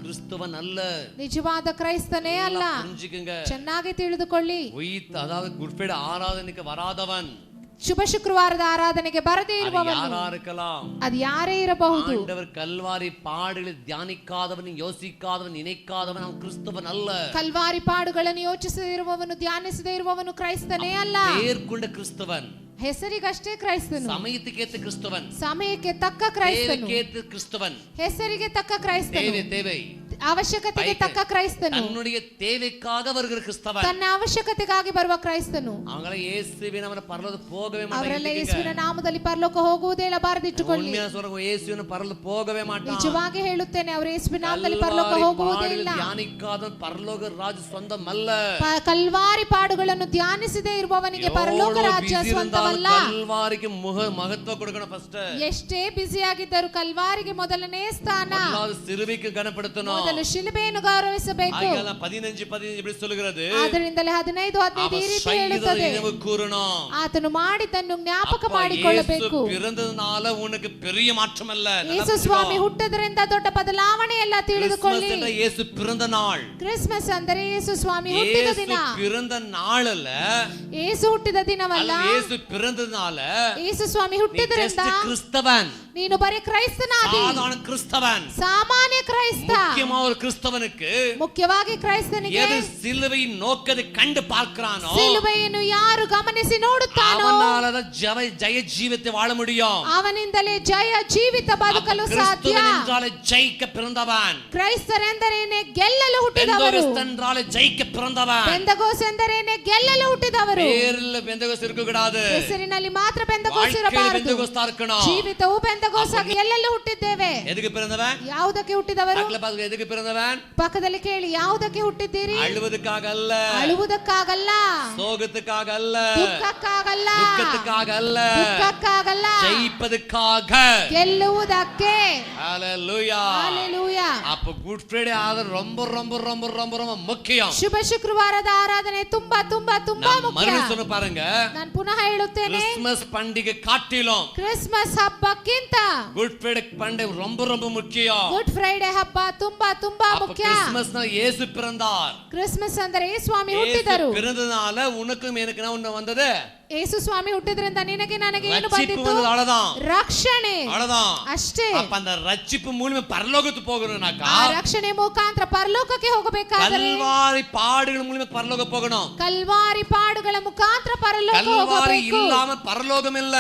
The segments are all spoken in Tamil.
கிறிஸ்தவன் அல்ல, ನಿಜವಾದ ಕ್ರೈಸ್ತನೇ ಅಲ್ಲ. ಚೆನ್ನಾಗಿ ತಿಳಿದುಕೊಳ್ಳಿ. அதாவது குட் ஃப்ரைடே ஆராதனைக்கு வராதவன், ಶುಭ ಶುಕ್ರವಾರದ ಆರಾಧನೆಗೆ ಬರದೇ ಇರುವವನು ಅದು ಯಾರೇ ಇರಬಹುದು. ஆண்டவர் கல்வாரி பாடுகளை தியானிக்காதவன், யோசிக்காதவன், நினைக்காதவன் அவன் கிறிஸ்தவன் அல்ல. ಕಲ್ವಾರಿ ಪಾಡುಗಳನ್ನು ಯೋಚಿಸದೇ ಇರುವವನು, ಧ್ಯಾನಿಸದೇ ಇರುವವನು ಕ್ರೈಸ್ತನೇ ಅಲ್ಲ. பேர்கொண்ட கிறிஸ்தவன், ಹೆಸರಿಗಷ್ಟೇ ಕ್ರೈಸ್ತನು. ಸಮಯಕ್ಕೆ ಕ್ರಿಸ್ತವನ್, ಸಮಯಕ್ಕೆ ತಕ್ಕ ಕ್ರೈಸ್ತನು. கிறிஸ்தவன், ಹೆಸರಿಗೆ ತಕ್ಕ ಕ್ರೈಸ್ತನು. தேவை ಅವಶ್ಯಕತೆಗೆ ತಕ್ಕ ಕ್ರೈಸ್ತನು. தன்னுடைய தேவைக்காக வருகிற கிறிஸ்தவன், ತನ್ನ ಅವಶ್ಯಕತೆಗಾಗಿ ಬರುವ ಕ್ರೈಸ್ತನು. அவங்கள இயேசுவின் நாமத்தில் பரலோக போகவே மாட்டாங்க. ಅವರೆಲ್ಲ ಯೇಸುವಿನ ನಾಮದಲ್ಲಿ ಪರಲೋಕ ಹೋಗುವುದೇ ಇಲ್ಲ, ಬರೆದಿಟ್ಟುಕೊಳ್ಳಿ. ಉண்மையா சொல்றேன், ಯೇಸುವಿನ ಪರಲೋಕ போகவே மாட்டான். ನಿಜವಾಗಿ ಹೇಳುತ್ತೇನೆ, ಅವರು ಯೇಸುವಿನ ನಾಮದಲ್ಲಿ ಪರಲೋಕ ಹೋಗುವುದೇ ಇಲ್ಲ. ಧ್ಯಾನಿಕಾದ ಪರಲೋಕ ರಾಜ್ಯ ಸ್ವಂತಮಲ್ಲ. ಕಲ್ವಾರಿ ಪಾಡುಗಳನ್ನು ಧ್ಯಾನಿಸದೇ ಇರುವವನಿಗೆ ಪರಲೋಕ ರಾಜ್ಯ ಸ್ವಂತವಲ್ಲ. ಕಲ್ವಾರಿಗೆ ಮಹತ್ವ ಕೊಡೋಣ. ಫಸ್ಟ್ ಎಷ್ಟೇ ಬ್ಯುಸಿ ಆಗಿದ್ದರು ಕಲ್ವಾರಿಗೆ ಮೊದಲನೇ ಸ್ಥಾನ. ಸಿಲುಬೆಗೆ ಗಣಪಡುತ್ತನೋ, ಮೊದಲು ಶಿಲುಬೆಯನ್ನು ಗೌರವಿಸಬೇಕು. 15 இப்படி சொல்கிறது. ಆದ್ದರಿಂದಲೇ 15 ಈ ರೀತಿ ಹೇಳುತ್ತದೆ, ಆತನು ಮಾಡಿದ್ದನ್ನು ಜ್ಞಾಪಕ ಮಾಡಿಕೊಳ್ಳಬೇಕು. பிறந்ததனால உனக்கு பெரிய மாற்றம் அல்ல. ಯೇಸು ಸ್ವಾಮಿ ಹುಟ್ಟಿದ್ರಿಂದ ದೊಡ್ಡ ಬದಲಾವಣೆ ಎಲ್ಲ ತಿಳಿದುಕೊಳ್ಳಿ. ಯೇಸು பிறந்த நாள். ಕ್ರಿಸ್ಮಸ್ ಅಂದರೆ ಯೇಸು ಸ್ವಾಮಿ ಹುಟ್ಟಿದ ದಿನ. பிறந்த நாள் அல்ல, ಯೇಸು ಹುಟ್ಟಿದ ದಿನವಲ್ಲ. ಯೇಸು பிறந்ததனால ಯೇಸು ಸ್ವಾಮಿ ಹುಟ್ಟಿದ್ರಿಂದ கிறிஸ்தவன், ನೀನು ಬರೀ ಕ್ರೈಸ್ತನಾದಿ. சாதாரண கிறிஸ்தவன், ಸಾಮಾನ್ಯ ಕ್ರೈಸ್ತ. முக்கியமாக ஒரு கிறிஸ்தவனுக்கு, ಮುಖ್ಯವಾಗಿ ಕ್ರೈಸ್ತನಿಗೆ எது சிலுவையை நோக்கதை கண்டு பார்க்கிறானோ, ಸಿಲುಬೆಯನ್ನು ಯಾರು ಗಮನಿಸಿ ನೋಡುತ್ತಾನೋ அவனால ஜெய ஜீவித்தை வாழ முடியும். ಅವನಿಂದಲೇ ಜಯ ಜೀವಿತ ಬದುಕಲು ಸಾಧ್ಯ. கிறிஸ்தவன் ஜெயிக்க பிறந்தவன். ಕ್ರೈಸ್ತರೆಂದರೇನೆ ಗೆಲ್ಲಲು ಹುಟ್ಟಿದವರು. பெந்தகோஸ்தென்றாலே ஜெயிக்க பிறந்தவன். ಬೆಂದಗೋಸ್ ಎಂದರೇನೆ ಗೆಲ್ಲಲು ಹುಟ್ಟಿದವರು. பேரில் பெந்தகோஸ் இருக்க கூடாது, ಹೆಸರಿನಲ್ಲಿ ಮಾತ್ರ ಬೆಂದಗೋಸ್ ಇರಬಾರದು. பெந்தகோஸ்தா இருக்கணும். ಜೀವಿತವು ಬೆಂದಗೋಸ್ ಆಗಿ ಎಲ್ಲೆಲ್ಲೂ ಹುಟ್ಟಿದ್ದೇವೆ. எதுக்கு பிறந்தவன்? ಯಾವುದಕ್ಕೆ ಹುಟ್ಟಿದವರು? எதுக்கு பிறந்தவன்? ಪಕ್ಕದಲ್ಲಿ ಕೇಳಿ, ಯಾವುದಕ್ಕೆ ಹುಟ್ಟಿದ್ದೀರಿ? அழுவதற்காக அல்ல, ಅಳುವುದಕ್ಕಾಗಲ್ಲ, சோகத்துக்காக அல்ல, ದುಃಖಕ್ಕಾಗಲ್ಲ, துக்கத்துக்காக அல்ல, ದುಃಖಕ್ಕಾಗಲ್ಲ, ஜெயிப்பதற்காக, ಗೆಲ್ಲುವುದಕ್ಕೆ. ஹalleluya, ஹalleluya. அப்ப குட் ஃப்ரைடே ஆராதனை ரொம்ப ரொம்ப ரொம்ப ரொம்ப ரொம்ப முக்கியம். ಶುಭ ಶುಕ್ರವಾರದ ಆರಾಧನೆ ತುಂಬಾ ತುಂಬಾ ತುಂಬಾ ಮುಖ್ಯ. மறுபடியும் பாருங்க, ನಾನು ಪುನಃ ಹೇಳುತ್ತೇನೆ, கிறிஸ்மஸ் பண்டிகை காட்டிலும் ಕ್ರಿಸ್ಮಸ್ ಹಬ್ಬಕ್ಕಿಂತ குட் ஃப்ரைடே பண்டிகை ரொம்ப ரொம்ப முக்கியம். ಗುಡ್ ಫ್ರೈಡೆ ಹಬ್ಬ ತುಂಬಾ ತುಂಬಾ ಮುಖ್ಯ. கிறிஸ்மஸ்னா இயேசு பிறந்தார். ಕ್ರಿಸ್ಮಸ್ ಅಂದರೆ ಸ್ವಾಮಿ ಹುಟ್ಟಿದರು. பிறந்ததனால உனக்கும் எனக்கு ஒண்ணு வந்தது. ಯೇಸು ಸ್ವಾಮಿ ಹುಟ್ಟಿದ್ರಿಂದ ನಿನಗೆ ನನಗೆ ಏನು ಬಂದಿತ್ತು? ರಕ್ಷಣೆ. ಅಷ್ಟೇ. அப்ப அந்த ரட்சிப்பு மூலமே பரலோகத்துக்கு போகணும்னாக்கா, ಆ ರಕ್ಷಣೆ ಮುಖಾಂತರ ಪರಲೋಕಕ್ಕೆ ಹೋಗಬೇಕಾದರೆ கல்வாரி பாடுகள் மூலமே பரலோகம் போகணும். ಕಲ್ವಾರಿ ಪಾಡುಗಳ ಮುಖಾಂತರ ಪರಲೋಕ ಹೋಗಬೇಕು. கல்வாரி இல்லாம பரலோகம் இல்ல.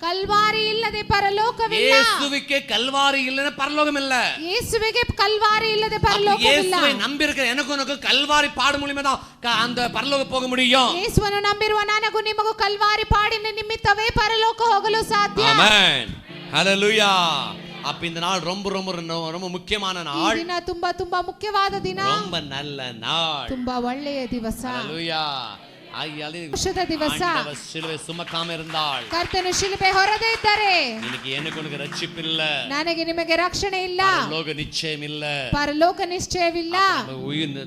ಕಲ್ವಾರಿ ಇಲ್ಲದೆ ಪರಲೋಕವಿಲ್ಲ. ಯೇಸುವಿಗೆ ಕಲ್ವಾರಿ ಇಲ್ಲದೆ ಪರಲೋகம் இல்ல. ಯೇಸುವಿಗೆ ಕಲ್ವಾರಿ ಇಲ್ಲದೆ ಪರಲೋಕವಿಲ್ಲ. ಯೇಸುவை நம்பியிருக்கிற எனக்கு உனக்கு கல்வாரி பாடு மூலமே தான் அந்த பரலோகம் போக முடியும். ಯೇಸುವನ್ನು ನಂಬಿರುವ ನನಗೂ ನಿಮಗೂ ಕಲ್ವಾರಿ ಪಾಡಿನ ನಿಮಿತ್ತವೇ ಪರಲೋಕ ಹೋಗಲು ಸಾಧ್ಯ. Amen, hallelujah. அப்ப இந்த நாள் ரொம்ப ரொம்ப ரொம்ப முக்கியமான நாள். ಈ ದಿನ ತುಂಬಾ ತುಂಬಾ ಮುಖ್ಯವಾದ ದಿನ, ரொம்ப நல்ல நாள், ತುಂಬಾ ಒಳ್ಳೆಯ ದಿವಸ. ಹalleluya. ದಿವಸ. ಶಿಲುಬೆ ಸುಮಕಾಮ இருந்தால், ಕರ್ತನು ಶಿಲುಬೆ ಹೊರದೇ ಇದ್ದರೆ எனக்கு ರಕ್ಷಿಪಿಲ್ಲ, ನನಗೆ ನಿಮಗೆ ರಕ್ಷಣೆ ಇಲ್ಲ, ಪರಲೋಕ ನಿಶ್ಚಯ ಇಲ್ಲ, ಪರಲೋಕ ನಿಶ್ಚಯವಿಲ್ಲ.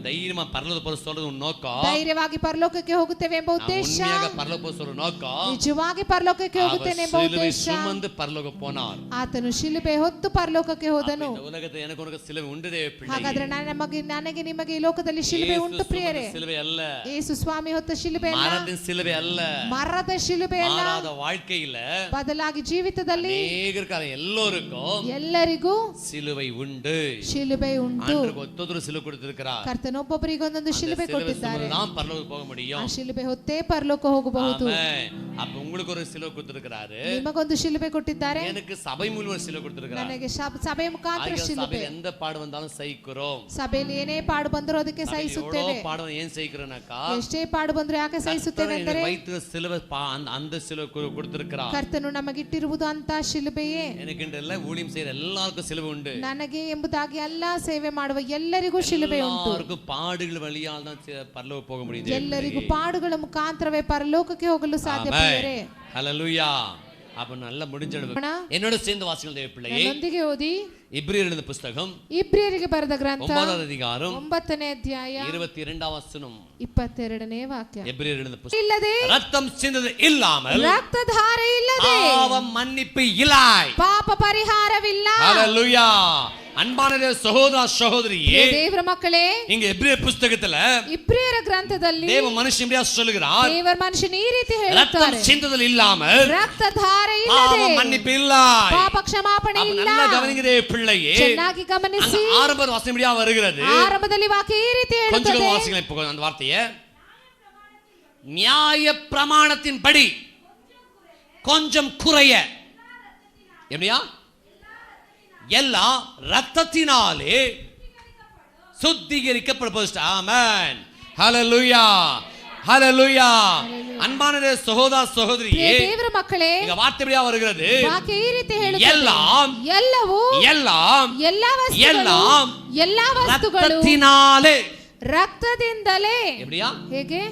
தைரியமா பரலோக போற சொல்றது நோக்கம், ಧೈರ್ಯವಾಗಿ ಪರಲೋಕಕ್ಕೆ ಹೋಗುತ್ತೇವೆ ಎಂಬ ಉದ್ದೇಶ, ಉண்மையாக ಪರಲೋಕ போற சொல்ற நோக்கம், ನಿಜವಾಗಿ ಪರಲೋಕಕ್ಕೆ ಹೋಗುತ್ತೇನೆ ಎಂಬ ಉದ್ದೇಶ. ಸುಮಂದು ಪರಲೋಕ போனார். ಆತನು ಶಿಲುಬೆ ಹೊತ್ತು ಪರಲೋಕಕ್ಕೆ ಹೋದನು. ಉಲಗದ எனக்கு ಶಿಲುಬೆ ಉಂಟದೆ ಪಿಳ್ಳೆ. ಹಾಗಾದ್ರೆ ನನಗೆ ನಿಮಗೆ ಈ ಲೋಕದಲ್ಲಿ ಶಿಲುಬೆ ಉಂಟು ಪ್ರಿಯರೇ. ಶಿಲುಬೆ ಅಲ್ಲ, ಯೇಸು ಸ್ವಾಮಿ ಹೊತ್ತ ಶಿಲುಬೆ ಅಲ್ಲ, ಮರದ ಶಿಲುಬೆ ಅಲ್ಲ, ಮರದ ಶಿಲುಬೆ ಅಲ್ಲ. ಮಾನವ வாழ்க்கையில ಬದಲಾಗಿ ಜೀವಿತದಲ್ಲಿ ಎಲ್ಲರಿಗೂ ಶಿಲುಬೆ ಉಂಟು, ಶಿಲುಬೆ ಉಂಟು. ಒತ್ತೊಂದು ಶಿಲುಬೆ ಕೊಟ್ಟಿರುತ್ತಾರೆ. ಕರ್ತನು ಒಬ್ಬೊಬ್ಬರಿಗೆ ಒಂದೊಂದು ಶಿಲುಬೆ ಕೊಟ್ಟಿದ್ದಾರೆ. நாம் பரலோகம் போக முடியும். ಆ ಶಿಲುಬೆ ಹೊತ್ತೇ ಪರಲೋಕ ಹೋಗಬಹುದು. அப்ப உங்களுக்கு ஒரு ಶಿಲುಬೆ ಕೊಟ್ಟಿರುತ್ತಾರೆ, ನಿಮಗೊಂದು ಶಿಲುಬೆ ಕೊಟ್ಟಿದ್ದಾರೆ, எனக்கு சபை மூலமா ಶಿಲುಬೆ ಕೊಟ್ಟಿರುತ್ತಾರೆ. ನನಗೆ ಸಭೆಯ ಮುಖಾಂತರ ಶಿಲುಬೆ. எந்த பாடு வந்தாலும் சகிக்கிறோம். ಸಭೆಯಲ್ಲಿ ಏನೇ ಪಾಡು ಬಂದರೂ ಅದಕ್ಕೆ ಸಹಿಸುತ್ತೇವೆ. ಪಾಡು ಏನ್ ಸಹಿக்கிறನಕ್ಕ, ಎಷ್ಟೇ ಪಾಡು ಬಂದರೂ ಯಾಕೆ ಸಹಿಸುತ್ತೇವೆ ಅಂದರೆ ವೈದ್ಯ ಶಿಲುಬೆ அந்த ಶಿಲುಬೆ ಕೊಟ್ಟಿರುತ್ತಾರೆ. ಕರ್ತನು ನಮಗಿಟ್ಟಿರುವುದು ಅಂತ ಶಿಲುಬೆಯೇ. எனக்கென்றಲ್ಲ ஊழியம் செய்யற எல்லாருக்கும் ಶಿಲುಬೆ ಉಂಟು. ನನಗೆ ಎಂಬುದಾಗಿ ಅಲ್ಲ, ಸೇವೆ ಮಾಡುವ ಎಲ್ಲರಿಗೂ ಶಿಲುಬೆ ಉಂಟು. ಎಲ್ಲರಿಗೂ ಪಾಡುಗಳ வழியால் தான் ಪರಲೋಕ போக முடியும். ಎಲ್ಲರಿಗೂ ಪಾಡುಗಳ ಮುಖಾಂತರವೇ ಪರಲೋಕಕ್ಕೆ ಹೋಗಲು ಸಾಧ್ಯ. ಪ್ರಿಯರೇ, ஹalleluya. அப்ப நல்லா முடிஞ்சிடுவோம். என்னோட சேர்ந்து வாசிங்கள் தேவ பிள்ளையே. ನನ್ನೊಂದಿಗೆ ಓದಿ ಇಬ್ರಿಯರ எழுதின புத்தகம், ಇಬ್ರಿಯರಿಗೆ ಬರೆದ ಗ್ರಂಥ 9ನೇ அதிகாரம் 9ನೇ ಅಧ್ಯಾಯ 22ನೇ ವಚனம் 22ನೇ ವಾಕ್ಯ. ಇಬ್ರಿಯರ எழுதின புத்தகம், ಇಲ್ಲದೆ ரத்தம் சிந்தது இல்லாமல், ರಕ್ತಧಾರೆ ಇಲ್ಲದೆ பாவ மன்னிப்பு இல்லை, ಪಾಪ ಪರಿಹಾರವಿಲ್ಲ. ஹalleluya. அன்பான சகோதர சகோதரியே, ದೇವರ ಮಕ್ಕಳೇ, இங்க எபிரேய புத்தகத்துல ಇಬ್ರಿಯರ ಗ್ರಂಥದಲ್ಲಿ தேவ மனுஷன் சொல்லுகிறார், ದೇವರ ಮನುಷ್ಯನು ಈ ರೀತಿ ரத்தம் ಹೇಳುತ್ತಾರೆ, சிந்துதல் இல்லாமல் ರಕ್ತಧಾರೆ ಇಲ್ಲದೆ பாவ மன்னிப்பு இல்லை. ಪಾಪ ಕ್ಷಮಾಪಣೆ அப்ப ಇಲ್ಲ. நல்லா கவனிக்கிறே பிள்ளையே, ಚೆನ್ನಾಗಿ ಗಮನಿಸಿ. ஆரம்ப வசனப்படியா வருகிறது. ಆರಂಭದಲ್ಲಿ ವಾಕ್ಯ ಈ ರೀತಿ கொஞ்சம் ಹೇಳುತ್ತದೆ. வாசிக்கலாம் இப்போ அந்த வார்த்தையை. நியாய பிரமாணத்தின்படி கொஞ்சம் குறைய, எப்படியா, எல்லாம் ரத்தத்தினாலே சுத்திகரிக்கப்படும். ஆமென், ஹல்லேலூயா, ஹல்லேலூயா. அன்பான சகோதர சகோதரியே, ದೇವರ ಮಕ್ಕಳೇ, இங்க வார்த்தையா வருகிறது, ವಾಕ್ಯ ಈ ರೀತಿ ಹೇಳುತ್ತದೆ, எல்லாம் ಎಲ್ಲವೂ எல்லாம் ಎಲ್ಲಾ ವಸ್ತುಗಳು எல்லாம் ಎಲ್ಲಾ ವಸ್ತುಗಳು ரத்தத்தினாலே, ರಕ್ತದಿಂದಲೇ. எப்படியா, ಹೇಗೆ?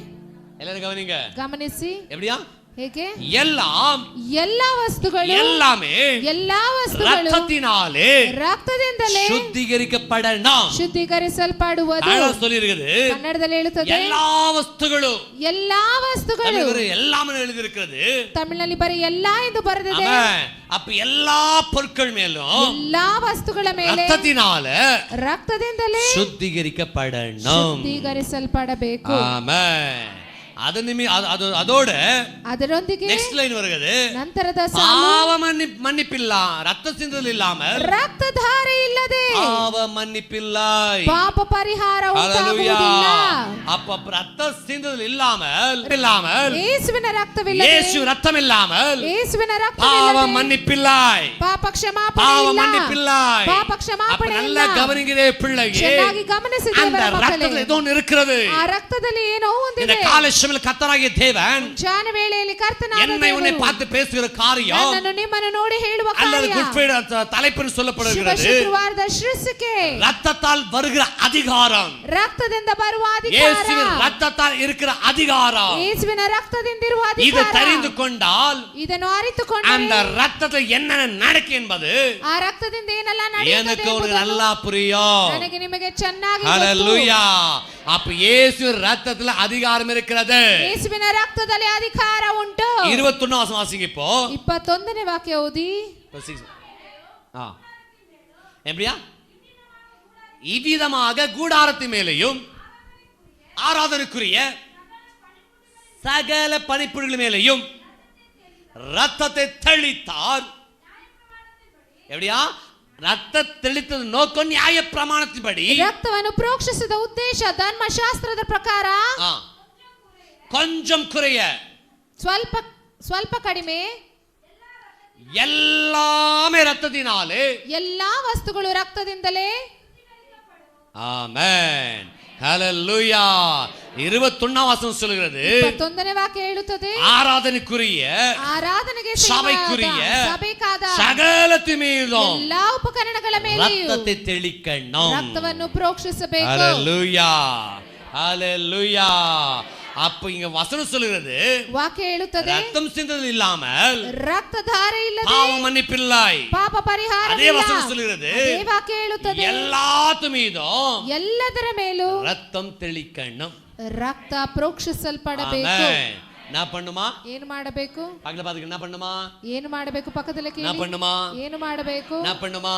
எல்லாரும் கவனிங்க, ಗಮನಿಸಿ. எப்படியா, ಹೇಗೆ? எல்லாம் ಎಲ್ಲಾ ವಸ್ತುಗಳು எல்லாமே ಎಲ್ಲಾ ವಸ್ತುಗಳು ரத்தத்தினாலே ರಕ್ತದಿಂದಲೇ சுத்திகரிக்கப்படணும். ಶುದ್ಧೀಕರಿಸಲ್ಪಡುವುದು. சொல்லி இருக்குது, ಕನ್ನಡದಲ್ಲಿ ಹೇಳುತ್ತದೆ, எல்லா ವಸ್ತುಗಳು. ಎಲ್ಲಾ ವಸ್ತುಗಳು. எல்லாம் எழுதி இருக்கிறது, ತಮಿಳಿನಲ್ಲಿ ಬರೀ ಎಲ್ಲಾ ಎಂದು ಬರೆದಿದೆ. அப்ப எல்லா பொருட்கள் மேலும் ಎಲ್ಲಾ ವಸ್ತುಗಳ ಮೇಲೆ ரத்தத்தினால ರಕ್ತದಿಂದಲೇ சுத்திகரிக்கப்படணும். ಶುದ್ಧೀಕರಿಸಲ್ಪಡಬೇಕು. ஆமென். அதோட ಅದರೊಂದಿಗೆ நெக்ஸ்ட் லைன் வருகிறது, ನಂತರದ பாவ மன்னிப்பில்ல, ரத்த சிந்துதல் இல்லாமல் ರಕ್ತಧಾರೆ ಇಲ್ಲದೆ பாவ மன்னிப்பில்ல, ಪಾಪ ಪರಿಹಾರ ಉಂಟಾಗುವುದಿಲ್ಲ. அப்ப ரத்த சிந்துதல் இல்லாமல் ಯೇಸುವಿನ ರಕ್ತವಿಲ್ಲದೆ, இயேசு ரத்தம் இல்லாமல் ಯೇಸುವಿನ பாவ ರಕ್ತವಿಲ್ಲದೆ மன்னிப்பில்ல, ಪಾಪ ಕ್ಷಮಾಪಣೆ பாவ ಇಲ್ಲ. மன்னிப்பில்ல. ಪಾಪ ಕ್ಷಮಾಪಣೆ ಇಲ್ಲ. நல்லா கவனிக்கிறே பிள்ளையே, ಚೆನ್ನಾಗಿ ಗಮನಿಸಿ அந்த ದೇವರ ಮಕ್ಕಳೇ, ரத்தத்தில் ஏதோ ஒன்று இருக்கிறது. ಆ ರಕ್ತದಲ್ಲಿ ಏನೋ இந்த ಒಂದಿದೆ. காலசமயத்தில் கர்த்தராகிய தேவன் ಜಾನ ವೇಳೆಯಲ್ಲಿ ಕರ್ತನಾದ என்னை உன்னை ದೇವರು பார்த்து பேசுகிற காரியம் ನನ್ನನ್ನು ನಿಮ್ಮನ್ನು ನೋಡಿ ಹೇಳುವ அல்லது ಕಾರ್ಯ, குட் ஃப்ரைடே தலைப்பில் ಶುಭ சொல்லப்படுகிறது, ಶುಕ್ರವಾರದ ಶೀರ್ಷಿಕೆ ரத்தத்தால் வருகிற அதிகாரம், ರಕ್ತದಿಂದ ಬರುವ ಅಧಿಕಾರ, இயேசுவின் ரத்தத்தால் இருக்கிற அதிகாரம். ಯೇಸುವಿನ ರಕ್ತದಿಂದಿರುವ இதை ಅಧಿಕಾರ. தெரிந்து கொண்டால் ಇದನ್ನು அந்த ಅರಿತುಕೊಂಡರೆ ரத்தத்தில் என்னென்ன நடக்கும் என்பது ಆ ರಕ್ತದಿಂದ ಏನೆಲ್ಲ எனக்கு ನಡೆಯುತ್ತದೆ ஒரு ಎಂಬುದನ್ನು நல்லா புரியும். ನನಗೆ ನಿಮಗೆ ಚೆನ್ನಾಗಿ ಗೊತ್ತು. ஹல்லேலூயா. அப்ப இயேசுவின் ரத்தத்துல அதிகாரம் இருக்கிறது. ಯೇಸುವಿನ ರಕ್ತದಲ್ಲಿ ಅಧಿಕಾರ ಉಂಟು. 21 வசனம் வாசிங்க இப்போ. 21ನೇ ವಾಕ್ಯ ಓದಿ. எப்படியா, இவ்விதமாக கூடாரத்தின் மேலேயும் ஆராதனைக்குரிய சகல பணிப்புகள் மேலேயும் ரத்தத்தை தெளித்தார். எப்படியா, ரத்த தெளித்தது நோக்கம் நியாய பிரமாணத்தின்படி, ರಕ್ತವನ್ನು ಪ್ರೋಕ್ಷಿಸಿದ ಉದ್ದೇಶ ಧರ್ಮಶಾಸ್ತ್ರದ ಪ್ರಕಾರ கொஞ்சம் குறைய, ಸ್ವಲ್ಪ ಸ್ವಲ್ಪ ಕಡಿಮೆ, எல்லாமே ரத்தத்தினாலே, ಎಲ್ಲಾ ವಸ್ತುಗಳು ರಕ್ತದಿಂದಲೇ. ஆமென், ஹல்லேலூயா. 21 வசனம் சொல்கிறது, 21ನೇ ವಾಕ್ಯ ಹೇಳುತ್ತದೆ, ஆராதனைக்குரிய ಆರಾಧನೆಗೆ சபைக்குரிய ಸಭೆಕಾದ சகலத்து மீதும் ಎಲ್ಲಾ ಉಪಕರಣಗಳ ಮೇಲೆಯೂ ரத்தத்தை தெளிக்கணும். ರಕ್ತವನ್ನು ಪ್ರೋಕ್ಷಿಸಬೇಕು. ஹல்லேலூயா, ஹல்லேலூயா. அப்ப இங்க வசனம் சொல்கிறது, ವಾಕ್ಯ ಹೇಳುತ್ತದೆ, ரத்தம் சிந்தது இல்லாமல் ರಕ್ತಧಾರೆ ಇಲ್ಲದೆ பாவ மன்னிப்பில்லை. ಪಾಪ ಪರಿಹಾರ அதே ಇಲ್ಲ. வசனம் சொல்கிறது, ಅದೇ ವಾಕ್ಯ ಹೇಳುತ್ತದೆ, எல்லாத்து மீதும் ಎಲ್ಲದರ ಮೇಲೂ ரத்தம் தெளிக்கணும். ರಕ್ತ ಪ್ರೋಕ್ಷಿಸಲ್ಪಡಬೇಕು. ஆமென். என்ன பண்ணுமா? ಏನು ಮಾಡಬೇಕು? பக்கத்துல பாத்துக்க, என்ன பண்ணுமா? ಏನು ಮಾಡಬೇಕು? ಪಕ್ಕದಲ್ಲಿ என்ன ಕೇಳಿ. பண்ணுமா? ಏನು ಮಾಡಬೇಕು? என்ன பண்ணுமா?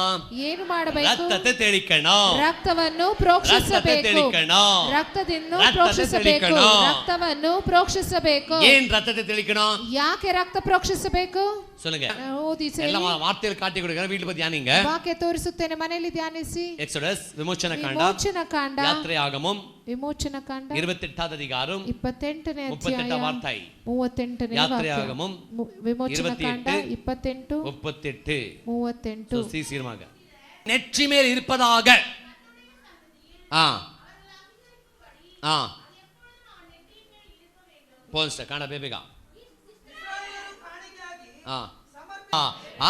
ಏನು ಮಾಡಬೇಕು? ரத்தத்தை தெளிக்கணும். ರಕ್ತವನ್ನು ரத்தத்தை ಪ್ರೋಕ್ಷಿಸಬೇಕು. தெளிக்கணும். ರಕ್ತದಿಂದ ரத்தத்தை ಪ್ರೋಕ್ಷಿಸಬೇಕು. தெளிக்கணும். ರಕ್ತವನ್ನು ಪ್ರೋಕ್ಷಿಸಬೇಕು. ஏன் ரத்தத்தை தெளிக்கணும்? ಯಾಕೆ ರಕ್ತ ಪ್ರೋಕ್ಷಿಸಬೇಕು? சொல்லுங்க. ಓದಿ எல்லாம் வார்த்தையில் காட்டி கொடுக்கிறேன், வீட்டுல போய் தியானிங்க. ವಾಕ್ಯ ತೋರಿಸುತ್ತೇನೆ, ಮನೆಯಲ್ಲಿ ಧ್ಯಾನಿಸಿ. எக்ஸோடஸ், விமோச்சன காண்ட, ವಿಮೋಚನ ಕಾಂಡ, யாத்திரையாகமம் ವಿಮೋಚನ ಕಾಂಡ 28வது அதிகாரம் 28ನೇ 38 ಅಧ್ಯಾಯ வார்த்தை. 38ನೇ யாத்திரையாகமம் ವಿಮೋಚನ ಕಾಂಡ 28 38. சீக்கிரமாக நெற்றி மேல் இருப்பதாக போன்ஸ்ட ಕಾಣ ಬೇಗ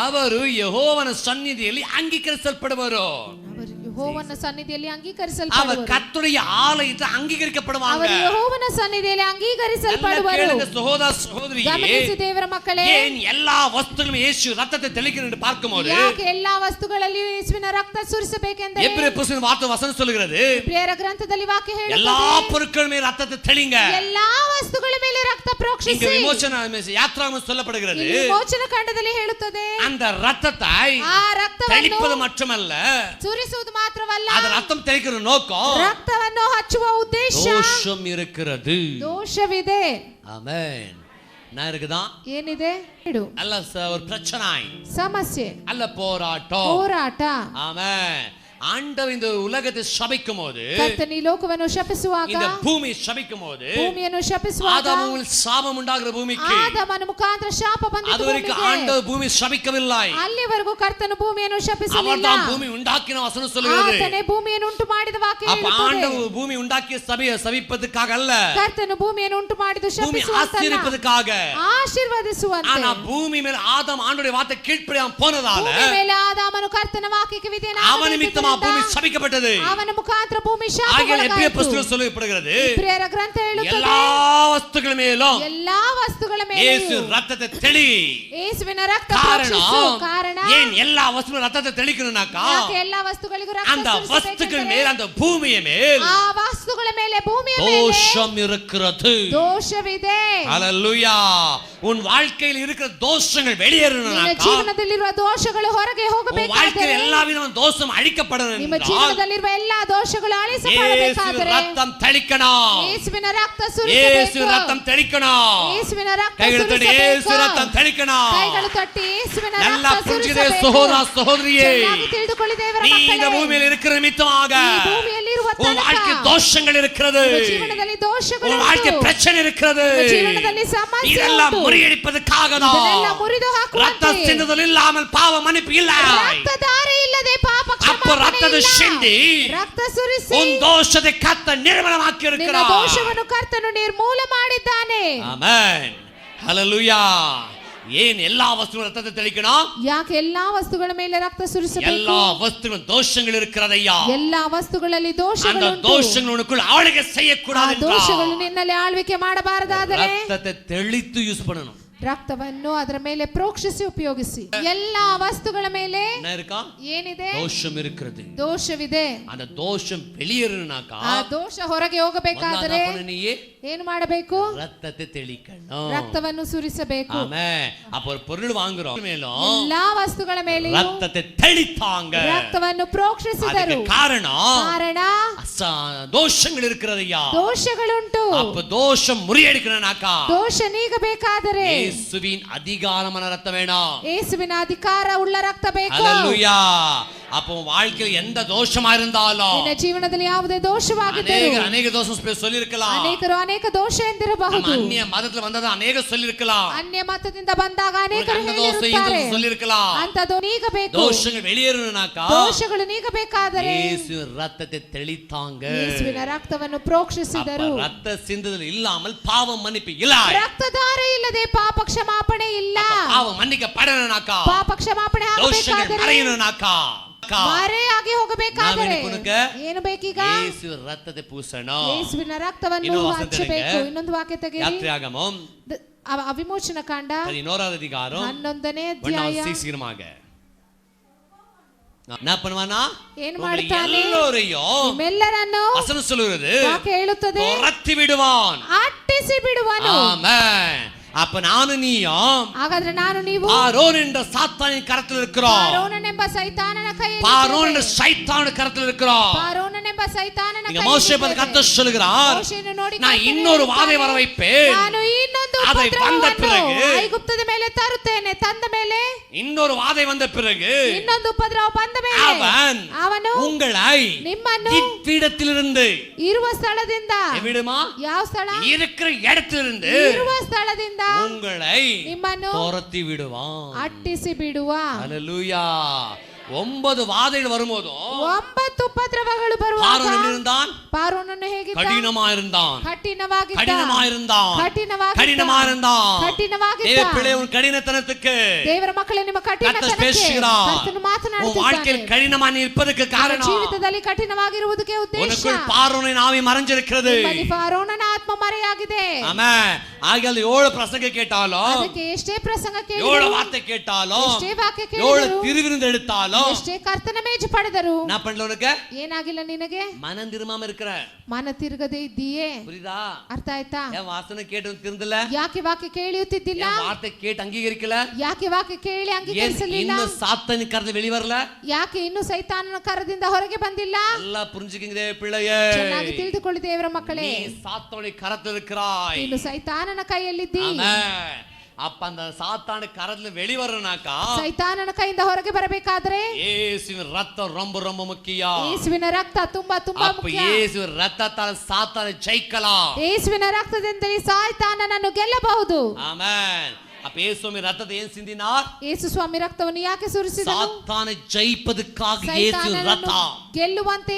ಅವರು ಯೆಹೋವನ ಸನ್ನಿಧಿಯಲ್ಲಿ ಅಂಗೀಕರಿಸಲ್ಪಡುವರು. ಅವರು ಯೆಹೋವನ ಸನ್ನಿಧಿಯಲ್ಲಿ அவர் ಅಂಗೀಕರಿಸಲ್ಪಡುವರು. கர்த்தருடைய ஆலயத்தில் அங்கீகரிக்கப்படுவாங்க. ಅವರು ಯೆಹೋವನ ಸನ್ನಿಧಿಯಲ್ಲಿ ಅಂಗೀಕರಿಸಲ್ಪಡುವರು. கேளுங்க சகோதர சகோதரியே, ಗಮನಿಸಿ ದೇವರ ಮಕ್ಕಳೇ, ஏன் எல்லா வஸ்துகளும் இயேசு ரத்தத்தை தெளிக்கிறார் என்று பார்க்கும்போது ಯಾಕೆ ಎಲ್ಲಾ ವಸ್ತುಗಳಲ್ಲಿಯೂ ಯೇಸುವಿನ ರಕ್ತ ಸುರಿಸಬೇಕೆಂದರೆ எபிரேய புத்தகம் வார்த்தை வசனம் சொல்லுகிறது, ಪ್ರಿಯರ ಗ್ರಂಥದಲ್ಲಿ ವಾಕ್ಯ எல்லா ಹೇಳುತ್ತದೆ, பொருட்கள் மேல் ரத்தத்தை தெளிங்க. ಎಲ್ಲಾ ವಸ್ತುಗಳ ಮೇಲೆ ರಕ್ತ இங்க ಪ್ರೋಕ್ಷಿಸಿ. விமோசன யாத்ராகமம் சொல்லப்படுகிறது, ಇಲ್ಲಿ ವಿಮೋಚನ ಕಾಂಡದಲ್ಲಿ ಹೇಳುತ್ತದೆ, அந்த ரத்தத்தை ಆ ರಕ್ತವನ್ನು தெளிப்பது மட்டுமல்ல, ಸುರಿಸುವುದು ಮಾತ್ರವಲ್ಲ, அந்த ரத்தம் தெளிக்கிற நோக்கம் ರಕ್ತವನ್ನು ಹಚ್ಚುವ ಉದ್ದೇಶ தோஷம் இருக்கிறது. ದೋಷವಿದೆ. ஆமென். நான் இருக்குதான் ಏನಿದೆ? அல்ல ஒரு பிரச்சனை, ಸಮಸ್ಯೆ, அல்ல போராட்டம். ಹೋರಾಟ. ஆமென். ஆண்டவர் இந்த உலகத்தை சபிக்கும் போது, ಕರ್ತನು ಈ ಲೋಕವನ್ನು ಶಪಿಸುವಾಗ, இந்த பூமி சபிக்கும் போது, ಭೂಮಿಯನ್ನು ಶಪಿಸುವಾಗ, ஆதாமுவில் சாபம் உண்டாகிற பூமிக்கு ಆದಾಮನ ಮುಖಾಂತರ ಶಾಪ ಬಂದಿತು அதுவரைக்கும் ಭೂಮಿಗೆ. ஆண்டவர் பூமி சபிக்கவில்லை, ಅಲ್ಲಿವರೆಗೂ ಕರ್ತನು ಭೂಮಿಯನ್ನು ಶಪಿಸಲಿಲ್ಲ. அவர்தான் பூமி உண்டாக்கின வசனம் சொல்லுகிறது. ಆತನೇ ಭೂಮಿಯನ್ನು ಉಂಟು ಮಾಡಿದ ವಾಕ್ಯ அப்ப ಹೇಳುತ್ತದೆ. ஆண்டவர் பூமி உண்டாக்கிய சபிப்பதற்காக அல்ல, ಕರ್ತನು ಭೂಮಿಯನ್ನು ಉಂಟು ಮಾಡಿದ್ದು பூமி ಶಪಿಸುವಂತಲ್ಲ, ஆசீர்வதிப்பதற்காக. ಆಶೀರ್ವದಿಸುವಂತೆ. ஆனா பூமி மேல் ஆதாம் ஆண்டவருடைய வார்த்தை கீழ்ப்படியாம போனதால ಭೂಮಿ ಮೇಲೆ ಆದಾಮನು ಕರ್ತನ ವಾಕ್ಯಕ್ಕೆ அவன் நிமித்தமா பூமி சபிக்கப்பட்டது. ಅವನ ಮುಖಾಂತರ ಭೂಮಿ ஆகிய எபிரேய ಶಾಪಗೊಳಗಾಯಿತು. புத்தகத்தில் சொல்லப்படுகிறது, ಇಬ್ರಿಯರ ಗ್ರಂಥ ಹೇಳುತ್ತದೆ, எல்லா ವಸ್ತುಗಳ ಮೇலும் ಎಲ್ಲಾ ವಸ್ತುಗಳ இயேசு ಮೇಲೆ ரத்தத்தை தெளி. ಯೇಸುವಿನ ರಕ್ತ ಪ್ರೋಕ್ಷಿಸು. ಕಾರಣ ஏன் எல்லா வஸ்துಗಳ ரத்தத்தை தெளிக்கணும்னாக்கா, ಯಾಕೆ ಎಲ್ಲಾ ವಸ್ತುಗಳಿಗೂ ರಕ್ತ அந்த வஸ்துக்கள் ಸುರಿಸಬೇಕೆಂದರೆ, மேல் அந்த பூமிய மேல் ಆ ವಸ್ತುಗಳ ಮೇಲೆ ಭೂಮಿಯ ಮೇಲೆ தோஷம் இருக்கிறது. ದೋಷವಿದೆ. ஹல்லேலூயா. உன் வாழ்க்கையில் இருக்கிற தோஷங்கள் ನಿನ್ನ வெளியேறணும்னாக்கா, ಜೀವನದಲ್ಲಿರುವ ದೋಷಗಳು ಹೊರಗೆ உன் வாழ்க்கையில் ಹೋಗಬೇಕಾದರೆ, எல்லா விதமான தோஷம் அழிக்கப்படணும் ನಿಮ್ಮ என்றால் ಜೀವನದಲ್ಲಿರುವ ಎಲ್ಲಾ ದೋಷಗಳು இயேசு ಅಳಿಸಲ್ಪಡಬೇಕಾದರೆ ரத்தம் தெளிக்கணும். ಯೇಸುವಿನ ರಕ್ತ இயேசு ಸುರಿಸಬೇಕು. ரத்தம் தெளிக்கணும். ಯೇಸುವಿನ ರಕ್ತ கைகளை தட்டி இயேசு ಸುರಿಸಬೇಕು. ரத்தம் தெளிக்கணும். ಕೈಗಳು ತಟ್ಟಿ ಯೇಸುವಿನ நல்லா ರಕ್ತ புரிஞ்சுதே ಸುರಿಸಬೇಕು. சகோதர சகோதரியே, ಚೆನ್ನಾಗಿ ತಿಳಿದುಕೊಳ್ಳಿ ದೇವರ நீ இந்த ಮಕ್ಕಳೇ, பூமியில் இருக்கிற நிமித்தமாக ಈ ಭೂಮಿಯಲ್ಲಿರುವ உன் வாழ்க்கை ತನಕ தோஷங்கள் இருக்கிறது, ನಿಮ್ಮ ಜೀವನದಲ್ಲಿ ದೋಷಗಳು உன் வாழ்க்கை ಉಂಟು. பிரச்சனை இருக்கிறது. ನಿಮ್ಮ ಜೀವನದಲ್ಲಿ ಸಮಸ್ಯೆ இதெல்லாம் ಉಂಟು. முறியடிப்பதற்காக ಇದನ್ನೆಲ್ಲ தான் ಮುರಿದು ரத்த ಹಾಕುವಂತೆ, சிந்துதல் இல்லாமல் பாவ மன்னிப்பு இல்லை. ರಕ್ತಧಾರೆ ಇಲ್ಲದೆ ಪಾಪ அப்போ ಕ್ಷಮಾಪಣೆ ரத்தத்தை ಇಲ್ಲ. சிந்தி ರಕ್ತ ಸುರಿಸಿ உன் தோஷத்தை கத்த நிர்மலமாக்கி ನಿನ್ನ இருக்கிறார். ದೋಷವನ್ನು ಕರ್ತನು ನಿರ್ಮೂಲ ಮಾಡಿದ್ದಾನೆ. ஆமென். ஹல்லேலூயா. ஏன் எல்லா வஸ்துகளும் ரத்தத்தை தெளிக்கணும்? ಯಾಕೆ ಎಲ್ಲಾ ವಸ್ತುಗಳ ಮೇಲೆ ರಕ್ತ ಸುರಿಸಬೇಕು? எல்லா வஸ்துகளும் தோஷங்கள் இருக்கிறதையா, ಎಲ್ಲಾ ವಸ್ತುಗಳಲ್ಲಿ அந்த ದೋಷಗಳುಂಟು. தோஷங்கள் உனக்குள் ஆளுகை ಆ செய்யக்கூடாது ದೋಷಗಳು என்றால் ನಿನ್ನಲ್ಲಿ ಆಳ್ವಿಕೆ ಮಾಡಬಾರದಾದರೆ ரத்தத்தை தெளித்து யூஸ் பண்ணணும். ರಕ್ತವನ್ನು ಅದರ ಮೇಲೆ ಪ್ರೋಕ್ಷಿಸಿ ಉಪಯೋಗಿಸಿ. ಎಲ್ಲಾ ವಸ್ತುಗಳ ಮೇಲೆ என்ன இருக்கா? ಏನಿದೆ? தோஷம் இருக்கிறது. ದೋಷವಿದೆ. அந்த தோஷம் வெளியேறணும்னாக்கா ಆ ದೋಷ ಹೊರಗೆ ಹೋಗಬೇಕಾದರೆ நீயே ಏನು ಮಾಡಬೇಕು? ரத்தத்தை தெளிக்கணும். ರಕ್ತವನ್ನು ಸುರಿಸಬೇಕು. ஆமென். அப்ப ஒரு பொருள் வாங்குறோம், மேலும் ಎಲ್ಲಾ ವಸ್ತುಗಳ ಮೇಲೆ ரத்தத்தை தெளித்தாங்க. ರಕ್ತವನ್ನು ಪ್ರೋಕ್ಷಿಸಿದರು. அதுக்கு காரணம் ಕಾರಣ தோஷங்கள் இருக்கிறதையா, ದೋಷಗಳುಂಟು. அப்ப தோஷம் முறியடிக்கணும்னாக்கா ದೋಷ ನೀಗಬೇಕಾದರೆ இயேசுவின் அதிகாரமான ரத்தம் வேணும். ಯೇಸುವಿನ ಅಧಿಕಾರ ಉಳ್ಳ ರಕ್ತ ಬೇಕು. ஹல்லேலூயா. அப்போ வாழ்க்கையில் எந்த தோஷமா இருந்தாலும், ನಿನ್ನ ಜೀವನದಲ್ಲಿ ಯಾವುದೇ ದೋಷವಾಗಿದ್ದರೂ, அநேக தோஷம் சொல்லிருக்கலாம், ಅನೇಕರು ಅನೇಕ ದೋಷ ಎಂದಿರಬಹುದು. அந்நிய மதத்துல வந்தது அநேக சொல்லிருக்கலாம், ಅನ್ಯ ಮತದಿಂದ ಬಂದಾಗ ಅನೇಕರು அந்த தோஷம் ಹೇಳಿರುತ್ತಾರೆ. இது சொல்லிருக்கலாம். ಅಂತದ್ದು ನೀಗಬೇಕು. தோஷங்கள் வெளியேறணும்னாக்கா ದೋಷಗಳು ನೀಗಬೇಕಾದರೆ இயேசு ரத்தத்தை தெளித்தாங்க. ಯೇಸುವಿನ ರಕ್ತವನ್ನು ಪ್ರೋಕ್ಷಿಸಿದರು. அப்ப ரத்த சிந்துதல் இல்லாமல் பாவம் மன்னிப்பு இல்லை. ರಕ್ತಧಾರೆ ಇಲ್ಲದೆ ಪಾಪ ಕ್ಷಮಾಪಣೆ ಇಲ್ಲ. பாவம் மன்னிக்கப்படணும்னாக்கா, ಪಾಪ ಕ್ಷಮಾಪಣೆ தோஷங்கள் ಆಗಬೇಕಾದರೆ, மறையணும்னாக்கா ಮರೆಯಾಗಿ ಹೋಗಬೇಕಾದರೆ ಏನು ಬೇಕೀಗ? இயேசு ரத்தத்தை பூசணும். ಯೇಸುವಿನ ರಕ್ತವನ್ನು ಇನ್ನೊಂದು ವಾಕ್ಯ ಹಚ್ಚಬೇಕು. ತೆಗೆಗೆ. ಇನ್ನೊಂದು ವಾಕ್ಯ ತೆಗೆಯಿರಿ. யாத்திராகமம் ಅವಿಮೋಚನ ಕಾಂಡ 11வது அதிகாரம் 11ನೇ ಅಧ್ಯಾಯ. சீக்கிரமாக என்ன பண்ணுவானா? ಏನು ಮಾಡ್ತಾನೆ? ಎಲ್ಲரையும் ನಿಮ್ಮೆಲ್ಲರನ್ನು வசனம் சொல்லுகிறது ವಾಕ್ಯ ಹೇಳುತ್ತದೆ, துரத்தி விடுவான். ಅಟ್ಟಿಸಿ ಬಿಡುವನು. ஆமென். அப்ப நானும் நீயும் ಹಾಗಾದ್ರೆ ನಾನು ನೀವು பார்வோன் என்ற சாத்தானின் கரத்தில் இருக்கிறோம். ಪಾರೋನನೆಂಬ ಸೈತಾನನ ಕೈಯಲ್ಲಿ பார்வோன் என்ற சைத்தானின் கரத்தில் இருக்கிறோம். ಪಾರೋನನೆಂಬ ಸೈತಾನನ இங்க மோசே பத்தி கர்த்தர் சொல்கிறார், ಮೋಶೆಯನ್ನು ನೋಡಿ நான் ಕರ್ತನು இன்னொரு வாதை ಹೇಳುತ್ತಾನೆ, வர வைப்பேன், ನಾನು ಇನ್ನೊಂದು அதை வந்த ಉಪದ್ರವವನ್ನು பிறகு ಐಗುಪ್ತದ ಮೇಲೆ ತರುತ್ತೇನೆ. ತಂದ ಮೇಲೆ இன்னொரு வாதை வந்த பிறகு ಇನ್ನೊಂದು ಉಪದ್ರವ ಬಂದ ಮೇಲೆ ಅವನು உங்களை ನಿಮ್ಮನ್ನು இவ்விடத்திலிருந்து ಇರುವ ಸ್ಥಳದಿಂದ, எவ்விடமா? ಯಾವ ಸ್ಥಳ? இருக்கிற இடத்திலிருந்து ಇರುವ ಸ್ಥಳದಿಂದ உங்களை ನಿಮ್ಮನ್ನು துரத்தி விடுவான். ಅಟ್ಟಿಸಿ ಬಿಡುವ. ஹல்லேலூயா. 9 வாதைகள் வரும்போதும் 9 உಪದ್ರವಗಳು ಬರುವಾಗ பார்வோன் எப்படி இருந்தான்? பார்வோನನು ಹೇಗಿದ್ದ? கடினமாயிருந்தான். ಕಠಿಣವಾಗಿದ್ದ. கடினமாயிருந்தான். ಕಠಿಣವಾಗಿದ್ದ. கடினமாயிருந்தான். ಕಠಿಣವಾಗಿದ್ದ. தேவ பிள்ளை உன் கடினத்தனத்துக்கு ದೇವರ ಮಕ್ಕಳೇ ನಿಮ್ಮ கர்த்தர் ಕಠಿಣತನಕ್ಕೆ பேசுகிறார். ಕರ್ತನು உன் ಮಾತನಾಡುತ್ತಿದ್ದಾನೆ. வாழ்க்கையில் கடினமா நீ இருப்பதற்கு காரணம் ಜೀವಿತದಲ್ಲಿ ಕಠಿಣವಾಗಿರುವುದಕ್ಕೆ ಉದ್ದೇಶ உனக்குள் பார்வோனின் ஆவி மறைஞ்சிருக்கிறது. ನಿಮ್ಮಲ್ಲಿ ಫಾರೋನನ ಆತ್ಮ ಮರೆಯಾಗಿದೆ. ஆமென். ஆகையால் 7 பிரசங்க கேட்டாலும் ಅದಕ್ಕೆ ಎಷ್ಟೇ ಪ್ರಸಂಗ 7 ಕೇಳಿದರು வார்த்தை கேட்டாலும் ಎಷ್ಟೇ ವಾಕ್ಯ 7 ಕೇಳಿದರು திருவிருந்து எடுத்தாலும் ಎಷ್ಟೇ ಕರ್ತನ ಮೇಜು ಪಡೆದರು என்ன பண்ணல உனக்கு? ಏನಾಗಿಲ್ಲ ನಿನಗೆ? மனம் திரும்பாம இருக்கிற. ಮನ ತಿರುಗದೆ ಇದ್ದೀಯೇ? புரியுதா? ಅರ್ಥ ಆಯ್ತಾ? ஏன் வாசனை கேட்டு திருந்தல? ಯಾಕೆ ವಾಕ್ಯ ಕೇಳಿಯುತ್ತಿದ್ದಿಲ್ಲ? ஏன் வார்த்தை கேட்டு அங்கீகரிக்கல? ಯಾಕೆ ವಾಕ್ಯ ಕೇಳಿ ஏன் ಅಂಗೀಕರಿಸಲಿಲ್ಲ? இன்னும் சாத்தானின் கரದಿಂದ வெளி வரல? ಯಾಕೆ ಇನ್ನು ಸೈತಾನನ ಕರದಿಂದ ಹೊರಗೆ ಬಂದಿಲ್ಲ? எல்லாம் புரிஞ்சுக்கிங்க பிள்ளையே. ಚೆನ್ನಾಗಿ ತಿಳಿದುಕೊಳ್ಳಿ ದೇವರ ಮಕ್ಕಳೇ. நீ சாத்தானின் கரத்தில் இருக்கிறாய். ಇನ್ನು ಸೈತಾನನ ಕೈಯಲ್ಲಿದ್ದಿ. ஆமென். அப்ப அந்த சாத்தான கரத்துல வெளி வரணும்னாக்கா ಸೈತಾನನ ಕೈಯಿಂದ ಹೊರಗೆ ಬರಬೇಕಾದ್ರೆ இயேசுவின் ரத்தம் ரொம்ப ரொம்ப முக்கியம். ಯೇಸುವಿನ ರಕ್ತ ತುಂಬಾ ತುಂಬಾ அப்ப ಮುಖ್ಯ. இயேசுவின் ரத்தத்தால் சாத்தானை ஜெயிக்கலாம். ಯೇಸುವಿನ ರಕ್ತದಿಂದಲೇ ಸೈತಾನನನ್ನು ಗೆಲ್ಲಬಹುದು. ஆமென். அப்ப இயேசுவின் ரத்தத்தை ஏன் சிந்தினார்? ಯೇಸು ಸ್ವಾಮಿ ರಕ್ತವನ್ನು ಯಾಕೆ ಸುರಿಸಿದನು? சாத்தானை ஜெயிப்பதற்காக இயேசுவின் ரத்தம். ಗೆಲ್ಲುವಂತೆ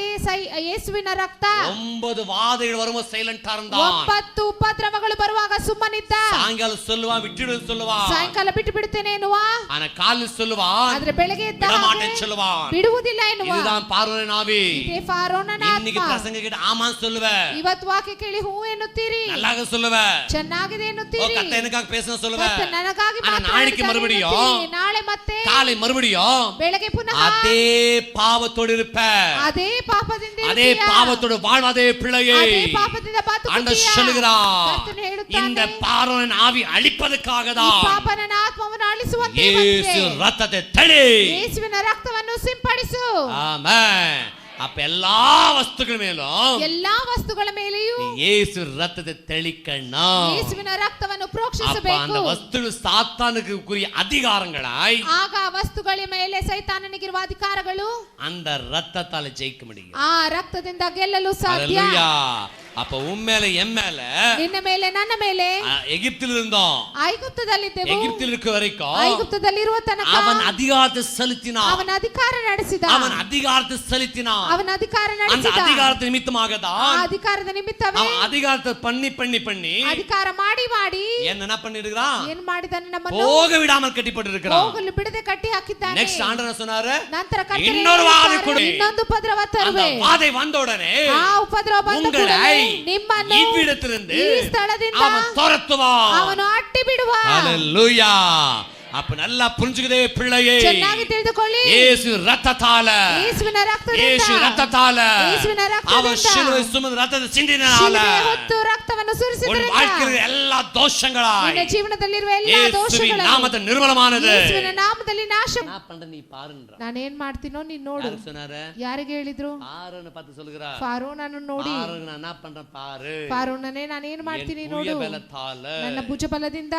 ಯೇಸುವಿನ ರಕ್ತ. 9 வாதைகள் வரும்போது சைலண்டா இருந்தான். 9 ಉಪದ್ರವಗಳು ಬರುವಾಗ ಸುಮ್ಮನಿದ್ದ. சாயங்காலம் சொல்லுவான், விட்டுடு சொல்லுவான். ಸಾಯಂಕಾಲ ಬಿಟ್ಟು ಬಿಡುತ್ತೇನೆ ಎನ್ನುವ. ஆனா காலையில் சொல்லுவான், ಆದ್ರೆ ಬೆಳಗ್ಗೆ ಎದ್ದ விட ಹಾಗೆ மாட்டேன்னு சொல்லுவான். ಬಿಡುವುದಿಲ್ಲ ಎನ್ನುವ. இதுதான் பார்வோனின் ஆவி. ಇದೇ ಫಾರೋನನ இன்னைக்கு ಆತ್ಮ. பிரசங்க கேட்டு ஆமான்னு சொல்லுவ. ಇವತ್ತು ವಾಕ್ಯ ಕೇಳಿ ಹೂ ಎನ್ನುತ್ತೀರಿ. நல்லாக சொல்லுவ. ಚೆನ್ನಾಗಿದೆ ஓ ಎನ್ನುತ್ತೀರಿ. கர்த்தர் எனக்காக பேசணும் சொல்லுவ. ಕರ್ತನು ನನಗಾಗಿ ஆனா நாளைக்கு ಮಾತನಾಡುತ್ತಾನೆ மறுபடியும் ಎನ್ನುತ್ತೀರಿ. ನಾಳೆ ಮತ್ತೆ காலை மறுபடியும் ಬೆಳಗ್ಗೆ ಪುನಃ அதே பாவத்தோடு இருப்ப. ಅದೇ ಪಾಪದಿಂದ அதே ಇರ್ತೀಯ. பாவத்தோடு வாழ்வதே பிள்ளையே. ಅದೇ ಪಾಪದಿಂದ ஆண்டவர் ಬದುಕುತ್ತೀಯ. சொல்லுகிறார், ಕರ್ತನು ಹೇಳುತ್ತಾನೆ, இந்த பார்வோனின் ஆவி அழிப்பதற்காக ಈ தான் ಪಾಪನ ಆತ್ಮವನ್ನು ಅಳಿಸುವಂತೆ இயேசு ಬಂದೆ. ரத்தத்தை தெளி. ಯೇಸುವಿನ ರಕ್ತವನ್ನು ಸಿಂಪಡಿಸು. ஆமென். அப்ப எல்லா வஸ்துக்கள் மேலும் ಎಲ್ಲಾ ವಸ್ತುಗಳ ಮೇಲೆಯೂ இயேசு ரத்தத்தை தெளிக்கணும். ಯೇಸುವಿನ ರಕ್ತವನ್ನು அப்ப ಪ್ರೋಕ್ಷಿಸಬೇಕು. அந்த வஸ்துகள் சாத்தானுக்கு உரிய அதிகாரங்களாய் ಆಗ ಆ ವಸ್ತುಗಳ ಮೇಲೆ ಸೈತಾನನಿಗಿರುವ ಅಧಿಕಾರಗಳು அந்த ரத்தத்தால ஜெயிக்க முடியும். ಆ ರಕ್ತದಿಂದ ಗೆಲ್ಲಲು ಸಾಧ್ಯ. ஹல்லேலூயா. அப்ப உம்மேல எம்மேல ನಿನ್ನ ಮೇಲೆ ನನ್ನ ಮೇಲೆ எகிப்தில் இருந்தோம். ಐಗುಪ್ತದಲ್ಲಿದ್ದೆವು. எகிப்தில் இருக்க வரைக்கும் ಐಗುಪ್ತದಲ್ಲಿರುವ ತನಕ அவன் அதிகாரத்தை செலுத்தினான். ಅವನ ಅಧಿಕಾರ ನಡೆಸಿದ. அவன் அதிகாரத்தை செலுத்தினான். ಅವನ ಅಧಿಕಾರ அந்த ನಡೆಸಿದ. அதிகாரத்தின் நிமித்தமாக ಆ தான் ಅಧಿಕಾರದ ನಿಮಿತ್ತವೇ அவன் அதிகாரத்தை பண்ணி ಅಧಿಕಾರ ಮಾಡಿ ಮಾಡಿ என்ன பண்ணிருக்கிறான்? ಏನ್ ಮಾಡಿದಾನೆ? ನಮ್ಮನ್ನು போக விடாமல் கட்டிப்பட்டு இருக்கிறான். ಹೋಗಲು ಬಿಡದೆ ಕಟ್ಟಿ ಹಾಕಿದ್ದಾನೆ. நெக்ஸ்ட் ஆண்டவர் சொன்னாரு, ನಂತರ ಕರ್ತನು இன்னொரு வாதை ಹೇಳಿದ್ದಾನೆ, ಕೊಡಿ. ಇನ್ನೊಂದು ಉಪದ್ರವ அந்த ತರುವೆ. வாதை வந்த உடனே ಆ ಉಪದ್ರವ ಬಂದ உங்களை ಕೂಡಲೇ ನಿಮ್ಮನ್ನು இவ்விடத்திலிருந்து ಈ ಸ್ಥಳದಿಂದ அவன் துரத்துவான். ಅವನು ಅಟ್ಟಿ ಬಿಡುವ. ஹல்லேலூயா. அப்ப நல்லா புரிஞ்சுக்குதே பிள்ளையே. ಚೆನ್ನಾಗಿ ತಿಳಿದುಕೊಳ್ಳಿ. இயேசு ரத்தத்தால ಯೇಸುವಿನ ರಕ್ತದಿಂದ இயேசு ரத்தத்தால ಯೇಸುವಿನ ರಕ್ತದಿಂದ அவன் சிலுவை சுமந்து ரத்தத்தை சிந்தினால ಶಿಲುಬೆ ಹೊತ್ತು ರಕ್ತವನ್ನು உன் ಸುರಿಸಿದ್ದರಿಂದ வாழ்க்கையில் எல்லா தோஷங்களாய் ನಿನ್ನ ಜೀವನದಲ್ಲಿರುವ ಎಲ್ಲ இயேசுவின் ದೋಷಗಳು நாமத்தை ನಿರ್ಮಲமானது. ಯೇಸುವಿನ ನಾಮದಲ್ಲಿ ನಾಶ. என்ன பண்ற நீ பாருன்ற. ನಾನು ಏನ್ ಮಾಡ್ತೀನೋ ನೀನ್ ನೋಡು. யாரு சொன்னாரு? ಯಾರಿಗೆ ಹೇಳಿದ್ರು? பாருன்னு பார்த்து சொல்லுகிறா. ಫಾರೋನನ್ನು ನೋಡಿ, பாருங்க நான் என்ன பண்றேன் பாரு. ಫಾರೋನನೇ ನಾನು ಏನ್ ಮಾಡ್ತೀನಿ என் ನೋಡು. புய பலத்தால ನನ್ನ ಭುಜಬಲದಿಂದ.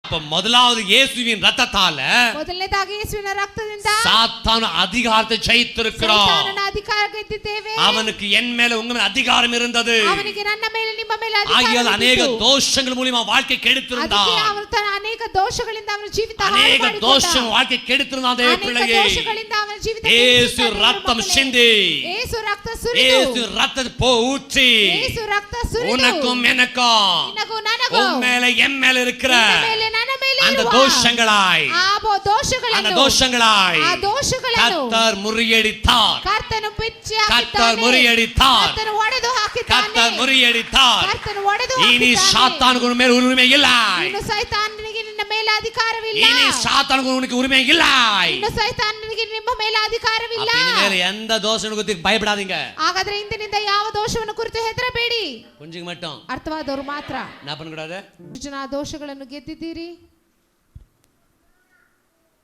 அப்ப முதலாவது இயேசுவின் ரத்தத்தால ಮೊದಲನೇದಾಗಿ ಯೇಸುವಿನ ರಕ್ತದಿಂದ சாத்தான அதிகாரத்தை ஜெயித்திருக்கிறோம். ಸೈತಾನನ ಅಧಿಕಾರ ಗೆದ್ದಿದ್ದೇವೆ. அவனுக்கு என் மேல உங்க மேல அதிகாரம் இருந்தது. ಅವನಿಗೆ ನನ್ನ ಮೇಲೆ ನಿಮ್ಮ ಮೇಲೆ ಅಧಿಕಾರ ஆகியால் அநேக ಇದ್ದಿತು. தோஷங்கள் மூலமா வாழ்க்கை கெடுத்திருந்தான். ಅದಕ್ಕೆ ಅವನು ತನ್ನ ಅನೇಕ ದೋಷಗಳಿಂದ ಅವನ ಜೀವಿತ ಹಾಳು அநேக ಮಾಡಿಕೊಂಡ. தோஷம் வாழ்க்கை கெடுத்திருந்தான். தேவ ಅನೇಕ பிள்ளையே, ದೋಷಗಳಿಂದ ಅವನ ಜೀವಿತ இயேசு ಕೆಡಿಸಿದ್ದಾನೆ ரத்தம் ಮಕ್ಕಳೇ. சிந்தி ಯೇಸು ರಕ್ತ ಸುರಿದು, இயேசு ரத்தத்தை ஊற்றி ಯೇಸು ರಕ್ತ ಸುರಿದು உனக்கும் எனக்கும் ನಿನಗೂ ನನಗೂ உன் மேல என் மேல இருக்கிற ನಿನ್ನ ಮೇಲೆ ನನ್ನ ಮೇಲೆ அந்த ಇರುವ தோஷங்களாய் ಆ அந்த ದೋಷಗಳನ್ನು தோஷங்களாய் ಆ ದೋಷಗಳನ್ನು கர்த்தர் முறியடித்தார். ಕರ್ತನು ಬಿಚ್ಚಿ கர்த்தர் ಹಾಕಿದ್ದಾನೆ. முறியடித்தார். ಕರ್ತನು ಒಡೆದು ಹಾಕಿದ್ದಾನೆ. கர்த்தர் முறியடித்தார். ಕರ್ತನು ಒಡೆದು இனி ಹಾಕಿದ್ದಾನೆ. சாத்தானுக்கு உன் மேல் உரிமை இல்லை. ಇನ್ನು ಸೈತಾನನಿಗೆ ನಿನ್ನ ಮೇಲೆ ಅಧಿಕಾರವಿಲ್ಲ. இனி சாத்தானுக்கு உனக்கு உரிமை இல்லை. ಇನ್ನು ಸೈತಾನನಿಗೆ ನಿಮ್ಮ ಮೇಲೆ ಅಧಿಕಾರವಿಲ್ಲ. அப்ப இனிமேல் எந்த தோஷம் குறித்து பயப்படாதீங்க. ಹಾಗಾದ್ರೆ ಇಂದಿನಿಂದ ಯಾವ ದೋಷವನ್ನು ಕುರಿತು ಹೆದರಬೇಡಿ. கொஞ்சம் மட்டும் ಅರ್ಥವಾದವರು ಮಾತ್ರ. என்ன பண்ணக்கூடாது? ಜನ ದೋಷಗಳನ್ನು ಗೆದ್ದಿದ್ದೀರಿ.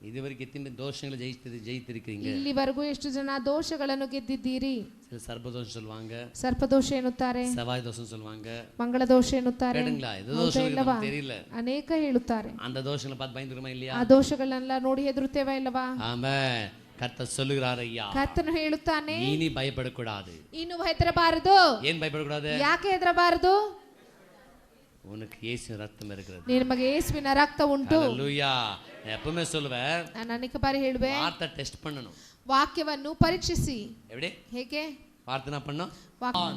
இதுவரைக்கும் எத்தனை தோஷங்களை ஜெயித்திருக்கீங்க? ಇಲ್ಲಿವರೆಗೂ ಎಷ್ಟು ಜನ ದೋಷಗಳನ್ನು ಗೆದ್ದಿದ್ದೀರಿ? சில சர்ப்பதோஷம் சொல்லுவாங்க, ಸರ್ಪದೋಷ ಎನ್ನುತ್ತಾರೆ, செவ்வாய் தோஷம் சொல்லுவாங்க, ಮಂಗಳ ದೋಷ ಎನ್ನುತ್ತಾರೆ. கேளுங்களா? எது ಹೌದಾ தோஷம் ಇಲ್ಲವಾ? நமக்கு தெரியல. ಅನೇಕ ಹೇಳುತ್ತಾರೆ. அந்த தோஷங்களை பார்த்து பயந்துருமா இல்லையா? ಆ ದೋಷಗಳನ್ನೆಲ್ಲ ನೋಡಿ ಹೆದರುತ್ತೇವೆ ಇಲ್ಲವಾ? ஆமென். கர்த்தர் சொல்லுகிறார், ஐயா ಕರ್ತನು ಹೇಳುತ್ತಾನೆ, இனி பயப்படக்கூடாது. ಇನ್ನು ಹೆದರಬಾರದು. ஏன் பயப்படக்கூடாது? ಯಾಕೆ ಹೆದರಬಾರದು? உனக்கு இயேசுவின் ரத்தம் இருக்கிறது. ನಿಮಗೆ ಯೇಸುವಿನ ರಕ್ತ ಉಂಟು. ஹalleluya. நான் எப்பவுமே சொல்லுவேன், ನಾನು ಅನೇಕ ಬಾರಿ ಹೇಳುವೆ, வார்த்தை ಟೆಸ್ಟ್ பண்ணணும். ವಾಕ್ಯವನ್ನು ಪರೀಕ್ಷಿಸಿ. எப்படி ಹೇಗೆ ಪ್ರಾರ್ಥನಾ பண்ணணும்?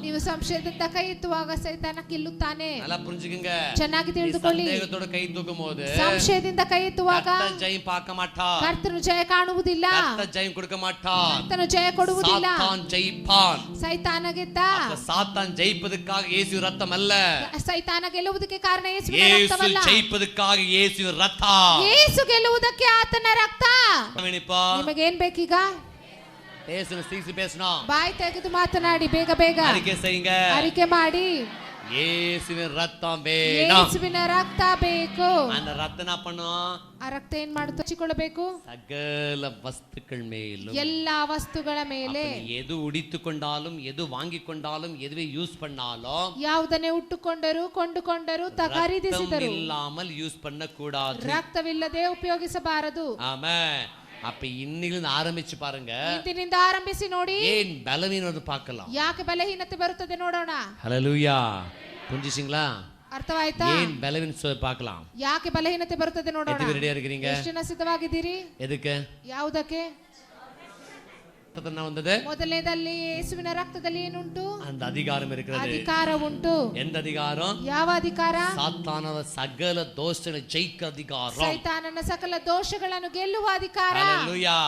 ನೀವು ಸಂಶಯದಿಂದ ಕೈ ಎತ್ತುವಾಗ ಸೈತಾನ ಗೆಲ್ಲುತ್ತಾನೆ. நல்லா புரிஞ்சுக்கங்க. ಚೆನ್ನಾಗಿ ತಿಳಿದುಕೊಳ್ಳಿ. ಸಂದೇಹத்தோட ಕೈ ತೂಗುம்போது ಸಂಶಯದಿಂದ ಕೈ ಎತ್ತುವಾಗ கர்த்தர் ஜெயம் பார்க்க மாட்டார். ಕರ್ತನು ಜಯ ಕಾಣುವುದಿಲ್ಲ. கர்த்தர் ஜெயம் கொடுக்க மாட்டார். ಕರ್ತನು ಜಯ ಕೊಡುವುದಿಲ್ಲ. சாத்தான் ஜெயிப்பான். ಸೈತಾನ ಗೆದ್ದ. சாத்தான் ஜெயிப்பதற்காக இயேசு ரத்தம் அல்ல. ಸೈತಾನ ಗೆಲ್ಲುವುದಕ್ಕೆ ಕಾರಣ ಯೇಸುವಿನ ರಕ್ತವಲ್ಲ. இயேசு ஜெயிப்பதற்காக இயேசு ரத்தம். ಯೇಸು ಗೆಲ್ಲುವುದಕ್ಕೆ ಆತನ ರಕ್ತ. ನಿಮಗೆ ಏನು ಬೇಕೀಗ? பேசணும், சீசி பேசணும். ಬಾಯಿ ತೆಗೆದು ಮಾತನಾಡಿ, ಬೇಗ ಬೇಗ அறிக்கை செய்யுங்க. ಅರಿಕೆ ಮಾಡಿ. இயேசுவின் ரத்தம் வேணும். ಯೇಸುವಿನ ರಕ್ತ ಬೇಕು. அந்த ரத்தம் என்ன பண்ணும்? ಆ ರಕ್ತ ಏನ್ ಮಾಡುತ್ತೆ? ಹಚ್ಚಿಕೊಳ್ಳಬೇಕು சகல வஸ்துக்கள் மேலும், ಎಲ್ಲಾ ವಸ್ತುಗಳ ಮೇಲೆ. எது உடித்துக்கொண்டாலும், எது வாங்கிக் கொண்டாலும், எதுவே யூஸ் பண்ணாலும், ಯಾವುದನ್ನೇ ಉಟ್ಟುಕೊಂಡರು, ಕೊಂಡುಕೊಂಡರು, ಖರೀದಿಸಿದರು, இல்லாமல் யூஸ் பண்ண கூடாது. ರಕ್ತವಿಲ್ಲದೆ ಉಪಯೋಗಿಸಬಾರದು. ஆமென். அப்ப இன்னிலிருந்து ஆரம்பிச்சு பாருங்க. ಇಂದಿನಿಂದ ಆರಂಭಿಸಿ ನೋಡಿ. ஏன் பலவீனத்தை பார்க்கலாம். ಯಾಕೆ ಬಲಹೀನತೆ ಬರುತ್ತದೆ ನೋಡೋಣ. ஹalleluya. புரிஞ்சுச்சீங்களா? ಅರ್ಥವಾಯ್ತಾ? ஏன் பலவீனத்தை பார்க்கலாம். ಯಾಕೆ ಬಲಹೀನತೆ ಬರುತ್ತದೆ ನೋಡೋಣ. எதுக்கு ரெடியா இருக்கீங்க? ಎಷ್ಟು ಜನ ಸಿದ್ಧವಾಗಿದ್ದೀರಿ? எதுக்கு? ಯಾವುದಕ್ಕೆ? ரத்தம் வந்தது. ಮೊದಲನೇದಲ್ಲಿ ಯೇಸುವಿನ ರಕ್ತದಲ್ಲಿ ಏನುಂಟು? அந்த அதிகாரம் இருக்கிறது. ಅಧಿಕಾರ ಉಂಟು. எந்த அதிகாரம்? ಯಾವ ಅಧಿಕಾರ? சாத்தானದ ಸಕಲ ದೋಷಗಳನ್ನು ಜಯಿಕ ಅಧಿಕಾರ. ಸೈತಾನನ ಸಕಲ ದೋಷಗಳನ್ನು ಗೆಲ್ಲುವ ಅಧಿಕಾರ. ஹalleluya.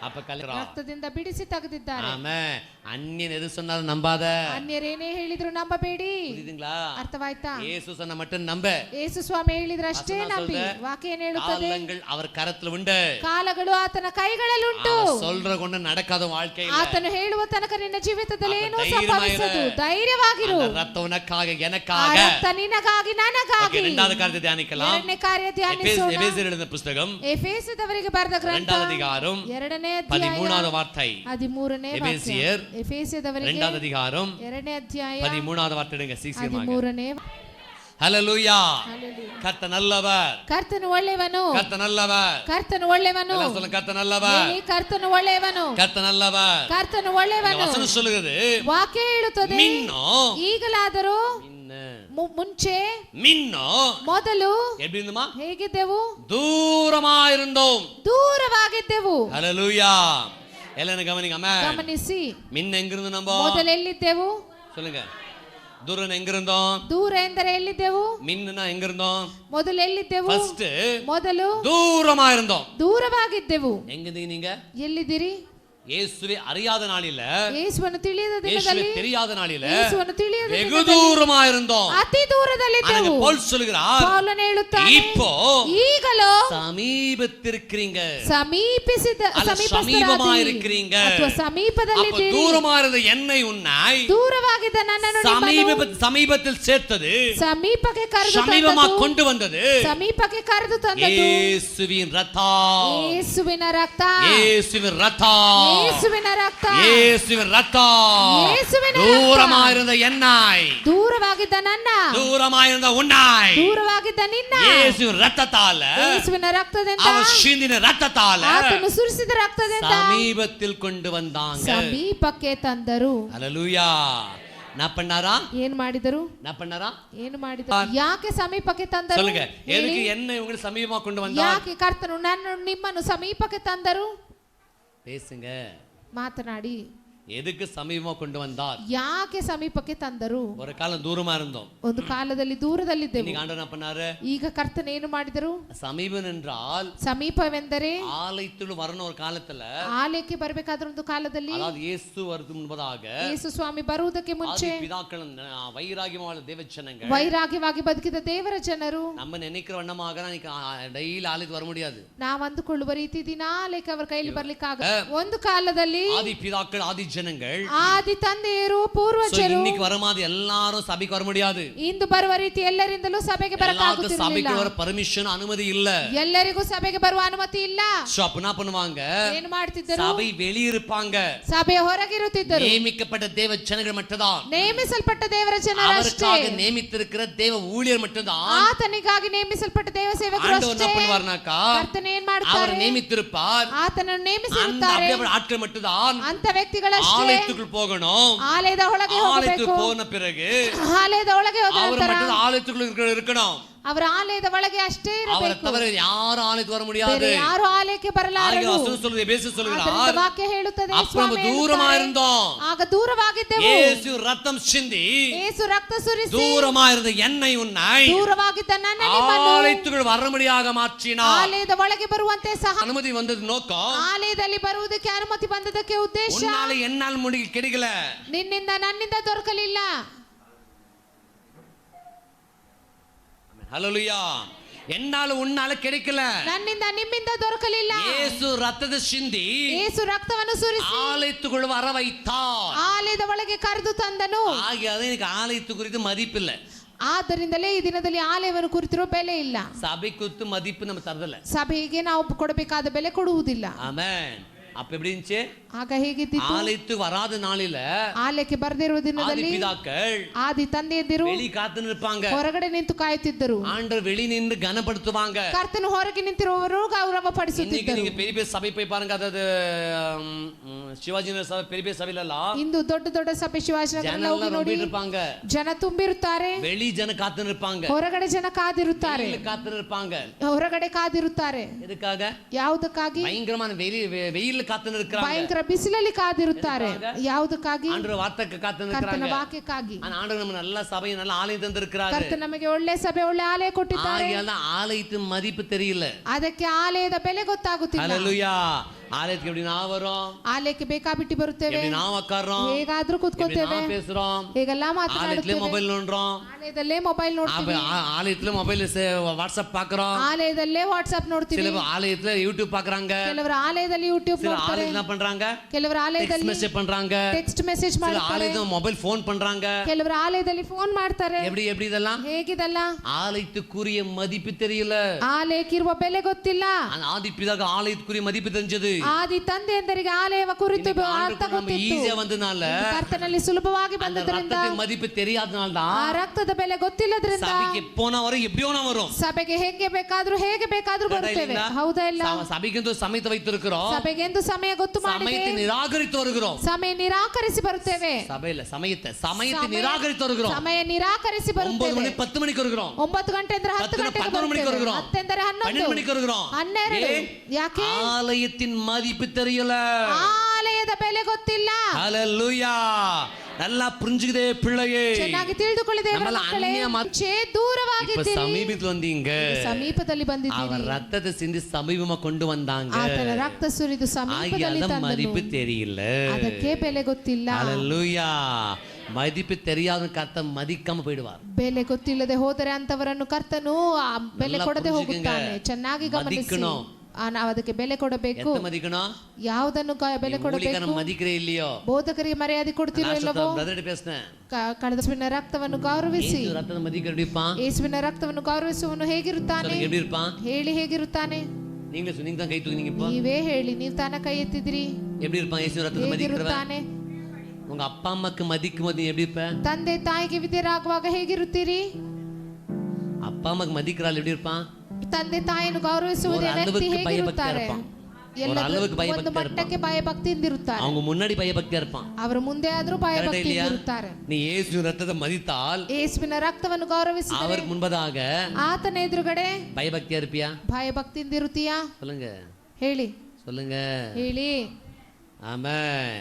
அப்ப ರಕ್ತದಿಂದ ಬಿಡಿಸಿ ತೆಗೆದಿದ್ದಾರೆ. ஆமென். அந்நியன் எது சொன்னாலும் நம்பாத. ಅನ್ಯರೇನೇ ಹೇಳಿದ್ರು ನಂಬಬೇಡಿ. புரியுதுங்களா? ಅರ್ಥವಾಯ್ತಾ? இயேசு சொன்ன மட்டும் நம்ப. ಯೇಸು ಸ್ವಾಮಿ ಹೇಳಿದ್ರೆ ಅಷ್ಟೇ ನಂಬಿ. ವಾಕ್ಯ ಏನು ಹೇಳುತ್ತದೆ? காலங்கள் அவர் கரத்துல உண்டு. ಕಾಲಗಳು ಆತನ ಕೈಗಳಲ್ಲಿ ಉಂಟು. சொல்ற கொண்டு நடக்காத வாழ்க்கை ಇಲ್ಲ. ಆತನು ಹೇಳುವ ತನಕ ನಿನ್ನ ಜೀವಿತದಲ್ಲಿ ಏನೂ ಸಂಭವಿಸದು. ಧೈರ್ಯವಾಗಿರು. ರಕ್ತ ಉನಕ್ಕಾಗಿ எனக்காக. ರಕ್ತ ನಿನಗಾಗಿ ನನಗಾಗಿ. இரண்டாவது காரியத்தை தியானிக்கலாம். ಎರಡನೇ ಕಾರ್ಯ ಧ್ಯಾನಿಸೋಣ. எபேசியர் எழுதின புத்தகம் ಎಫೆಸದವರಿಗೆ ಬರೆದ ಗ್ರಂಥ இரண்டாவது அதிகாரம் ಎರಡನೇ ಅಧ್ಯಾಯ 13வது வார்த்தை. 13ನೇ ವಾಕ್ಯ. எபேசியர் ಎಫೆಸದವರಿಗೆ இரண்டாவது அதிகாரம் ಎರಡನೇ ಅಧ್ಯಾಯ 13வது வார்த்தை எடுங்க சீக்கிரமாக. 13ನೇ. ஹalleluya. கர்த்தர் நல்லவர். ಕರ್ತನು ಒಳ್ಳೆಯವನು. கர்த்தர் நல்லவர். ಕರ್ತನು ಒಳ್ಳೆಯವನು. எல்லாம் சொல்லுங்க, கர்த்தர் நல்லவர். ಕರ್ತನು ಒಳ್ಳೆಯವನು. கர்த்தர் நல்லவர். ಕರ್ತನು ಒಳ್ಳೆಯವನು. வசனம் சொல்லுகிறது. ವಾಕ್ಯ ಹೇಳುತ್ತದೆ. மின்னோ ಈಗಲಾದರೂ ಮುಂಚೆ மின்னோ ಮೊದಲು எப்படி இருந்தோமா? ಹೇಗಿದ್ದೆವು? தூரமாயிருந்தோம். ದೂರವಾಗಿದ್ದೆವು. ஹalleluya. எல்லாரும் கவனிங்க. ஆமென். ಗಮನಿಸಿ. மின்ன எங்க இருந்தோம்? நம்ம ಮೊದಲು ಎಲ್ಲಿದ್ದೆವು? சொல்லுங்க. தூரம் எங்க இருந்தோம்? ದೂರ ಎಂದರೆ ಎಲ್ಲಿದ್ದೆವು? மின்னா எங்க இருந்தோம்? ಮೊದಲು ಎಲ್ಲಿದ್ದೆವು? ಫಸ್ಟ್ ಮೊದಲು தூரமா இருந்தோம். ದೂರವಾಗಿದ್ದೆವು. எங்க இருந்தீங்க நீங்க? ಎಲ್ಲಿದ್ದೀರಿ? இயேசுவை அறியாத நாளில, ಯೇಸುವನ್ನು ತಿಳಿಯದ இயேசுவை ದಿನದಲ್ಲಿ, தெரியாத நாளில ಯೇಸುವನ್ನು ತಿಳಿಯದ வெகு ದಿನದಲ್ಲಿ தூரமா இருந்தோம். ಅತಿ ದೂರದಲ್ಲಿದ್ದೆವು. பவுல் சொல்கிறார், ಪೌಲನು ಹೇಳುತ್ತಾನೆ, இப்போ ಈಗಲೂ ಸಮೀಪத்திருக்கிறீங்க. ಸಮೀಪமா இருக்கிறீங்க. ಅಥವಾ ಸಮೀಪದಲ್ಲಿದ್ದೀರಿ. தூரமா இருந்த என்னை உன்னை ದೂರವಾಗಿದ್ದ ನನ್ನನ್ನು ಸಮೀಪத்தில் சேர்த்தது. ಸಮೀಪಕ್ಕೆ ಕರೆದು ಸಮೀಪமா ತಂದದ್ದು. கொண்டு வந்தது. ಸಮೀಪಕ್ಕೆ ಕರೆದು ತಂದದ್ದು ಯೇಸುವಿನ ರಕ್ತ. ಯೇಸುವಿನ ರಕ್ತ. ಯೇಸುವಿನ ರಕ್ತ. ಯೇಸುವಿನ ರಕ್ತ. ಯೇಸುವಿನ ರಕ್ತ. ಯೇಸುವಿನ ದೂರಮಾயிருந்த என்னை, ದೂರವಾಗಿದ್ದ ನನ್ನ, ದೂರಮಾயிருந்த உன்னை, ದೂರವಾಗಿದ್ದ ನಿನ್ನ ಯೇಸುವಿನ ರಕ್ತத்தால, ಯೇಸುವಿನ ರಕ್ತದಿಂದ, அவர் சிந்தின ரத்தத்தால ಆತನು ಸುರಿಸಿದ ರಕ್ತದಿಂದ ಸಮೀಪத்தில் கொண்டு வந்தாங்க. ಸಮೀಪಕ್ಕೆ ತಂದರು. ஹalleluya. என்ன பண்ணாரா? ಏನು ಮಾಡಿದರು? என்ன பண்ணாரா? ಏನು ಮಾಡಿದರು? ಯಾಕೆ ಸಮೀಪಕ್ಕೆ ತಂದರು? சொல்லுங்க. எதுக்கு என்னை உங்களை சமீபமா கொண்டு வந்தார்? ಯಾಕೆ ಕರ್ತನು ನನ್ನನ್ನು ನಿಮ್ಮನ್ನು ಸಮೀಪಕ್ಕೆ ತಂದರು? பேசுங்க. ಮಾತನಾಡಿ. எதுக்கு சமீபமா கொண்டு வந்தார்? ಯಾಕೆ ಸಮೀಪಕ್ಕೆ ತಂದರು? ஒரு காலம் தூரமா இருந்தோம். ಒಂದು ಕಾಲದಲ್ಲಿ ದೂರದಲ್ಲಿದ್ದೆವು. இன்னைக்கு ஆண்டவர் என்ன பண்ணாரு? ಈಗ ಕರ್ತನು ಏನು ಮಾಡಿದರು? சமீபம் என்றால் ಸಮೀಪವೆಂದರೆ ஆலயத்தில் வரணும். ஒரு காலத்துல ಆಲಯಕ್ಕೆ ಬರಬೇಕಾದ ಒಂದು ಕಾಲದಲ್ಲಿ, அதாவது இயேசு வருது முன்பதாக, ಯೇಸು ಸ್ವಾಮಿ ಬರುವುದಕ್ಕೆ ಮುಂಚೆ பிதாக்கள் வைராகியமான தேவஜனங்கள், ವೈರಾಗ್ಯವಾಗಿ ಬದುಕಿದ ದೇವರ ಜನರು, நம்ம நினைக்கிற வண்ணமாக டெய்லி ஆலயத்துக்கு வர முடியாது. ನಾವು ಅಂದುಕೊಳ್ಳುವ ರೀತಿ ದಿನ ಆಲಯಕ್ಕೆ ಅವರ ಕೈಲಿ ಬರ್ಲಿಕ್ಕಾಗ. ಒಂದು ಕಾಲದಲ್ಲಿ ஆதி பிதாக்கள், ஆதி ஜனங்கள், ಆದಿ ತಂದೆಯರು, ಪೂರ್ವಜರು, இன்னைக்கு வரமாதி எல்லாரும் சபைக்கு வர முடியாது. ಇಂದು ಬರುವ ರೀತಿ ಎಲ್ಲರಿಂದಲೂ ಸಭೆಗೆ ಬರಕಾಗುತ್ತಿರಲಿಲ್ಲ. சபைக்கு வர பர்மிஷன், அனுமதி இல்ல. ಎಲ್ಲರಿಗೂ ಸಭೆಗೆ ಬರುವ ಅನುಮತಿ ಇಲ್ಲ. சோ அப்ப என்ன பண்ணுவாங்க? ಏನು ಮಾಡ್ತಿದ್ದರು? சபை வெளியிருப்பாங்க. ಸಭೆ ಹೊರಗಿರುತ್ತಿದ್ದರು. நியமிக்கப்பட்ட தேவ ஜனங்கள் மட்டும்தான், ನೇಮಿಸಲ್ಪಟ್ಟ ದೇವರ ಜನರು ಅಷ್ಟೇ, அவருக்காக நியமித்திருக்கிற தேவ ஊழியர் மட்டும்தான், ಆತನಿಗಾಗಿ ನೇಮಿಸಲ್ಪಟ್ಟ ದೇವ ಸೇವಕರು ஆண்டவர் ಅಷ್ಟೇ. என்ன பண்ணுவார்னாக்கா, ಕರ್ತನು ಏನು அவர் ಮಾಡ್ತಾರೆ? நியமித்திருப்பார். ಆತನನ್ನು அந்த ನೇಮಿಸಿರುತ್ತಾರೆ. அப்படியே ஆட்கள் மட்டும்தான் ಅಂತ ವ್ಯಕ್ತಿಗಳಷ್ಟೇ ಅಷ್ಟೇ ஆலயத்துக்குள் போகணும். ಆಲಯದ ಒಳಗೆ ஆலயத்துக்கு ಹೋಗಬೇಕು. போன பிறகு ಆಲಯದ ಒಳಗೆ ಹೋದ அவர் ನಂತರ மட்டும் ஆலயத்துக்குள் இருக்கணும். ಅವರ ಆಲಯದ ಒಳಗೆ ಅಷ್ಟೇ அவரை ಇರಬೇಕು. தவிர யாரும் ஆலயத்துக்கு வர முடியாது. ಬೇರೆ ಯಾರು ಆಲಯಕ್ಕೆ ಬರಲಾರರು. வசனம் சொல்லுது, எபேசியர் ಆದ್ದರಿಂದ சொல்கிறார், ವಾಕ್ಯ ಹೇಳುತ್ತದೆ, அப்ப நம்ம ಸ್ವಾಮಿ தூரமா ಹೇಳುತ್ತಾರೆ, இருந்தோம். ಆಗ ದೂರವಾಗಿದ್ದೆವು. இயேசு ரத்தம் சிந்தி ಯೇಸು ರಕ್ತ ಸುರಿಸಿ தூரமா இருந்த என்னை உன்னை ದೂರವಾಗಿದ್ದ ನನ್ನ ನಿಮ್ಮನ್ನು ஆலயத்துக்குள் வரும்படியாக மாற்றினார். ಆಲಯದ ಒಳಗೆ ಬರುವಂತೆ ಸಹ அனுமதி வந்தது நோக்கம் ಆಲಯದಲ್ಲಿ ಬರುವುದಕ್ಕೆ ಅನುಮತಿ ಬಂದದಕ್ಕೆ ಉದ್ದೇಶ உன்னால என்னால் கிடைக்கல. ನಿನ್ನಿಂದ ನನ್ನಿಂದ ದೊರಕಲಿಲ್ಲ. ஹல்லேலூயா. என்னால உன்னால கிடைக்கல. ನನ್ನಿಂದ ನಿಮ್ಮಿಂದ ದೊರಕಲಿಲ್ಲ. இயேசு ரத்தத்தை சிந்தி ಯೇಸು ರಕ್ತವನ್ನು ಸುರಿಸಿ ஆலயத்துக்குள் வர வைத்தார். ಆಲಯದ ಒಳಗೆ ಕರೆದು ತಂದನು. ஆகியாத எனக்கு ஆலயத்து குறித்து மதிப்பில்ல. ಆದ್ದರಿಂದಲೇ ಈ ದಿನದಲ್ಲಿ ಆಲಯವನ್ನು ಕುರಿತಿರೋ ಬೆಲೆ ಇಲ್ಲ. சபை குறித்து மதிப்பு நம்ம தரதில்ல. ಸಭೆಗೆ ನಾವು ಕೊಡಬೇಕಾದ ಬೆಲೆ ಕೊಡುವುದಿಲ್ಲ. ஆமென். அப்ப எப்படி இருந்துச்சு? ಆಗ ಹೇಗಿದ್ದಿತ್ತು? ஆலயத்துக்கு வராத நாளில ಆಲಯಕ್ಕೆ ಬರದಿರುವ ದಿನದಲ್ಲಿ பிதாக்கள் ಆದಿ ತಂದೆಯಂದಿರು வெளி காத்து நிற்பாங்க. ಹೊರಗಡೆ ನಿಂತು ಕಾಯುತ್ತಿದ್ದರು. ஆண்டவர் வெளி நின்று கனப்படுத்துவாங்க. ಕರ್ತನು ಹೊರಗೆ ನಿಂತಿರುವವರು ಗೌರವ இன்னைக்கு ಪಡಿಸುತ್ತಿದ್ದರು. நீங்க பெரிய பெரிய சபை போய் பாருங்க. அதாவது சிவாஜி நகர் சபை, பெரிய பெரிய சபையில எல்லாம் ಇಂದು ದೊಡ್ಡ ದೊಡ್ಡ ಸಭೆ ಶಿವಾಜಿನಗರ ஜனங்கள் ಹೋಗಿ ನೋಡಿ, ரொம்ப இருப்பாங்க. ಜನ ತುಂಬಿರುತ್ತಾರೆ. வெளி ஜன காத்து நிற்பாங்க. ಹೊರಗಡೆ ಜನ ಕಾದಿರುತ್ತಾರೆ. வெளியில காத்து நிற்பாங்க. ಹೊರಗಡೆ ಕಾದಿರುತ್ತಾರೆ. எதுக்காக? ಯಾವುದಕ್ಕಾಗಿ? பயங்கரமான வெயில்ல காத்து நிற்கிறாங்க. ಭಯಂಕರ ಬಿಸಿಲಲ್ಲಿ ಕಾದಿರುತ್ತಾರೆ. ಯಾವುದಕ್ಕಾಗಿ? ஆண்டவர் வார்த்தைக்கு காத்து ಕರ್ತನ நிற்கிறாங்க. ವಾಕ್ಯಕ್ಕಾಗಿ. ஆனா ஆண்டவர் நம்ம நல்ல சபையை நல்ல ஆலயம் தந்திருக்கிறாரு. ಕರ್ತ ನಮಗೆ ಒಳ್ಳೆ ಸಭೆ, ಒಳ್ಳೆ ಆಲಯ ಕೊಟ್ಟಿದ್ದಾರೆ. ஆகையால ஆலயத்தின் மதிப்பு தெரியல. ಅದಕ್ಕೆ ಆಲಯದ ಬೆಲೆ ಗೊತ್ತಾಗುತ್ತಿಲ್ಲ. ஹல்லேலூயா. ஆலயத்துக்கு எப்படி நான் வரோம், ಆಲಯಕ್ಕೆ ಬೇಕಾಬಿಟ್ಟಿ ಬರುತ್ತೇವೆ, எப்படி நான் உட்கார்றோம், ಹೇಗಾದ್ರೂ எப்படி ಕೂತ್ಕೋತೇವೆ, நான் பேசுறோம், ಹೇಗೆಲ್ಲ ஆலயத்திலே ಮಾತನಾಡುತ್ತೇವೆ, மொபைல் நோண்டுறோம், ಆಲಯದಲ್ಲೇ ಮೊಬೈಲ್ ನೋಡ್ತೀವಿ, ஆலயத்துல மொபைல் வாட்ஸ்அப் பாக்குறோம், ಆಲಯದಲ್ಲೇ ವಾಟ್ಸ್ಆಪ್ ನೋಡ್ತೀವಿ, சில ஆலயத்துல யூடியூப் பாக்குறாங்க, ಕೆಲವರು ಆಲಯದಲ್ಲಿ ಯೂಟ್ಯೂಬ್ சில ನೋಡ್ತಾರೆ, ஆலயத்துல என்ன பண்றாங்க, ಕೆಲವರು டெக்ஸ்ட் ಆಲಯದಲ್ಲಿ மெசேஜ் பண்றாங்க, ಟೆಕ್ಸ್ಟ್ ಮೆಸೇಜ್ சில ಮಾಡ್ತಾರೆ, ஆலயத்துல மொபைல் ஃபோன் பண்றாங்க. ಕೆಲವರು ಆಲಯದಲ್ಲಿ ಫೋನ್ ಮಾಡ್ತಾರೆ. எப்படி எப்படி இதெல்லாம்? ಹೇಗಿದಲ್ಲ? ஆலயத்துக்குரிய மதிப்பு தெரியல. ಆಲಯಕ್ಕಿರುವ ಬೆಲೆ ಗೊತ್ತಿಲ್ಲ. ஆதி பிதாக்கு ஆலயத்துக்குரிய மதிப்பு தெரிஞ்சது. ಆದಿ ತಂದೆಯಂದರಿಗೆ ಆಲಯವ ಕುರಿತು ಅರ್ಥ ಗೊತ್ತಿತ್ತು. ஈஸியா வந்தனால ಕರ್ತನಲ್ಲಿ ಸುಲಭವಾಗಿ அந்த ಬಂದದರಿಂದ, ரத்தத்தின் மதிப்பு தெரியாதனால ಆ தான் ರಕ್ತದ ಬೆಲೆ ಗೊತ್ತಿಲ್ಲದ್ರಿಂದ சபைக்கு போனா வரும் எப்படியோ நான் வரும். ಸಭೆಗೆ ಹೇಗೆ ಬೇಕಾದ್ರೂ ಹೇಗೆ ಬೇಕಾದ್ರೂ ಬರುತ್ತೇವೆ. ಹೌದಾ ಇಲ್ಲ? சபைக்கு ಸಮயத்தை வைத்திருக்கிறோம். ಸಭೆಗೆಂದು ಸಮಯ ಗೊತ್ತು ಮಾಡಿ சமயத்தை நிராகரித்து வருகிறோம். ಸಮಯ ನಿರಾಕರಿಸಿ ಬರುತ್ತೇವೆ. சபையில சமயத்தை நிராகரித்து வருகிறோம். ಸಮಯ ನಿರಾಕರಿಸಿ 9 ಬರುತ್ತೇವೆ. மணி 10 மணிக்கு வருகிறோம். 9 ಗಂಟೆ ಅಂದ್ರೆ 10 ಗಂಟೆಗೆ 11 மணிக்கு ಬರುತ್ತೇವೆ. வருகிறோம். 10 ಅಂದ್ರೆ 12 மணிக்கு வருகிறோம். 12. ಯಾಕೆ? ஆலயத்தின் மதிப்பு தெரியல. ಆಲಯದ ಬೆಲೆ ಗೊತ್ತಿಲ್ಲ. ஹல்லேலூயா. நல்லா புரிஞ்சுக்குதே பிள்ளையே. ಚೆನ್ನಾಗಿ ತಿಳಿದುಕೊಳ್ಳಿದೆ நம்மள ಮಕ್ಕಳೇ. ಅನ್ಯ ಮುಂಚೆ இப்ப ದೂರವಾಗಿದ್ದೀರಿ, சமீபத்துல வந்தீங்க. ಸಮೀಪದಲ್ಲಿ அவர் ಬಂದಿದ್ದೀರಿ. ரத்தத்தை சிந்தி சமீபமா கொண்டு வந்தாங்க. ಆತನ ರಕ್ತ ಸುರಿದು ಸಮೀಪದಲ್ಲಿ ஆகியால ತಂದನು. மதிப்பு தெரியல. ಅದಕ್ಕೆ ಬೆಲೆ ಗೊತ್ತಿಲ್ಲ. ஹல்லேலூயா. மதிப்பு தெரியாத கர்த்தர் மதிக்காம போயிடுவார். ಬೆಲೆ ಗೊತ್ತಿಲ್ಲದೆ ಹೋದರೆ ಅಂತವರನ್ನು ಕರ್ತನು ಆ ಬೆಲೆ நல்லா ಕೊಡದೆ புரிஞ்சுக்குங்க. ಹೋಗುತ್ತಾನೆ. ಚೆನ್ನಾಗಿ ಗಮನಿಸಿ. மதிக்கணும். ನಾವು ಅದಕ್ಕೆ ಬೆಲೆ ಕೊಡಬೇಕು. எத்த மதிக்கணும்? ಯಾವುದನ್ನು ಬೆಲೆ ಕೊಡಬೇಕು? மதிக்கிறே இல்லையோ? ಬೋಧಕರಿಗೆ ಮರ್ಯಾದೆ ಕೊಡ್ತಿರೋ ಇಲ್ಲವೋ? பிரதர் பேசுனேன். ಕಳೆದ ಯೇಸುವಿನ ರಕ್ತವನ್ನು ಗೌರವಿಸಿ. இயேசு ரத்தத்தை மதிக்க எப்படி இருப்பான்? ಯೇಸುವಿನ ರಕ್ತವನ್ನು ಗೌರವಿಸುವವನು ಹೇಗಿರುತ್ತಾನೆ? சொல்லுங்க, எப்படி இருப்பான்? ಹೇಳಿ ಹೇಗಿರುತ್ತಾನೆ? நீங்க தான் கை தூக்குனீங்க இப்போ. ನೀವೇ ಹೇಳಿ, ನೀವು ತಾನ ಕೈ ಎತ್ತಿದ್ರಿ. எப்படி இருப்பான் இயேசு ரத்தத்தை மதிக்கிறவன்? ಹೇಗಿರುತ್ತಾನೆ? உங்க அப்பா அம்மாக்கு மதிக்கும் போது எப்படி இருப்ப? ತಂದೆ ತಾಯಿಗೆ ವಿಧೇಯರಾಗುವಾಗ ಹೇಗಿರುತ್ತೀರಿ? அப்பா அம்மாக்கு மதிக்கிறாள் எப்படி இருப்பான்? ತಂದೆ ತಾಯಿಯನ್ನು ಗೌರವಿಸುವುದೇ ஒரு ವ್ಯಕ್ತಿ அளவுக்கு ಹೇಗಿರುತ್ತಾರೆ? பயபக்தியா ಎಲ್ಲ அளவுக்கு பயபக்தியா ಒಂದು ಮಟ್ಟಕ್ಕೆ ಭಯಭಕ್ತಿಯಿಂದ ಇರುತ್ತಾರೆ. அவங்க முன்னாடி பயபக்தியா இருப்பான். ಅವರ ಮುಂದೆ ಆದ್ರೂ ಭಯಭಕ್ತಿಯಿಂದ ಇರುತ್ತಾರೆ. நீ இயேசு ரத்தத்தை மதித்தால் ಯೇಸುವಿನ ರಕ್ತವನ್ನು ಗೌರವಿಸಿದರೆ அவருக்கு முன்பதாக ಆತನ ಎದುರುಗಡೆ பயபக்தியா இருப்பியா? ಭಯಭಕ್ತಿಯಿಂದ ಇರುತ್ತೀಯಾ? சொல்லுங்க ಹೇಳಿ சொல்லுங்க. ಹೇಳಿ. ஆமென்.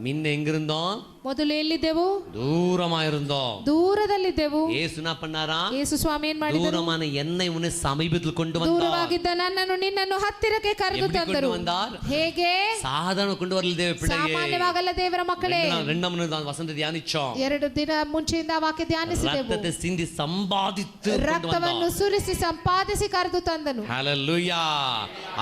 முன்ன எங்க இருந்தோம்? ಮೊದಲು ಎಲ್ಲಿದ್ದೆವು? தூரமா இருந்தோம். ದೂರದಲ್ಲಿದ್ದೆವು. இயேசு என்ன பண்ணாரா? ಯೇಸು ಸ್ವಾಮಿ ಏನ್ ಮಾಡಿದರು? தூரமான என்னை உன்னை சமீபத்தில் கொண்டு வந்தார். ದೂರವಾಗಿದ್ದ ನನ್ನನ್ನು ನಿನ್ನನ್ನು ಹತ್ತಿರಕ್ಕೆ ಕರೆದು எப்படி ತಂದರು. கொண்டு வந்தார்? ಹೇಗೆ? சாதாரண கொண்டு வரல தேவ பிள்ளையே. ಸಾಮಾನ್ಯವಾಗಲ್ಲ ದೇವರ ಮಕ್ಕಳೇ. ரெண்டாம் நாள் வசந்த தியானிச்சோம். 2 ದಿನ ಮುಂಚೆಯಿಂದ ವಾಕ್ಯ ಧ್ಯಾನಿಸಿದೆವು. ரத்தத்தை சிந்தி சம்பாதித்து கொண்டு ರಕ್ತವನ್ನು வந்தார். ಸುರಿಸಿ ಸಂಪಾದಿಸಿ ಕರೆದು ತಂದನು. ஹல்லேலூயா.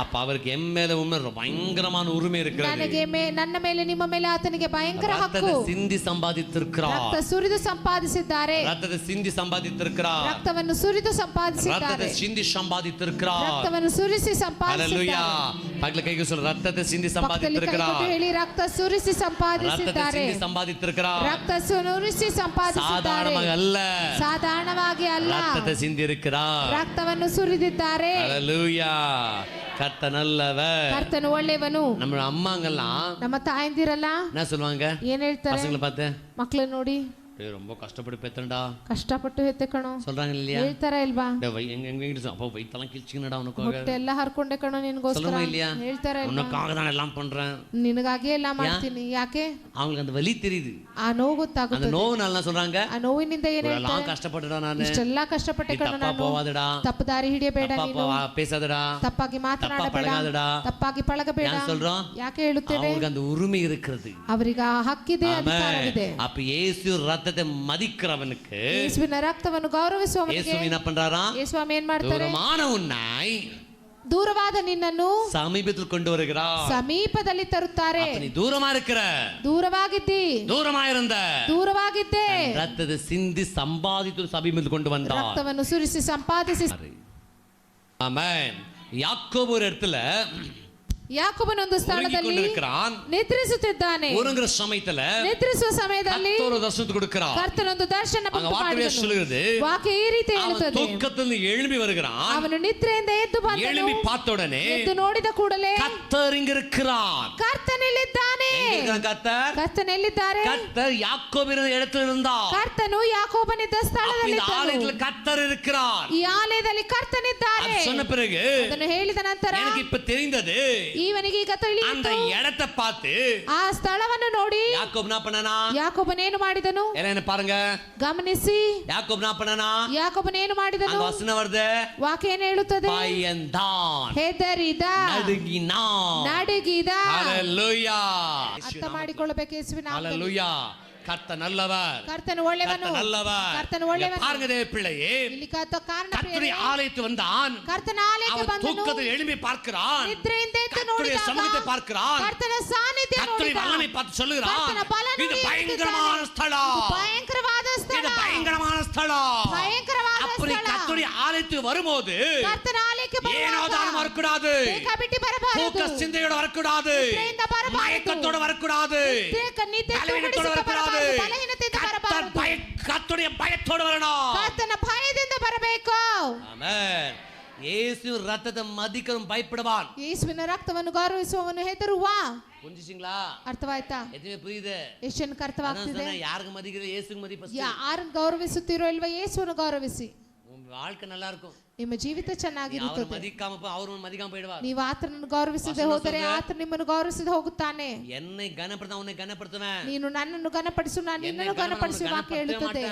அப்ப அவருக்கு என் மேல உண்மை பயங்கரமான உரிமை இருக்கிறது. ನನಗೆ ನನ್ನ ಮೇಲೆ ನಿಮ್ಮ ಮೇಲೆ ಆತನಿಗೆ ಭಯಂಕರ ಹಕ್ಕು. ரத்தத்தை சிந்தி சம்பாதித்திருக்கிறார். ರಕ್ತ ಸುರಿದು ಸಂಪಾದಿಸಿದ್ದಾರೆ. ரத்தத்தை சிந்தி சம்பாதித்திருக்கிறார். ರಕ್ತವನ್ನು ಸುರಿದು ಸಂಪಾದಿಸಿದ್ದಾರೆ. ரத்தத்தை சிந்தி சம்பாதித்திருக்கிறார். ರಕ್ತವನ್ನು ಸುರಿಸಿ ஹல்லேலூயா. ಸಂಪಾದಿಸಿದ್ದಾರೆ. பக்கத்துல கைக்கு சொல்ற ரத்தத்தை சிந்தி ಪಕ್ಕದಲ್ಲಿ ಕೈ சம்பாதித்திருக்கிறார். ಕೊಟ್ಟು ಹೇಳಿ, ರಕ್ತ ಸುರಿಸಿ ரத்தத்தை ಸಂಪಾದಿಸಿದ್ದಾರೆ. சிந்தி சம்பாதித்திருக்கிறார். ರಕ್ತ ಸುರಿಸಿ ಸಂಪಾದಿಸಿದ್ದಾರೆ. சாதாரணமாக அல்ல, ಸಾಧಾರಣವಾಗಿ ಅಲ್ಲ, ரத்தத்தை சிந்தி இருக்கிறார். ರಕ್ತವನ್ನು ಸುರಿದಿದ್ದಾರೆ. ஹல்லேலூயா. கர்த்தர் நல்லவர். ಕರ್ತನು ಒಳ್ಳೆಯವನು. நம்ம அம்மாங்கெல்லாம் ನಮ್ಮ ತಾಯಂದಿರಲ್ಲ என்ன சொல்லுவாங்க ಏನ್ ಹೇಳ್ತಾರೆ? பசங்களை பார்த்து, ಮಕ್ಳು ನೋಡಿ டேய் ரொம்ப கஷ்டப்பட்டு பெத்தண்டா ಕಷ್ಟಪಟ್ಟು ಹೆತ್ತೆ ಕಣೋ சொல்றாங்க இல்லையா? ಹೇಳ್ತಾರ ಇಲ್ವಾ? எங்க அப்பா வயித்தெல்லாம் கிழிச்சிங்கடா உனக்காக ಹೊಟ್ಟೆ ಎಲ್ಲ ಹರ್ಕೊಂಡೆ ಕಣೋ ನಿನ್ಗೋಸ್ಕರ சொல்றோமா இல்லையா? ಹೇಳ್ತಾರ ಇಲ್ವಾ? உனக்காக தான் எல்லாம் பண்றேன். ನಿನಗಾಗಿ ಎಲ್ಲ ಮಾಡ್ತೀನಿ. ಯಾಕೆ? அவங்களுக்கு அந்த வலி தெரியுது. ಆ ನೋವು அந்த ಗೊತ್ತಾಗುತ್ತೆ. நோவுனால சொல்றாங்க, ಆ ನೋವಿನಿಂದ ಏನ್ எல்லாம் ಹೇಳ್ತಾರೆ? கஷ்டப்பட்டுடா நானு, ಇಷ್ಟೆಲ್ಲ ಕಷ್ಟಪಟ್ಟೆ ಕಣೋ தப்பா ನಾನು. போவாதடா, ತಪ್ಪು ದಾರಿ ಹಿಡಿಯಬೇಡ ನೀನು. தப்பா பேசாதடா, ತಪ್ಪಾಗಿ ಮಾತನಾಡಬೇಡ, பழகாதடா. ತಪ್ಪಾಗಿ ಪಳಗಬೇಡ. ஏன் சொல்றோம்? ಯಾಕೆ ಹೇಳುತ್ತೇವೆ? அவங்களுக்கு அந்த உரிமை இருக்கிறது. ಅವರಿಗೆ ಆ ಹಕ್ಕಿದೆ, ಅಧಿಕಾರವಿದೆ. அப்ப இயேசு ரத்தத்தை மதிக்கிறவனுக்கு ಯೇಸುವಿನ ರಕ್ತವನ್ನು ಗೌರವಿಸುವವನಿಗೆ இயேசு என்ன பண்றாரா? ಯೇಸುವಾಮಿ ಏನ್ ಮಾಡ್ತಾರೆ? தூரமான உன்னை ದೂರವಾದ ನಿನ್ನನ್ನು சமீபத்தில் கொண்டு வருகிறார். ಸಮೀಪದಲ್ಲಿ ತರುತ್ತಾರೆ. அப்ப நீ தூரமா இருக்கிற, ದೂರವಾಗಿದ್ದಿ, தூரமா இருந்த, ದೂರವಾಗಿದ್ದೆ, ரத்தத்தை சிந்தி சம்பாதித்து சமீபத்தில் கொண்டு வந்தார். ರಕ್ತವನ್ನು ಸುರಿಸಿ ಸಂಪಾದಿಸಿ. ஆமென். யாக்கோபு ஒரு இடத்துல ಯಾಕೋಬನೊಂದು ಸ್ಥಳದಲ್ಲಿ ನಿದ್ರಿಸುತ್ತಿದ್ದಾನೆ. உறங்குற சமயத்துல ನಿದ್ರಿಸುವ ಸಮಯದಲ್ಲಿ கர்த்தர் ஒரு தரிசனத்தை கொடுக்கிறார். ಕರ್ತನೊಂದು ದರ್ಶನ அங்க வார்த்தை சொல்லுகிறது, ವಾಕ್ಯ ಈ ರೀತಿ அவன் ಹೇಳುತ್ತದೆ, தூக்கத்தில் எழும்பி வருகிறான். ಅವನು ನಿದ್ರೆಯಿಂದ ಎದ್ದು ಬಂದನು. எழும்பி பார்த்த உடனே ಎದ್ದು ನೋಡಿದ ಕೂಡಲೇ கர்த்தர் இங்க இருக்கிறார். ಕರ್ತನಿಲ್ಲಿದ್ದಾನೆ. கர்த்தர் ಕರ್ತನೆಲ್ಲಿದ್ದಾರೆ? கர்த்தர் யாக்கோபின் இடத்துல இருந்தார். ಕರ್ತನು ಯಾಕೋಬನಿದ್ದ ಸ್ಥಳದಲ್ಲಿ இந்த ஆலயத்தில் கர்த்தர் இருக்கிறார். ಈ ಆಲಯದಲ್ಲಿ ಕರ್ತನಿದ್ದಾನೆ. அது சொன்ன பிறகு ಅದನ್ನು ಹೇಳಿದ ನಂತರ எனக்கு இப்ப தெரிந்தது, ಇವನಿಗೆ ಈಗ அந்த ತಿಳಿಯಿತು. இடத்தை பார்த்து ಆ ಸ್ಥಳವನ್ನು ನೋಡಿ யாக்கோபு என்ன பண்ணானா? ಯಾಕೋಬನೇನು ಮಾಡಿದನು? என்ன பாருங்க, ಗಮನಿಸಿ. யாக்கோபு என்ன பண்ணானா? ಯಾಕೋಬನೇನು ಮಾಡಿದನು? அந்த வசனம் வருது, ವಾಕ್ಯ ಏನು ಹೇಳುತ್ತದೆ? பயந்தான், ಹೆದರಿದ, நடுங்கினான். ನಡುಗಿದ. ஹalleluya. ಅರ್ಥ ಮಾಡಿಕೊಳ್ಳಬೇಕು ಯೇಸುವಿನ ನಾಮದಲ್ಲಿ. ஹalleluya. கர்த்தர் நல்லவர், ಕರ್ತನು ಒಳ್ಳೆಯವನು, கர்த்தர் நல்லவர். ಕರ್ತನು ಒಳ್ಳೆಯವನು. பாருங்க தேவ பிள்ளையே, ಇಲ್ಲಿ ಕಾರಣ கர்த்தருடைய ஆலயத்துக்கு வந்தான். ಕರ್ತನ ಆಲಯಕ್ಕೆ அவன் ಬಂದನು. தூக்கத்தில் எழும்பி பார்க்கிறான். ನಿದ್ರೆಯಿಂದ ಎದ್ದು கர்த்தருடைய ನೋಡಿದಾಗ சமூகத்தை பார்க்கிறான். ಕರ್ತನ ಸಾನ್ನಿಧ್ಯ கர்த்தருடைய ನೋಡಿದ. வல்லமை பார்த்து சொல்லுகிறான், கர்த்தன பலனை இது ನೋಡಿ பயங்கரமான ஸ்தலம், ಇದು ಭಯಂಕರವಾದ ಸ್ಥಳ, இது பயங்கரமான ஸ்தலம். ಭಯಂಕರವಾದ அப்படி ಸ್ಥಳ. கர்த்தருடைய ஆலயத்துக்கு வரும்போது ಕರ್ತನ ಆಲಯಕ್ಕೆ ஏனோ ಬರುವಾಗ தானம் வரக்கூடாது, ಬೇಕಾಬಿಟ್ಟಿ ಬರಬಾರದು, தூக்க சிந்தையோட வரக்கூடாது, ನಿದ್ರೆಯಿಂದ ಬರಬಾರದು, மயக்கத்தோட வரக்கூடாது, ನಿದ್ದೆ பலவீனத்தோட வரக்கூடாது. ಬಲಹೀನತೆಯಿಂದ கர்த்தர் ಬರಬಾರದು. கர்த்தருடைய பயத்தோட வரணும். ಕರ್ತನ ಭಯದಿಂದ ಬರಬೇಕು. ஆமென். இயேசு ரத்தத்தை மதிக்கிறவன் பயப்படுவான். ಯೇಸುವಿನ ರಕ್ತವನ್ನು ಗೌರವಿಸುವವನು ಹೆದರುವ. புரிஞ்சுங்களா? ಅರ್ಥವಾಯ್ತಾ? எதுவுமே புரியுது? ಎಷ್ಟು ಜನಕ್ಕೆ ಅರ್ಥವಾಗ್ತಿದೆ? யாருக்கு மதிக்கிற? இயேசுக்கு மதி first. ಯಾರನ್ನು ಗೌರವಿಸುತ್ತೀರೋ ಇಲ್ವಾ? ಯೇಸುವನ್ನು ಗೌರವಿಸಿ. உன் வாழ்க்கை நல்லா இருக்கும். ನಿಮ್ಮ ಜೀವಿತ அவர் ಚೆನ್ನಾಗಿರುತ್ತದೆ. மதிக்காம அவரும் மதிக்காம போயிடுவார். ನೀವು ಆತನನ್ನು ಗೌರವಿಸದೆ ಹೋದರೆ ಆತ ನಿಮ್ಮನ್ನು ಗೌರವಿಸದೆ ಹೋಗುತ್ತಾನೆ. என்னை கனப்படுத்த உன்னை கனப்படுத்துவேன். ನೀನು ನನ್ನನ್ನು ಗಣಪಡಿಸು, ನಾನು ನಿನ್ನನ್ನು ಗಣಪಡಿಸುವ ವಾಕ್ಯ ಹೇಳುತ್ತದೆ.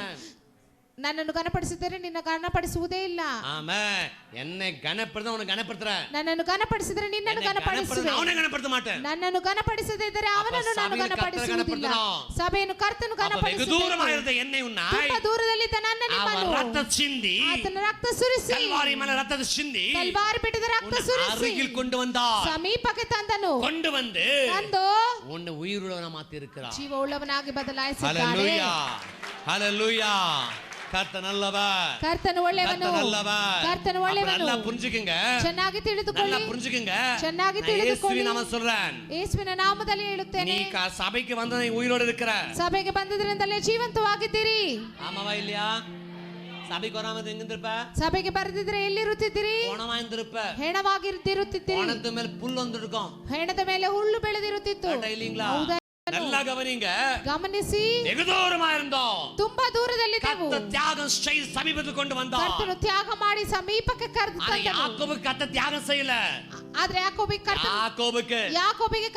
ನನ್ನನ್ನು ಗಣಪಡಿಸಿದರೆ ನಿನ್ನ ಗಣಪಡಿಸುವುದೇ ಇಲ್ಲ. ஆமென். என்னை கனப்படுத்த உன்னை கனப்படுத்துறேன். ನನ್ನನ್ನು ಗಣಪಡಿಸಿದರೆ ನಿನ್ನನ್ನು ಗಣಪಡಿಸುವೆ. அவனை கனப்படுத்த மாட்டேன். ನನ್ನನ್ನು ಗಣಪಡಿಸದೇ ಇದ್ದರೆ ಅವನನ್ನು ನಾನು ಗಣಪಡಿಸುವುದಿಲ್ಲ. ಸಭೆಯನ್ನು ಕರ್ತನು ಗಣಪಡಿಸುತ್ತಾನೆ. ದೂರವಾಗಿರುತ್ತ ಎನ್ನೆ ಉನ್ನ ತುಂಬಾ ದೂರದಲ್ಲಿದ್ದ ನನ್ನ ನಿಮ್ಮನ್ನು ರಕ್ತ ಚಿಂದಿ, ಆತನ ರಕ್ತ ಸುರಿಸಿ, ಕಲ್ವಾರಿ ಮೇಲೆ ರಕ್ತದ ಚಿಂದಿ, ಕಲ್ವಾರಿ ಬೆಟ್ಟದ ರಕ್ತ ಸುರಿಸಿ ಅರುಗಿಲ್ கொண்டு வந்தார். ಸಮೀಪಕ್ಕೆ ತಂದನು. கொண்டு வந்து ತಂದು உன்னை ಉயிருಳ್ಳವನ ಮಾತಿ இருக்கிறார். ಜೀವ ಉಳ್ಳವನಾಗಿ ಬದಲಾಯಿಸಿದ್ದಾನೆ. Hallelujah, hallelujah. கர்த்தர் நல்லவர், ಕರ್ತನು ಒಳ್ಳೆಯವನು, கர்த்தர் நல்லவர். ಕರ್ತನು ಒಳ್ಳೆಯವನು. நல்லா புரிஞ்சுக்கங்க, ಚೆನ್ನಾಗಿ ತಿಳಿದುಕೊಳ್ಳಿ, நல்லா புரிஞ்சுக்கங்க. ಚೆನ್ನಾಗಿ நான் ತಿಳಿದುಕೊಳ್ಳಿ. இயேசுவின் நாமம் சொல்றேன். ಯೇಸುವಿನ ನಾಮದಲ್ಲಿ ಹೇಳುತ್ತೇನೆ, நீ சபைக்கு வந்த நீ உயிரோடு இருக்கிற. ಸಭೆಗೆ ಬಂದಿದ್ರಿಂದಲೇ ಜೀವಂತವಾಗಿದ್ದೀರಿ. ஆமாவா இல்லையா? சபைக்கு வராம எங்க இருப்ப? ಸಭೆಗೆ ಬರೆದಿದ್ರೆ ಎಲ್ಲಿರುತ್ತಿದ್ದೀರಿ? ஓணமா இருந்திருப்ப. ಹೆಣವಾಗಿರುತ್ತಿರುತ್ತಿದ್ದೀರಿ. ஓணத்து மேல புல் வந்திருக்கும், ಹೆಣದ ಮೇಲೆ ಹುಲ್ಲು ಬೆಳೆದಿರುತ್ತಿತ್ತು. இல்லீங்களா? நல்லா கவனிங்க, ಗಮನಿಸಿ. வெகு தூரமா இருந்தோம், ತುಂಬಾ ದೂರದಲ್ಲಿದ್ದೆವು. கர்த்தர் தியாகம் செய்து சமீபத்துக்கு கொண்டு வந்தார். ಕರ್ತನು ತ್ಯಾಗ ಮಾಡಿ ಸಮೀಪಕ್ಕೆ ಕರೆದು ஆனா ತಂದನು. யாக்கோபுக்கு கர்த்தர் தியாகம் செய்யல. ಆದ್ರೆ ಯಾಕೋಬಿಗೆ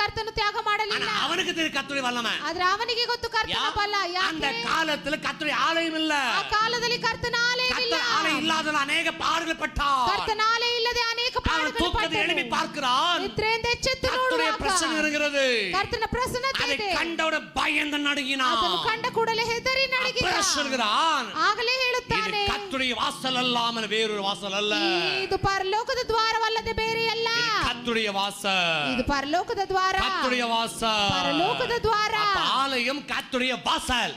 ಕರ್ತನು ತ್ಯಾಗ ಮಾಡಲಿಲ್ಲ. ஆனா அவனுக்கு தெரியும் கர்த்தருடைய வல்லமை. ಆದ್ರೆ ಅವನಿಗೆ ಗೊತ್ತು ಕರ್ತನ ಬಲ. அந்த ಯಾಕೆ? காலத்துல கர்த்தருடைய ஆலயம் இல்ல. ಆ ಕಾಲದಲ್ಲಿ ಕರ್ತನ ಆಲಯವಿಲ್ಲ. கர்த்தர் ஆலயம் இல்லாததால் அநேக பாடுகள் பட்டார். ಕರ್ತನ ಆಲಯ ಇಲ್ಲದೆ ಅನೇಕ அவன் ಪಾಡುಗಳು தூக்கத்தில் எழுப்பி ಪಟ್ಟನು. பார்க்கிறான், ನಿದ್ರೆಯಿಂದ ಎಚ್ಚೆತ್ತು கர்த்தருடைய ನೋಡುವಾಗ பிரசன்னம் இருக்கிறது. ಕರ್ತನ ಪ್ರಸನ್ನತೆ அதை ಇದೆ. கண்டவுட பயந்து நடுங்கினான். ಅದನ್ನು ಕಂಡ ಕೂಡಲೇ ಹೆದರಿ ನಡುಗಿದ. அப்ப சொல்கிறான், ಆಗಲೇ இது ಹೇಳುತ್ತಾನೆ, கர்த்தருடைய வாசல் அல்லாமல் வேறொரு வாசல் அல்ல. ಇದು ಪರಲೋಕದ ದ್ವಾರವಲ್ಲದೆ ಬೇರೆ ಅಲ್ಲ. இது கர்த்தருடைய வாசல், ಇದು ಪರಲೋಕದ ದ್ವಾರ. கர்த்தருடைய வாசல். ಪರಲೋಕದ ದ್ವಾರ. அப்ப ஆலயம் கர்த்தருடைய வாசல்.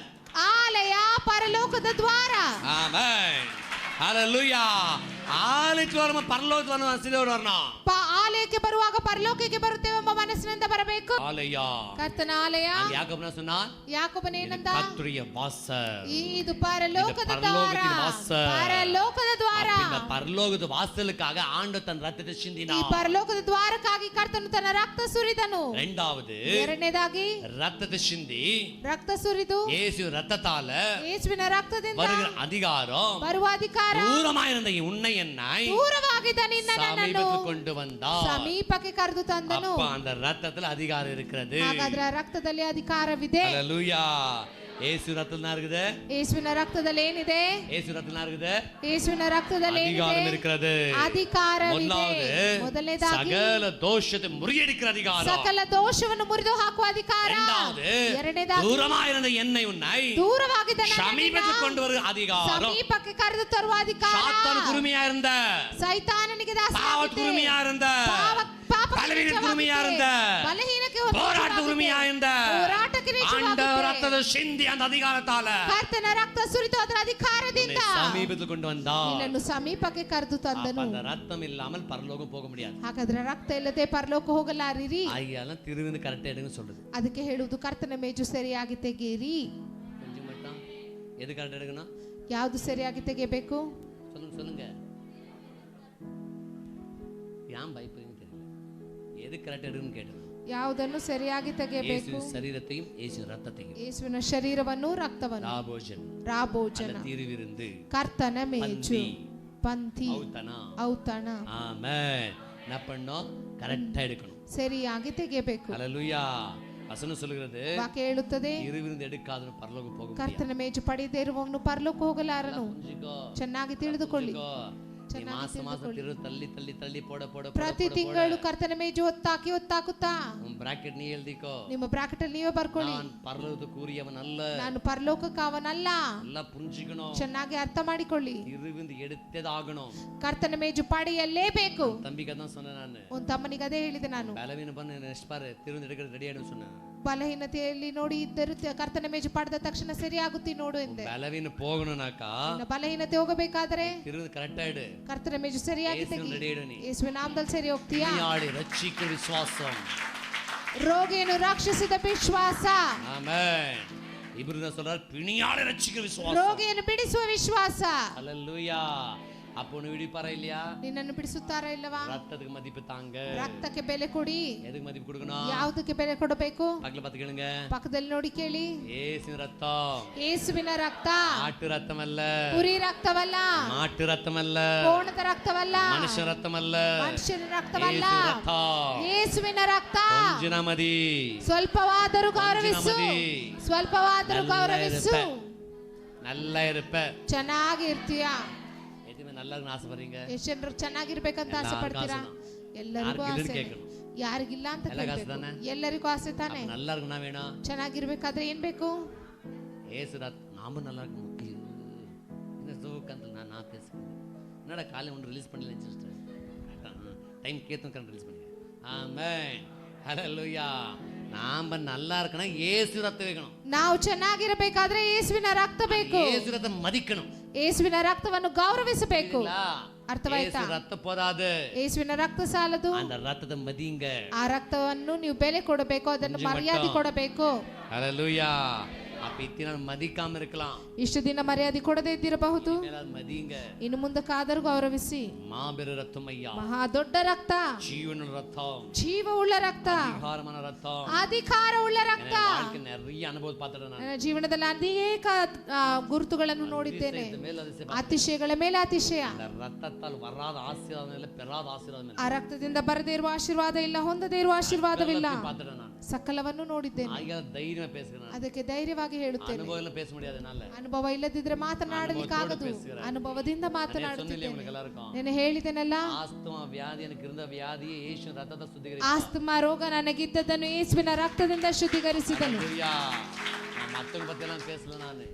ಆಲಯ ಪರಲೋಕದ ದ್ವಾರ. ஆமென், ஹalleluya. ஆலயத்துக்கு வரணும், பரலோகத்துக்கு வரணும், சிலுவைக்கு வரணும். ಆಲಯಕ್ಕೆ ಬರುವಾಗ ಪರಲೋಕಕ್ಕೆ ಬರುತ್ತೇವೆ ಎಂಬ ಮನಸ್ಸಿನಿಂದ ಬರಬೇಕು. ஆலயா ಕರ್ತನ ಆಲಯ. யாக்கோபு சொன்னான், ಯಾಕೋಬನು ಏನಂದ? கர்த்தருடைய வாசல். ಇದು ಪರಲೋಕದ ದ್ವಾರ. பரலோகத்தின் வாசல். ಪರಲೋಕದ ದ್ವಾರ. இந்த பரலோகದ வாசலுக்காக ஆண்டவர் தன் ரத்தத்தை ಈ சிந்தினார். ಪರಲೋಕದ ದ್ವಾರಕ್ಕಾಗಿ ಕರ್ತನು ತನ್ನ ರಕ್ತ ಸುರಿದನು. இரண்டாவது ಎರಡನೇದಾಗಿ ரத்தத்தை சிந்தி ರಕ್ತ ಸುರಿದು இயேசு ரத்தத்தால ಯೇಸುವಿನ ರಕ್ತದಿಂದ வருகிற அதிகாரம் ಬರುವ ಅಧಿಕಾರ தூரமாயிருந்த உன்னை என்னை ದೂರವಾಗಿದ್ದ ನಿನ್ನ ನನ್ನನ್ನು சமீபத்துக்கு கொண்டு வந்தார். ಸಮೀಪಕ್ಕೆ ಕರೆದು ತಂದನು. அப்ப அந்த ரத்தத்துல அதிகாரம் இருக்கிறது. ಹಾಗಾದ್ರೆ ಆ ರಕ್ತದಲ್ಲಿ ಅಧಿಕಾರವಿದೆ. ஹalleluya. இயேசு ரத்தத்துல இருக்குது. ಯೇಸುವಿನ ರಕ್ತದಲ್ಲಿ ಏನಿದೆ? இயேசு ரத்தத்துல இருக்குது. ಯೇಸುವಿನ ರಕ್ತದಲ್ಲಿ அதிகாரம் ಏನಿದೆ? இருக்கிறது. ಅಧಿಕಾರವಿದೆ. ಮೊದಲನೇದಾಗಿ சகல தோஷத்தை முறியடிக்கிற அதிகாரம். ಸಕಲ ದೋಷವನ್ನು ಮುರಿದು ಹಾಕುವ ಅಧಿಕಾರ. ಎರಡನೇದಾಗಿ தூரமாயிருந்த என்னை உன்னை ದೂರವಾಗಿದ್ದ சமீபத்துக்கு கொண்டு வரும் அதிகாரம். ಸಮೀಪಕ್ಕೆ ಕರೆದು ತರುವ ಅಧಿಕಾರ. சாத்தான் குருமியா இருந்த, ಸೈತಾನನಿಗೆ பாவத்து ದಾಸನಾಗಿದ್ದೆ. குருமியா இருந்த, பலவீன குருமியா இருந்த, ಬಲಹೀನಕ್ಕೆ போராட்ட குருமியா இருந்த, ಹೋರಾಟಕ್ಕೆ ஆண்டவர் ரத்தத்தை சிந்தி அந்த அதிகாரத்தால ಕರ್ತನ ರಕ್ತ ಸುರಿದು ಅದರ ಅಧಿಕಾರದಿಂದ சமீபத்துக்கு கொண்டு வந்தார். ನಿನ್ನನ್ನು ಸಮೀಪಕ್ಕೆ ಕರೆದು ತಂದನು. அந்த ரத்தம் இல்லாமல் பரலோகம் போக முடியாது. ಹಾಗಾದ್ರೆ ರಕ್ತ ಇಲ್ಲದೆ ಪರಲೋಕ ಹೋಗಲಾರಿರಿ. ஐயாலாம் திருவிந்து கரெக்டா எடுங்கன்னு சொல்றது. ಅದಕ್ಕೆ ಹೇಳುವುದು ಕರ್ತನ ಮೇಜು ಸರಿಯಾಗಿ ತೆಗೆಯಿರಿ. கொஞ்சம் மட்டும் எது கரெக்டா எடுக்கணும்? ಯಾವುದು ಸರಿಯಾಗಿ ತೆಗೆಯಬೇಕು? சொல்லுங்க. ஏன் பயப்படுறீங்கன்னு தெரியல. எது கரெக்டா எடுக்கணும்னு கேட்டேன். ಯಾವುದನ್ನು ಸರಿಯಾಗಿ ತೆಗೆಯಬೇಕು? இயேசு சரீரத்தையும் இயேசு ரத்தத்தையும். ಯೇಸುವಿನ ಶರೀರವನ್ನು ರಕ್ತವನ್ನು. ರಾಭೋಜನ திருவிருந்து ಕರ್ತನ ಮೇಜು ಪಂಥಿ ಔತಣ. ஆமென். என்ன பண்ணோம்? கரெக்டா எடுக்கணும். ಸರಿಯಾಗಿ ತೆಗೆಯಬೇಕು. ஹalleluya. வசனம் சொல்லுகிறது, ವಾಕ್ಯ ಹೇಳುತ್ತದೆ, திருவிருந்து எடுக்காதவன் பரலோகம் போக முடியாது. ಕರ್ತನ ಮೇಜು ಪಡೆಯದೇ ಇರುವವನು ಪರಲೋಕ ಹೋಗಲಾರನು. ಚೆನ್ನಾಗಿ ತಿಳಿದುಕೊಳ್ಳಿ. மாசம் ತಿರು ತಳ್ಳಿ ತಳ್ಳಿ ತಳ್ಳಿ ಪೋಡ ಪೋಡ ಪ್ರತಿ ತಿಂಗಳು ಕರ್ತನ ಮೇಜು ಒತ್ತಾಕುತ್ತಾ ಬ್ರಾಕೆಟ್ ನೀ ಎಳ್ದಿಕೋ. ನಿಮ್ಮ ಬ್ರಾಕೆಟ್ ಅಲ್ಲಿ ನೀವೇ ಬರ್ಕೊಳ್ಳಿ. ನಾನು ಪರಲೋಕದ ಕೂರಿಯವನಲ್ಲ, ನಾನು ಪರಲೋಕಕ್ಕೆ ಅವನಲ್ಲ. ಎಲ್ಲ ಪುಂಜಿಕணும். ಚೆನ್ನಾಗಿ ಅರ್ಥ ಮಾಡಿಕೊಳ್ಳಿ. திருவிருந்து எடுத்ததாகணும். ಕರ್ತನ ಮೇಜು ಪಡೆಯಲೇಬೇಕು. தம்பிக்கு அதான் சொன்னேன் ನಾನು. ಒಂದು ತಮ್ಮನಿಗೆ ಅದೇ ಹೇಳಿದೆ ನಾನು. பலவீன பண்ண ನೆಕ್ಸ್ಟ್ ಬಾರ್ திருவிருந்து எடுக்க ரெடி ஆயிடும் சொன்னேன். ಬಲಹೀನತೆಯಲ್ಲಿ ನೋಡಿ ಇದ್ದರು ಕರ್ತನ ಮೇಜು ಪಡೆದ ತಕ್ಷಣ ಸರಿಯಾಗುತ್ತಿ ನೋಡು ಎಂದೆ. பலவீன போகணும்னாக்கா ಬಲಹೀನತೆ ಹೋಗಬೇಕಾದ್ರೆ திருவிருந்து கரெக்டா எடு. ಕರ್ತನ ಮೇಜು ಸರಿಯಾಗಿ ತೆಗಿ. ரெடி ஆயிடு நீ. ಯೇಸುವಿನ ನಾಮದಲ್ಲಿ ಸರಿ ಹೋಗ್ತೀಯಾ? நீ ரட்சிக்க விசுவாசம். ರೋಗಿಯನ್ನು ರಕ್ಷಿಸಿದ ವಿಶ್ವಾಸ. ಆಮೆನ್. ಇಬ್ರನ್ನ சொல்றார், பிணியாளை ரட்சிக்க விசுவாசம். ರೋಗಿಯನ್ನು ಬಿಡಿಸುವ ವಿಶ್ವಾಸ. ஹalleluya. அப்போ நீ விடுப்பாரா இல்லையா? ನಿನ್ನನ್ನು ಬಿಡಿಸುತ್ತಾರಾ ಇಲ್ಲವಾ? ரத்தத்துக்கு மதிப்பு தாங்க. ರಕ್ತಕ್ಕೆ ಬೆಲೆ ಕೊಡಿ. எதுக்கு மதிப்பு கொடுக்கணும்? ಯಾವುದಕ್ಕೆ ಬೆಲೆ ಕೊಡಬೇಕು? பக்கத்துல பார்த்து கேளுங்க. ಪಕ್ಕದಲ್ಲಿ ನೋಡಿ ಕೇಳಿ. இயேசுவின் ரத்தம். ಯೇಸುವಿನ ರಕ್ತ ஆட்டு ரத்தம் அல்ல, ಕುರಿ ರಕ್ತವಲ್ಲ, மாட்டு ரத்தம் அல்ல, ಕೋಣದ ರಕ್ತವಲ್ಲ, மனுஷ ரத்தம் அல்ல, ಮನುಷ್ಯನ ರಕ್ತವಲ್ಲ. இயேசு ரத்தம். ಯೇಸುವಿನ ರಕ್ತ. கொஞ்ச மதி, ಸ್ವಲ್ಪವಾದರೂ ಗೌರವಿಸು, ಸ್ವಲ್ಪವಾದರೂ ಗೌರವಿಸು. நல்லா இருப்ப, ಚೆನ್ನಾಗಿ ಇರ್ತೀಯಾ? நல்லா இருக்கணும் ஆசைப்படுறீங்க? ಎಷ್ಟು ಜನರು ಚೆನ್ನಾಗಿರ್ಬೇಕಂತ ಆಸೆ ಪಡ್ತೀರಾ? ಎಲ್ಲರಿಗೂ ಆಸೆ. ಯಾರಿಗಿಲ್ಲ ಅಂತ ಕೇಳಬೇಕು. ಎಲ್ಲರಿಗೂ ಆಸೆ ತಾನೆ. நல்லா இருக்கணும் வேணும். ಚೆನ್ನಾಗಿರ್ಬೇಕಾದ್ರೆ ಏನ್ ಬೇಕು? ஏசு நாம நல்லா இருக்கணும். என்ன சோகந்தல நான் பேசுறேன். என்னடா காலை ஒன்று ரிலீஸ் பண்ணல சிஸ்டர். டைம் கேத்தும் கரெக்ட் ரிலீஸ் பண்ணுங்க. ஆமென். ஹalleluya. நாம நல்லா இருக்கணும். இயேசு ரத்தம் வேணும். ನಾವು ಚೆನ್ನಾಗಿರಬೇಕಾದ್ರೆ ಯೇಸುವಿನ ರಕ್ತ ಬೇಕು. இயேசு ரத்தம் மதிக்கணும். ಯೇಸುವಿನ ರಕ್ತವನ್ನು ಗೌರವಿಸಬೇಕು. ಅರ್ಥವಾಯ್ತಾ? இயேசு ரத்தம் போதாது. ಯೇಸುವಿನ ರಕ್ತ ಸಾಲದು. அந்த ரத்தத்தை மதிங்க. ಆ ರಕ್ತವನ್ನು ನೀವು ಬೆಲೆ ಕೊಡಬೇಕು, ಅದನ್ನು ಮರ್ಯಾದೆ ಕೊಡಬೇಕು. ஹalleluya. அப்ப இத்தனை மதிக்காம இருக்கலாம். ಇಷ್ಟು ದಿನ ಮರ್ಯಾದೆ ಕೊಡದೇ ಇದ್ದಿರಬಹುದು. மதிங்க. ಇನ್ನು ಮುಂದಕ್ಕಾದರೂ ಗೌರವಿಸಿ. மாபெரு ரத்தம் ஐயா. ಮಹಾ ದೊಡ್ಡ ರಕ್ತ. ஜீவனுள்ள ரத்தம். ಜೀವವುಳ್ಳ ರಕ್ತ. அதிகாரமான ரத்தம். ಅಧಿಕಾರವುಳ್ಳ ರಕ್ತ. வாழ்க்கை நிறைய ಅನುಭವ ಪಾತ್ರನ ನಾನು. ನನ್ನ ಜೀವನದಲ್ಲಿ ಅನೇಕ ಗುರುತುಗಳನ್ನು ನೋಡಿದ್ದೇನೆ. ಅತಿಶಯಗಳ ಮೇಲೆ ಅತಿಶಯ. ರಕ್ತத்தால் வராத ஆசீர்வாதம் இல்ல, பெறாத ஆசீர்வாதம் இல்ல. ಆ ರಕ್ತದಿಂದ ಬರದೇ ಇರುವ ಆಶೀರ್ವಾದ ಇಲ್ಲ, ಹೊಂದದೇ ಇರುವ ಆಶೀರ್ವಾದವಿಲ್ಲ. ಪಾತ್ರನ ನಾನು. ಸಕಲವನ್ನು ನೋಡಿದ್ದೇನೆ. ಆಗ ಧೈರ್ಯ பேசுகிறேன். ಅದಕ್ಕೆ ಧೈರ್ಯವಾಗಿ ಹೇಳುತ್ತೇನೆ. ಅನುಭವ ಇಲ್ಲ பேச முடியாது என்னால. ಅನುಭವ ಇಲ್ಲದಿದ್ರೆ ಮಾತನಾಡಲಿಕ್ಕಾಗದು. ಅನುಭವದಿಂದ ಮಾತನಾಡುತ್ತೇನೆ. ನಾನು ಹೇಳಿದೆನಲ್ಲ, ಆಸ್ತಮಾ ವ್ಯಾಧಿ எனக்கு இருந்த ವ್ಯಾಧಿಯೇ ಯೇಸು ರಕ್ತದ ಶುದ್ಧೀಕರಿಸಿದ. ಆಸ್ತಮಾ ರೋಗ ನನಗಿದ್ದದನ್ನು ಯೇಸುವಿನ ರಕ್ತದಿಂದ ಶುದ್ಧೀಕರಿಸಿದನು. மத்தவங்க பத்தி எல்லாம் பேசல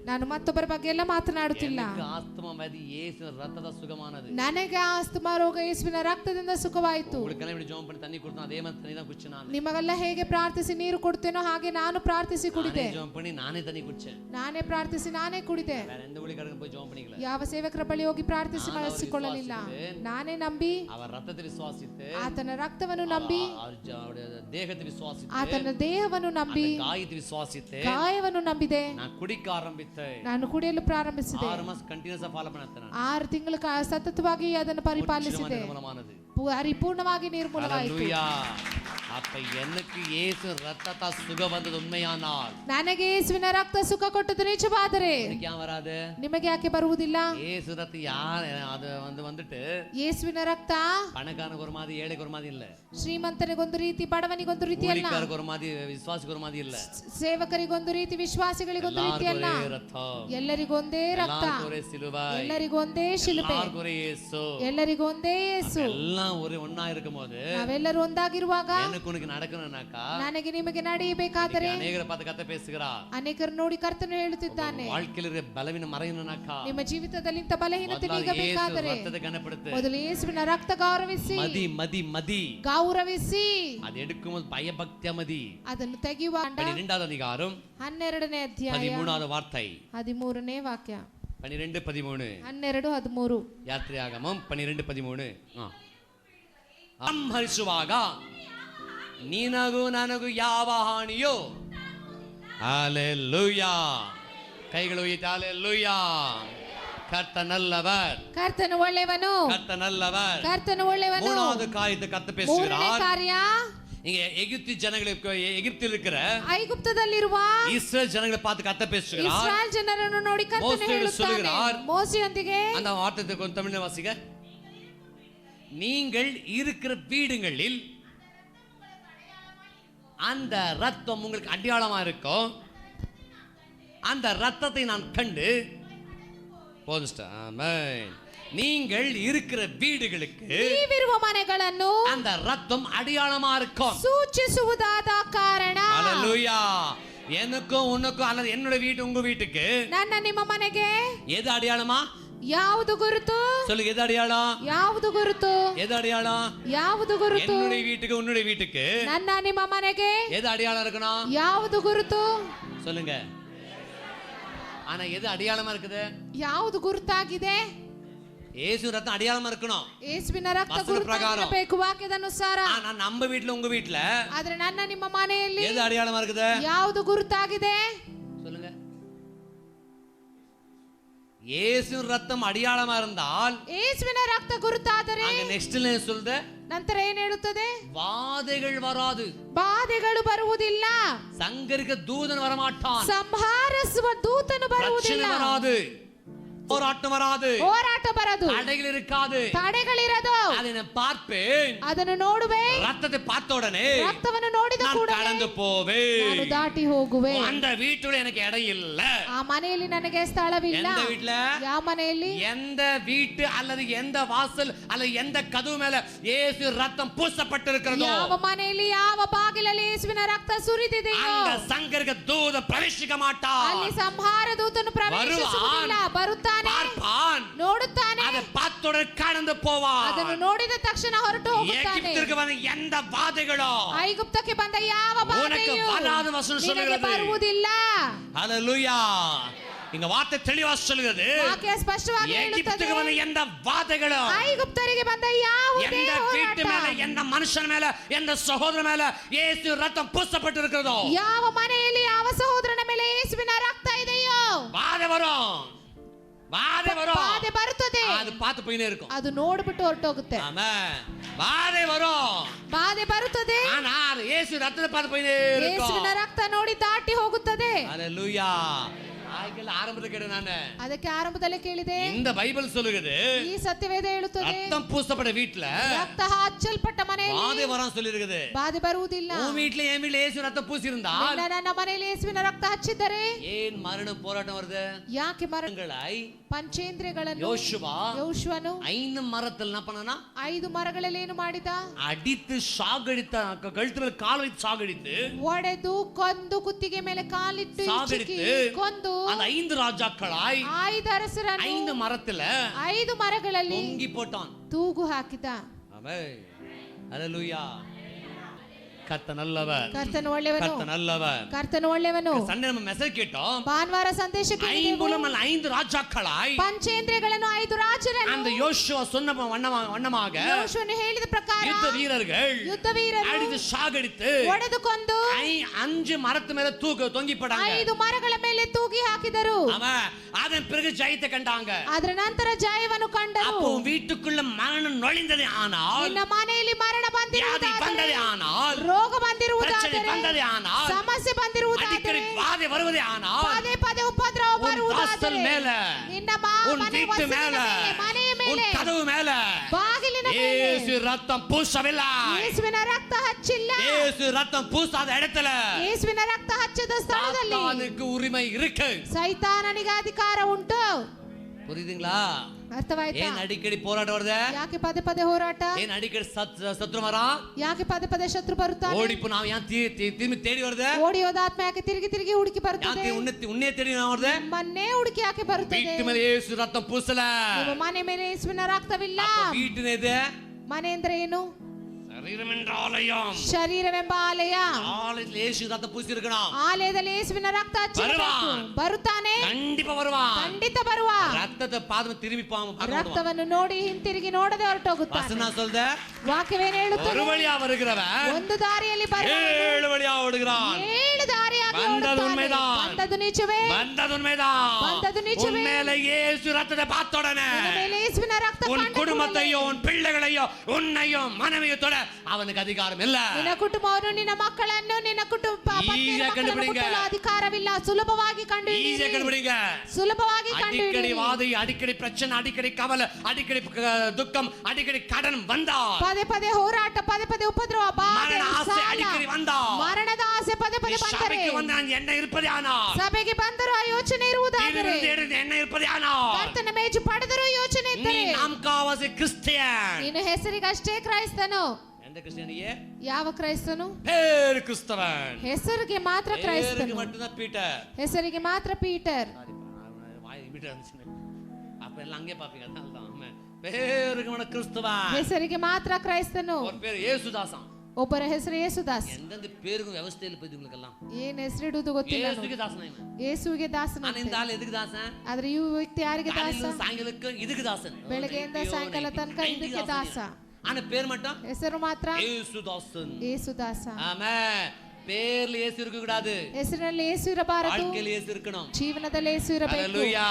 ನಾನು ಮತ್ತೊಬ್ಬರ ಬಗ್ಗೆ ಎಲ್ಲ ಮಾತನಾಡುತ್ತಿಲ್ಲ. எனக்கு ஆஸ்துமா வியாதி இயேசுவின் ரத்தத சுகமானது. ನನಗೆ ಆಸ್ತಮಾ ರೋಗ ಯೇಸುವಿನ ರಕ್ತದಿಂದ ಸುಖವಾಯಿತು. உங்களுக்கெல்லாம் இப்படி ஜெபம் பண்ணி தண்ணி கொடுத்தா அதே மாதிரி தண்ணி தான் குடிச்சேன் நான். ನಿಮಗೆಲ್ಲ ಹೇಗೆ ಪ್ರಾರ್ಥಿಸಿ ನೀರು ಕೊಡ್ತೇನೋ ಹಾಗೆ ನಾನು ಪ್ರಾರ್ಥಿಸಿ ಕುಡಿದೆ. ஜெபம் பண்ணி நானே தண்ணி குடிச்சேன். ನಾನೇ ಪ್ರಾರ್ಥಿಸಿ ನಾನೇ ಕುಡಿದೆ. வேற எந்த ஊழியக்காரங்க போய் ஜெபம் பண்ணிக்கல. ಯಾವ ಸೇವಕರ ಬಳಿ ಹೋಗಿ ಪ್ರಾರ್ಥಿಸಿ ಮಾಡಿಸಿಕೊಳ್ಳಲಿಲ್ಲ. ನಾನೇ ನಂಬಿ அவர் ரத்தத்தை விசுவாசித்து ಆತನ ರಕ್ತವನ್ನು ನಂಬಿ தேகத்தை விசுவாசித்து ಆತನ ದೇಹವನ್ನು ನಂಬಿ காயத்தை விசுவாசித்து ಗಾಯವನ್ನು ನಂಬಿದೆ. நான் குடிக்க ஆரம்பித்தேன். ನಾನು ಕುಡಿಯಲು ಪ್ರಾರಂಭಿಸಿದೆ. 6 ಮಾಸ ಕಂಟಿನ್ಯೂಸ್ ಫಾಲೋ ಮಾಡ್ತೇನೆ. 6 ತಿಂಗಳು ಸತತವಾಗಿ ಅದನ್ನು ಪರಿಪಾಲಿಸಿದೆ. ಪರಿಪೂರ್ಣವಾಗಿ ನಿರ್ಮೂಲವಾಯಿತು. ஹalleluya. அப்ப எனக்கு இயேசு ரத்தத்த சுகம் வந்தது உண்மையானால் ನನಗೆ ಯೇಸುವಿನ ರಕ್ತ ಸುಖ ಕೊಟ್ಟது ನಿಜವಾದರೆ எனக்கு ஏன் வராது? ನಿಮಗೆ ಯಾಕೆ ಬರುವುದಿಲ್ಲ? இயேசு ரத்த யார் அது வந்துட்டு ಯೇಸುವಿನ ರಕ್ತ பணக்காரனுக்கு ஒரு மாதிரி ஏழைக்கு ஒரு மாதிரி இல்ல. ಶ್ರೀಮಂತನಿಗೊಂದು ರೀತಿ ಬಡವನಿಗೊಂದು ರೀತಿ ಅಲ್ಲ. ஊழியக்காரருக்கு ஒரு மாதிரி விசுவாசிக்கு ஒரு மாதிரி இல்ல. ಸೇವಕರಿಗೊಂದು ರೀತಿ ವಿಶ್ವಾಸಿಗಳಿಗೊಂದು ರೀತಿ ಅಲ್ಲ. ಎಲ್ಲರಿಗೊಂದೇ ರಕ್ತ, ஒரே சிலுவை, ಎಲ್ಲರಿಗೊಂದೇ ಶಿಲುಬೆ, ஒரே இயேசು, ಎಲ್ಲರಿಗೊಂದೇ ಯೇಸು. எல்லாம் ஒரே ஒண்ணா இருக்கும்போது ನಾವೆಲ್ಲರೂ ಒಂದಾಗಿರುವಾಗ எனக்கு உனக்கு நடக்கணும்னாக்கா ನನಗೆ ನಿಮಗೆ ನಡೆಯಬೇಕಾದರೆ அநேகரை பார்த்து கத்த பேசுகிறார். ಅನೇಕರು ನೋಡಿ ಕರ್ತನು ಹೇಳುತ್ತಿದ್ದಾನೆ. வாழ்க்கையில இருக்கிற பலவீனம் மறையணும்னாக்கா ನಿಮ್ಮ ಜೀವಿತದಲ್ಲಿ ಇಂಥ ಬಲಹೀನತೆ ನೀಗಬೇಕಾದರೆ ரத்தத்தை கனப்படுத்து. ಮೊದಲು ಯೇಸುವಿನ ರಕ್ತ ಗೌರವಿಸಿ, மதி மதி மதி ಗೌರವಿಸಿ, அது எடுக்கும்போது பயபக்திய மதி. ಅದನ್ನು ತೆಗೆಯುವಾಗ 12வது அதிகாரம் 12ನೇ ಅಧ್ಯಾಯ 13வது வார்த்தை 13ನೇ ವಾಕ್ಯ 12 13 12 13 ಯಾತ್ರೆಯಾಗಮಂ 12 13 ಸಂಹರಿಸುವಾಗ ನಿನಗೂ ನನಗೂ ಯಾವ ಹಾನಿಯೋ. ஹalleluya. கைகளை உயர்த்தி ஹalleluya. கர்த்தர் நல்லவர், ಕರ್ತನು ಒಳ್ಳೆಯವನು, கர்த்தர் நல்லவர். ಕರ್ತನು ಒಳ್ಳೆಯವನು. மூணாவது காரியத்தை கத்த ಮೂರನೇ பேசுகிறார். ಕಾರ್ಯ, இங்க எகிப்து ஜனங்களுக்கு எகிப்தில் இருக்கிற ಐಗುಪ್ತದಲ್ಲಿರುವ இஸ்ரேல் ஜனங்களை பார்த்து கத்த பேசுகிறார். ಇಸ್ರಾಯೇಲ್ ಜನರನ್ನು ನೋಡಿ ಕರ್ತನು ಮೋಸೆಗೆ ಹೇಳುತ್ತಾನೆ. சொல்லுகிறார். ಮೋಸೆಯೊಂದಿಗೆ அந்த வார்த்தையை கொஞ்சம் தமிழ்ல வாசிங்க. நீங்கள் இருக்கிற வீடுகளில் அந்த ரத்தம் உங்களுக்கு அடையாளமா இருக்கும். அந்த ரத்தத்தை நான் கண்டு நீங்கள் இருக்கிற வீடுகளுக்கு ನೀವಿರುವ ಮನೆಗಳನ್ನು அந்த ரத்தம் அடையாளமா இருக்கும். ಸೂಚಿಸುವುದಾದ ಕಾರಣ ஹalleluya. எனக்கும் உனக்கும் அல்லது என்னோட வீட்டு உங்க வீட்டுக்கு ನನ್ನ ನಿಮ್ಮ ಮನೆಗೆ எது அடையாளமா? ಯಾವುದು ಗುರುತು? சொல்லுங்க, எது அடையாளம்? ಯಾವುದು ಗುರುತು? எது அடையாளம்? ಯಾವುದು ಗುರುತು? என்னுடைய வீட்டுக்கு உன்னுடைய வீட்டுக்கு ನನ್ನ ನಿಮ್ಮ ಮನೆಗೆ எது அடையாளம் இருக்கணும்? ಯಾವುದು ಗುರುತು? சொல்லுங்க. ஆனா எது அடையாளமா இருக்குது? ಯಾವುದು ಗುರುತಾಗಿದೆ? இயேசு ரத்தம் அடையாளமா இருக்கணும். ಯೇಸುವಿನ ರಕ್ತ ವಚನ ಪ್ರಕಾರ. ಗುರುತಾಗಬೇಕು ವಾಕ್ಯದ ಅನುಸಾರ. ஆனா நம்ம வீட்ல உங்க வீட்ல ಆದ್ರೆ ನನ್ನ ನಿಮ್ಮ ಮನೆಯಲ್ಲಿ எது அடையாளமா இருக்குது? ಯಾವುದು ಗುರುತಾಗಿದೆ? சொல்லுங்க. இயேசு ரத்தம் அடையாளமா இருந்தால் ಯೇಸುವಿನ ರಕ್ತ ಗುರುತಾದರೆ அங்க நெக்ஸ்ட் லைன் சொல்லுது, ನಂತರ ಏನು ಹೇಳುತ್ತದೆ? வாதைகள் வராது, ಬಾಧೆಗಳು ಬರುವುದಿಲ್ಲ, சங்கரிக்க தூதன் வரமாட்டான், ಸಂಹರಿಸುವ ದೂತನು ಬರುವುದಿಲ್ಲ, பிரச்சனை வராது, போராட்டம் வராது, ಹೋರಾಟ ಬರದು, தடைகள் இருக்காது. ತಡೆಗಳಿರದು. அதை நான் பார்ப்பேன். ಅದನ್ನು ನೋಡುವೆ. ரத்தத்தை பார்த்த உடனே ರಕ್ತವನ್ನು ನೋಡಿದ நான் ಕೂಡಲೇ கடந்து போவேன். ನಾನು ದಾಟಿ ಹೋಗುವೆ. அந்த வீட்டுல எனக்கு இடம் இல்ல. ಆ ಮನೆಯಲ್ಲಿ ನನಗೆ ಸ್ಥಳವಿಲ್ಲ. எந்த வீட்ல? ಯಾವ ಮನೆಯಲ್ಲಿ? எந்த வீட்டு அல்லது எந்த வாசல் அல்லது எந்த கதவு மேல இயேசு ரத்தம் பூசப்பட்டிருக்கிறதோ ಯಾವ ಮನೆಯಲ್ಲಿ ಯಾವ ಬಾಗಿಲಲ್ಲಿ ಯೇಸುವಿನ ರಕ್ತ ಸುರಿದಿದೆಯೋ அங்க சங்கரிக்க தூதன் பிரவேசிக்க மாட்டான். ಅಲ್ಲಿ ಸಂಹಾರ ದೂತನು ಪ್ರವೇಶಿಸುವುದಿಲ್ಲ. ಬರುತ್ತಾನೆ, பார்ப்பான், ನೋಡುತ್ತಾನೆ, அதை பார்த்தோட கடந்து போவான். ಅದನ್ನು ನೋಡಿದ ತಕ್ಷಣ ಹೊರಟು ಹೋಗುತ್ತಾನೆ. எகிப்திற்கு வந்த எந்த பாதைகளோ ಐಗುಪ್ತಕ್ಕೆ ಬಂದ ಯಾವ உனக்கு ಬಾಧೆಯೂ வராத வசனம் ನಿನಗೆ சொல்லுகிறது. ಬರುವುದಿಲ್ಲ. ஹalleluya. இங்க வார்த்தை தெளிவா சொல்லுகிறது. ವಾಕ್ಯ ಸ್ಪಷ್ಟವಾಗಿ ಹೇಳುತ್ತದೆ. எகிப்துக்கு வந்த எந்த பாதைகளோ ಐಗುಪ್ತರಿಗೆ ಬಂದ ಯಾವುದೇ எந்த வீட்டு மேல ಹೋರಾಟ, எந்த மனுஷன் மேல எந்த சகோதரன் மேல இயேசு ரத்தம் பூசப்பட்டிருக்கிறதோ ಯಾವ ಮನೆಯಲ್ಲಿ ಯಾವ ಸಹೋದರನ ಮೇಲೆ ಯೇಸುವಿನ ರಕ್ತ ಇದೆಯೋ பாதை வரும், பாதை வரும். ಬಾಧೆ ಬರುತ್ತದೆ. அது பார்த்து போயினே இருக்கும். ಅದು ನೋಡ್ಬಿಟ್ಟು ಹೊರಟೋಗುತ್ತೆ. ஆமென். பாதை வரும், ಬಾಧೆ ಬರುತ್ತದೆ. ஆனா அது இயேசு ரத்தத்தை பார்த்து போயினே ಯೇಸುವಿನ இருக்கும். ರಕ್ತ ನೋಡಿ ದಾಟಿ ಹೋಗುತ್ತದೆ. ஹalleluya. ஆக அதுக்கெல்லாம் ஆரம்பத்துல கேட்டேன் நானு. ಅದಕ್ಕೆ ಆರಂಭದಲ್ಲೇ ಕೇಳಿದೆ. இந்த பைபிள் சொல்லுகிறது ಈ ಸತ್ಯವೇದ ಹೇಳುತ್ತದೆ ரத்தம் பூசப்பட்ட வீட்ல ರಕ್ತ ಹಚ್ಚಲ್ಪಟ್ಟ ಮನೆಯಲ್ಲಿ ಬಾಧೆ வரும் சொல்லிருக்குது. ಬಾಧೆ ಬರುವುದಿಲ್ಲ. உன் வீட்ல என் வீட்ல இயேசு ரத்தம் பூசி இருந்தா ನನ್ನ ಮನೆಯಲ್ಲಿ ಯೇಸುವಿನ ರಕ್ತ ಹಚ್ಚಿದ್ದರೆ ஏன் மரண போராட்டம் வருது? ಯಾಕೆ மரணங்களை ಪಂಚೇಂದ್ರಿಯಗಳನ್ನು ಯೋಶುವನು 5 மரத்தில் என்ன பண்ணனா? 5 ಮರಗಳಲ್ಲಿ ಏನು ಮಾಡಿದ? அடித்து சாகடித்த, கழுத்து மேல கால் வைத்து சாகடித்து, ಒಡೆದು ಕೊಂದು ಕುತ್ತಿಗೆ ಮೇಲೆ ಕಾಲಿಟ್ಟು சாகடித்து ಕೊಂದು அந்த 5 ராஜாக்களாய் 5 ಅರಸರನ್ನು 5 மரத்துல 5 ಮರಗಳಲ್ಲಿ தொங்கி போட்டான். ತೂಗು ಹಾಕಿದ. ஆமென். ஹalleluya. கர்த்தர் நல்லவர். ಕರ್ತನು ಒಳ್ಳೆಯವನು. கர்த்தர் நல்லவர். ಕರ್ತನು ಒಳ್ಳೆಯವನು. சண்டே நம்ம மெசேஜ் கேட்டோம். ಭಾನುವಾರ ಸಂದೇಶ ಕೇಳಿದೆವು. 5 ರಾಜಾக்களாய் ಪಂಚೇಂದ್ರಿಯಗಳನ್ನು 5 ರಾಜರನ್ನು அந்த யோசுவா சொன்ன வண்ணமாக ಯೋಶುವನು ಹೇಳಿದ ಪ್ರಕಾರ யுத்த வீரர்கள் அடித்து சாகடித்து ಒಡೆದು ಕೊಂದು 5 மரத்து மேல தொங்கி போட்டாங்க. 5 ಮರಗಳ ಮೇಲೆ ತೂಗಿ ಹಾಕಿದರು. அதன் பிறகு ஜெயத்தை கண்டாங்க. ಅದರ ನಂತರ ಜಯವನ್ನು ಕಂಡರು. அப்போ வீட்டுக்குள்ள மரணம் நுழைந்ததே ஆனால், ನಿನ್ನ ಮನೆಯಲ್ಲಿ ಮರಣ ಬಂದಿರುವುದಾದರೆ, ஆனால் ರೋಗ ಬಂದಿರುವುದಾದರೆ, ಬಂದದೇ ஆனால், ಸಮಸ್ಯೆ ಬಂದಿರುವುದಾದರೆ, ಬಾಧೆ ಬರುವುದೇ ஆனால், ಪದೇ ಪದೇ ಉಪದ್ರವ ಬರುವುದಾದರೆ, ನಿನ್ನ ಮನೆ ಮನೆಯ ಮೇಲೆ, ಕದವು ಮೇಲೆ ಬಾಗಿಲಿನ ಮೇಲೆ இயேசு ரத்தம் பூசவில்லை. ಯೇಸುವಿನ ರಕ್ತ ಹಚ್ಚಿಲ್ಲ. இயேசு ரத்தம் பூசாத இடத்துல ಯೇಸುವಿನ ರಕ್ತ ಹಚ್ಚದ ಸ್ಥಳದಲ್ಲಿ சாத்தானுக்கு உரிமை இருக்கு. ಸೈತಾನನಿಗೆ ಅಧಿಕಾರ ಉಂಟು. புரியுதுங்களா? ಅರ್ಥವಾಯ್ತಾ? ಏನ್ ಅಡಿக்கடி போராட்டம் வருது? ಯಾಕೆ ಪದೇ ಪದೇ ಹೋರಾಟ? ಏನ್ ಅಡಿக்கடி ಶತ್ರು ಮರ? ಯಾಕೆ ಪದೇ ಪದೇ ಶತ್ರು ಬರುತ್ತಾನೆ? ಓಡಿಪು ನಾವು ಯಾನ್ ತಿರುಗಿ ತೇಡಿ வருது? ಓಡಿ ಹೋದ ಆತ್ಮ ಯಾಕೆ ತಿರುಗಿ ತಿರುಗಿ ಹುಡುಕಿ ಬರುತ್ತದೆ? ಯಾಕೆ ಉನ್ನೇ ತೇಡಿ வருது? ಮನ್ನೇ ಹುಡುಕಿ ಯಾಕೆ ಬರುತ್ತದೆ? வீட்டு மேல இயேசு ரத்தம் பூசல. ನಿಮ್ಮ ಮನೆ ಮೇಲೆ ಯೇಸುವಿನ ರಕ್ತವಿಲ್ಲ. வீட்டுನೇ ಇದೆ. ಮನೆ ಅಂದ್ರೆ ಏನು? ಶರೀರವೆಂಬ ಆಲயம். ಶರೀರವೆಂಬ ಆಲಯ. ஆலயத்தில் இயேசு ரத்தம் பூசி இருக்கணும். ಆಲಯದಲ್ಲಿ ಯೇಸುವಿನ ರಕ್ತ ಹಚ್ಚಿರಬೇಕು. ಬರುತ್ತಾನೆ. கண்டிப்பா வருவான். ಖಂಡಿತ ಬರುವ. ரத்தத்தை பாதம் திரும்பி ರಕ್ತವನ್ನು ನೋಡಿ ಹಿಂತಿರುಗಿ ನೋಡದೆ ಹೊರಟೋಗುತ್ತಾನೆ. வசனம் சொல்லுது. ವಾಕ್ಯವೇನು ಹೇಳುತ್ತದೆ? ஒரு வழியா வருகிறவன் ಒಂದು ದಾರಿಯಲ್ಲಿ ಬರುವವನು 7 வழியா ஓடுகிறான். 7 ದಾರಿಯಾಗಿ வந்தது ಓಡುತ್ತಾನೆ. உண்மைதான். ಬಂದದ್ದು ನಿಜವೇ. வந்தது உண்மைதான். ಬಂದದ್ದು ನಿಜವೇ. உண்மையிலே இயேசு ரத்தத்தை பார்த்த உடனே ನಿನ್ನ ಮೇಲೆ ಯೇಸುವಿನ ರಕ್ತ உன் ಕಂಡ குடும்பத்தையோ உன் பிள்ளைகளையோ உன்னையும் மனைவியோ தொட அவனுக்கு அதிகாரம் இல்ல. ನಿನ್ನ ಕುಟುಂಬವನ್ನು ನಿನ್ನ ಮಕ್ಕಳನ್ನು ನಿನ್ನ ಕುಟುಂಬ ಅಧಿಕಾರವಿಲ್ಲ. ಸುಲಭವಾಗಿ ಕಂಡುಹಿಡಿಯಿರಿ. ಸುಲಭವಾಗಿ அடிக்கடி வாதை, அடிக்கடி பிரச்சனை, அடிக்கடி கவலை, அடிக்கடி துக்கம், அடிக்கடி கடன் வந்தா, ಪದೇ ಪದೇ ಹೋರಾಟ, ಪದೇ ಪದೇ ಉಪದ್ರವ, ಬಾಧೆ, மரண ஆசை அடிக்கடி வந்தா, ಮರಣದ ಆಸೆ ಪದೇ ಪದೇ ಬಂದರೆ, சபைக்கு வந்த என்ன இருப்பதே ஆனா, ಸಭೆಗೆ ಬಂದರೂ ಆ ಯೋಚನೆ ಇರುವುದಾದರೆ, என்ன இருப்பதே ஆனா, ಕರ್ತನ ಮೇಜು ಪಡೆದರೂ ಯೋಚನೆ ಇದ್ದರೆ, ನಾಮಕಾವಾಸಿ ಕ್ರಿಶ್ಚಿಯನ್, ನೀನು ಹೆಸರಿಗಷ್ಟೇ ಕ್ರೈಸ್ತನು. எந்த கிறிஸ்டியனியே? ಯಾವ ಕ್ರೈಸ್ತನು? பேர் கிறிஸ்தவன். ಹೆಸರಿಗೆ ಮಾತ್ರ ಕ್ರೈಸ್ತನು. பேருக்கு மட்டும்தான் பீட்டர். ಹೆಸರಿಗೆ ಮಾತ್ರ ಪೀಟರ್. வாய் பீட்டர் வந்துச்சு. அப்ப எல்லாம் அங்கே பாப்பீங்க. அதனாலதான் பேருக்கு மட்டும் கிறிஸ்தவன். ಹೆಸರಿಗೆ ಮಾತ್ರ ಕ್ರೈಸ್ತನು. ஒரு பேர் ಯೇಸುದಾಸன். ಒಬ್ಬರ ಹೆಸರು ಯೇಸುದಾಸ್. எந்தெந்த பேருக்கும் ವ್ಯವಸ್ಥೆಯಲ್ಲಿ போய் உங்களுக்கெல்லாம் ಏನ್ ಹೆಸರಿಡುವುದು ಗೊತ್ತಿಲ್ಲ. ಯೇಸುಗೆ ದಾಸನ ಇವ. ಯೇಸುವಿಗೆ ದಾಸನ. ನಾನು இந்த ಆಳು ಎದಕ್ಕೆ ದಾಸ? ಆದ್ರೆ ಈ ವ್ಯಕ್ತಿ ಯಾರಿಗೆ ದಾಸ? ಸಾಯಂಕಾಲಕ್ಕೆ ಇದಕ್ಕೆ ದಾಸನ್. ಬೆಳಗ್ಗೆಯಿಂದ ಸಾಯಂಕಾಲ ತನಕ ಇದಕ್ಕೆ ದಾಸ. ಆನ பேர் மட்டும் ಹೆಸರು ಮಾತ್ರ ಯೇಸುದಾಸನ್. ಯೇಸುದಾಸ. ஆமென். பேர்ல இயேசு இருக்க கூடாது. ಹೆಸರಿನಲ್ಲಿ ಯೇಸು ಇರಬಾರದು. வாழ்க்கையில இயேசு இருக்கணும். ಜೀವನದಲ್ಲಿ ಯೇಸು ಇರಬೇಕು. ஹalleluya.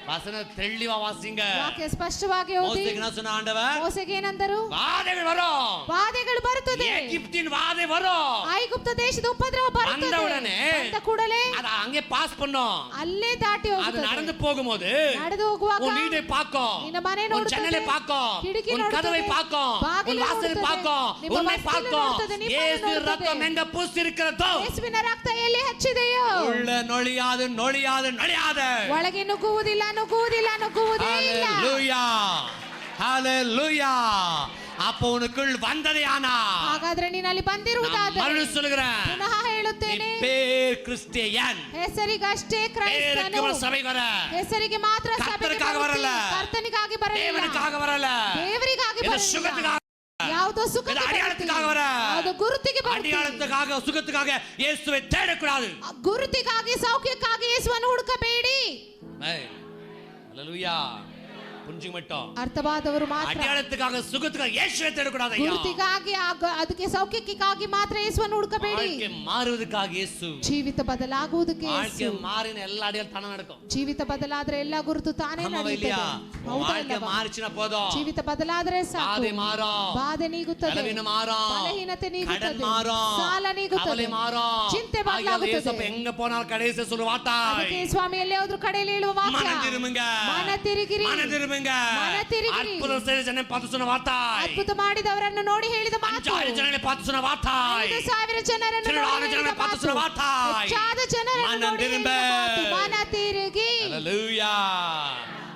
வசன தெளிவா வாசிங்க. ವಾಕ್ಯ ಸ್ಪಷ್ಟವಾಗಿ ಓದಿ. மோசேக்கு என்ன சொன்ன ஆண்டவர்? ಮೋಸೆಗೆ ಏನಂದರು? வாதைகள் வரும். ಬಾಧೆಗಳು ಬರುತ್ತದೆ. எகிப்தின் வாதை வரும். ಐಗುಪ್ತ ದೇಶದ ಉಪದ್ರವ ಬರುತ್ತದೆ. ಬಂದ ಕೂಡಲೇ ಅದ ಹಂಗೆ ಪಾಸ್ பண்ணோம். ಅಲ್ಲೇ ದಾಟಿ ಹೋಗುತ್ತದೆ. ಅದು நடந்து போகும்போது ನಡೆದು ಹೋಗುವಾಗ உன் வீட்டை பார்க்கும். ನಿನ್ನ ಮನೆ உன் ನೋಡುತ್ತದೆ. ஜன்னலை பார்க்கும். ಕಿಟಕಿ உன் ನೋಡುತ್ತದೆ. கதவை பார்க்கும். உன் வாசலை பார்க்கும். உன்னை பார்க்கும். இயேசு ரத்தம் எங்க பூசி இருக்கிறதோ ಯೇಸುವಿನ ರಕ್ತ ಎಲ್ಲಿ ಹಚ್ಚಿದೆಯೋ உள்ள நொழியாது நொழியாது நொழியாது. ಒಳಗೆ ನುಗ್ಗುವುದಿಲ್ಲ ನುಗ್ಗುವುದಿಲ್ಲ ನುಗ್ಗುವುದೇ ಇಲ್ಲ. ஹalleluya. ஹalleluya. அப்போ உனக்குள் வந்ததே ஆனா ಹಾಗಾದ್ರೆ ನೀನಲ್ಲಿ ಬಂದಿರುವುದಾದರೆ மறுபடியும் சொல்கிறேன். ಪುನಃ ಹೇಳುತ್ತೇನೆ. பேர் கிறிஸ்டியன். ಹೆಸರಿಗಷ್ಟೇ ಕ್ರೈಸ್ತನು. சபை வர. ಹೆಸರಿಗೆ ಮಾತ್ರ ಸಭೆಗೆ ಕರ್ತನಿಗಾಗಿ ಬರಲ್ಲ. ಕರ್ತನಿಗಾಗಿ ಬರಲ್ಲ. தேவனுக்காக வரல. ದೇವರಿಗಾಗಿ இந்த ಬರಲ್ಲ. சுகத்துக்காக ಯಾವುದೋ ಸುಖಕ್ಕೆ அடையாளத்துக்காக வர. ಯಾವುದೋ ಗುರುತಿಗೆ ಬರಲ್ಲ. அடையாளத்துக்காக சுகத்துக்காக இயேசுவை தேடக்கூடாது. ಗುರುತಿಗಾಗಿ ಸೌಖ್ಯಕ್ಕಾಗಿ ಯೇಸುವನ್ನು ಹುಡುಕಬೇಡಿ. ஹalleluya. புரிஞ்சுக்க மாட்டோம். ಅರ್ಥವಾದವರು ಮಾತ್ರ. அடையாளத்துக்காக சுகத்துக்காக இயேசுவை தேடக்கூடாது ஐயா. ಗುರುತಿಗಾಗಿ ಅದಕ್ಕೆ ಸೌಖ್ಯಕ್ಕಾಗಿ ಮಾತ್ರ ಯೇಸುವನ್ನು ಹುಡುಕಬೇಡಿ. வாழ்க்கை மாறுவதற்காக இயேசು. ಜೀವಿತ ಬದಲಾಗುವುದಕ್ಕೆ வாழ்க்கை மாறின எல்லா அடையாளம் தானா நடக்கும். ಜೀವಿತ ಬದಲಾದ್ರೆ ಎಲ್ಲ ಗುರುತು ತಾನೇ ನಡೆಯುತ್ತದೆ. வாழ்க்கை மாறிச்சினா போதும். ಜೀವಿತ ಬದಲಾದ್ರೆ ಸಾಕು. ಬಾಧೆ ಮಾರೋ. ಬಾಧೆ ನೀಗುತ್ತದೆ. ಬಲಹೀನ ಮಾರೋ. ಬಲಹೀನತೆ ನೀಗುತ್ತದೆ. ಕடன் ಮಾರೋ. ಸಾಲ ನೀಗುತ್ತದೆ. ಕವಲೆ ಮಾರೋ. ಚಿಂತೆ ಬದಲಾಗುತ್ತದೆ. ಯೇಸಪ್ಪ எங்க போனாலும் கடைசி சொல்லுவாங்க. ಅದಕ್ಕೆ ಸ್ವಾಮಿ ಎಲ್ಲಿ ಹೋದ್ರು ಕಡೆಯಲ್ಲಿ ಹೇಳುವ ವಾಕ್ಯ. மன திரும்புங்க. ಮನ ತಿರುಗಿರಿ. ಮನ திரும்புங்க. ಮನ ತಿರುಗಿರಿ. ಅದ್ಭುತ ಜನರನ್ನು பார்த்து சொன்ன வார்த்தை. ಅದ್ಭುತ ಮಾಡಿದವರನ್ನು ನೋಡಿ ಹೇಳಿದ ಮಾತು. 5000 ಜನರನ್ನು பார்த்து சொன்ன வார்த்தை. 5000 ಜನರನ್ನು ನೋಡಿ ಹೇಳಿದ பார்த்து சொன்ன வார்த்தை. ಹೆಚ್ಚಾದ ಜನರನ್ನು ನೋಡಿ ಹೇಳಿದ ಮಾತು. ಮನ ತಿರುಗಿ. ஹalleluya.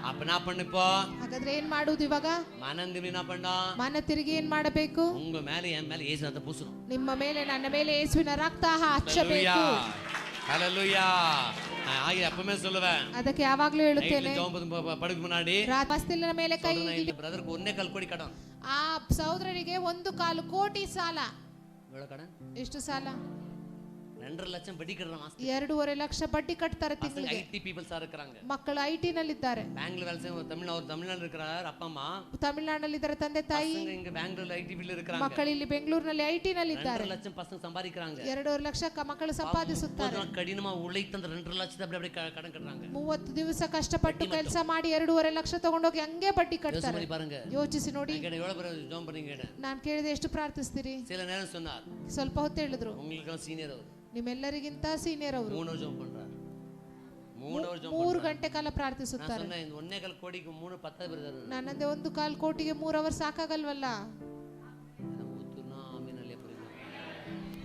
அப்ப என்ன பண்ணப்போ? ಹಾಗಾದ್ರೆ ಏನ್ ಮಾಡುವುದು ಇವಾಗ? ಮನ ತಿರುಗಿ என்ன பண்ண? ಮನ ತಿರುಗಿ ಏನ್ ಮಾಡಬೇಕು? உங்க மேல என் மேல இயேசு ரத்தம் பூசணும். ನಿಮ್ಮ ಮೇಲೆ ನನ್ನ ಮೇಲೆ ಯೇಸುವಿನ ರಕ್ತ ಹಚ್ಚಬೇಕು. ஹalleluya. நான் எப்பவுமே சொல்லுவேன். ಅದಕ್ಕೆ ಯಾವಾಗಲೂ ಹೇಳುತ್ತೇನೆ. ಪಡುಕು ಮುನ್ನಾಡಿ ರಾತ್ರಿಯ ಮೇಲೆ ಕೈ ಬ್ರದರ್ 1.25 ಕೋಟಿ ಕடன். ಆ ಸಹೋದರರಿಗೆ 1.25 ಕೋಟಿ ಸಾಲ. ಎவ்வளவு ಕடன்? ಎಷ್ಟು ಸಾಲ? 2 ಲಕ್ಷம் ಬಡ್ಡಿ ಕಟ್ಟற ಮಾಸ್ತಿ. 2.5 ಲಕ್ಷ ಬಡ್ಡಿ ಕಟ್ತಾರೆ ತಿಂಗಳಿಗೆ. ಐಟಿ ಪೀಪಲ್ಸ್ இருக்காங்க. ಮಕ್ಕಳು ಐಟಿ ನಲ್ಲಿ ಇದ್ದಾರೆ. பெங்களூர் வேலை செய்ய தமிழ்நாடு இருக்கிறார் அப்பா அம்மா. ತಮಿಳುನಾಡಿನಲ್ಲಿ ಇದ್ದಾರೆ ತಂದೆ ತಾಯಿ. இங்க பெங்களூர்ல ಐಟಿ ಫೀಲ್ಡ್ இருக்காங்க. ಮಕ್ಕಳು ಇಲ್ಲಿ ಬೆಂಗಳೂರಿನಲ್ಲಿ ಐಟಿ ನಲ್ಲಿ ಇದ್ದಾರೆ. 2 ಲಕ್ಷம் பசங்க சம்பாதிக்கறாங்க. 2.5 ಲಕ್ಷ ಮಕ್ಕಳು ಸಂಪಾದಿಸುತ್ತಾರೆ. ಕಡಿನமா ಉಳಿತಂದ್ರೆ 2 ಲಕ್ಷದ அப்படி ಕடன் ಕಟ್ಟறாங்க. 30 ದಿವಸ ಕಷ್ಟಪಟ್ಟು ಕೆಲಸ ಮಾಡಿ 2.5 ಲಕ್ಷ ತಗೊಂಡೋಗಿ ಹಂಗೆ ಬಡ್ಡಿ ಕಟ್ತಾರೆ. ಯೋಚಿಸಿ ನೋಡಿ. ನಾನು ಕೇಳಿದೆ ಎಷ್ಟು ಪ್ರಾರ್ಥಿಸ್ತೀರಿ? சில நேரம் சொன்னார். ಸ್ವಲ್ಪ ಹೊತ್ತು ಹೇಳಿದ್ರು. உங்களுக்கு ಸೀನಿಯರ್ ಅವರು. ನಿಮ್ಮೆಲ್ಲರಿಗಿಂತ ಸೀನಿಯರ್ ಅವರು. 3 ಜೋಮ್ ಪண்றார். 3 ಗಂಟೆ ಕಾಲ ಪ್ರಾರ್ಥಿಸುತ್ತಾರೆ. ನಾನು சொன்னேன் 1.25 ಕೋಟಿಗೆ 3 10 ಬರೆದರು. ನನ್ನಂದೆ 1.25 ಕೋಟಿಗೆ 3 ಅವರ್ ಸಾಕಾಗಲ್ವಲ್ಲ?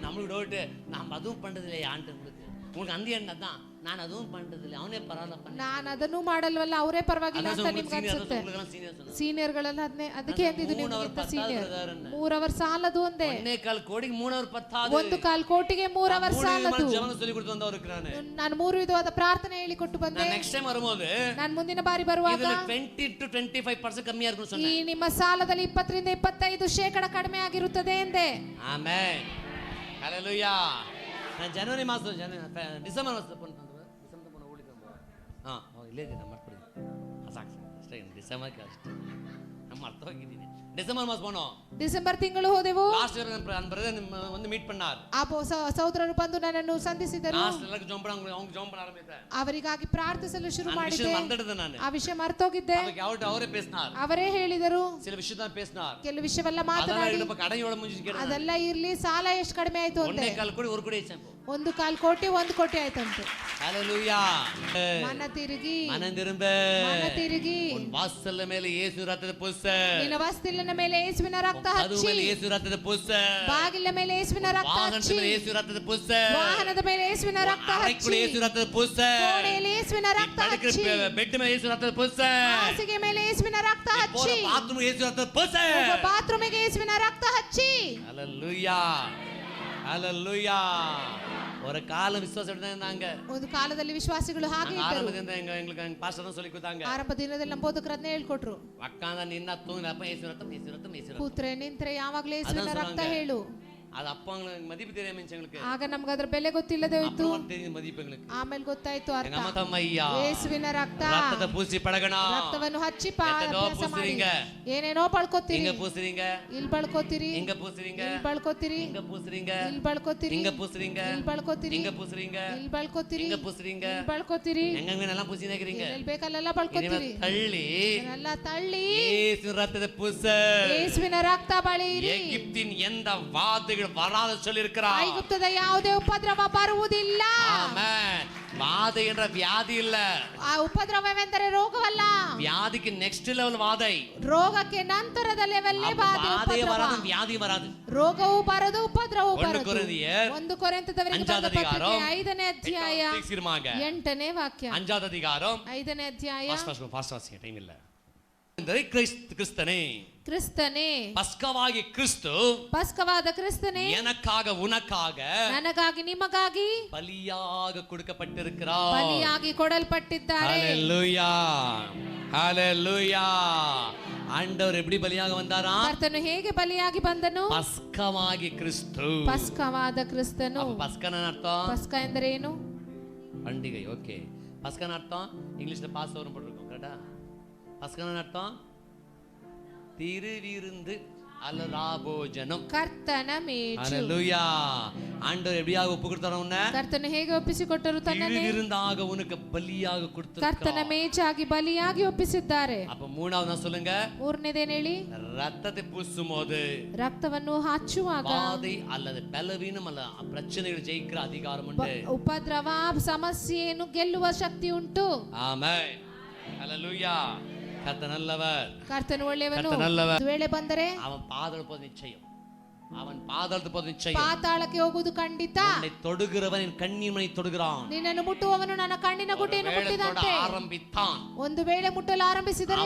நம்மளுக்கு டவுட் நாம் அதுவும் பண்றதில்லை ஆண்டு உங்களுக்கு அந்த எண்ணம் தான் ನಾನು ಅದೂ ಪಂಡದಿಲ್ಲ ಅವನೇ ಪರವಾಗಿಲ್ಲ ನಾನು ಅದನ್ನು ಮಾಡಲ್ವಲ್ಲ ಅವರೇ ಪರವಾಗಿಲ್ಲ ಅಂತ ನಿಮಗೆ ಅನ್ಸುತ್ತೆ. ಸೀನಿಯರ್ಗಳೆಲ್ಲ ಅದಕ್ಕೆ ಅಂದಿದ್ದು ನಿಮಗೆ ಸೀನಿಯರ್ 3 ಅವರ್ ಸಾಲದು ಒಂದೇ 1.25 ಕೋಟಿಗೆ 3 ಅವರ್ 10 1.25 ಕೋಟಿಗೆ 3 ಅವರ್ ಸಾಲದು. ಜೀವನ சொல்லி கொடுத்து வந்தவர் இருக்கிறானே. ನಾನು 3 ವಿಧವಾದ ಪ್ರಾರ್ಥನೆ ಹೇಳಿಕೊಟ್ಟು ಬಂದೆ. ನೆಕ್ಸ್ಟ್ ಟೈಮ್ ಬರುம்போது ನಾನು ಮುಂದಿನ ಬಾರಿ ಬರುವಾಗ ಇದರಲ್ಲಿ 20 to 25% ಕಮ್ಮಿ ಆಗುತ್ತದೆ சொன்னேன். ಈ ನಿಮ್ಮ ಸಾಲದಲ್ಲಿ 20 ರಿಂದ 25% ಕಡಿಮೆ ಆಗಿರುತ್ತದೆ ಎಂದೆ. Amen hallelujah. ನಾನು ಜನವರಿ ಮಾಸ ಡಿಸೆಂಬರ್ ಮಾಸ ಇಲ್ಲೇ ಇದೆ ಮರ್ತ್ಬಿಡಿ ಸಾಕು ಅಷ್ಟೇ ಡಿಸೆಂಬರ್ ಅಷ್ಟೇ ನಮ್ಮ ಅರ್ಥ ಹೋಗಿದ್ದೀನಿ. ಡಿಸೆಂಬರ್ ಮಾಸ போனோம். ಡಿಸೆಂಬರ್ ತಿಂಗಳು ಹೋದೆವು. ಲಾಸ್ಟ್ ಇಯರ್ ನನ್ನ ಬ್ರದರ್ ಒಂದು ಮೀಟ್ பண்ணார். ಆ ಸಹೋದರರು ಬಂದು ನನ್ನನ್ನು ಸಂಧಿಸಿದರು. ಲಾಸ್ಟ್ ಎಲ್ಲರಿಗೂ ಜೋಮ್ பண்ணாங்க அவங்க ಜೋಮ್ பண்ண ಆರಂಭಿಸಿದೆ. ಅವರಿಗಾಗಿ ಪ್ರಾರ್ಥಿಸಲು ಶುರು ಮಾಡಿದೆ. ಮರ್ತಡಿದೆ ನಾನು. ಆ ವಿಷಯ ಮರ್ತೋಗಿದ್ದೆ. ಅವರೇ பேசினார். ಅವರೇ ಹೇಳಿದರು. சில விஷயத்தை பேசினார். ಕೆಲವು ವಿಷಯವೆಲ್ಲ ಮಾತನಾಡಿ ಕடன் ಎವಳ ಮುಂಜಿ ಕೇಳಿದ. ಅದೆಲ್ಲ ಇರ್ಲಿ ಸಾಲ ಎಷ್ಟು ಕಡಿಮೆ ಆಯ್ತು ಅಂತ. 1.25 ಕೋಟಿ 1 ಕೋಟಿ ಆಯ್ತು. 1.25 ಕೋಟಿ 1 ಕೋಟಿ ಆಯ್ತಂತೆ. ஹalleluya. ಮನ ತಿರುಗಿ ಮನ ತಿರುಂಬ ಮನ ತಿರುಗಿ ಉನ್ ವಾಸಲ ಮೇಲೆ ಯೇಸು ರಕ್ತದ ಪುಸ್ಸ ನಿನ್ನ ವಾಸಲಿನ ಮೇಲೆ ಯೇಸುವಿನ ರಕ್ತ ಹಚ್ಚಿ ಅದು ಮೇಲೆ ಯೇಸು ರಕ್ತದ ಪುಸ್ಸ ಬಾಗಿಲ ಮೇಲೆ ಯೇಸುವಿನ ರಕ್ತ ಹಚ್ಚಿ ವಾಹನದ ಮೇಲೆ ಯೇಸು ರಕ್ತದ ಪುಸ್ಸ ವಾಹನದ ಮೇಲೆ ಯೇಸುವಿನ ರಕ್ತ ಹಚ್ಚಿ ಯೇಸು ರಕ್ತದ ಪುಸ್ಸ ಕೋಣೆಯಲ್ಲಿ ಯೇಸುವಿನ ರಕ್ತ ಹಚ್ಚಿ ಬೆಡ್ ಮೇಲೆ ಯೇಸು ರಕ್ತದ ಪುಸ್ಸ ಹಾಸಿಗೆ ಮೇಲೆ ಯೇಸುವಿನ ರಕ್ತ ಹಚ್ಚಿ ಬಾತ್ರೂಮ್ ಯೇಸು ರಕ್ತದ ಪುಸ್ಸ ಬಾತ್ರೂಮಿಗೆ ಯೇಸುವಿನ ರಕ್ತ ಹಚ್ಚಿ. ஹalleluya ஹalleluya. ஒரு காலம் விசுவாசம் இருந்தாங்க. ಒಂದು ಕಾಲದಲ್ಲಿ ವಿಶ್ವಾಸಿಗಳು ಹಾಗೆ ಇದ್ದರು. ಆರಂಭದಿಂದ எங்களுக்கு பாஸ்டர் தான் சொல்லி கொடுத்தாங்க. ಆರಂಭ ದಿನದಲ್ಲಿ ನಮ್ಮ ಬೋಧಕರನ್ನ ಹೇಳ್ಕೊಟ್ರು. ಅಕ್ಕಂದ ನಿನ್ನ ತೂನಪ್ಪ ಯೇಸು ರಕ್ತ ಕೂತ್ರೆ ನಿಂತ್ರೆ ಯಾವಾಗಲೂ ಯೇಸುವಿನ ರಕ್ತ ಹೇಳು. அது அப்பங்களுக்கு மதிப்பு தெரியாம எங்களுக்கு. ಆಗ ನಮಗೆ ಅದರ ಬೆಲೆ ಗೊತ್ತಿಲ್ಲದೆ ಹೋಯ್ತು. ಮದಿப்பு ಎங்களுக்கு. ಆಮೇಲೆ ಗೊತ್ತಾಯ್ತು ಅರ್ಥ. ನಮ್ಮತಮ್ಮಯ್ಯ ಯೇಸುವಿನ ರಕ್ತ ರಕ್ತದ ಪೂಸಿ ಪಡಗಣ ರಕ್ತವನ್ನು ಹಚ್ಚಿ ಅಭ್ಯಾಸ ಮಾಡಿ ಏನೇನೋ ಬಳ್ಕೋತೀರಿ. ಹಿಂಗ ಪೂಸಿರಿಂಗ ಇಲ್ಲಿ ಬಳ್ಕೋತೀರಿ. ಹಿಂಗ ಪೂಸಿರಿಂಗ ಇಲ್ಲಿ ಬಳ್ಕೋತೀರಿ. ಹಿಂಗ ಪೂಸಿರಿಂಗ ಇಲ್ಲಿ ಬಳ್ಕೋತೀರಿ. ಹಿಂಗ ಪೂಸಿರಿಂಗ ಇಲ್ಲಿ ಬಳ್ಕೋತೀರಿ. ಹಿಂಗ ಪೂಸಿರಿಂಗ ಇಲ್ಲಿ ಬಳ್ಕೋತೀರಿ. ಹಿಂಗ ಪೂಸಿರಿಂಗ ಇಲ್ಲಿ ಬಳ್ಕೋತೀರಿ. ಹೆಂಗಂಗೆಲ್ಲ ಪೂಸಿನಾಗಿರಿಂಗ ಎಲ್ಲಿ ಬೇಕಲ್ಲೆಲ್ಲ ಬಳ್ಕೋತೀರಿ. ತಳ್ಳಿ ಎಲ್ಲ ತಳ್ಳಿ ಯೇಸು ರಕ್ತದ ಪೂಸ ಯೇಸುವಿನ ರಕ್ತ ಬಳಿಯಿರಿ. எகிப்தின் எந்த வாதைகள் வராத சொல்லி இருக்கிறார். ಐಗುಪ್ತದ ಯಾವುದೇ ಉಪದ್ರವ ಬರುವುದಿಲ್ಲ. ಆಮೆನ್. வாதை என்ற வியாதி இல்ல. ಆ ಉಪದ್ರವವೆಂದರೆ ರೋಗವಲ್ಲ. வியாதிக்கு ನೆಕ್ಸ್ಟ್ ಲೆವೆಲ್ ವಾದೈ. ರೋಗಕ್ಕೆ ನಂತರದ ಲೆವೆಲ್ಲೇ வாதை வராது வியாதி வராது. ರೋಗವು ಬರದು ಉಪದ್ರವವು ಬರದು. 1 ಕೊರಿಂಥದವರಿಗೆ ಬರೆದ ಪತ್ರಿಕೆ 5ನೇ ಅಧ್ಯಾಯ 8ನೇ ವಾಕ್ಯ. 5வது அதிகாரம் 5ನೇ ಅಧ್ಯಾಯ. ಫಾಸ್ಟ್ ವಾಸಿಂಗ್ ಟೈಮ್ ಇಲ್ಲ. கிறிஸ்தனே கிறிஸ்தனே பஸ்கவாகி கிறிஸ்து பஸ்கவாದ ಕ್ರಿಸ್ತನೇ எனக்காக உனக்காக ನನಗಾಗಿ ನಿಮಗಾಗಿ பலியாக கொடுக்கப்பட்டிருக்கிறார். ಬಲಿಯಾಗಿ ಕೊಡಲ್ಪಟ್ಟಿದ್ದಾರೆ. ஹalleluya ஹalleluya. ஆண்டவர் எப்படி பலியாக வந்தாரா? ಕರ್ತನು ಹೇಗೆ ಬಲಿಯಾಗಿ ಬಂದನು? பஸ்கவாகி கிறிஸ்து. ಪಸ್ಕವಾದ ಕ್ರಿಸ್ತನು. பஸ்கன ಅರ್ಥ ಪಸ್ಕ ಎಂದರೆ ಏನು? பண்டிகை. ஓகே. பஸ்கன அர்த்தம் இங்கிலீஷ்ல பாஸ் ஓவர் போட்டுருக்கோம் கரெக்ட்டா? பஸ்கான்னு அர்த்தம் திருவிருந்து அல்ல ராபோஜனம். ಕರ್ತನ ಮೇಜು. ஹalleluya. ஆண்டவர் எப்படியாக ஒப்பு கொடுத்தார் உன்னை? ಕರ್ತನು ಹೇಗೆ ಒಪ್ಪಿಸಿಕೊಟ್ಟರು ತನ್ನನ್ನೇ? திருவிருந்தாக உனக்கு பலியாக கொடுத்தார். ಕರ್ತನ ಮೇಜಾಗಿ ಬಲಿಯಾಗಿ ಒಪ್ಪಿಸಿದ್ದಾರೆ. அப்ப மூணாவது நான் சொல்லுங்க. ಮೂರನೇದೇನು ಹೇಳಿ? ரத்தத்தை பூசும்போது ರಕ್ತವನ್ನು ಹಚ್ಚುವಾಗ ಬಾಧೆ அல்லது பலவீனம் அல்ல பிரச்சனைகளை ஜெயிக்கிற அதிகாரம் உண்டு. ಉಪದ್ರವ ಸಮಸ್ಯೆಯನ್ನು ಗೆಲ್ಲುವ ಶಕ್ತಿ ಉಂಟು. ஆமென். ஹalleluya. கர்த்தர் நல்லவர். ಕರ್ತನು ಒಳ್ಳೆಯವನು. கர்த்தர் நல்லவர். ಒಂದು ವೇಳೆ ಬಂದರೆ அவன் பாதாளத்துக்கு நிச்சயம். அவன் பாதாளத்துக்கு நிச்சயம். ಪಾತಾಳಕ್ಕೆ ಹೋಗುವುದು ಖಂಡಿತ. உன்னை தொடுகிறவன் என் கண்ணிமனை தொடுகிறான். ನಿನ್ನನ್ನು ಮುಟ್ಟುವವನು ನನ್ನ ಕಣ್ಣಿನ ಗುಡ್ಡೆಯನ್ನು ಮುಟ್ಟಿದಂತೆ. ஆரம்பித்தான். ಒಂದು ವೇಳೆ ಮುಟ್ಟಲು ಆರಂಭಿಸಿದರೆ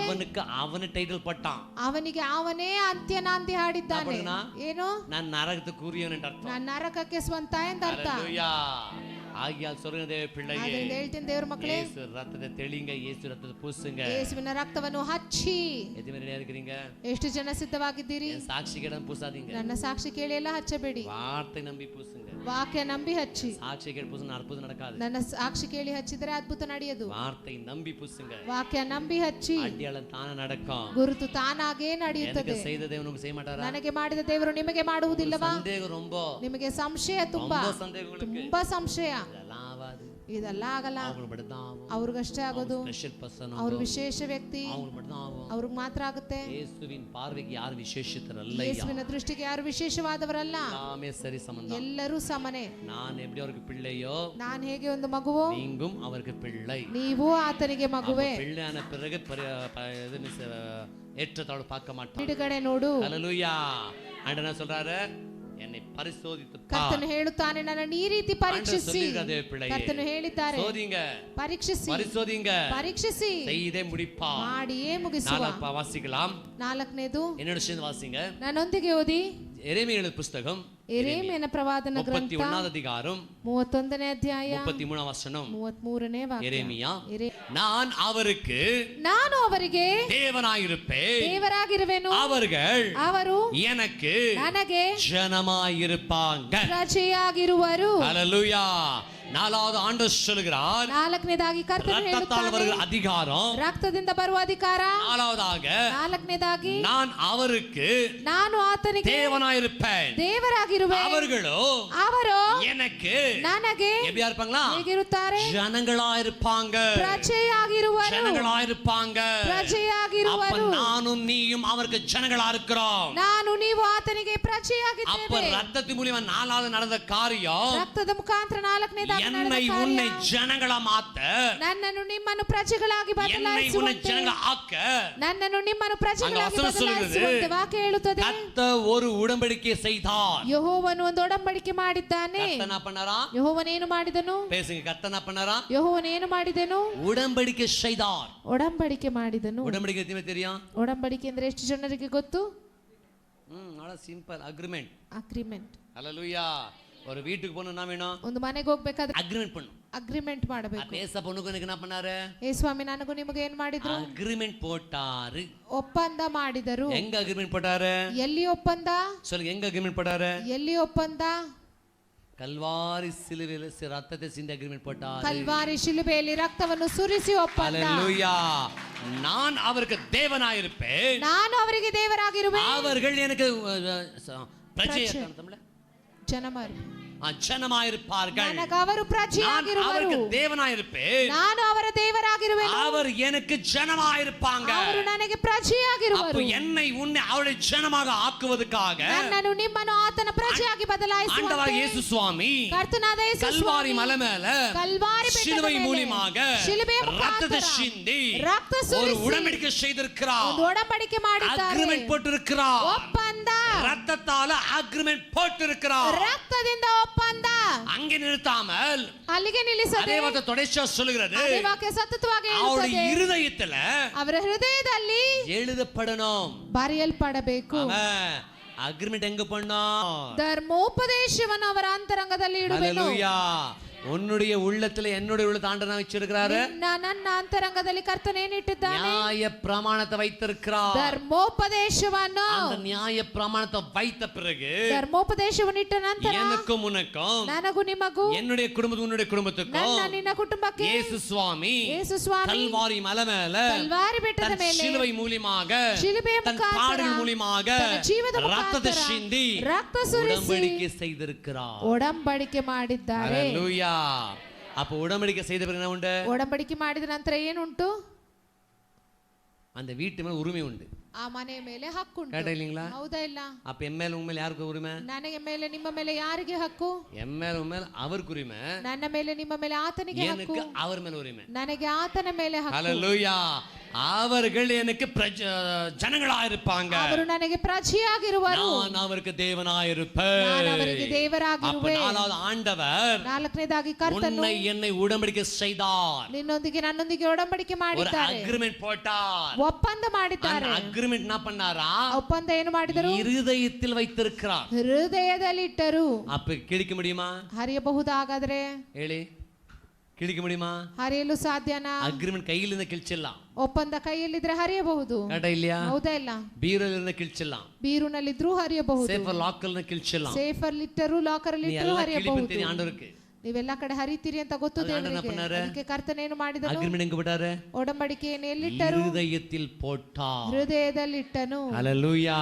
அவனுக்கு டைட்டில் பட்டான். ಅವನಿಗೆ ಅವನೇ ಅಂತ್ಯನಾಂತಿ ಹಾಡಿದ್ದಾನೆ. ಏನು? நான் நரகத்துக்கு உரியவன் என்று அர்த்தம். ನಾನು ನರಕಕ್ಕೆ ಸ್ವಂತ ಎಂದರ್ಥ. ஹalleluya. ஆகியால் சொல்லுங்க தேவ பிள்ளையே, ಆದ್ದರಿಂದ ಹೇಳ್ತೀನಿ ದೇವರ ಮಕ್ಕಳೇ, இயேசு ரத்தத்தை தெளிங்க, இயேசு ரத்தத்தை பூசுங்க. ಯೇಸುವಿನ ರಕ್ತವನ್ನು ಹಚ್ಚಿ. எத்தனை பேர் இருக்கிறீங்க? ಎಷ್ಟು ಜನ ಸಿದ್ಧವಾಗಿದ್ದೀರಿ? என் சாட்சிகளை பூசாதீங்க. ನನ್ನ ಸಾಕ್ಷಿ ಕೇಳಿ ಎಲ್ಲ ಹಚ್ಚಬೇಡಿ. வார்த்தை நம்பி பூசுங்க. ವಾಕ್ಯ ನಂಬಿ ಹಚ್ಚಿ. சாட்சி கேட்டு பூசுனா அற்புதம் நடக்காது. ನನ್ನ ಸಾಕ್ಷಿ ಕೇಳಿ ಹಚ್ಚಿದರೆ ಅದ್ಭುತ ನಡೆಯದು. வார்த்தை நம்பி பூசுங்க. ವಾಕ್ಯ ನಂಬಿ ಹಚ್ಚಿ. அடையாளம் தானே நடக்கும். ಗುರುತು ತಾನಾಗೇ ನಡೆಯುತ್ತದೆ. எனக்கு செய்த தேவன் உங்களுக்கு செய்ய மாட்டாரா? ನನಗೆ ಮಾಡಿದ ದೇವರು ನಿಮಗೆ ಮಾಡುವುದಿಲ್ಲವಾ? சந்தேகம் ரொம்ப. ನಿಮಗೆ ಸಂಶಯ ತುಂಬಾ. ரொம்ப சந்தேகம் உங்களுக்கு. ತುಂಬಾ ಸಂಶಯ. இதெல்லாம் ஆகாது. ಇದೆಲ್ಲ ಆಗಲ್ಲ. அவங்களுக்கு மட்டும் தான் ஆகும். ಅವ್ರಿಗಷ್ಟೇ ಆಗೋದು. Special person. ಅವರು ವಿಶೇಷ ವ್ಯಕ್ತಿ. அவங்களுக்கு மட்டும் தான் ஆகும். ಅವ್ರಿಗೆ ಮಾತ್ರ ಆಗುತ್ತೆ. இயேசுவின் பார்வைக்கு யார் விசேஷித்தரல்ல. ಯೇಸುವಿನ ದೃಷ್ಟಿಗೆ ಯಾರು ವಿಶೇಷವಾದವರಲ್ಲ. எல்லாமே சரி சமம். ಎಲ್ಲರೂ ಸಮನೆ. நான் எப்படி அவருக்கு பிள்ளையோ, ನಾನು ಹೇಗೆ ಒಂದು ಮಗುವೋ, நீங்கும் அவருக்கு பிள்ளை. ನೀವು ಆತನಿಗೆ ಮಗುವೆ. பிள்ளையான பிறகு ஏற்றத்தாழ்வு பார்க்க மாட்டான். ಬಿಡುಗಡೆ ನೋಡು. ஹalleluya. ஆண்டவர் என்ன சொல்றாரு? என்னை பரிசோதித்து பார். ಕರ್ತನು ಹೇಳುತ್ತಾನೆ, ನನ್ನನ್ನು ಈ ರೀತಿ ಪರೀಕ್ಷಿಸಿ. ಕರ್ತನು ಹೇಳಿದ್ದಾರೆ, சோதிங்க, ಪರೀಕ್ಷಿಸಿ, பரிசோதிங்க, ಪರೀಕ್ಷಿಸಿ, செய்தே முடிப்பா. ಮಾಡಿಯೇ ಮುಗಿಸುವ. நாலு வாசிக்கலாம். ನಾಲ್ಕನೇದು என்னோட சேர்ந்து வாசிங்க. ನನ್ನೊಂದಿಗೆ ಓದಿ. எரேமியா புஸ்தகம் ಎರೇಮಿಯನ ಪ್ರವಾದನ ಗ್ರಂಥ 31வது அதிகாரம் 31ನೇ ಅಧ್ಯಾಯ 33வது வசனம். 33ನೇ ವಾಕ್ಯ. எரேமியா, நான் அவருக்கு தேவனாயிருப்பேன், ದೇವರಾಗಿರುವೆನು, ಅವರು எனக்கு ನನಗೆ ஜனமாயிருப்பாங்க. ಪ್ರಜೆಯಾಗಿರುವರು. ஹalleluya. நாலாவது ஆண்டவர் சொல்கிறார், ನಾಲ್ಕನೇದಾಗಿ ಕರ್ತನು ரத்தத்தால் வருகிற ಹೇಳುತ್ತಾನೆ, அதிகாரம். ರಕ್ತದಿಂದ ಬರುವ ಅಧಿಕಾರ. நாலாவதாக, ನಾಲ್ಕನೇದಾಗಿ நான் அவருக்கு ನಾನು ಆತನಿಗೆ தேவனாயிருப்பேன், ದೇವರಾಗಿರುವೆ, ಅವರು எனக்கு ನನಗೆ எப்படியா இருப்பாங்களா? ಹೇಗಿರುತ್ತಾರೆ? ஜனங்களாயிருப்பாங்க. ಪ್ರಜೆಯಾಗಿರುವರು. ஜனங்களாயிருப்பாங்க. ಪ್ರಜೆಯಾಗಿರುವರು. அப்ப நானும் நீயும் அவருக்கு ஜனங்களா இருக்கிறோம். ನಾನು ನೀವು ಆತನಿಗೆ அப்ப ಪ್ರಜೆಯಾಗಿದ್ದೇವೆ. ரத்தத்தின் மூலமா நாலாவது நடந்த காரியம், ರಕ್ತದ ಮುಖಾಂತರ ನಾಲ್ಕನೇದಾಗಿ என்னை உன்னை ஜனங்களா மாத்த, ನನ್ನನ್ನು ನಿಮ್ಮನ್ನು ಪ್ರಜೆಗಳಾಗಿ என்னை உன்னை ಬದಲಾಯಿಸುವಂತೆ, ஜனங்களா ஆக்க. ನನ್ನನ್ನು ನಿಮ್ಮನ್ನು ಪ್ರಜೆಗಳಾಗಿ அங்க வசனம் ಬದಲಾಯಿಸುವಂತೆ ವಾಕ್ಯ ಹೇಳುತ್ತದೆ. கர்த்தர் ஒரு உடன்படிக்கை செய்தார். ಯೆಹೋವನು ಒಂದು ಒಡಂಬಡಿಕೆ ಮಾಡಿದ್ದಾನೆ. கர்த்தர் என்ன பண்ணாரா? ಯೆಹೋವನೇನು ಮಾಡಿದನು? பேசுங்க. கர்த்தர் என்ன பண்ணாரா? ಯೆಹೋವನೇನು ಮಾಡಿದನು? உடன்படிக்கை செய்தார். ಒಡಂಬಡಿಕೆ ಮಾಡಿದನು. உடன்படிக்கை எத்தனை தெரியும்? ಒಡಂಬಡಿಕೆ ಅಂದ್ರೆ ಎಷ್ಟು ಜನರಿಗೆ ಗೊತ್ತು? அவ்வளவு சிம்பிள். அக்ரிமெண்ட். ಅಗ್ರಿಮೆಂಟ್. ஹalleluya. ஒரு வீட்டுக்கு போனா என்ன வேணும்? ಒಂದು ಮನೆಗೆ ಹೋಗ್ಬೇಕಾದ್ರೆ அக்ரிமெண்ட் பண்ணணும். ಅಗ್ರಿಮೆಂಟ್ ಮಾಡಬೇಕು. பேச பொண்ணுக்கு என்ன பண்ணாரு? ಏ ಸ್ವಾಮಿ, ನನಗೂ ನಿಮಗೆ ಏನ್ ಮಾಡಿದ್ರು? அக்ரிமெண்ட் போட்டாரு. ಒಪ್ಪಂದ ಮಾಡಿದರು. எங்க அக்ரிமெண்ட் போட்டாரு? ಎಲ್ಲಿ ಒಪ್ಪಂದ? சொல்லுங்க, எங்க அக்ரிமெண்ட் போட்டாரு? ಎಲ್ಲಿ ಒಪ್ಪಂದ? கல்வாரி சிலுவையில் ரத்தத்தை சிந்தி அக்ரிமெண்ட் போட்டாரு. ಕಲ್ವಾರಿ ಶಿಲುಬೆಯಲ್ಲಿ ರಕ್ತವನ್ನು ಸುರಿಸಿ ಒಪ್ಪಂದ. ஹalleluya. நான் அவருக்கு தேவனாயிருப்பேன், ನಾನು ಅವರಿಗೆ ದೇವರಾಗಿರುವೆ, அவர்கள் எனக்கு பிரஜை ಜನಮರು ஜனமாயிருப்பார்கள். ನನಗೆ ಅವರು ಪ್ರಜೆಯಾಗಿರುವರು. நான் அவருக்கு தேவனாயிருப்பேன், ನಾನು ಅವರ ದೇವರಾಗಿರುವೆನು, அவர் எனக்கு ஜனமாயிருப்பாங்க. ಅವರು ನನಗೆ ಪ್ರಜೆಯಾಗಿರುವರು. அப்ப என்னை உன்னை அவருடைய ஜனமாக ஆக்குவதற்காக ನನ್ನನ್ನು ನಿಮ್ಮನ್ನು ಆತನ ಪ್ರಜೆಯಾಗಿ ಬದಲಾಯಿಸುವಂತೆ ஆண்டவர் இயேசு சுவாமி ಕರ್ತನಾದ ಯೇಸು கல்வாரி ಸ್ವಾಮಿ மலை மேல ಕಲ್ವಾರಿ ಬೆಟ್ಟದ சிலுவை ಮೇಲೆ மூலமாக ಶಿಲುಬೆಯ ரத்தத்தை ಮುಖಾಂತರ சிந்தி ರಕ್ತ ஒரு ಸುರಿಸಿ உடன்படிக்கை செய்திருக்கிறார். ಒಂದು ಒಡಂಬಡಿಕೆ ಮಾಡಿದ್ದಾರೆ. அக்ரிமெண்ட் போட்டிருக்கிறார். ಒಪ್ಪಂದ. ரத்தத்தால அக்ரிமெண்ட் போட்டிருக்கிறார். ರಕ್ತದಿಂದ ಒಪ್ಪಂದ. அங்கே நிறுத்தாமல் ಅಲ್ಲಿಗೆ ನಿಲ್ಲಿಸದೆ அதே வார்த்தை தொடர்ச்சியா சொல்லுகிறது, ಅದೇ ವಾಕ್ಯ ಸತತವಾಗಿ அவருடைய ಹೇಳುತ್ತದೆ, இருதயத்துல ಅವರ ಹೃದಯದಲ್ಲಿ எழுதப்படணும். ಬರೆಯಲ್ಪಡಬೇಕು. அக்ரிமெண்ட் எங்க பண்ணோம்? ಧರ್ಮೋಪದೇಶವನ್ನು ಅವರ ಅಂತರಂಗದಲ್ಲಿ ಇಡುವೆನು. ஹalleluya. உன்னுடைய உள்ளத்துல என்னுடைய உள்ளத்தை ஆண்டவன் வச்சிருக்கிறாரு. ನನ್ನ ಅಂತರಂಗದಲ್ಲಿ ಕರ್ತನೇನಿಟ್ಟಿದ್ದಾನೆ? நியாய பிரமாணத்தை வைத்திருக்கிறார். ಧರ್ಮೋಪದೇಶವನ್ನು. அந்த நியாய பிரமாணத்தை வைத்த பிறகு ಧರ್ಮೋಪದೇಶವನ್ನು ಇಟ್ಟ ನಂತರ எனக்கும் உனக்கும் ನನಗೂ ನಿಮಗೂ என்னுடைய குடும்பத்துக்கும் உன்னுடைய குடும்பத்துக்கும் ನನ್ನ ನಿನ್ನ ಕುಟುಂಬಕ್ಕೆ இயேசு சுவாமி கல்வாரி மலை மேல ಕಲ್ವಾರಿ ಬೆಟ್ಟದ தன் ಮೇಲೆ சிலுவை மூலமாக ಶಿಲುಬೆಯ தன் ಮುಖಾಂತರ பாடுகள் மூலமாக ತನ್ನ ಜೀವದ ரத்தத்தை ಮುಖಾಂತರ சிந்தி ರಕ್ತ ಸುರಿಸಿ உடன்படிக்கை செய்திருக்கிறார். ಒಡಂಬಡಿಕೆ ಮಾಡಿದ್ದಾರೆ. ஹalleluya. அப்ப உடன்படிக்கை செய்த பிறகு என்ன உண்டு? ಒಡಂಬಡಿಕೆ ಮಾಡಿದ ನಂತರ ಏನುಂಟು? அந்த வீட்டு மேல உரிமை உண்டு. ಆ ಮನೆಯ ಮೇಲೆ ಹಕ್ಕುಂಟು. கேட்ட இல்லீங்களா? ಹೌದಾ ಇಲ್ಲ? அப்ப என் மேல உங்க மேல யாருக்கு உரிமை? ನನಗೆ ಮೇಲೆ ನಿಮ್ಮ ಮೇಲೆ ಯಾರಿಗೆ ಹಕ್ಕು? என் மேல உங்க மேல அவருக்கு உரிமை. ನನ್ನ ಮೇಲೆ ನಿಮ್ಮ ಮೇಲೆ ಆತನಿಗೆ ಹಕ್ಕು. எனக்கு அவர் மேல உரிமை. ನನಗೆ ಆತನ ಮೇಲೆ ಹಕ್ಕು. ஹalleluya. அவர்கள் எனக்கு ஜனங்களாக இருப்பாங்க. ಅವರು ನನಗೆ ಪ್ರಜೆಯಾಗಿರುವರು. நான் அவருக்கு தேவனாய் இருப்பேன். ನಾನು ಅವರಿಗೆ ದೇವರಾಗಿರುವೆ. அப்ப நாலாவது ஆண்டவர் ನಾಲ್ಕನೇದಾಗಿ ಕರ್ತನು உன்னை என்னை உடன்படிக்கை செய்தார். ನಿನ್ನೊಂದಿಗೆ ನನ್ನೊಂದಿಗೆ ಒಡಂಬಡಿಕೆ ஒரு ಮಾಡಿದ್ದಾರೆ. அக்ரிமெண்ட் போட்டார். ಒಪ್ಪಂದ ಮಾಡಿದ್ದಾರೆ. அந்த அக்ரிமெண்ட் என்ன பண்ணாரா? ಒಪ್ಪಂದ ಏನು ಮಾಡಿದರು? இருதயத்தில் வைத்திருக்கிறார். ಹೃದಯದಲ್ಲಿ ಇಟ್ಟರು. அப்ப கிழிக்க முடியுமா? ಹರಿಯಬಹುದಾಗಾದ್ರೆ ಹೇಳಿ, கிழிக்க முடியுமா? ಹರಿಯಲು ಸಾಧ್ಯನಾ? அக்ரிமெண்ட் கையிலிருந்து கிழிச்சிடலாம். ಒಪ್ಪಂದ ಕೈಯಲ್ಲಿದ್ರೆ ಹರಿಯಬಹುದು. கேட்டா இல்லையா? ಹೌದಾ ಇಲ್ಲ? பீரோலிருந்து கிழிச்சிடலாம். ಬೀರುನಲ್ಲಿದ್ರೂ ಹರಿಯಬಹುದು. சேஃபர் லாக்கர்ல கிழிச்சிடலாம். ಸೇಫರ್ ಇಟ್ಟರು ಲಾಕರ್ ಅಲ್ಲಿ நீ ಇಟ್ಟರು எல்லாம் ಹರಿಯಬಹುದು. கிழிப்பீங்க ஆண்டவருக்கு. ನೀವೆಲ್ಲ ಕಡೆ ಹರಿತೀರಿ ಅಂತ ಗೊತ್ತು ದೇವರಿಗೆ. ಅದಕ್ಕೆ ಕರ್ತನೇನು ಮಾಡಿದನು? அக்ரிமெண்ட் எங்க போட்டாரு? ಒಡಂಬಡಿಕೆಯನ್ನು ಎಲ್ಲಿಟ್ಟರು? இருதயத்தில் போட்டார். ಹೃದಯದಲ್ಲಿ ಇಟ್ಟನು. ஹalleluya.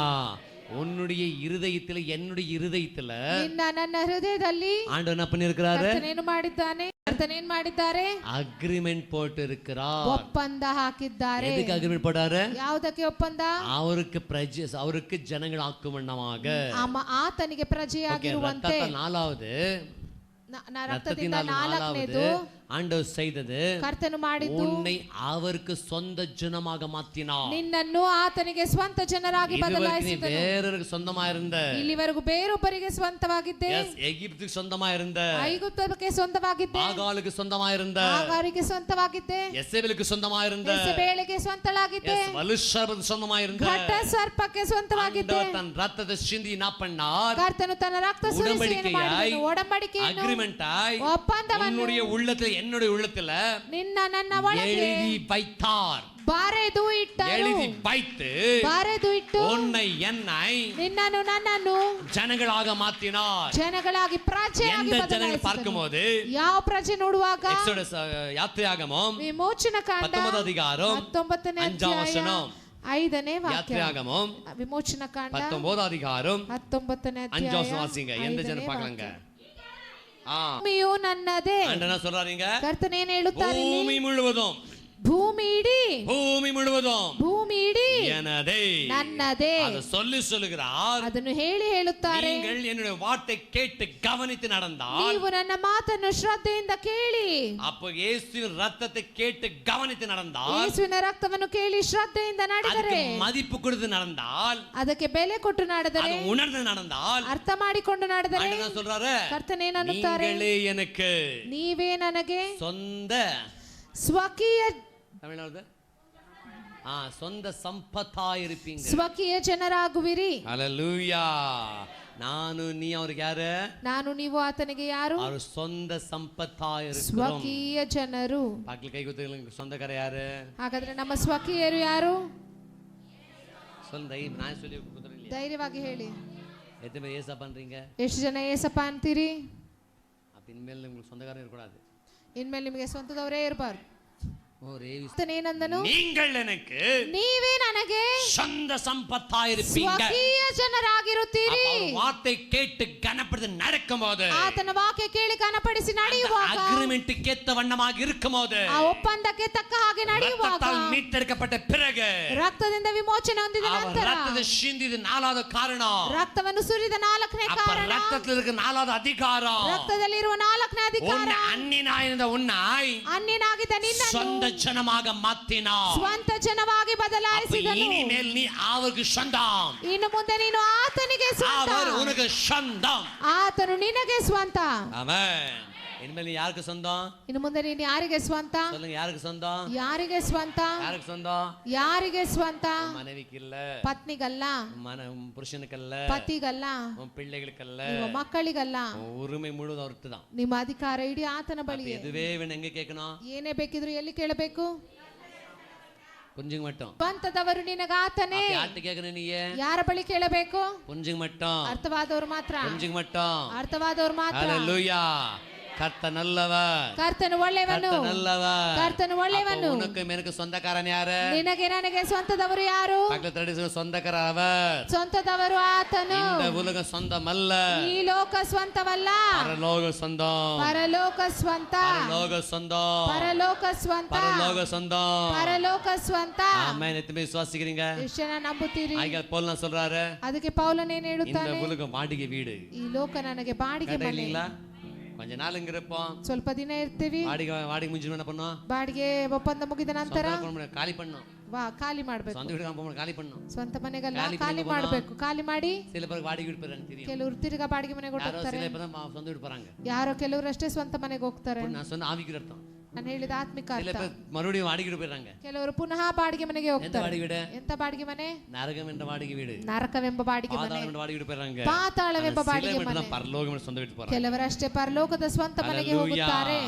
உன்னுடைய இருதயத்துல என்னுடைய இருதயத்துல ನಿನ್ನ ನನ್ನ ಹೃದಯದಲ್ಲಿ ஆண்டவர் என்ன பண்ணிருக்கிறாரு? ಕರ್ತನೇನು ಮಾಡಿದ್ದಾನೆ? ಕರ್ತನೇನು ಮಾಡಿದ್ದಾರೆ? அக்ரிமெண்ட் போட்டு இருக்கிறார். ಒಪ್ಪಂದ ಹಾಕಿದ್ದಾರೆ. எதுக்கு அக்ரிமெண்ட் போட்டாரு? ಯಾವುದಕ್ಕೆ ಒಪ್ಪಂದ? அவருக்கு ஜனங்கள் ஆக்கும் வண்ணமாக. ಆತನಿಗೆ ಪ್ರಜೆಯಾಗಿರುವಂತೆ. நாலாவது ರಕ್ತದಿಂದ ನಾಲ್ಕನೇದು ஆண்டவர் செய்தது, ಕರ್ತನು ಮಾಡಿದ್ದು உன்னை அவருக்கு சொந்த ஜனமாக மாற்றினார். ನಿನ್ನನ್ನು ಆತನಿಗೆ ಸ್ವಂತ ಜನರಾಗಿ ಬದಲಾಯಿಸಿದನು. வேறொருக்கு சொந்தமா இருந்த, ಇಲ್ಲಿವರೆಗೂ ಬೇರೊಬ್ಬರಿಗೆ ಸ್ವಂತವಾಗಿದ್ದೆ. எகிப்துக்கு சொந்தமா இருந்த, ಐಗುಪ್ತಕ್ಕೆ ಸ್ವಂತವಾಗಿದ್ದೆ. ஆகாலுக்கு சொந்தமா இருந்த, ಆಗಾರಿಗೆ ಸ್ವಂತವಾಗಿದ್ದೆ. எசேபேலுக்கு சொந்தமா இருந்த, ಯೆಸೆಬೇಲಿಗೆ ಸ್ವಂತಳಾಗಿದ್ದೆ. வலுசர்ப்பத்துக்கு சொந்தமா இருந்த, ಘಟ ಸರ್ಪಕ್ಕೆ ಸ್ವಂತವಾಗಿದ್ದೆ. தன் ரத்தத்தை சிந்தி என்ன பண்ணார்? ಕರ್ತನು ತನ್ನ ರಕ್ತ ಸುರಿಸಿ ಏನು ಮಾಡಿದನು? ಒಡಂಬಡಿಕೆಯನ್ನು, அக்ரிமெண்டாய் ಒಪ್ಪಂದವನ್ನು உன்னுடைய உள்ளத்துல என்னுடைய உள்ளத்துல ನಿನ್ನ ನನ್ನ ಒಳಗೆ எழுதி வைத்தார். ಬರೆದು ಇಟ್ಟರು. எழுதி வைத்து ಬರೆದು ಇಟ್ಟು உன்னை என்னை ನಿನ್ನನ್ನು ನನ್ನನ್ನು ஜனங்களாக மாற்றினார். ಜನಗಳಾಗಿ ಪ್ರಜೆಯಾಗಿ எந்த ஜனங்கள் ಬದಲಾಯಿಸಿದನು. பார்க்கும்போது ಯಾವ ಪ್ರಜೆ ನೋಡುವಾಗ எக்ஸோடஸ் யாத்திராகமம் ವಿಮೋಚನ ಕಾಂಡ 19வது அதிகாரம் 19ನೇ 5வது ಅಧ್ಯಾಯ வசனம். 5ನೇ ವಾಕ್ಯ. யாத்திராகமம் ವಿಮೋಚನ ಕಾಂಡ 19வது அதிகாரம் 19ನೇ 5வது ಅಧ್ಯಾಯ வாசிங்க. எந்த ஜனம் பார்க்கலாங்க? ಭೂಮಿಯು ನನ್ನದೇ. என்ன சொல்றாருங்க? ಕರ್ತನೇನು ಹೇಳುತ್ತಾರೆ ಇಲ್ಲಿ? பூமி முழுவதும், ಭೂಮಿ ಇಡೀ, பூமಿ முழுவதும் ಭೂಮಿ ಇಡೀ எனதே. ನನ್ನದೇ. அது சொல்லுகிறார். ಅದನ್ನು ಹೇಳುತ್ತಾರೆ. நீங்கள் என்னுடைய வார்த்தை கேட்டு கவனித்து நடந்தால், ನೀವು ನನ್ನ ಮಾತನ್ನು ಶ್ರದ್ಧೆಯಿಂದ ಕೇಳಿ, அப்போ இயேசுவின் ரத்தத்தை கேட்டு கவனித்து நடந்தால், ಯೇಸುವಿನ ರಕ್ತವನ್ನು ಕೇಳಿ ಶ್ರದ್ಧೆಯಿಂದ ನಡೆದರೆ, அதுக்கு மதிப்பு கொடுத்து நடந்தால், ಅದಕ್ಕೆ ಬೆಲೆ ಕೊಟ್ಟು ನಡೆದರೆ, அது உணர்ந்து நடந்தால், ಅರ್ಥ ಮಾಡಿಕೊಂಡು ನಡೆದರೆ, ஆண்டவர் என்ன சொல்றாரு? ಕರ್ತನೇನನ್ನುತ್ತಾರೆ? நீங்களே எனக்கு ನೀವೇ ನನಗೆ சொந்த, ಸ್ವಕೀಯ தமிழ்நாடு சொந்த சம்பத்தா இருப்பீங்க. ಸ್ವಕೀಯ ಜನರಾಗುವಿರಿ. ஹalleluya. ನಾನು ನೀ ಅವ್ರಿಗೆ ಯಾರು? ನಾನು ನೀವು ಆತನಿಗೆ ಯಾರು? ಅವರು ಸ್ವಂತ ಸಂಪತ್ತா இருக்கிறோம். ಸ್ವಕೀಯ ಜನರು. பாக்கல கை குத்துங்க. சொந்தக்கார யாரு? ಹಾಗಾದ್ರೆ ನಮ್ಮ ಸ್ವಕೀಯರು ಯಾರು? சொல்லுங்க. நான் சொல்லி குத்துறேன். ಧೈರ್ಯವಾಗಿ ಹೇಳಿ. எத்தனை பேர் ஏசா பண்றீங்க? ಎಷ್ಟು ಜನ ಏಸಪ್ಪ ಅಂತೀರಿ? அப்ப இனிமேல் உங்களுக்கு சொந்தக்காரர் இருக்கக்கூடாது. ಇನ್ಮೇಲೆ ನಿಮಗೆ ಸ್ವಂತದವರೇ ಇರಬಾರ್ದು. ಏನಂದನು? நீங்கள் எனக்கு ನೀವೇ ನನಗೆ சொந்த சம்பத்தா இருப்பீங்க. ಸ್ವಕೀಯ ಜನರಾಗಿರುತ್ತೀರಿ. வார்த்தை கேட்டு கனப்படுத்தி நடக்கும்போது, ಆತನ ವಾಕ್ಯ ಕೇಳಿ ಕನಪಡಿಸಿ ನಡೆಯುವಾಗ, அக்ரிமென்ட்க்கு ஏத்த வண்ணமாக இருக்கும்போது, ಆ ಒಪ್ಪಂದಕ್ಕೆ ತಕ್ಕ ಹಾಗೆ ನಡೆಯುವಾಗ, ரத்தத்தால் மீட்டெடுக்கப்பட்ட பிறகு, ರಕ್ತದಿಂದ ವಿಮೋಚನೆ ಹೊಂದಿದ ನಂತರ, ரத்தத்தை சிந்தியது நாலாவது காரணம், ರಕ್ತವನ್ನು ಸುರಿದ ನಾಲ್ಕನೇ ಕಾರಣ, ரத்தத்தில் இருக்க நாலாவது அதிகாரம், ರಕ್ತದಲ್ಲಿರುವ ನಾಲ್ಕನೇ ಅಧಿಕಾರ, அந்நியனாயிருந்த உன்னை ಅನ್ಯನಾಗಿದ್ದ ನಿನ್ನನ್ನು சொந்த ஜனமாக மாற்றினார். ಸ್ವಂತ ಜನವಾಗಿ ಬದಲಾಯಿಸಿದನು. இனிமேல் நீ அவருக்கு சொந்தம். ಇನ್ನು ಮುಂದೆ ನೀನು ಆತನಿಗೆ ಸ್ವಂತ. அவர் உனக்கு சொந்தம். ಆತನು ನಿನಗೆ ಸ್ವಂತ. ಆಮೆನ್. இனிமேல் நீ யாருக்கு சொந்தம்? ಇನ್ನು ಮುಂದೆ ನೀನು ಯಾರಿಗೆ ಸ್ವಂತ? சொல்லுங்க, யாருக்கு சொந்தம்? ಯಾರಿಗೆ ಸ್ವಂತ? யாருக்கு சொந்தம்? ಯಾರಿಗೆ ಸ್ವಂತ? மனைவிக்கு இல்ல, ಪತ್ನಿಗಲ್ಲ, புருஷனுக்கல்ல, ಪತಿಗಲ್ಲ, உன் பிள்ளைகளுக்கல்ல, ನಿಮ್ಮ ಮಕ್ಕಳಿಗಲ್ಲ. உன் உரிமை முழுவதும் அவருக்கு தான். ನಿಮ್ಮ ಅಧಿಕಾರ ಇಡೀ ಆತನ ಬಳಿ. எதுவே வேணும் எங்க கேட்கணும்? ಏನೇ ಬೇಕಿದ್ರು ಎಲ್ಲಿ ಕೇಳಬೇಕು? புரிஞ்சுங்க மட்டும். ಸ್ವಂತದವರು ನಿನಗಾತನೇ. யார்கிட்ட கேட்கணும்? நீ ಯಾರ ಬಳಿ ಕೇಳಬೇಕು? புரிஞ்சுங்க மட்டும். ಅರ್ಥವಾದವರು ಮಾತ್ರ. புரிஞ்சுங்க மட்டும். ಅರ್ಥವಾದವರು ಮಾತ್ರ. ஹalleluya. கர்த்த நல்லவர், ಕರ್ತನು ಒಳ್ಳೆಯವನು, கர்த்த நல்லவர். ಕರ್ತನು ಒಳ್ಳೆಯವನು. உனக்கு எனக்கு சொந்தக்காரன் யாரு? ನಿನಗೆ ನನಗೆ ಸ್ವಂತದವರು ಯಾರು? பக்கத்துல தட்டி சொந்தக்கார அவர். ಸ್ವಂತದವರು ಆತನು. இந்த உலகம் சொந்தமல்ல, ಈ ಲೋಕ ಸ್ವಂತವಲ್ಲ, பரலோக சொந்தம். ಪರಲೋಕ ಸ್ವಂತ, பரலோக சொந்தம். ಪರಲೋಕ ಸ್ವಂತ, பரலோக சொந்தம். ಪರಲೋಕ ಸ್ವಂತ. ஆமென். எத்தனை பேர் விசுவாசிக்கிறீங்க? ಎಷ್ಟು ಜನ ನಂಬುತ್ತೀರಿ? ஆகிய பவுல் சொல்றாரு, ಅದಕ್ಕೆ ಪೌಲನು ಏನು இந்த ಹೇಳುತ್ತಾನೆ? உலகம் வாடகை வீடு. ಈ ಲೋಕ ನನಗೆ ಬಾಡಿಗೆ ಮನೆ. இல்லீங்களா? கொஞ்ச நாள் இங்க இருப்போம், ಸ್ವಲ್ಪ ದಿನ ಇರ್ತೀವಿ, வாடகை முடிஞ்சு என்ன பண்ணோம்? ಬಾಡಿಗೆ ಒಪ್ಪಂದ ಮುಗಿದ ನಂತರ காலி பண்ணோம். ಖಾಲಿ ಮಾಡ್ಬೇಕು. சொந்த வீடு காலி பண்ணோம். ಸ್ವಂತ ಮನೆಗೆಲ್ಲ ಖಾಲಿ ಮಾಡ್ಬೇಕು. ಖಾಲಿ ಮಾಡಿ சில பேருக்கு வாடகை வீடு போறாங்க தெரியும். ಕೆಲವರು ತಿರ್ಗಾ ಬಾಡಿಗೆ ಮನೆಗೆ ಹೋಗ್ತಾರೆ. சில பேர் சொந்த வீடு போறாங்க. ಯಾರೋ ಕೆಲವರು ಅಷ್ಟೇ ಸ್ವಂತ ಮನೆಗೆ ಹೋಗ್ತಾರೆ. நான் சொன்ன ஆவிக்கு அர்த்தம். ನಾನು ಹೇಳಿದ ಆತ್ಮಿಕ சில ಅರ್ಥ. பேர் மறுபடியும் வாடகை வீடு போறாங்க. ಕೆಲವರು ಪುನಃ ಬಾಡಿಗೆ ಮನೆಗೆ எந்த ಹೋಗ್ತಾರೆ. வாடகை வீடு? ಎಂತ ಬಾಡಿಗೆ ಮನೆ? நரகம் என்ற வாடகை வீடு, ನರಕವೆಂಬ ಬಾಡಿಗೆ ಮನೆ, பாதாளம் என்ற வாடகை வீடு போறாங்க. ಪಾತಾಳವೆಂಬ ಬಾಡಿಗೆ ಮನೆ. பரலோகம் என்ற சொந்த வீடு போறாங்க. ಕೆಲವರಷ್ಟೇ ಪರಲೋಕದ ಸ್ವಂತ ಮನೆಗೆ ಹೋಗುತ್ತಾರೆ.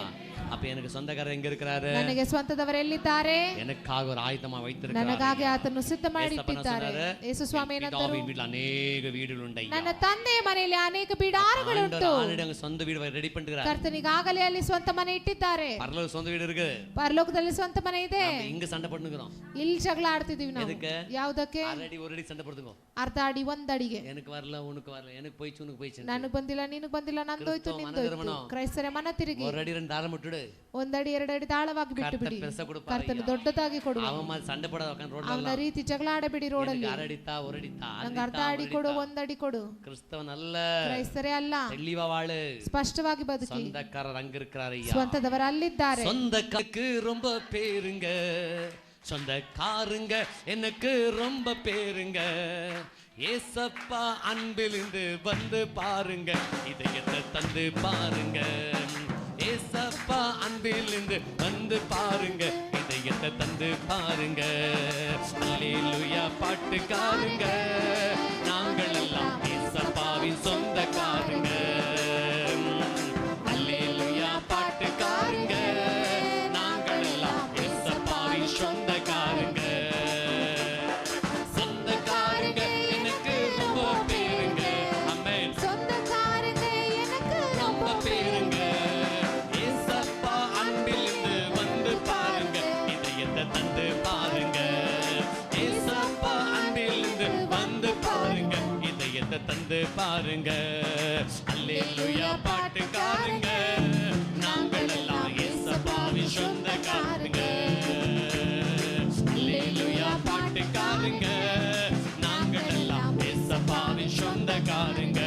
அப்ப எனக்கு சொந்தக்காரர் எங்க இருக்கிறாரு? ನನಗೆ ಸ್ವಂತದವರು ಎಲ್ಲಿದ್ದಾರೆ? எனக்காக ஒரு ஆயத்தமா வைத்திருக்கிறார். ನನಗಾಗಿ ಆತನು ಸಿದ್ಧ ಮಾಡಿ ಇಟ್ಟಿದ್ದಾರೆ. ಯೇಸು ಸ್ವಾಮಿ ಏನಂತರು? வீட்டில் அநேக வீடுகள் உண்டு. ನನ್ನ ತಂದೆಯ ಮನೆಯಲ್ಲಿ ಅನೇಕ ಬಿಡಾರಗಳುಂಟು. ஆண்டவர் சொந்த வீடு ரெடி பண்ணிட்டார். ಕರ್ತನಿಗಾಗಲೇ ಅಲ್ಲಿ ಸ್ವಂತ ಮನೆ ಇಟ್ಟಿದ್ದಾರೆ. பரலோக சொந்த வீடு இருக்கு. ಪರಲೋಕದಲ್ಲಿ ಸ್ವಂತ ಮನೆ ಇದೆ. இங்க சண்டை போட்டுக்கிறோம். ಇಲ್ಲಿ ಜಗಳ ಆಡ್ತಿದೀವಿ ನಾವು. ಯಾವುದಕ್ಕೆ? ಆಲ್ರೆಡಿ ஒரு அடி சண்டை போடுங்க. ಅರ್ಧ ಅಡಿ ಒಂದಡಿಗೆ. எனக்கு வரல, உனக்கு வரல, எனக்கு போயிச்சு, உனக்கு போயிச்சு. ನನಗೆ ಬಂದಿಲ್ಲ, ನಿನಗೆ ಬಂದಿಲ್ಲ, ನಂದೋಯ್ತು, ನಿಂದೋಯ್ತು. ಕ್ರೈಸ್ತರ ಮನ ತಿರುಗಿ ஒரு ಅಡಿ ரெண்டு தாளம் விட்டுடு. ಒಂದಡಿ ಎರಡಡಿ ತಾಳವಾಗಿ ಬಿಟ್ಟು ಬಿಡಿ. ಕರ್ತನು ದೊಡ್ಡದಾಗಿ ಕೊಡು. அவன் சண்டை போட ரோட்ல ಅವನ ರೀತಿ ಜಗಳ ಆಡಬೇಡಿ ರೋಡಲ್ಲಿ. அரடித்தா ஒரு அடித்தா, ನಂಗೆ ಅರ್ಧ ಅಡಿ ಕೊಡು, ಒಂದಡಿ ಕೊಡು. கிறிஸ்தவன் அல்ல, ಕ್ರೈಸ್ತರೇ ಅಲ್ಲ. தெளிவா வாழு, ಸ್ಪಷ್ಟವಾಗಿ ಬದುಕಿ. சொந்தக்காரர் அங்க இருக்கிறார் ஐயா. ಸ್ವಂತದವರು ಅಲ್ಲಿದ್ದಾರೆ. சொந்தக்காரருக்கு ரொம்ப பேருங்க, சொந்தக்காரங்க எனக்கு ரொம்ப பேருங்க. ஏசப்பா அன்பிலிருந்து வந்து பாருங்க, இதயத்தை தந்து பாருங்க. ஏசப்பா அன்பிலிருந்து வந்து பாருங்க, இதயத்தை தந்து பாருங்க. அல்லேலூயா பாட்டுக்காருங்க, நாங்கள் எல்லாம் ஏசப்பாவின் சொந்தக்காரங்க. அல்லேலூயா பாட்டுக்காருங்க, நாங்கள் எல்லாம் ஏசப்பாவின் சொந்தக்காரங்க. சொந்தக்காரங்க எனக்கு ரொம்ப பேருங்க. ஆமென். சொந்தக்காரங்க எனக்கு ரொம்ப பேருங்க. ஏசப்பா அன்பிலிருந்து வந்து பாருங்க, இதயத்தை தந்து பாருங்க. ஏசப்பா அன்பிலிருந்து வந்து பாருங்க, இதயத்தை தந்து பாருங்க. அல்லேலூயா பாட்டுக்காரங்க, நாங்கள் எல்லாம் ஏசப்பாவின் சொந்தக்காரங்க. அல்லேலூயா பாட்டுக்காரங்க, நாங்கள் எல்லாம் ஏசப்பாவின் சொந்தக்காரங்க.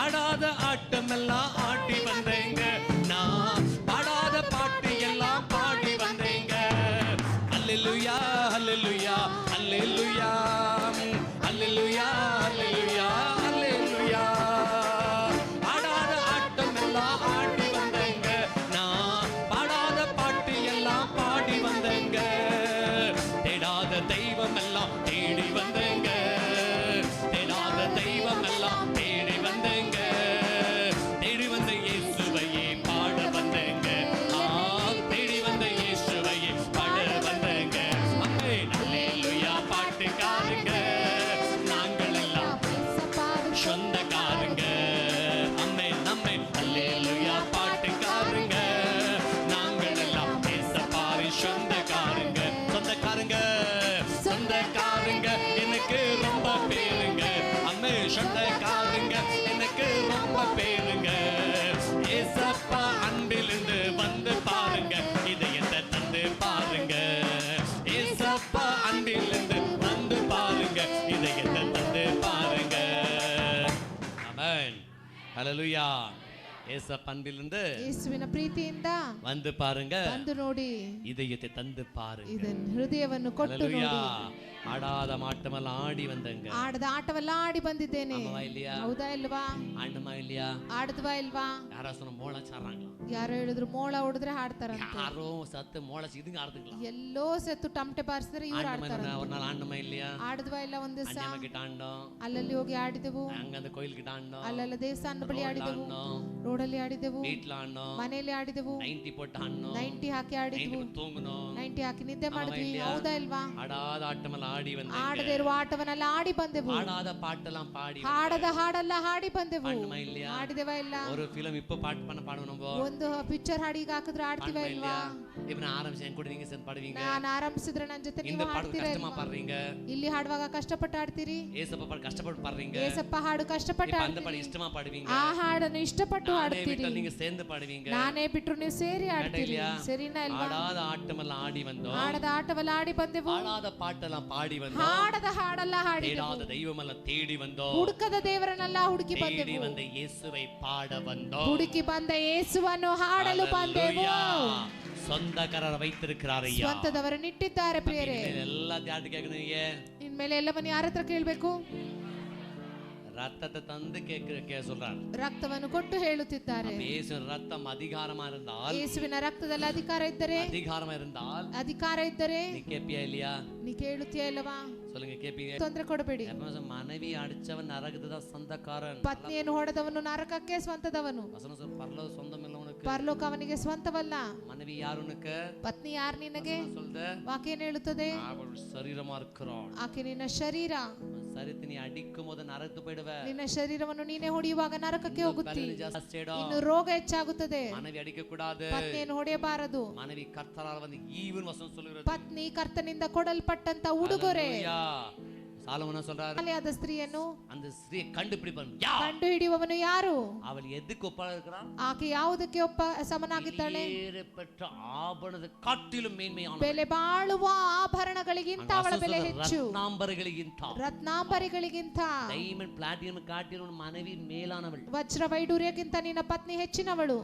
ஆடாத ஆட்டமெல்லாம் ஆட்டி வந்தேங்க, நான் பாடாத பாட்டு எல்லாம் பாடி வந்தேங்க. அல்லேலூயா அல்லேலூயா அல்லேலூயா அல்லேலூயா அல்லேலூயா அல்லேலூயா. ஆடாத ஆட்டமெல்லாம் ஆடி வந்தேங்க, நான் பாடாத பாட்டு எல்லாம் பாடி வந்தேங்க. தேடாத தெய்வம் எல்லாம் தேடி வந்தேங்க, தேடாத தெய்வம் எல்லாம் தேடி வந்தேங்க. தேடி வந்த இயேசுவையே பாட வந்தேங்க, தேடி வந்த இயேசுவையே பாட வந்தேங்க. ஆமென். அல்லேலூயா பாட்டுக்காரங்க, நாங்கள் எல்லாம் சொந்தக்காரங்க. ஆமென் ஆமென். அல்லேலூயா பாட்டுக்காரங்க, நாங்கள் எல்லாம் ஏசப்பாவின் சொந்தக்காரங்க. சொந்தக்காரங்க சொந்தக்காரங்க எனக்கு ரொம்ப பேருங்க. ஆமென். சொந்தக்காரங்க எனக்கு ரொம்ப பேருங்க. ஏசப்பா அன்பிலிருந்து வந்து பாருங்க, இதயத்தை தந்து பாருங்க. ஏசப்பா அன்பிலிருந்து வந்து பாருங்க, இதயத்தை தந்து பாருங்க. ஆமென். ஹல்லேலூயா. ஏசப்ப அன்பிலிருந்து ಯೇಸುವಿನ ಪ್ರೀತಿಯಿಂದ வந்து பாருங்க, ಬಂದು ನೋಡಿ, இதயத்தை தந்து பாருங்க. ಇದನ್ನ ಹೃದಯವನ್ನು ಕೊಟ್ಟು ஹalleluya. ನೋಡಿ. ஆடாத மாட்டமெல்லாம் ஆடி வந்தங்க. ಆಡದ ಆಟವೆಲ್ಲ ಆಡಿ ಬಂದಿದ್ದೇನೆ. ஆமாவா இல்லையா? ಹೌದಾ ಇಲ್ವಾ? ஆண்டமா இல்லையா? ಆಡದ್ವಾ ಇಲ್ವಾ? யாரா சொன்ன மோள சாறாங்களா? ಯಾರೋ ಹೇಳಿದ್ರು ಮೋಳ ಹೊಡೆದ್ರೆ ಹಾಡ್ತಾರಂತೆ. யாரோ சத்து மோள இதுங்க ஆடுதுங்களா? ಎಲ್ಲೋ ಸತ್ತು ಟಮಟೆ ಬಾರಿಸಿದ್ರೆ ಇವ್ರು ಆಡ್ತಾರ. ஒரு நாள் ஆண்டமா இல்லையா? ಆಡದ್ವಾ ಇಲ್ಲ ಒಂದ್ ದಿವಸ? அண்ணಮ್ಮ கிட்ட ஆண்டோம், ಅಲ್ಲಲ್ಲಿ ಹೋಗಿ ಆಡಿದೆವು. அங்க அந்த கோயில் கிட்ட ஆண்டோம், ಅಲ್ಲೆಲ್ಲ ದೇವಸ್ಥಾನದ ಬಳಿ ಆಡಿದೆವು, ರೋಡಲ್ಲಿ ಆಡಿದೆವು, வீட்ல ஆண்டோம், ಮನೆಯಲ್ಲಿ ಆಡಿದೆವು, 90 போட்டு ஆண்டோம், 90 ಹಾಕಿ ಆಡಿದ್ವು, 90 தூங்கணும், 90 ಹಾಕಿ ನಿದ್ದೆ ಮಾಡಿದ್ವಿ. ಹೌದಾ ಇಲ್ವಾ? ஆடாத ஆட்டமெல்லாம் ஆடி வந்தங்க. ಆಡದೇ ಇರುವ ಆಟವನ್ನೆಲ್ಲ ಆಡಿ ಬಂದೆವು. ஆடாத பாட்டெல்லாம் பாடி ಹಾಡದ ಹಾಡೆಲ್ಲ ಹಾಡಿ ಬಂದೆವು. ஆண்டமா இல்லையா? ಆಡಿದೆವಾ ಇಲ್ಲ? ஒரு ஃபிலிம் இப்ப பாட்டு பண்ண பாடுவோம் நம்ம. ಒಂದು ಪಿಕ್ಚರ್ ಹಾಡಿಗೆ ಹಾಕಿದ್ರೆ ಆಡ್ತೀವ ಇಲ್ವಾ? இப்ப நான் ஆரம்பிச்சேன் கூட நீங்க சேர்ந்து பாடுவீங்க. ನಾನು ಆರಂಭಿಸಿದ್ರೆ ನನ್ನ ಜೊತೆ இந்த ನೀವು பாட்டு ಹಾಡ್ತೀರಾ கஷ்டமா ಇಲ್ವಾ? பாடுறீங்க, ಇಲ್ಲಿ ಹಾಡುವಾಗ ಕಷ್ಟಪಟ್ಟು ಆಡ್ತೀರಿ. ஏசப்பா பாட்டு கஷ்டப்பட்டு பாடுறீங்க. ಏಸಪ್ಪ ಹಾಡು ಕಷ್ಟಪಟ್ಟು இப்ப அந்த ಆಡ್ತೀರಿ. பாட்டு இஷ்டமா பாடுவீங்க. ಆ ಹಾಡನ್ನು ಇಷ್ಟಪಟ್ಟು நானே ಹಾಡ್ತೀರಿ. விட்டால் நீங்க சேர்ந்து பாடுவீங்க. ನಾನೇ ಬಿಟ್ರು ನೀವು ಸೇರಿ ಆಡ್ತೀರಿ. இல்லையா? ಸರಿನಾ ಇಲ್ವಾ? ஆடாத ஆட்டமெல்லாம் ஆடி வந்தோம், ಆಡದ ಆಟವೆಲ್ಲ ಆಡಿ ಬಂದೆವು. ஆடாத பாட்டெல்லாம் பாடி வந்தோம், ಹಾಡದ ಹಾಡೆಲ್ಲ ಹಾಡಿದೆವು. தேடாத தெய்வமெல்லாம் தேடி வந்தோம், ಹುಡುಕದ ದೇವರನ್ನೆಲ್ಲ ಹುಡುಕಿ தேடி ಬಂದೆವು. வந்த இயேசுவை பாட வந்தோம். ಹುಡುಕಿ ಬಂದ ಯೇಸುವನ್ನು ಹಾಡಲು ಬಂದೆವು. ஹalleluya. சொந்தக்காரரை வைத்திருக்கிறார் ஐயா. ಸ್ವಂತದವರನ್ನು ಇಟ್ಟಿದ್ದಾರೆ ಪ್ರಿಯರೇ. எல்லா தியாட்டு கேட்கணும். நீங்க ಇನ್ಮೇಲೆ ಎಲ್ಲವನ್ನು ಯಾರ ಹತ್ರ ಕೇಳಬೇಕು? ரத்தத்தை தந்து கேட்க சொல்றார். ರಕ್ತವನ್ನು ಕೊಟ್ಟು ಹೇಳುತ್ತಿದ್ದಾರೆ. இயேசுவின் ரத்தம் அதிகாரமா இருந்தால், ಯೇಸುವಿನ ರಕ್ತದಲ್ಲಿ ಅಧಿಕಾರ ಇದ್ದರೆ, அதிகாரமா இருந்தால் ಅಧಿಕಾರ ಇದ್ದರೆ நீ கேப்பியா இல்லையா? ನೀ ಕೇಳುತ್ತೀಯ ಇಲ್ಲವಾ? சொல்லுங்க, கேப்பீங்க? ತೊಂದರೆ ಕೊಡಬೇಡಿ. மனைவி அடிச்சவன் நரகத்துதான் சொந்தக்காரன். ಪತ್ನಿಯನ್ನು ಹೊಡೆದವನು ನರಕಕ್ಕೆ ಸ್ವಂತದವನು. வசனம் சொல்ற பரலோக சொந்தம் இல்ல உனக்கு. ಪರಲೋಕ ಅವನಿಗೆ ಸ್ವಂತವಲ್ಲ. மனைவி யார் உனக்கு? ಪತ್ನಿ ಯಾರು ನಿನಗೆ? சொல்லுது, ವಾಕ್ಯ ಏನು ಹೇಳುತ್ತದೆ? அவள் சரீரமா இருக்கிறாள். ಆಕೆ ನಿನ್ನ ಶರೀರ. சரீரத்தை நீ அடிக்கும் போது நரகத்து போயிடுவ. ನಿನ್ನ ಶರೀರವನ್ನು ನೀನೇ ಹೊಡೆಯುವಾಗ ನರಕಕ್ಕೆ ಹೋಗುತ್ತಿ. ಜಾಸ್ತಿ ಇನ್ನು ರೋಗ ಹೆಚ್ಚಾಗುತ್ತದೆ. மனைவி அடிக்க கூடாது. ಪತ್ನಿಯನ್ನು ಹೊಡೆಯಬಾರದು. மனைவி கர்த்தரால் வந்து ஈவன் வசனம் சொல்லுகிறது. ಪತ್ನಿ ಕರ್ತನಿಂದ ಕೊಡಲ್ಪಟ್ಟಂತ ಉಡುಗೊರೆ. சாலமோன சொல்றாரு, ಅಲೆಯಾದ ಸ್ತ್ರೀಯನ್ನು அந்த ஸ்திரியை கண்டுபிடிப்பவன் ಕಂಡು ಹಿಡಿಯುವವನು ಯಾರು? அவள் எதுக்கு ஒப்பாக இருக்கிறாள்? ಆಕೆ ಯಾವುದಕ್ಕೆ ಸಮನಾಗಿದ್ದಾಳೆ? பெற்ற ஆபரணத்தை காட்டிலும் மேன்மையான, ಬೆಲೆ ಬಾಳುವ ಆಭರಣಗಳಿಗಿಂತ ಅವಳ ಬೆಲೆ ಹೆಚ್ಚು. ರತ್ನಾಂಬರಿಗಳಿಗಿಂತ ಡೈಮಂಡ್ ಪ್ಲಾಟಿನಂ ಕಾಟಿலும் மனைவி மேலானவள். ವಜ್ರ ವೈಡೂರ್ಯಕ್ಕಿಂತ ನಿನ್ನ ಪತ್ನಿ ಹೆಚ್ಚಿನವಳು,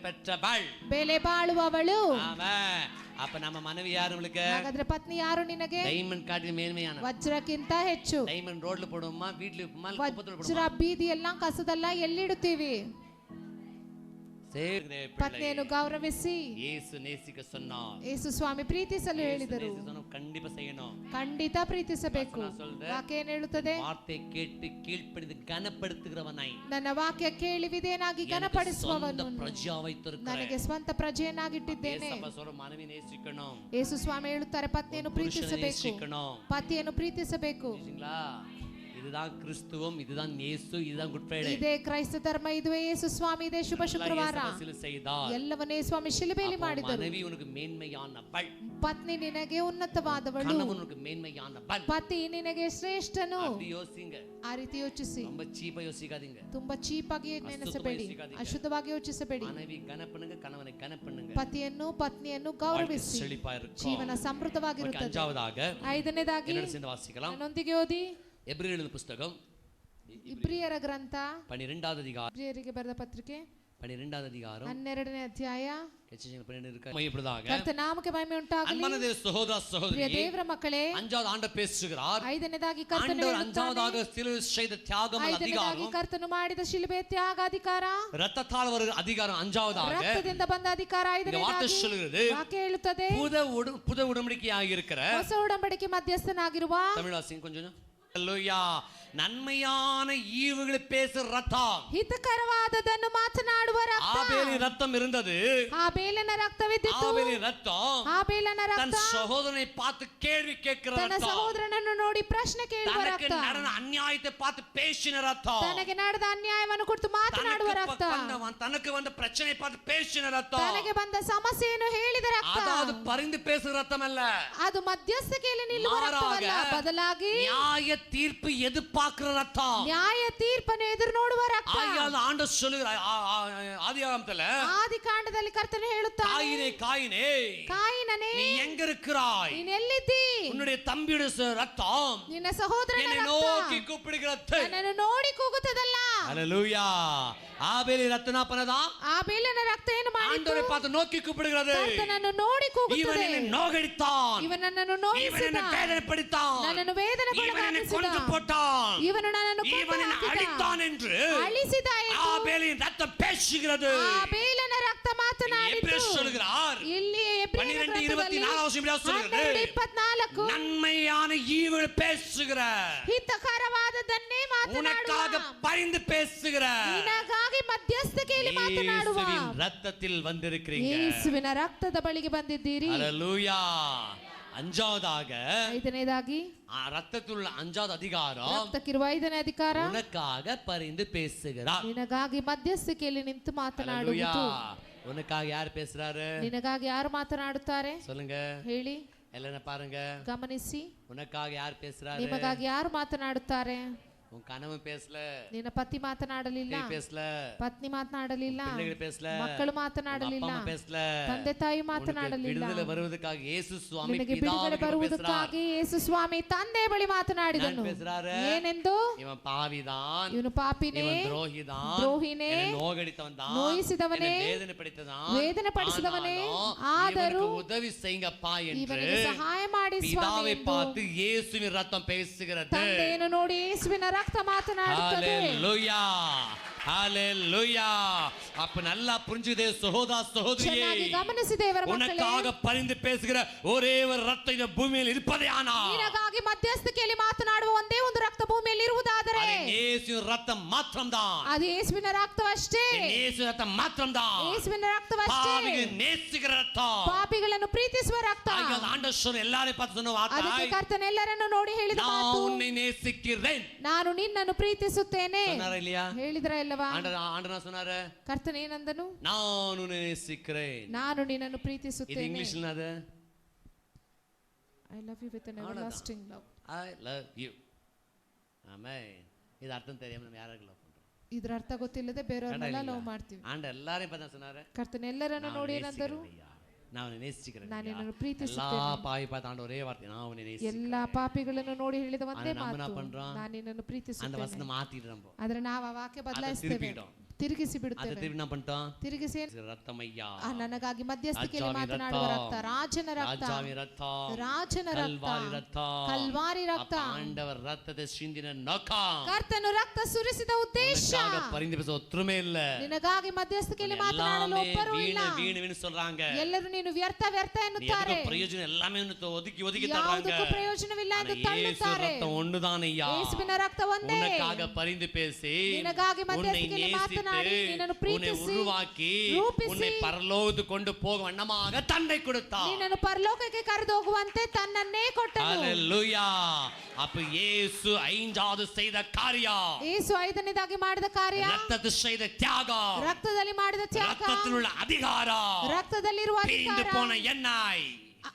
பெற்றவள், ಬೆಲೆ ಬಾಳುವವಳು. ஆமென். அப்ப நம்ம மனைவி யாரு உங்களுக்கு? ಹಾಗಾದ್ರೆ ಪತ್ನಿ ಯಾರು ನಿನಗೆ? டைமண்ட் காட்டிலும் மேன்மையானவள். ವಜ್ರಕ್ಕಿಂತ ಹೆಚ್ಚು. டைமண்ட் ரோட்ல போடுவோமா, வீட்ல குப்பத்துல போடுவோமா? ವಜ್ರ ಬೀದಿಯೆಲ್ಲ ಕಸದೆಲ್ಲ ಎಲ್ಲಿಡುತ್ತೀವಿ? ಪತ್ನಿಯನ್ನು ಗೌರವಿಸಿ ಯೇಸು நேசிக்க சொன்னார். ಯೇಸು ಸ್ವಾಮಿ ಪ್ರೀತಿಸಲು ಹೇಳಿದರು. கண்டிப்பா செய்யணும், ಖಂಡಿತ ಪ್ರೀತಿಸಬೇಕು. ವಾಕ್ಯ ಏನು ಹೇಳುತ್ತದೆ? வார்த்தை கேட்டு கீழ்ப்படிந்து கனப்படுத்துகிறவனாய், ನನ್ನ ವಾಕ್ಯ ಕೇಳಿ ವಿಧೇಯನಾಗಿ ಘನಪಡಿಸುವವನು ಪ್ರಜಾ வைத்திருக்கிறேன். ನನಗೆ ಸ್ವಂತ ಪ್ರಜೆಯನ್ನಾಗಿಟ್ಟಿದ್ದೇನೆ. மனைவி நேசிக்கணும். ಯೇಸು ಸ್ವಾಮಿ ಹೇಳುತ್ತಾರೆ, ಪತ್ನಿಯನ್ನು ಪ್ರೀತಿಸಬೇಕು, ಪತಿಯನ್ನು ಪ್ರೀತಿಸಬೇಕು. இதுதான் கிறிஸ்துவம், இதுதான் இயேசு, இதுதான் குட் ஃப்ரைடே. ಇದೇ ಕ್ರೈಸ್ತ ಧರ್ಮ, ಇದುವೇ ಯೇಸು ಸ್ವಾಮಿ, ಇದೇ ಶುಭ ಶುಕ್ರವಾರ. ಎಲ್ಲವನ್ನೇ ಸ್ವಾಮಿ ಶಿಲುಬೆಯಲ್ಲಿ ಮಾಡಿದರು. மனைவி உனக்கு மேன்மையானவள், ಪತ್ನಿ ನಿನಗೆ ಉನ್ನತವಾದವಳು, கணவன் உனக்கு மேன்மையானவள். ಪತಿ ನಿನಗೆ ಶ್ರೇಷ್ಠನು. அப்படி யோசிங்க, ಆ ರೀತಿ ಯೋಚಿಸಿ. ரொம்ப சீப்பா யோசிக்காதீங்க, ತುಂಬಾ ಚೀಪ್ ಆಗಿ ನೆನೆಸಬೇಡಿ, ಅಶುದ್ಧವಾಗಿ ಯೋಚಿಸಬೇಡಿ. மனைவி கன பண்ணுங்க, கணவனை கன பண்ணுங்க. ಪತಿಯನ್ನು ಪತ್ನಿಯನ್ನು ಗೌರವಿಸಿ, ಜೀವನ ಸಮೃದ್ಧವಾಗಿರುತ್ತದೆ. அஞ்சாவதாக, ಐದನೇದಾಗಿ வாசிக்கலாம், ನನ್ನೊಂದಿಗೆ ಓದಿ எபிரேயர் புத்தகம் ಇಬ್ರಿಯರ ಗ್ರಂಥ 12வது அதிகாரம், ಇಬ್ರಿಯರಿಗೆ ಬರೆದ ಪತ್ರಿಕೆ 12வது அதிகாரம் 12ನೇ ಅಧ್ಯಾಯ. கர்த்தர் நாமಕ್ಕೆ ಮಹಿಮೆ ಉಂಟಾಗಲಿ. அன்பான சகோதர சகோதரியே, ದೇವರ ಮಕ್ಕಳೇ, அஞ்சாவது ஆண்டவர் பேசுகிறார். ಐದನೇದಾಗಿ ಕರ್ತನು ಹೇಳುತ್ತಾನೆ, அஞ்சாவதாக சிலுவை செய்த தியாகம் அதிகாரம், ಕರ್ತನು ಮಾಡಿದ ಶಿಲುಬೆ ತ್ಯಾಗ ಅಧಿಕಾರ, இரத்தத்தால் வருகிற அதிகாரம் அஞ்சாவதாக, ರಕ್ತದಿಂದ ಬಂದ ಅಧಿಕಾರ ಐದನೇದಾಗಿ. ವಾಕ್ಯ ಹೇಳುತ್ತದೆ, புது உடன்படிக்கையாக இருக்கிற ಹೊಸ ಉಡಂಬಡಿಕೆ ಮಧ್ಯಸ್ಥನಾಗಿರುವ. தமிழ் வாசிங்க கொஞ்சம். அல்லேலூயா. நன்மையான ஈவுகளை பேசுற ரத்தம், ಹಿತಕರವಾದದನ್ನು ಮಾತನಾಡುವ ರಕ್ತ. ஆபேலின் ரத்தம் இருந்தது. ಆಬೇಲನ ರಕ್ತವಿದ್ದಿತು. ஆபேலின் ரத்தம் ಆಬೇಲನ தன் ರಕ್ತ சகோதரனை பார்த்து கேள்வி கேட்கிற ತನ್ನ ரத்தம், ಸಹೋದರನನ್ನು ನೋಡಿ ಪ್ರಶ್ನೆ ಕೇಳುವ தனக்கு ರಕ್ತ, நடந்த அநியாயத்தை பார்த்து பேசின ரத்தம், ತನಗೆ ನಡೆದ ಅನ್ಯಾಯವನ್ನು ಕುರಿತು ಮಾತನಾಡುವ ರಕ್ತ, தனக்கு வந்த பிரச்சனை பார்த்து பேசின ரத்தம், ತನಗೆ ಬಂದ ಸಮಸ್ಯೆಯನ್ನು ಹೇಳಿದ ರಕ್ತ. அதாவது பரிந்து பேசுற ரத்தம் அல்ல, ಅದು ಮಧ್ಯಸ್ಥಿಕೆಯಲ್ಲಿ ನಿಲ್ಲುವ ರಕ್ತವಲ್ಲ, ಬದಲಾಗಿ நியாய தீர்ப்பு எதிர்பார்க்கிற ரத்தம். ನ್ಯಾಯ ತೀರ್ಪನ್ನು ಎದುರು ನೋಡುವ ರಕ್ತ. ஆகையால் ஆண்டவர் சொல்லுகிறார் ஆதியாகமத்துல, ಆದಿಕಾಂಡದಲ್ಲಿ ಕರ್ತನು ಹೇಳುತ್ತಾನೆ, காயினே காயினே, ಕಾಯಿನನೇ நீ எங்க இருக்கிறாய்? ನೀನು ಎಲ್ಲಿದ್ದೀ? உன்னுடைய தம்பியுடைய ரத்தம் ನಿನ್ನ ಸಹೋದರನ என்னை நோக்கி கூப்பிடுகிறது. ನನ್ನನ್ನು ನೋಡಿ ಕೂಗುತ್ತದಲ್ಲ. ஹalleluya. ஆபேலின் ரத்தம் என்ன பண்ணதா? ಆಬೇಲನ ರಕ್ತ ಏನು ಮಾಡಿತು? ஆண்டவரை பார்த்து நோக்கி கூப்பிடுகிறது. ಕರ್ತನನ್ನು ನೋಡಿ ಕೂಗುತ್ತದೆ. இவன் என்னை நோகடித்தான், ಇವನು ನನ್ನನ್ನು இவன் ನೋಯಿಸಿದ, என்னை வேதனைப்படுத்தான், ನನ್ನನ್ನು இவன் என்னை ವೇದನೆಗೊಳಗಾಗಿಸಿದ, கொன்று போட்டான், ಇವನು ನನ್ನನ್ನು இவன் என்னை ಕೊಂದು அழித்தான் என்று ಅಳಿಸಿದ ಎಂದು ஆபேலின் ரத்தம் பேசுகிறது. ಆಬೇಲನ ರಕ್ತ ಮಾತನಾಡಿತು. எபிரேயர் சொல்கிறார், ಇಲ್ಲಿ 12:24 சொல்கிறது, 12:24 நன்மையான ஈவுகள் பேசுகிற, ಹಿತಕರವಾದದ್ದನ್ನೇ உனக்காக ಮಾತನಾಡುವ, பரிந்து பேசுகிற ನಿನಗಾಗಿ ಮಧ್ಯಸ್ಥಿಕೆಯಲ್ಲಿ ಮಾತನಾಡುವ இயேசுவின் ரத்தத்தில் வந்திருக்கிறீங்க. ಯೇಸುವಿನ ರಕ್ತದ ಬಳಿಗೆ ಬಂದಿದ್ದೀರಿ. ஹalleluya. அஞ்சாவதாக, ಐದನೇದಾಗಿ ரத்தத்தில் உள்ள அஞ்சாவது அதிகாரம், ರಕ್ತಕ್ಕಿರುವ ಐದನೇ ಅಧಿಕಾರ உனக்காக பரிந்து பேசுகிறார். ನಿನಗಾಗಿ ಮಧ್ಯಸ್ಥಿಕೆಯಲ್ಲಿ ನಿಂತು ஹalleluya. ಮಾತನಾಡುವುದು. உனக்காக யார் பேசுறாரு? ನಿನಗಾಗಿ ಯಾರು ಮಾತನಾಡುತ್ತಾರೆ சொல்லுங்க, ಹೇಳಿ, எல்லாரும் பாருங்க. ಗಮನಿಸಿ. உனக்காக யார் பேசுறாரு? ನಿಮಗಾಗಿ ಯಾರು ಮಾತನಾಡುತ್ತಾರೆ? உன் கணவன் பேசல, ನಿನ್ನ ಪತಿ ಮಾತನಾಡಲಿಲ್ಲ, நீ பேசல, ಪತ್ನಿ ಮಾತನಾಡಲಿಲ್ಲ, பிள்ளைகள் பேசல, ಮಕ್ಕಳು உங்க ಮಾತನಾಡಲಿಲ್ಲ, அப்பா அம்மா பேசல. ತಂದೆ ತಾಯಿ உனக்கு ಮಾತನಾಡಲಿಲ್ಲ. விடுதலை வருவதற்காக இயேசு சுவாமி ನಿನಗೆ பிதாவை ಬಿಡುಗಡೆ பேசுறார். ಬರುವುದಕ್ಕಾಗಿ ಯೇಸು ಸ್ವಾಮಿ ತಂದೆ ಬಳಿ ಮಾತನಾಡಿದನು. நான் பேசுறாரு, ಏನೆಂದು? இவன் பாவிதான், ಇವನು ಪಾಪಿನೇ, இவன் துரோகிதான், ದ್ರೋಹಿನೇ, என்னை நோகடித்தவன் தான், ನೋಯಿಸಿದವನೇ, என்னை வேதனைப்படுத்திதான், ವೇದನೆಪಡಿಸಿದವನೇ, ஆனாலும் ಆದರೂ இவனுக்கு உதவி செய்யுங்கப்பா என்று ಇವನಿಗೆ ಸಹಾಯ ಮಾಡಿ ಸ್ವಾಮಿ பிதாவை ಎಂದು பார்த்து இயேசுவின் ரத்தம் பேசுகிறது. ತಂದೆಯನ್ನು ನೋಡಿ ಯೇಸುವಿನ ರಕ್ತ ಮಾತನಾಡುತ್ತದೆ. ஹalleluya, ஹalleluya. அப்ப நல்லா புரிஞ்சுதே சகோதர சகோதரியே, ಚೆನ್ನಾಗಿ ಗಮನಿಸಿ ದೇವರ ಮಕ್ಕಳೇ, உனக்காக பரிந்து பேசுகிற ஒரே ஒரு ரத்தம் இந்த பூமியில் இருப்பதே ஆனால் ನಿನಗಾಗಿ ಮಧ್ಯಸ್ಥಿಕೆಯಲ್ಲಿ ಮಾತನಾಡುವ ಒಂದೇ ಒಂದು ರಕ್ತ ಭೂಮಿಯಲ್ಲಿ ಇರುವುದಾದರೆ அது இயேசுவின் ரத்தம் மாத்திரம்தான். ಅದು ಯೇಸುವಿನ ರಕ್ತವಷ್ಟೇ. இயேசுவின் ரத்தம் மாத்திரம்தான். ಯೇಸುವಿನ ರಕ್ತವಷ್ಟೇ. பாவிகளை நேசிக்கிற ரத்தம். ಪಾಪಿಗಳನ್ನು ಪ್ರೀತಿಸುವ ರಕ್ತ. ஆகையால் ஆண்டவர் சொன்ன எல்லாரையும் பார்த்து சொன்ன ಅದಕ್ಕೆ வார்த்தை, ಕರ್ತನೆಲ್ಲರನ್ನು ನೋಡಿ ಹೇಳಿದ நான் ಮಾತು, உன்னை நேசிக்கிறேன். ನಾನು ನಿನ್ನನ್ನು ಪ್ರೀತಿಸುತ್ತೇನೆ. சொன்னாரா இல்லையா? ಹೇಳಿದ್ರ ಇಲ್ಲವಾ? ஆண்டவர் சொன்னாரு, ಕರ್ತನ ಏನಂದನು? நான் உன்னை நேசிக்கிறேன். ನಾನು ನಿನ್ನನ್ನು இது ಪ್ರೀತಿಸುತ್ತೇನೆ. இங்கிலீஷ்ல அது I love you with an everlasting love. I love you. ஆமென். இது அர்த்தம் தெரியாம நம்ம யாரை லவ் பண்றோம்? ಇದರ ಅರ್ಥ ಗೊತ್ತಿಲ್ಲದೆ ಬೇರೆಯವರನ್ನೆಲ್ಲ ಲವ್ ಮಾಡ್ತೀವಿ. ஆண்ட எல்லாரையும் பார்த்து சொன்னாரு, ಕರ್ತನೆಲ್ಲರನ್ನು ನೋಡಿ ಏನಂದರು? நான் உன்னை நேசிக்கிறேன். ನಾನು ನಿನ್ನನ್ನು எல்லா ಪ್ರೀತಿಸುತ್ತೇನೆ. பாவி பார்த்து ஆண்ட ஒரே வார்த்தை, நான் உன்னை நேசிக்கிறேன். ಎಲ್ಲಾ ಪಾಪಿಗಳನ್ನು ನೋಡಿ ಹೇಳಿದ ಒಂದೇ ಆದ್ರೆ நம்ம என்ன ಮಾತು, பண்றோம்? ನಾನು ನಿನ್ನನ್ನು அந்த ಪ್ರೀತಿಸುತ್ತೇನೆ. வசனம் மாத்திட்டு நம்ம ಆದ್ರೆ ನಾವು ಆ ವಾಕ್ಯ ಬದಲಾಯಿಸ್ತೇವೆ, திருப்பிட்டோம். ತಿರುಗಿಸಿ அதை ಬಿಡುತ್ತೇವೆ. திருப்பி என்ன பண்ணிட்டோம்? ತಿರುಗಿಸಿ ரத்தமையா, ನನಗಾಗಿ ಮಧ್ಯಸ್ಥಿಕೆಯಲ್ಲಿ ರಾಜಾವಿ ಮಾತನಾಡುವ ರಕ್ತ, ರಕ್ತ, ರಾಜನ ರಕ್ತ, ராஜாவி ரத்தம், ರಾಜನ ರಕ್ತ, கல்வாரி ரத்தம், ಕಲ್ವಾರಿ ರಕ್ತ. அப்ப ஆண்டவர் ரத்தத்தை சிந்தின நோக்கம், ಕರ್ತನು ರಕ್ತ ಸುರಿಸಿದ ಉದ್ದೇಶ, உனக்காக பரிந்து பேச ஒற்றுமை இல்ல. ನಿನಗಾಗಿ ಮಧ್ಯಸ್ಥಿಕೆಯಲ್ಲಿ ಮಾತನಾಡಲು எல்லாமே ಒಬ್ಬರೂ ಇಲ್ಲ. வீணு வீணு சொல்றாங்க. ಎಲ್ಲರೂ ನೀನು ವ್ಯರ್ಥ ವ್ಯರ್ಥ நீ ಎನ್ನುತ್ತಾರೆ. எதுக்கு பிரயோஜனம் எல்லாமே ஒதுக்கி ஒதுக்கி தர்றாங்க. ಯಾವುದಕ್ಕೂ ಪ್ರಯೋಜನವಿಲ್ಲ ಎಂದು ஆனா இயேசு ತಳ್ಳುತ್ತಾರೆ. ரத்தம் ஒண்ணுதான் ஐயா. ಯೇಸುವಿನ ರಕ್ತ ಒಂದೇ. உனக்காக பரிந்து பேசி, ನಿನಗಾಗಿ உன்னை ಮಧ್ಯಸ್ಥಿಕೆಯಲ್ಲಿ ಮಾತನಾಡಿ, நேசித்து, ನಿನ್ನನ್ನು உன்னை ಪ್ರೀತಿಸಿ, உருவாக்கி, ರೂಪಿಸಿ, உன்னை பரலோகத்துக்கு கொண்டு போக வண்ணமாக தன்னை கொடுத்தார். ನಿನ್ನನ್ನು ಪರಲೋಕಕ್ಕೆ ಕರೆದೋಗುವಂತೆ ತನ್ನನ್ನೇ ಕೊಟ್ಟನು. ஹalleluya. அப்ப இயேசு ஐந்தாவது செய்த காரியம், ಯೇಸು ಐದನೇದಾಗಿ ಮಾಡಿದ ಕಾರ್ಯ, ரத்தத்தில் செய்த தியாகம், ರಕ್ತದಲ್ಲಿ ಮಾಡಿದ ತ್ಯಾಗ, ரத்தத்தில் உள்ள அதிகாரம், ರಕ್ತದಲ್ಲಿರುವ பிரிந்து ಅಧಿಕಾರ, போன எண்ணாய்,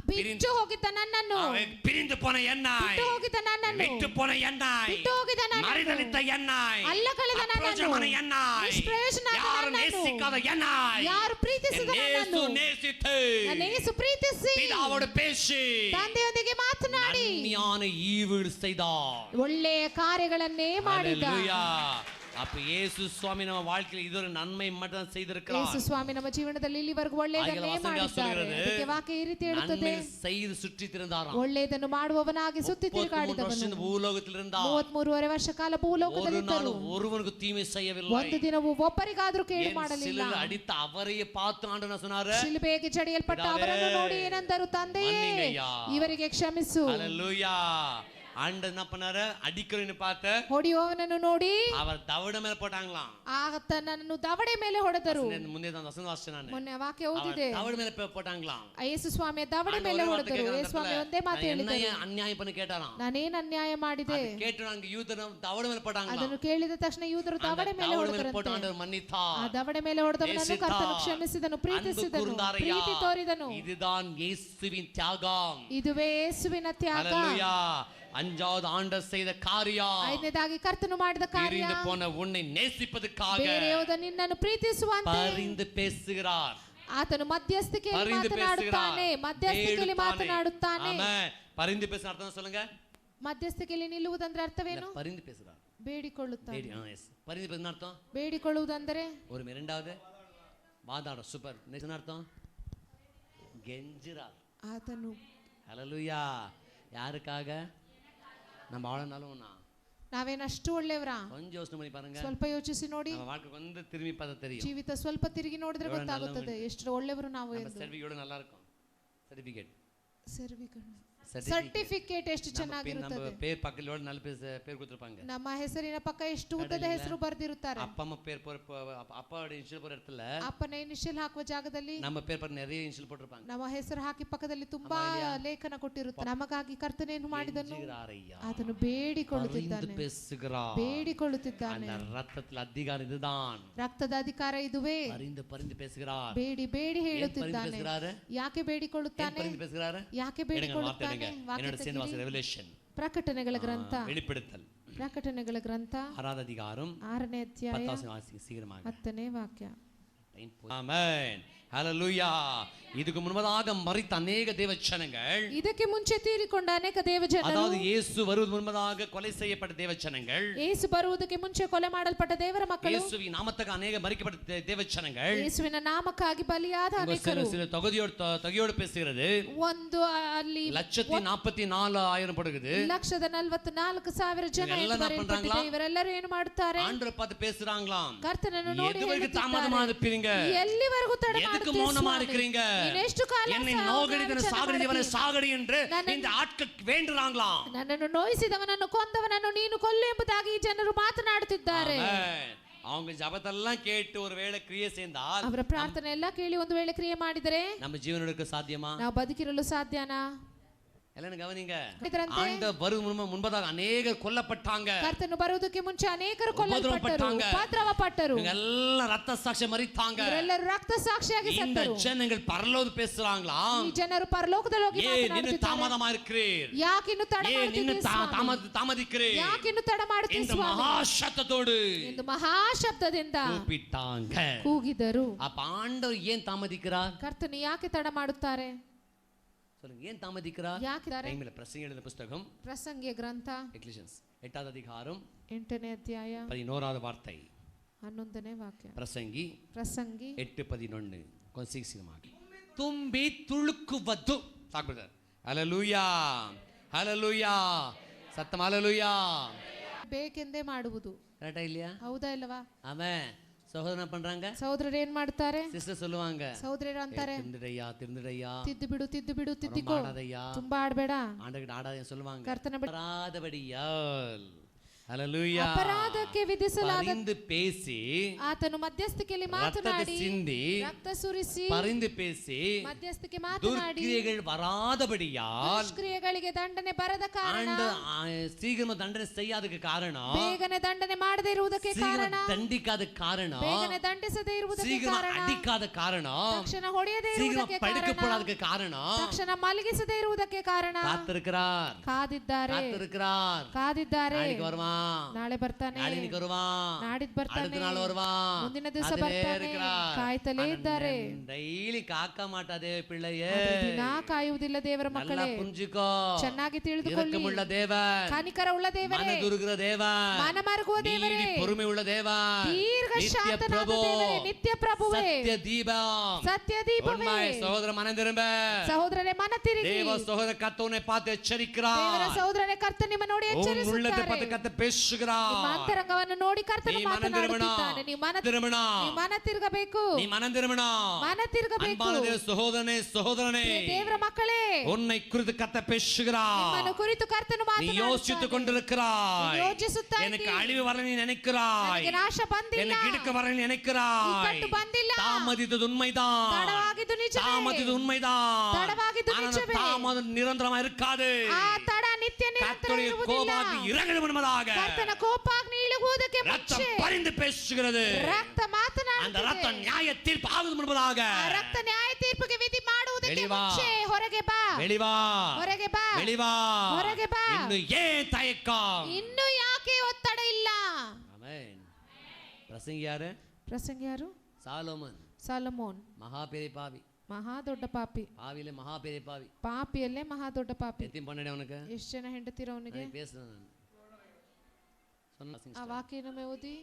ಬಿಟ್ಟು ಹೋಗಿದ್ದ ನನ್ನನ್ನು, பிரிந்து போன எண்ணாய், ಬಿಟ್ಟು ಹೋಗಿದ್ದ ನನ್ನನ್ನು, விட்டு போன எண்ணாய், ಬಿಟ್ಟು ಹೋಗಿದ್ದ ನನ್ನನ್ನು, மறிதளித்த எண்ணாய், ಅಲ್ಲಗಳೆದ அப்பிரயோஜனமான ನನ್ನನ್ನು, எண்ணாய், ನಿಷ್ಪ್ರಯೋಜನವಾದ யாரும் ನನ್ನನ್ನು, நேசிக்காத எண்ணாய், ಯಾರು ಪ್ರೀತಿಸದ இயேசு ನನ್ನನ್ನು நேசித்து, ನನ್ನ ಯೇಸು ಪ್ರೀತಿಸಿ, பிதாவோடு பேசி, ತಂದೆಯೊಂದಿಗೆ ಮಾತನಾಡಿ, நன்மையான ஈவுகள் செய்தார். ಒಳ್ಳೆಯ ಕಾರ್ಯಗಳನ್ನೇ ಮಾಡಿದ. ஹalleluya. அப்ப இயேசு சுவாமி நம்ம வாழ்க்கையில் இது ஒரு நன்மை மட்டும் செய்திருக்கிறார். ಯೇಸು ಸ್ವಾಮಿ ನಮ್ಮ ಜೀವನದಲ್ಲಿ ಇಲ್ಲಿವರೆಗೂ ಒಳ್ಳೆಯದನ್ನೇ ಮಾಡಿದ್ದಾರೆ. ಅದಕ್ಕೆ ವಾಕ್ಯ ಈ ರೀತಿ ಹೇಳುತ್ತದೆ, நன்மை செய்து சுற்றி திரிந்தாராம். ಒಳ್ಳೆಯದನ್ನು ಮಾಡುವವನಾಗಿ ಸುತ್ತಿ ತಿರುಗಾಡಿದವನು. பூலோகத்தில் இருந்தார். 33 ವರ್ಷ ಕಾಲ ஒரு ಭೂಲೋಕದಲ್ಲಿದ್ದರು. நாள் ஒருவனுக்கு தீமை செய்யவில்லை. ಒಂದು ದಿನವೂ ಒಬ್ಬರಿಗಾದ್ರೂ ಕೇಡು ಮಾಡಲಿಲ್ಲ. சிலர் அடித்த அவரையே பார்த்து ஆண்டவர் சொன்னாரு, ಶಿಲುಬೆಗೆ ಜಡಿಯಲ್ಪಟ್ಟ ಅವರನ್ನು ನೋಡಿ ಏನಂದರು, ತಂದೆಯೇ மன்னிங்கய்யா. ಇವರಿಗೆ ಕ್ಷಮಿಸು. ஹalleluya. ஆண்டவர் என்ன பண்ணாரு? அடிக்கிறவனை பார்த்து ಹೊಡೆಯುವವನನ್ನು ನೋಡಿ அவர் தவட மேல போட்டாங்களாம். ಆತ ನನ್ನನ್ನು ದವಡೆ ಮೇಲೆ ಹೊಡೆದರು. முன்னே தான் வசனம் வாசிச்சேன் நான். ಮೊನ್ನೆ ವಾಕ್ಯ ಓದಿದೆ, தவட மேல போட்டாங்களாம். ಯೇಸು ಸ್ವಾಮಿಯ ದವಡೆ ಮೇಲೆ ಹೊಡೆದರು. ಯೇಸು ಸ್ವಾಮಿ ಒಂದೇ ಮಾತು ಹೇಳಿದರು, அநியாயம் பண்ணி கேட்டாராம். ನಾನೇನು ಅನ್ಯಾಯ ಮಾಡಿದೆ? கேட்டு நாங்க யூதர் தவட மேல போட்டாங்களாம். ಅದನ್ನು ಕೇಳಿದ ತಕ್ಷಣ ಯೂದರು ದವಡೆ ಮೇಲೆ ಹೊಡೆದರಂತೆ. ஆண்டவர் மன்னித்தார். ಆ ದವಡೆ ಮೇಲೆ ಹೊಡೆದವನನ್ನು ಕರ್ತನು ಕ್ಷಮಿಸಿದನು, ಪ್ರೀತಿಸಿದನು, ಪ್ರೀತಿ ತೋರಿದನು. இதுதான் இயேசுவின் தியாகம். ಇದುವೇ ಯೇಸುವಿನ ತ್ಯಾಗ. ஹalleluya. அஞ்சாவது ஆண்டவர் செய்த காரியம் ಐದನೇದಾಗಿ ಕರ್ತನು ಮಾಡಿದ ಕಾರ್ಯ பிரிந்து போன உன்னை நேசிப்பதற்காக ಬೇರೆಯವರ ನಿನ್ನನ್ನು ಪ್ರೀತಿಸುವಂತೆ பரிந்து பேசுகிறார். ಆತನು ಮಧ್ಯಸ್ಥಿಕೆಯಲ್ಲಿ ಮಾತನಾಡುತ್ತಾನೆ. ಮಧ್ಯಸ್ಥಿಕೆಯಲ್ಲಿ ಮಾತನಾಡುತ್ತಾನೆ. ஆமென். பரிந்து பேச அர்த்தம் சொல்லுங்க. ಮಧ್ಯಸ್ಥಿಕೆಯಲ್ಲಿ ನಿಲ್ಲುವುದಂದ್ರೆ ಅರ್ಥವೇನು? பரிந்து பேசுகிறார். ಬೇಡಿಕೊಳ್ಳುತ್ತಾನೆ. பரிந்து பேசுன அர்த்தம் ಬೇಡಿಕೊಳ್ಳುವುದಂದರೆ ஒரு இரண்டாவது வாதாட. சூப்பர். என்ன அர்த்தம்? கெஞ்சுறார். ಆತನು ஹல்லேலூயா. யாருக்காக? நம்ம ஆளனாலும் ನಾವೇನಷ್ಟು ಒಳ್ಳೆಯವರಾ? கொஞ்சம் யோசனை பண்ணி பாருங்க. ಸ್ವಲ್ಪ ಯೋಚಿಸಿ ನೋಡಿ. நம்ம வாழ்க்கை வந்து திரும்பி பார்த்தா தெரியும். ಜೀವಿತ ಸ್ವಲ್ಪ ತಿರುಗಿ ನೋಡಿದ್ರೆ ಗೊತ್ತಾಗುತ್ತದೆ ಎಷ್ಟು ಒಳ್ಳೆಯವರು ನಾವು ಎಂದು. ಸರ್ಟಿಫಿಕೇಟ್ நல்லா இருக்கும். ಸರ್ಟಿಫಿಕೇಟ್ ಎಷ್ಟು ಚೆನ್ನಾಗಿರುತ್ತದೆ. நம்ம பேர் பக்கத்துல நல்ல பேர் கொடுத்திருப்பாங்க. ನಮ್ಮ ಹೆಸರಿನ ಪಕ್ಕ ಎಷ್ಟು ಉದ್ದದ ಹೆಸರು ಬರೆದಿರುತ್ತಾರೆ. அப்பா அம்மா பேர் அப்பாவோட இனிஷியல் போற இடத்துல ಅಪ್ಪನ ಇನಿಷಿಯಲ್ ಹಾಕುವ ಜಾಗದಲ್ಲಿ நம்ம பேர் பಕ್ಕ நிறைய ಇನಿಷಿಯಲ್ போட்டிருப்பாங்க. ನಮ್ಮ ಹೆಸರು ಹಾಕಿ ಪಕ್ಕದಲ್ಲಿ ತುಂಬಾ ಲೇಖನ ಕೊಟ್ಟಿರುತ್ತಾರೆ. ನಮಗಾಗಿ ಕರ್ತನೇನು ಮಾಡಿದನು? ಆತನು ಬೇಡಿಕೊಳ್ಳುತ್ತಿದ್ದಾನೆ. ಬೇಡಿಕೊಳ್ಳುತ್ತಿದ್ದಾನೆ. அந்த ரத்தத்துல அதிகாரம் இதுதான். ರಕ್ತದ ಅಧಿಕಾರ ಇದುವೇ. பரிந்து பேசுகிறார். ಬೇಡಿ ಬೇಡಿ ಹೇಳುತ್ತಿದ್ದಾನೆ. ಯಾಕೆ ಬೇಡಿಕೊಳ್ಳುತ್ತಾನೆ? ಯಾಕೆ ಬೇಡಿಕೊಳ್ಳುತ್ತಾನೆ? ಪ್ರಕಟಣೆಗಳ ಗ್ರಂಥ. வெளிப்படுத்தல். ಪ್ರಕಟಣೆಗಳ ಗ್ರಂಥ 6வது அதிகாரம் 6ನೇ ಅಧ್ಯಾಯ 10ನೇ ವಾಕ್ಯ. ஆமென். ஹalleluya. இதுக்கு முன்னதாக மரித்த அநேக தேவஜனங்கள், ಇದಕ್ಕೆ ಮುಂಚೆ ತೀರಿಕೊಂಡ ಅನೇಕ ದೇವಜನರು, அதாவது இயேசು வருவதற்கு முன்னதாக கொலை செய்யப்பட்ட தேவஜனங்கள், ಯೇಸು ಬರುವುದಕ್ಕೆ ಮುಂಚೆ ಕೊಲೆ ಮಾಡಲ್ಪಟ್ಟ ದೇವರ ಮಕ್ಕಳು, இயேசுவின் நாமத்துக்கு அநேக மரிக்கப்பட்ட தேவஜனங்கள், ಯೇಸುವಿನ ನಾಮಕ್ಕಾಗಿ ಬಲಿಯಾದ ಅನೇಕರು. சில தொகையோடு பேசுகிறது. ಒಂದು ಅಲ್ಲಿ 1,44,000 ಪಡುಗಿದೆ. 1,44,000 ಜನ ಬರೆಯಲ್ಪಟ್ಟಿದೆ. ಇವರೆಲ್ಲರೂ ಏನು ಮಾಡುತ್ತಾರೆ? ಆಂಡ್ರ பார்த்து பேசுறாங்களாம். ಕರ್ತನನ್ನು ನೋಡಿ எதுவரைக்கும் தாமதமா இருப்பீங்க? ಎಲ್ಲಿವರೆಗೂ ತಡ எதுக்கு மௌனமா இருக்கீங்க? ಇನ್ನೆಷ್ಟು ಕಾಲ என்னை நோகடிதன சாகடிதவனை சாகடி என்று இந்த ஆட்கள் வேண்டுறாங்களாம். ನನ್ನನ್ನು ನೋಯಿಸಿದವನನ್ನು ಕೊಂದವನನ್ನು ನೀನು ಕೊಲ್ಲು ಎಂಬುದಾಗಿ ಈ ಜನರು ಮಾತನಾಡುತ್ತಿದ್ದಾರೆ. அவங்க ஜபத்தெல்லாம் கேட்டு ஒருவேளை கிரியை செய்தால், ಅವರ ಪ್ರಾರ್ಥನೆ ಎಲ್ಲ ಕೇಳಿ ಒಂದು ವೇಳೆ ಕ್ರಿಯೆ ಮಾಡಿದರೆ நம்ம ಜೀವನಕ್ಕೆ ಸಾಧ್ಯமா? ನಾವು ಬದುಕಿರಲು ಸಾಧ್ಯನಾ? எல்லாரும் கவனிங்க. ஆண்டவர் வரும் முன்பதாக அநேகர் கொல்லப்பட்டாங்க. ಕರ್ತನು ಬರುವುದಕ್ಕೆ ಮುಂಚೆ ಅನೇಕರು ಕೊಲ್ಲಲ್ಪಟ್ಟರು, ಉಪದ್ರವಪಟ್ಟರು, ಎಲ್ಲ ರಕ್ತ ಸಾಕ್ಷಿ ಮರಿತಾங்க. ಇವರೆಲ್ಲರೂ ರಕ್ತ ಸಾಕ್ಷಿಯಾಗಿ ಸತ್ತರು. இந்த ஜனங்கள் பரலோக பேசுறாங்களா? ಈ ಜನರು ಪರಲೋಕದಲ್ಲಿ ಹೋಗಿ ನೀನು ತಾಮದ ಮಾಡಿಕ್ರೀರ್, ಯಾಕೆ ಇನ್ನು ತಡ ಮಾಡ್ತಿದ್ದೀರಿ, ತಾಮದಿಕ್ರೀರ್, ಯಾಕೆ ಇನ್ನು ತಡ ಮಾಡ್ತೀರಿ இந்த மகாசத்தத்தோடு, ಎಂದು ಮಹಾಶಬ್ದದಿಂದ ಕೂಪಿட்டாங்க, ಕೂಗಿದರು. அப்ப ஆண்டவர் ஏன் தாமதிக்கிறார்? ಕರ್ತನು ಯಾಕೆ ತಡ ಮಾಡುತ್ತಾರೆ? சொல்லுங்க, ஏன் தாமதிக்கிறார்? ಯಾಕೆ? பிரசங்கி எழுதின புத்தகம் ಪ್ರಸಂಗಿ ಗ್ರಂಥ எக்லிஷியன்ஸ் 8வது அதிகாரம் 8ನೇ ಅಧ್ಯಾಯ 11வது வார்த்தை. 11ನೇ ವಾಕ್ಯ. பிரசங்கி 8:11 கொஞ்சம் சீக்கிரமாக. ತುಂಬಿ ತುಳುಕುವುದು. ಸಾಕು. ಹಲ್ಲೆಲೂಯಾ, ಹಲ್ಲೆಲೂಯಾ, ಸತ್ತಮ ಹಲ್ಲೆಲೂಯಾ. ಬೇಕೆಂದೇ ಮಾಡುವುದು. ಕರೆಕ್ಟಾ இல்லையா? ಹೌದಾ ಇಲ್ಲವಾ? ஆமென். சகோதரன் பண்றாங்க, ಸಹೋದರರು ಏನ್ ಮಾಡ್ತಾರೆ? ಸಿಸ್ಟರ್ சொல்லுவாங்க, ಸಹೋದರರು ಅಂತಾರೆ, ತಿಂದಿಡಯ್ಯ, ತಿದ್ದು ಬಿಡು, ತಿದ್ದಿಕೋ, ತುಂಬಾ ಆಡಬೇಡ, ஆண்டவர்கிட்ட ஆடாதே சொல்லுவாங்க. ಕರ್ತನ பராதபடியால் ஹல்லேலூயா, ಅಪರಾಧಕ್ಕೆ ವಿಧಿಸಲಾದ பரிந்து பேசி, ಆತನು ಮಧ್ಯಸ್ಥಿಕೆಯಲ್ಲಿ ಮಾತನಾಡಿ, சிந்தி, ರಕ್ತ ಸುರಿಸಿ, பரிந்து பேசி, ಮಧ್ಯಸ್ಥಿಕೆ ಮಾತನಾಡಿ, துர்க்கிரியைகள் வராதபடியால், ದುಷ್ಕ್ರಿಯೆಗಳಿಗೆ ದಂಡನೆ ಬರದ ಕಾರಣ, சீக்கிரமா தண்டனை செய்யாதಕ್ಕೆ ಕಾರಣ, ಬೇಗನೆ ದಂಡನೆ ಮಾಡದೇ ಇರುವುದಕ್ಕೆ ಕಾರಣ, ದಂಡಿಕಾದ ಕಾರಣ, ಬೇಗನೆ ದಂಡಿಸದೇ ಇರುವುದಕ್ಕೆ ಕಾರಣ, ಅಡಿಕಾದ ಕಾರಣ, ತಕ್ಷಣ ಹೊಡೆಯದೇ ಇರುವುದಕ್ಕೆ ಕಾರಣ, ಪಡಿಕಪಡಾದಕ್ಕೆ ಕಾರಣ, ತಕ್ಷಣ ಮಲಗಿಸದೇ ಇರುವುದಕ್ಕೆ ಕಾರಣ, ಕಾದಿದ್ದಾರೆ, நாளைக்கு வருவான், ನಾಳೆ ಬರ್ತಾನೆ, ನಾಳಿನಿಗೆ வருவான், ನಾಡಿದ್ದು ಬರ್ತಾನೆ, அடுத்த நாள் வருவான், ಮುಂದಿನ ದಿವಸ ಬರ್ತಾನೆ, ಕಾಯ್ತಲೇ ಇದ್ದಾರೆ. ಡೈಲಿ ಕಾಕ ಮಾಟಾದೆ ಪಿಳ್ಳೆಯೇ, ದಿನಾ ಕಾಯುವುದಿಲ್ಲ ದೇವರ ಮಕ್ಕಳೇ, ಪುಂಜಿಕೋ, ಚೆನ್ನಾಗಿ ತಿಳಿದುಕೊಳ್ಳಿ. இரக்கமுள்ள தேவன், ಕನಿಕರ ಉಳ್ಳ ದೇವರೇ, மனதுருகிற தேவன், ಮನಮರುಗುವ ದೇವರೇ, பொறுமை உள்ள தேவன், ದೀರ್ಘ ಶಾಂತನಾದ ದೇವರೇ, ನಿತ್ಯ ಪ್ರಭುವೇ, ಸತ್ಯ ದೀಪம், ಸತ್ಯ ದೀಪವೇ. சகோதர மனம் திரும்ப, ಸಹೋದರರೇ ಮನ ತಿರುಗಿ, தேவ சகோதர கர்த்தனை பார்த்து எச்சரிக்கிறார். ದೇವರ ಸಹೋದರನೇ ಕರ್ತ ನಿಮ್ಮ ನೋಡಿ ಎಚ್ಚರಿಸುತ್ತಾರೆ. உள்ளத்தை பார்த்து கர்த்தர் பேசுகிறார். ನಿಮ್ಮ ಅಂತರಂಗವನ್ನು ನೋಡಿ ಕರ್ತನು ಮಾತನಾಡುತ್ತಾನೆ. ನೀವು ಮನ ತಿರುಗಬೇಕು, நீ மனம் திரும்பணும், ಮನ ತಿರುಗಬೇಕು. அன்பான தேவ சகோதரனே, சகோதரனே, ದೇವರ ಮಕ್ಕಳೇ, உன்னை குறித்து கர்த்தர் பேசுகிறார். ನಿಮ್ಮನ್ನು ಕುರಿತು ಕರ್ತನು நீ யோசித்துக் கொண்டிருக்கிறாய், ಯೋಚಿಸುತ್ತಾ எனக்கு அழிவு வரல நீ நினைக்கிறாய், ನನಗೆ ನಾಶ ಬಂದಿಲ್ಲ, எனக்கு இடுக்க வரல நீ நினைக்கிறாய், ಇಕ್ಕಟ್ಟು ಬಂದಿಲ್ಲ, தாமதித்தது உண்மைதான், ತಡವಾಗಿದ್ದು ನಿಜವೇ, தாமதித்தது உண்மைதான், ತಡವಾಗಿದ್ದು ನಿಜವೇ, தாமதம் நிரந்தரமா இருக்காது. ಆ ತಡ ನಿತ್ಯ ನಿರಂತರ ಇರುವುದಿಲ್ಲ. இறங்குது முன்பதாக ಕರ್ತನ ಕೋಪಾಗ್ನಿ ಇಳುಗುವುದಕ್ಕೆ ಮುಂಚೆ ரத்தம் பரிந்து பேசுகிறது, ರಕ್ತ ಮಾತನಾಡುತ್ತದೆ. அந்த ரத்தம் நியாய தீர்ப்பு ஆகுது முன்பதாக, ಆ ರಕ್ತ ನ್ಯಾಯ ತೀರ್ಪಿಗೆ ವಿಧಿ ಮಾಡುವುದಕ್ಕೆ ಬರುವುದಕ್ಕೆ வெளிவா. ಮುಂಚೆ ಹೊರಗೆ ಬಾ, வெளிவா, ಹೊರಗೆ ಬಾ, வெளிவா. ಹೊರಗೆ ಬಾ. ಇನ್ನು ಏನ್ ತಯக்கம்? ಇನ್ನು ಯಾಕೆ ಒತ್ತಡ ಇಲ್ಲ? ಆಮೆನ್. ಪ್ರಸಂಗಿ ಯಾರು? ಪ್ರಸಂಗಿ ಯಾರು? ಸಾಲೋಮನ್. ಸಾಲಮೋನ್ மகாபெரிய பாவி. ಮಹಾ ದೊಡ್ಡ ಪಾಪಿ. பாவியில மகாபெரிய பாவி. ಪಾಪಿಯಲ್ಲೇ ಮಹಾ ದೊಡ್ಡ ಪಾಪಿ. எத்தனை பொண்ணு அவனுக்கு? ಎಷ್ಟು ಜನ ಹೆಂಡತಿರ ಅವನಿಗೆ? பேசுறேன் நான். ಆ ವಾಕ್ಯನೊಮ್ಮೆ ಓದಿ.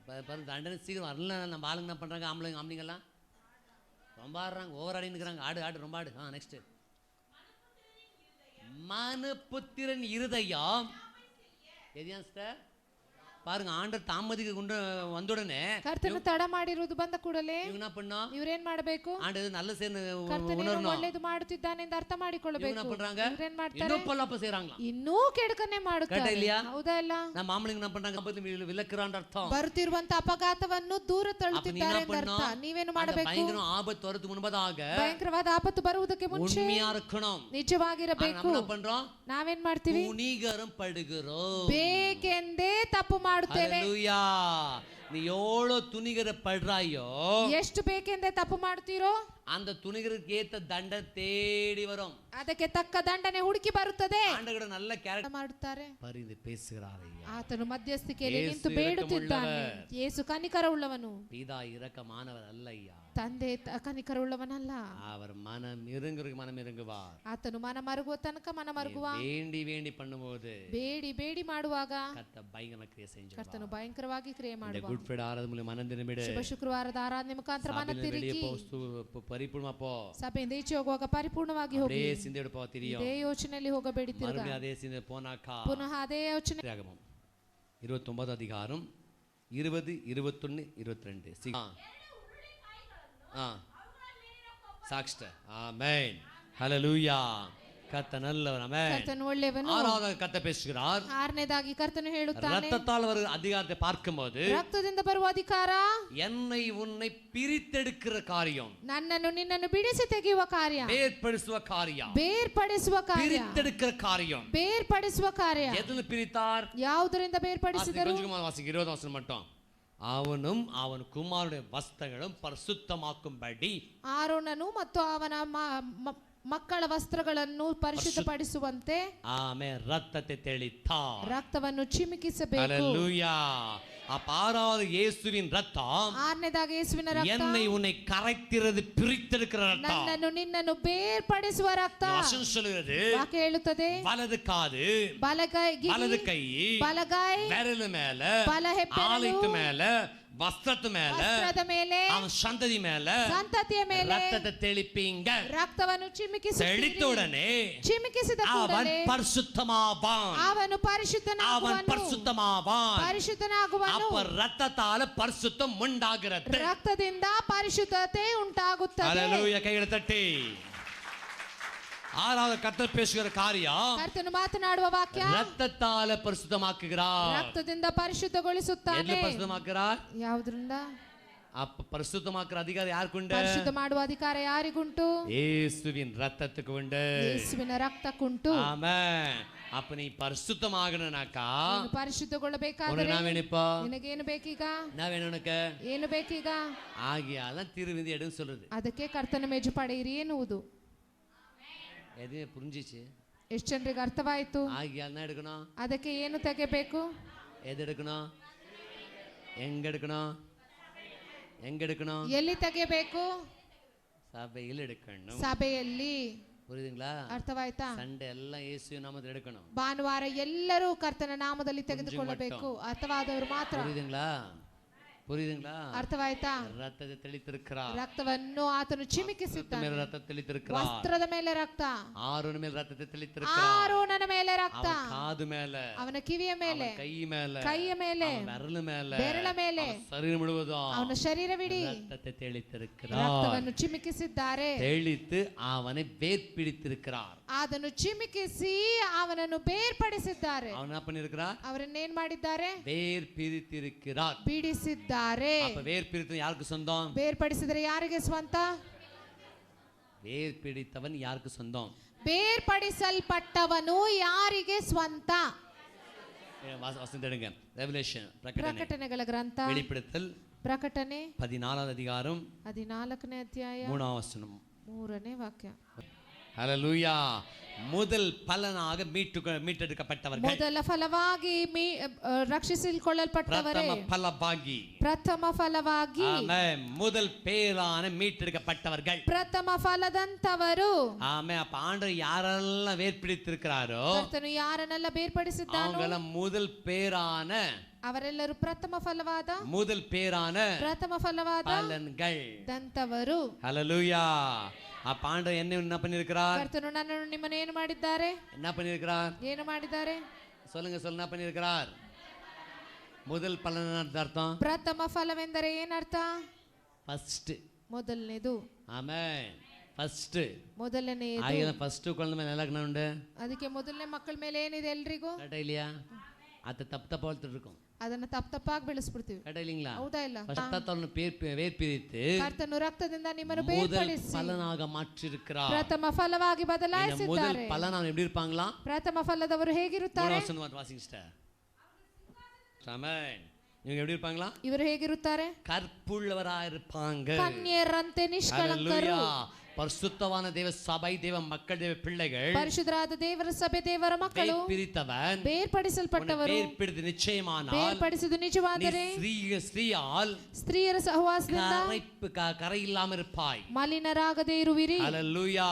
பாருங்க, தண்டனை சீக்கிரம் வரல. நம்ம ஆளுங்க என்ன பண்றாங்க? ஆம்பளைங்கெல்லாம் ரொம்ப ஆடுறாங்க, ஓவர் ஆடி நிற்கிறாங்க. ஆடு ரொம்ப ஆடு. நெக்ஸ்ட். மனுபுத்திரன் இருதயம் எதையா சிஸ்டர் பாருங்க, ஆண்டர் தாமதிக்கு கொண்டு வந்த உடனே ಕರ್ತನು ತಡ ಮಾಡಿರುವುದು ಬಂದ ಕೂಡಲೇ இவங்க என்ன பண்ணா? ಇವರೇನ್ ಮಾಡಬೇಕು? ஆண்டது நல்ல சேர்ந்து ಕರ್ತನು உணரணும். ಒಳ್ಳೆಯದು ಮಾಡುತ್ತಿದ್ದಾನೆ ಎಂದು ಅರ್ಥ இவங்க ಮಾಡಿಕೊಳ್ಳಬೇಕು. என்ன பண்றாங்க? ಇವರೇನ್ ಮಾಡ್ತಾರೆ? இன்னும் பொல்லாப்ப செய்றாங்களா? ಇನ್ನೂ ಕೆಡಕನ್ನೇ கரெக்டா ಮಾಡುತ್ತಾರೆ. இல்லையா? ಹೌದಾ ಇಲ್ಲ? நம்ம ஆம்பளைங்க என்ன பண்றாங்க? ஆபத்து விலக்குறான்ற அர்த்தம். ಬರುತ್ತಿರುವಂತ ಅಪಘಾತವನ್ನು ದೂರ ತಳ್ಳುತ್ತಿದ್ದಾರೆ ಎಂದು ಅರ್ಥ. ನೀವೇನು ಮಾಡಬೇಕು? பயங்கர ஆபத்து வரதுக்கு முன்பதாக ಭಯಂಕರವಾದ ಆಪತ್ತು ಬರುವುದಕ್ಕೆ ಮುಂಚೆ உண்மையா இருக்கணும். ನಿಜವಾಗಿರಬೇಕು. நம்ம என்ன பண்றோம்? ನಾವೇನ್ ಮಾಡ್ತೀವಿ? துணிகரம் படுகிறோம். ಬೇಕೆಂದೇ ತಪ್ಪು ಮಾಡುತ್ತೇವೆ. ஹalleluya. நீ எவ்வளோ துணிகர படுறாயோ, ಎಷ್ಟು ಬೇಕೆಂದೇ ತಪ್ಪು ಮಾಡ್ತೀರೋ அந்த துணிகருக்கு ஏத்த தண்டனை தேடி வரும். ಅದಕ್ಕೆ ತಕ್ಕ ದಂಡನೆ ಹುಡುಕಿ ಬರುತ್ತದೆ. ஆண்டவரோட நல்ல கேரக்டர் ಮಾಡುತ್ತಾರೆ. பரிந்து பேசுகிறார் ஐயா. ಆತನು ಮಧ್ಯಸ್ಥಿಕೆಯಲ್ಲಿ ಯೇಸು ನಿಂತು ಬೇಡುತ್ತಿದ್ದಾನೆ. இரக்கமுள்ளவர். ಯೇಸು ಕನಿಕರ ಉಳ್ಳವನು. பிதா இரக்கமானவர் அல்ல ஐயா. ತಂದೆ ಕನಿಕರ ಉಳ್ಳವನಲ್ಲ. அவர் மனம் இறங்குவார். ಆತನು ಮನ ಮರುಗುವ ತನಕ ಮನ ಮರುಗುವ. வேண்டி வேண்டி பண்ணும்போது ಬೇಡಿ ಬೇಡಿ ಮಾಡುವಾಗ கர்த்தர் பயங்கர கிரியை செஞ்சார். ಕರ್ತನು ಭಯಂಕರವಾಗಿ ಕ್ರಿಯೆ இந்த ಮಾಡುವ. குட் ஃப்ரைடே ஆராதனை மூலம் மனம் திரும்பிடு. ಶುಭ ಶುಕ್ರವಾರದ ಆರಾಧನೆ ಮುಖಾಂತರ ಮನ வெளியே ತಿರುಗಿ பரிபூர்ணமா போ. ಸಭೆಯಿಂದ ಈಚೆ ಹೋಗುವಾಗ ಪರಿಪೂರ್ಣವಾಗಿ ಹೋಗಿ. அப்படியே சிந்தை எடுப்பா தெரியும். ಇದೇ ಯೋಚನೆಯಲ್ಲಿ ಹೋಗಬೇಡಿ. ತಿರುಗ மறுபடியும் அதே சிந்தை போனாக்கா ಪುನಃ ಅದೇ ಯೋಚನೆ. 29 அதிகாரம் 20, 21, 22. சாக்ஷ்ட. ஆமென். ஹalleluya. கர்த்தர் நல்லவர். ஆமென். ಕರ್ತನು ಒಳ್ಳೆಯವನು. ஆறாவது கர்த்தர் பேசுகிறார். ಆರನೇದಾಗಿ ಕರ್ತನು ಹೇಳುತ್ತಾನೆ, ரத்தத்தால் வரும் அதிகாரத்தை பார்க்கும்போது ರಕ್ತದಿಂದ ಬರುವ ಅಧಿಕಾರ, என்னை உன்னை பிரித்தெடுக்கிற காரியம், ನನ್ನನ್ನು ನಿನ್ನನ್ನು ಬಿಡಿಸಿ ತೆಗೆಯುವ ಕಾರ್ಯ, ಬೇರ್ಪಡಿಸುವ ಕಾರ್ಯ, ಬೇರ್ಪಡಿಸುವ ಕಾರ್ಯ, பிரித்தெடுக்கிற காரியம். ಬೇರ್ಪಡಿಸುವ ಕಾರ್ಯ. எதுல பிரித்தார்? ಯಾವುದರಿಂದ ಬೇರ್ಪಡಿಸಿದರು? கொஞ்சமா வாசிங்க, 20 வசனம் மட்டும். அவனும் அவன் குமாரனுடைய வஸ்திரங்களும் பரிசுத்தமாக்கும்படி ಆರೋನನು ಮತ್ತು ಅವನ ಮಕ್ಕಳ ವಸ್ತ್ರಗಳನ್ನು ಪರಿಶುದ್ಧಪಡಿಸುವಂತೆ ஆமென் ரத்தத்தை தெளித்தார். ರಕ್ತವನ್ನು ಚಿಮುಕಿಸಬೇಕು. ஹalleluya. அப்பாராத இயேசுவின் ரத்தம் ಆರನೇದಾಗಿ ಯೇಸುವಿನ ರಕ್ತ என்னை உன்னை கரைக்கிறது, பிரித்தெடுக்கிற ரத்தம். ನನ್ನನ್ನು ನಿನ್ನನ್ನು ಬೇರ್ಪಡಿಸುವ ರಕ್ತ. வசனம் சொல்லுகிறது, ವಾಕ್ಯ ಹೇಳುತ್ತದೆ, வலது காது, ಬಲಗೈ, வலது கை, ಬಲಗೈ, விரல் மேல, ಬಲ ಹೆಬ್ಬೆರಳು, ஆலைக்கு மேல, வஸ்திரத்து மேல, ವಸ್ತ್ರದ ಮೇಲೆ, அவன் சந்ததி மேல ಸಂತತಿಯ ಮೇಲೆ ரத்தத்தை தெளிப்பீங்க. ರಕ್ತವನ್ನು தெளித்த ಚಿಮುಕಿಸುತ್ತೀರಿ. உடனே ಚಿಮುಕಿಸಿದ அவன் ಕೂಡಲೇ பரிசுத்தமாவான். ಅವನು அவன் ಪರಿಶುದ್ಧನಾಗುವನು. பரிசுத்தமாவான். ಪರಿಶುದ್ಧನಾಗುವನು. அப்ப ரத்தத்தால பரிசுத்தம் உண்டாகிறது. ರಕ್ತದಿಂದ ಪರಿಶುದ್ಧತೆ ಉಂಟಾಗುತ್ತದೆ. ஹalleluya. கைகளை தட்டி. ஆறாவது கர்த்தர் பேசுகிற காரியம், ಕರ್ತನು ಮಾತನಾಡುವ ವಾಕ್ಯ, ரத்தத்தால பரிசுத்தமாக்குகிறார். ರಕ್ತದಿಂದ ಪರಿಶುದ್ಧಗೊಳಿಸುತ್ತಾನೆ. எதுல பரிசுத்தமாக்குறார்? ಯಾವುದರಿಂದ? அப்ப பரிசுத்தமாக்குற அதிகாரம் யாருக்குண்டு? ಪರಿಶುದ್ಧ ಮಾಡುವ ಅಧಿಕಾರ ಯಾರಿಗುಂಟು? இயேசுவின் ரத்தத்துக்கு உண்டு. ಯೇಸುವಿನ ರಕ್ತಕ್ಕುಂಟು. ஆமென். அப்ப நீ பரிசுத்தமாகணும்னாக்கா ನೀನು ಪರಿಶುದ್ಧಗೊಳ್ಳಬೇಕಾದರೆ உனக்கு என்ன வேணும்ப்பா? ನಿನಗೇನು ಬೇಕೀಗ? என்ன வேணும் உனக்கு? ಏನು ಬೇಕೀಗ? ஆகியாதான் திருவிதி எடுன்னு சொல்றது. ಅದಕ್ಕೆ ಕರ್ತನ ಮೇಜು ಪಡೆಯಿರಿ ಎನ್ನುವುದು. எதுவுமே புரிஞ்சிச்சு? ಎಷ್ಟು ಜನರಿಗೆ ಅರ್ಥವಾಯಿತು? ஆகியால் தான் எடுக்கணும். ಅದಕ್ಕೆ ಏನು ತೆಗೆಬೇಕು? எது எடுக்கணும்? எங்க எடுக்கணும்? எங்க எடுக்கணும்? ಎಲ್ಲಿ ತೆಗೆಯಬೇಕು? சபையில் எடுக்கணும். ಸಭೆಯಲ್ಲಿ. புரியுதுங்களா? ಅರ್ಥವಾಯ್ತಾ? சண்டே எல்லாம் இயேசு நாமத்தில் எடுக்கணும். ಭಾನುವಾರ ಎಲ್ಲರೂ ಕರ್ತನ ನಾಮದಲ್ಲಿ ತೆಗೆದುಕೊಳ್ಳಬೇಕು. ಅರ್ಥವಾದವರು ಮಾತ್ರ. புரியுதுங்களா? புரியுதுங்களா? ಅರ್ಥವಾಯ್ತಾ? ரத்தத்தை தெளித்திருக்கிறார். ರಕ್ತವನ್ನು ಆತನು ಚಿಮುಕಿಸಿದ್ದಾನೆ. ரத்தத்தை தெளித்திருக்கிறார். ವಸ್ತ್ರದ ಮೇಲೆ ರಕ್ತ, ஆரோன் மேல் ரத்தத்தை தெளித்திருக்கிறார். ಆರೋನನ ಮೇಲೆ ರಕ್ತ, அவன் காது மேல, ಅವನ ಕಿವಿಯ ಮೇಲೆ, கை மேல, ಕೈಯ ಮೇಲೆ, விரல் மேல, ಬೆರಳ ಮೇಲೆ, சரீரம் முழுவதும் ಅವನ ಶರೀರವಿಡೀ ரத்தத்தை தெளித்திருக்கிறார். ರಕ್ತವನ್ನು ಚಿಮುಕಿಸಿದ್ದಾರೆ. தெளித்து அவனை வேர்பிடித்திருக்கிறார். ಅದನ್ನು ಚಿಮುಕಿಸಿ ಅವನನ್ನು ಬೇರ್ಪಡಿಸಿದ್ದಾರೆ. அவன் என்ன பண்ணிருக்கிறார்? ಅವರನ್ನೇನ್ ಮಾಡಿದ್ದಾರೆ? வேர்பிடித்திருக்கிறார். ಬಿಡಿಸಿದ್ದಾರೆ. அப்ப வேர்பிடித்தவன் யாருக்கு சொந்தம்? ಬೇರ್ಪಡಿಸಿದರೆ ಯಾರಿಗೆ ಸ್ವಂತ? வேர்பிடித்தவன் யாருக்கு சொந்தம்? ಬೇರ್ಪಡಿಸಲ್ಪಟ್ಟವನು ಯಾರಿಗೆ ಸ್ವಂತ? வசனம் எடுங்க. ரெவலேஷன், ಪ್ರಕಟಣೆಗಳ ಗ್ರಂಥ, வெளிப்படுத்தல் ಪ್ರಕಟಣೆ 14வது அதிகாரம் 14ನೇ ಅಧ್ಯಾಯ 3வது வசனம். 3ನೇ ವಾಕ್ಯ. ஹalleluya. முதல் பலனாக மீட்டெடுக்கப்பட்டவர்கள், ಮೊದಲ ಫಲವಾಗಿ ರಕ್ಷಿಸಿಕೊಳ್ಳಲ್ಪಟ್ಟವರೇ, ಪ್ರಥಮ ಫಲವಾಗಿ ಆಮೆನ್, முதல் பேரான மீட்டெடுக்கப்பட்டவர்கள், ಪ್ರಥಮ ಫಲದಂತವರು. ஆமென். அப்ப ஆண்டவர் யாரெல்லாம் வேர்பிடித்திருக்கிறாரோ, ಕರ್ತನು ಯಾರನ್ನೆಲ್ಲ ಬೇರ್ಪಡಿಸಿದ್ದಾನೋ அவங்கள முதல் பேரான, ಅವರೆಲ್ಲರೂ ಪ್ರಥಮ ಫಲವಾದ, முதல் பேரான ಪ್ರಥಮ ಫಲವಾದ பலன்கள் ದಂತವರು. ஹalleluya. அப்ப ஆண்டவர் என்ன பண்ணிருக்கிறார்? ಕರ್ತನು ನನ್ನನ್ನು ನಿಮ್ಮನ್ನು ಏನು ಮಾಡಿದ್ದಾರೆ? என்ன பண்ணிருக்கிறார்? ಏನು ಮಾಡಿದ್ದಾರೆ? சொல்லுங்க சொல்லுங்க. என்ன பண்ணிருக்கிறார்? முதல் பலன் அர்த்தம், ಪ್ರಥಮ ಫಲವೆಂದರೆ ಏನರ್ಥ? ஃபர்ஸ்ட், ಮೊದಲನೇದು. ஆமென். ಫಸ್ಟ್, ಮೊದಲನೆಯದು. ಆಗ ಫಸ್ಟ್ ಕುಳದ ಮೇಲೆ ಎಲ್ಲ ಉಂಟು. ಅದಕ್ಕೆ ಮೊದಲನೇ ಮಕ್ಕಳ ಮೇಲೆ ಏನಿದೆ ಎಲ್ರಿಗೂ? ಕರೆಕ್ಟ್ இல்லையா? அது தப்பு தப்பா வளர்த்துட்டு இருக்கோம். ಅದನ್ನ ತಪ್ಪಾಗಿ ಬೆಳೆಸ್ಬಿಡ್ತೀವಿ. ಕರೆಕ್ಟ್ இல்லீங்களா? ಹೌದಾ ಇಲ್ಲ? ಫಸ್ಟ್ வேர்பிரித்து ಕರ್ತನು ರಕ್ತದಿಂದ ನಿಮ್ಮನ್ನು ಬೇರ್ಪಡಿಸಿ பலனாக மாற்றியிருக்கிறார். ಪ್ರಥಮ ಫಲವಾಗಿ ಬದಲಾಯಿಸಿದ್ದಾರೆ. முதல் பலன் எப்படி இருப்பாங்களா? ಪ್ರಥಮ ಫಲದವರು ಹೇಗಿರುತ್ತಾರೆ? வாசிங்க. ஆமென். இவங்க எப்படி இருப்பாங்களா? ಇವರು ಹೇಗಿರುತ್ತಾರೆ? கற்புள்ளவராயிருப்பாங்க, ಕನ್ಯರಂತೆ ನಿಷ್ಕಳಂಕರು. பரிசுத்தவான தேவ சபை, தேவ மக்கள், தேவ பிள்ளைகள், ಪರಿಶುದ್ಧರಾದ ದೇವರ ಸಭೆ, ದೇವರ ಮಕ್ಕಳು, பிரித்தவன், ಬೇರ್ಪಡಿಸಲ್ಪಟ್ಟವರು, ಬೇರ್ಪಡಿಸಿದ ನಿಶ್ಚಯಮಾனால், ಬೇರ್ಪಡಿಸಿದ ನಿಜವಾದರೆ ಸ್ತ್ರೀಯಾಲ್, ಸ್ತ್ರೀಯರ ಸಹವಾಸದಿಂದ கரை இல்லாம இருப்பாய், ಮಲಿನರಾಗದೇ ಇರುವಿರಿ. ஹalleluya.